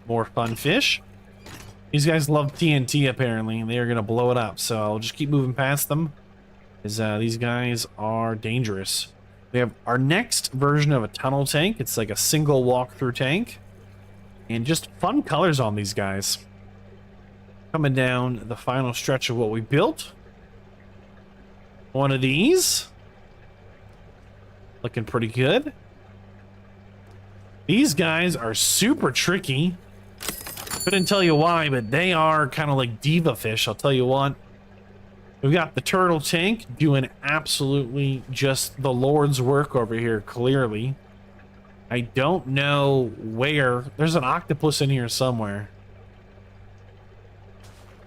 more fun fish. These guys love TNT apparently, and they are going to blow it up. So I'll just keep moving past them, as these guys are dangerous. We have our next version of a tunnel tank. It's like a single walk-through tank. And just fun colors on these guys. Coming down the final stretch of what we built. One of these. Looking pretty good. These guys are super tricky. Couldn't tell you why, but they are kind of like diva fish, I'll tell you what. We've got the turtle tank doing absolutely just the Lord's work over here, clearly. I don't know where. There's an octopus in here somewhere.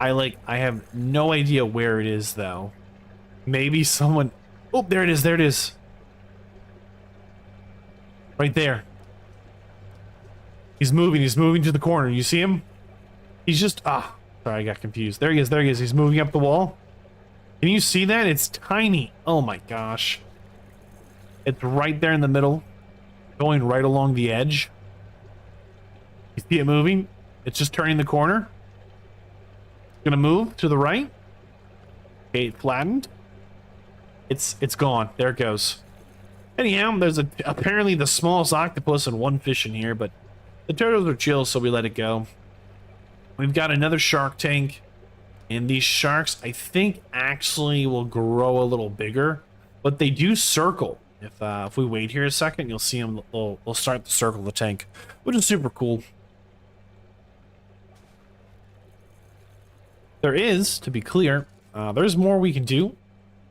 I have no idea where it is, though. Maybe someone... Oh, there it is, there it is. Right there. He's moving to the corner. You see him? He's just... Ah, sorry, I got confused. There he is, there he is. He's moving up the wall. Can you see that? It's tiny. Oh my gosh. It's right there in the middle. Going right along the edge. You see it moving? It's just turning the corner. Gonna move to the right. Okay, it flattened. It's gone. There it goes. Anyhow, there's apparently the smallest octopus and one fish in here, but the turtles are chill, so we let it go. We've got another shark tank. And these sharks, I think, actually will grow a little bigger, but they do circle. If we wait here a second, you'll see them. They'll start to circle the tank, which is super cool. There is, to be clear, there's more we can do.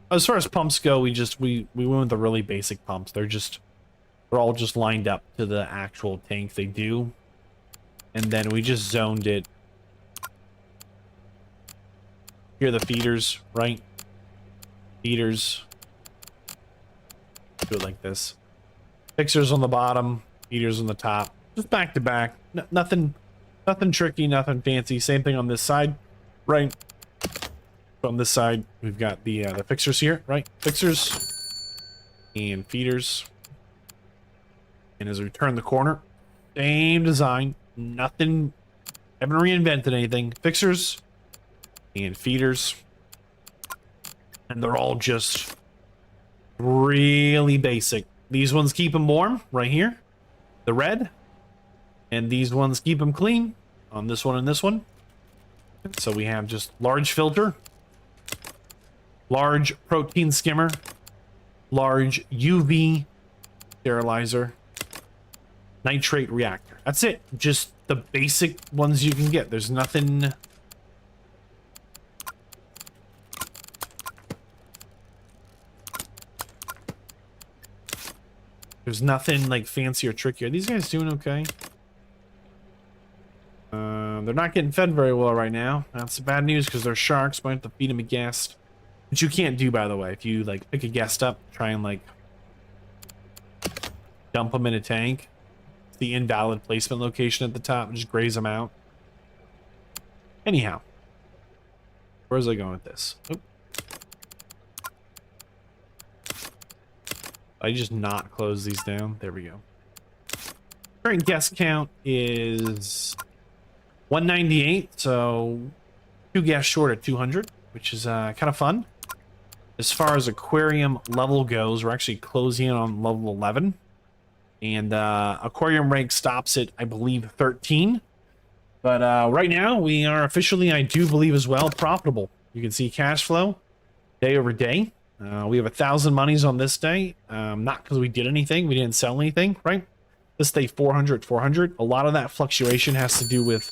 As far as pumps go, we went with the really basic pumps. They're all just lined up to the actual tank they do, and then we just zoned it. Here are the feeders, right? Feeders. Do it like this. Fixers on the bottom, feeders on the top. Just back to back. Nothing tricky, nothing fancy. Same thing on this side, right? On this side, we've got the fixers here, right? Fixers and feeders. And as we turn the corner, same design. Nothing. Haven't reinvented anything. Fixers and feeders, and they're all just really basic. These ones keep them warm right here, the red, and these ones keep them clean on this one and this one. So we have just large filter, large protein skimmer, large UV sterilizer, nitrate reactor. That's it. Just the basic ones you can get. There's nothing... There's nothing like fancy or tricky. Are these guys doing okay? They're not getting fed very well right now. That's bad news because they're sharks. Might have to feed them a guest. Which you can't do, by the way. If you like pick a guest up, try and like dump them in a tank. It's the invalid placement location at the top. Just graze them out. Anyhow. Where's I going with this? Oop. I just not close these down. There we go. Current guest count is 198, so 2 guests short at 200, which is kind of fun. As far as aquarium level goes, we're actually closing in on level 11. And aquarium rank stops at, I believe, 13. But right now, we are officially, I do believe as well, profitable. You can see cash flow day over day. We have 1,000 monies on this day. Not because we did anything. We didn't sell anything, right? This day 400, 400. A lot of that fluctuation has to do with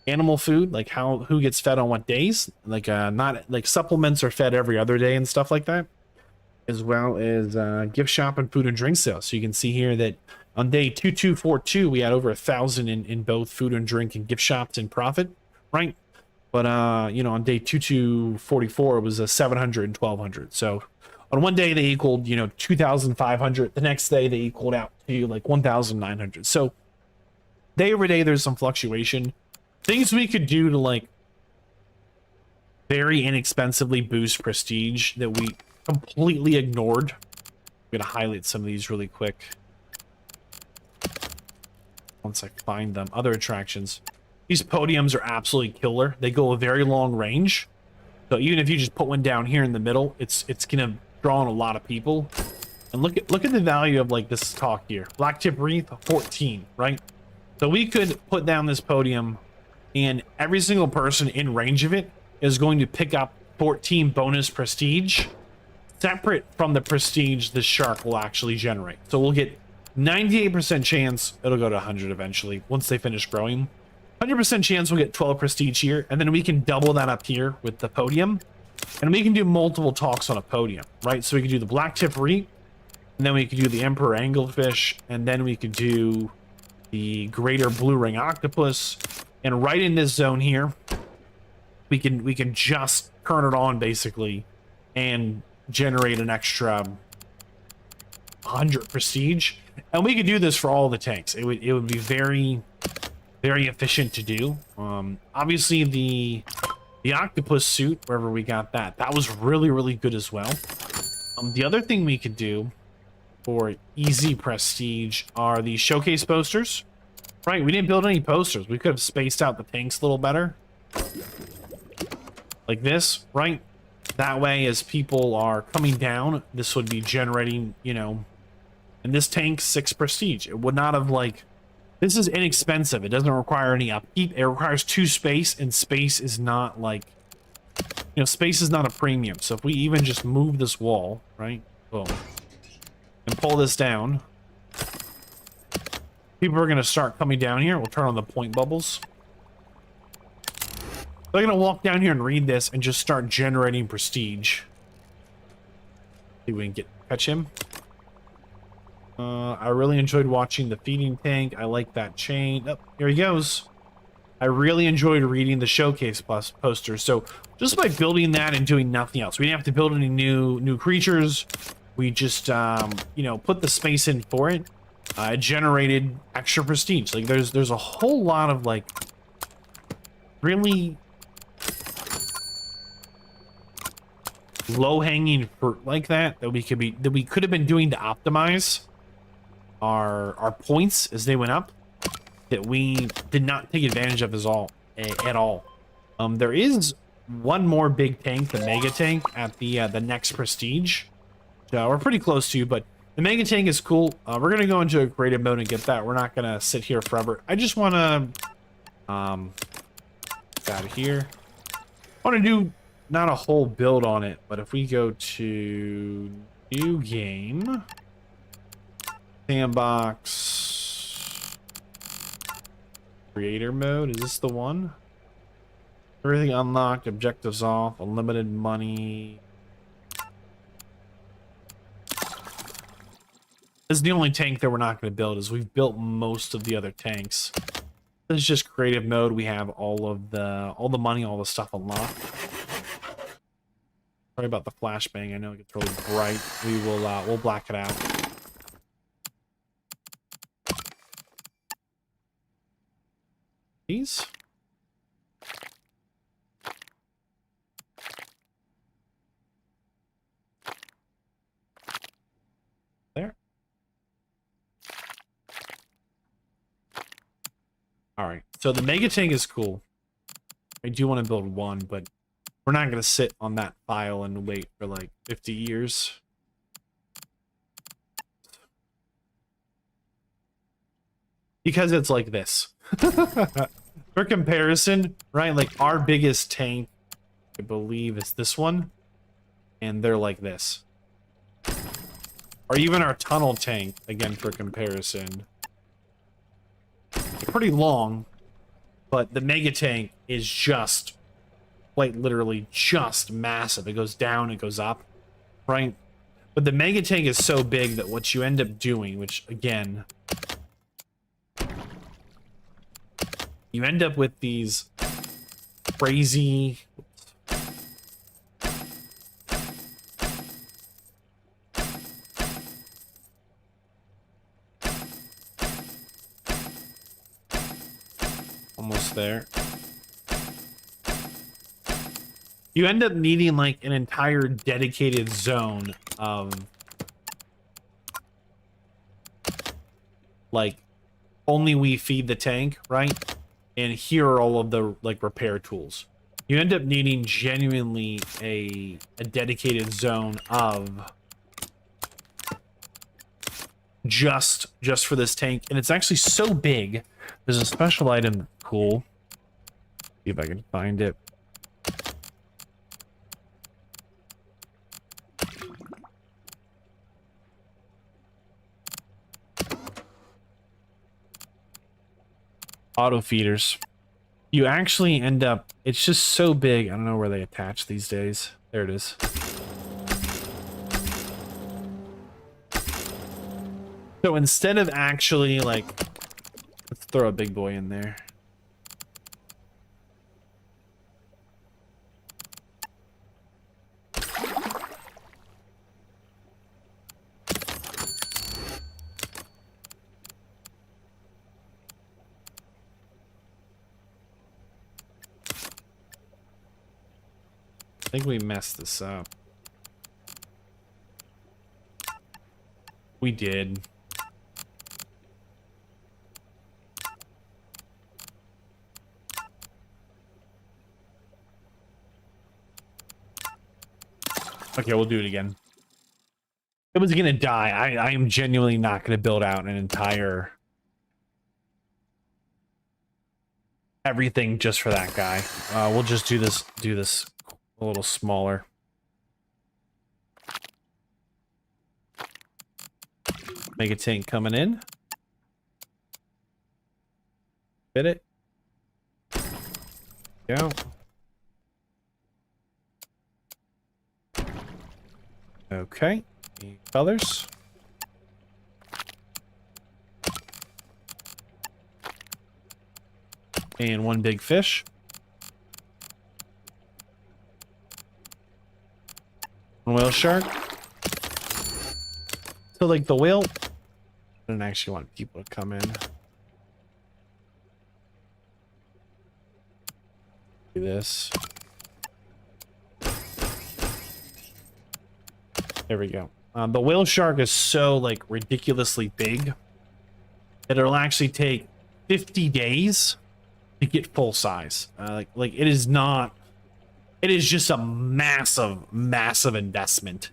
animal food, like who gets fed on what days, like not like supplements are fed every other day and stuff like that, as well as gift shop and food and drink sales. So you can see here that on day 2242 we had over 1,000 in both food and drink and gift shops in profit, right? But you know, on day 2244 it was a 700 and 1,200. So on one day they equaled, you know, 2,500. The next day they equaled out to like 1,900. So day over day there's some fluctuation. Things we could do to like very inexpensively boost prestige that we completely ignored. I'm gonna highlight some of these really quick once I find them. Other attractions. These podiums are absolutely killer. They go a very long range. So even if you just put one down here in the middle, it's gonna draw in a lot of people. And look at the value of like this talk here. Black tip wreath, 14, right? So we could put down this podium and every single person in range of it is going to pick up 14 bonus prestige, separate from the prestige the shark will actually generate. So we'll get 98% chance it'll go to 100 eventually once they finish growing. 100% chance we'll get 12 prestige here, and then we can double that up here with the podium, and we can do multiple talks on a podium, right? So we can do the black tip reef, and then we could do the emperor anglefish, and then we could do the greater blue ring octopus, and right in this zone here we can just turn it on basically and generate an extra 100 prestige, and we could do this for all the tanks. It would be very efficient to do. Obviously the octopus suit, wherever we got that was really good as well. The other thing we could do for easy prestige are the showcase posters, right? We didn't build any posters. We could have spaced out the tanks a little better like this, right? That way as people are coming down, this would be generating, you know, and this tank 6 prestige. It would not have like, this is inexpensive. It doesn't require any upkeep. It requires 2 space, and space is not like, you know, space is not a premium. So if we even just move this wall, right? Boom. And pull this down, people are going to start coming down here. We'll turn on the point bubbles. They're going to walk down here and read this and just start generating prestige. See if we can catch him. I really enjoyed watching the feeding tank. I like that chain. Oh, here he goes. I really enjoyed reading the showcase posters. So just by building that and doing nothing else, we didn't have to build any new creatures. We just, you know, put the space in for it. It generated extra prestige. Like there's a whole lot of like really low-hanging fruit like that we could have been doing to optimize our points as they went up, that we did not take advantage of at all. There is one more big tank, the mega tank, at the next prestige. So we're pretty close to, but the mega tank is cool. We're gonna go into a creative mode and get that. We're not gonna sit here forever. I just want to get out of here. I want to do not a whole build on it, but if we go to new game, sandbox, creator mode, is this the one? Everything unlocked, objectives off, unlimited money. This is the only tank that we're not going to build, is we've built most of the other tanks. This is just creative mode. We have all the money, all the stuff unlocked. Sorry about the flashbang. I know it gets really bright. We will we'll black it out. These. There. All right. So the mega tank is cool. I do want to build one, but we're not going to sit on that file and wait for like 50 years. Because it's like this. For comparison, right? Like our biggest tank, I believe, is this one. And they're like this. Or even our tunnel tank, again, for comparison. They're pretty long. but the mega tank is just quite literally just massive. It goes down, it goes up, right? But the mega tank is so big that what you end up doing, which again, you end up with these crazy, almost there. You end up needing like an entire dedicated zone of like only we feed the tank, right? And here are all of the like repair tools. You end up needing genuinely a dedicated zone of just for this tank, and it's actually so big. There's a special item, cool. See if I can find it. Auto feeders. You actually end up, it's just so big. I don't know where they attach these days. There it is. So instead of actually like, let's throw a big boy in there. I think we messed this up. We did. Okay, we'll do it again. It was gonna die. I am genuinely not gonna build out an entire everything just for that guy. We'll just do this a little smaller. Mega tank coming in. Fit it. Go. Okay. Colors. And one big fish. One whale shark. So like the whale, I don't actually want people to come in. Do this. There we go. The whale shark is so like ridiculously big that it'll actually take 50 days to get full size. Like it is not. It is just a massive investment,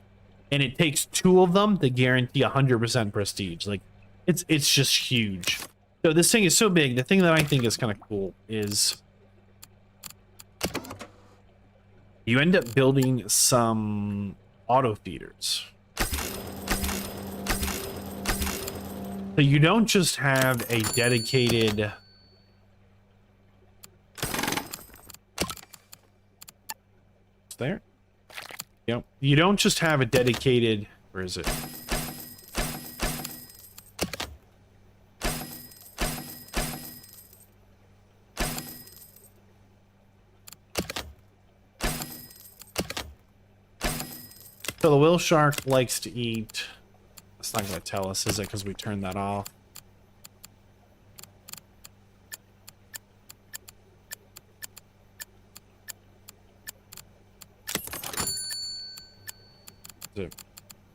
and it takes 2 of them to guarantee 100% prestige. Like it's just huge. So this thing is so big. The thing that I think is kind of cool is you end up building some auto feeders. So you don't just have a dedicated there. You know, you don't just have a dedicated, where is it? So the whale shark likes to eat. That's not going to tell us, is it? Because we turned that off.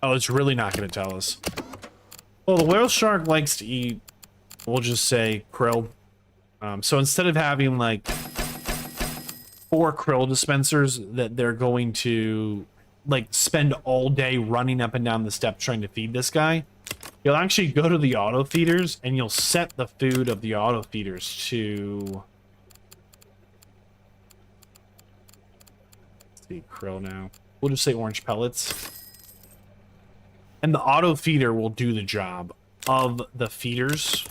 Oh, it's really not going to tell us. Well, the whale shark likes to eat, we'll just say krill. So instead of having like 4 krill dispensers that they're going to like spend all day running up and down the steps trying to feed this guy, you'll actually go to the auto feeders and you'll set the food of the auto feeders to, let's see, krill now. We'll just say orange pellets. And the auto feeder will do the job of the feeders,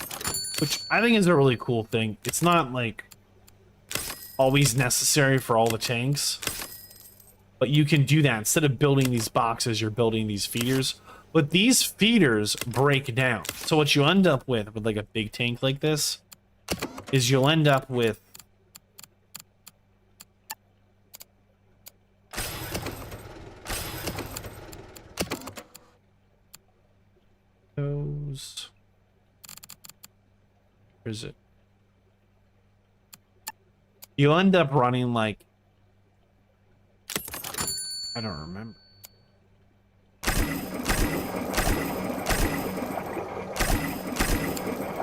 which I think is a really cool thing. It's not like always necessary for all the tanks. But you can do that. Instead of building these boxes, you're building these feeders. But these feeders break down. So what you end up with like a big tank like this is you'll end up with those. Where is it? You'll end up running like, I don't remember.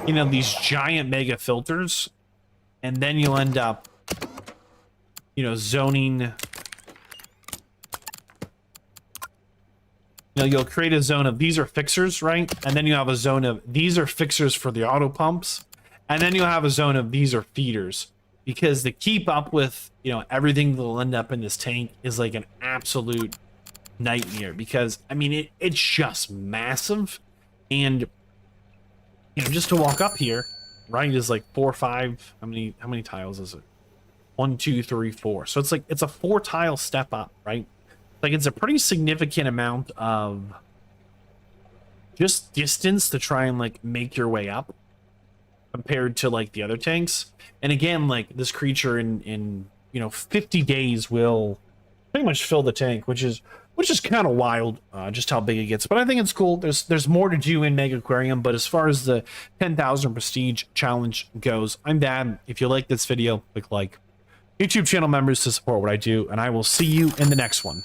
You know, these giant mega filters, and then you'll end up, you know, zoning. You know, you'll create a zone of these are fixers, right? And then you have a zone of these are fixers for the auto pumps. And then you'll have a zone of these are feeders. Because to keep up with, you know, everything that'll end up in this tank is like an absolute nightmare. Because, I mean, it's just massive. And, you know, just to walk up here, right, is like 4 or 5. How many tiles is it? 1, 2, 3, 4. So it's like, it's a 4 tile step up, right? Like, it's a pretty significant amount of just distance to try and, like, make your way up compared to, like, the other tanks. And again, like, this creature in you know, 50 days will pretty much fill the tank, which is kind of wild, just how big it gets. But I think it's cool. There's more to do in Megaquarium, but as far as the 10,000 Prestige challenge goes, I'm Vadd. If you like this video, click like. YouTube channel members to support what I do, and I will see you in the next one.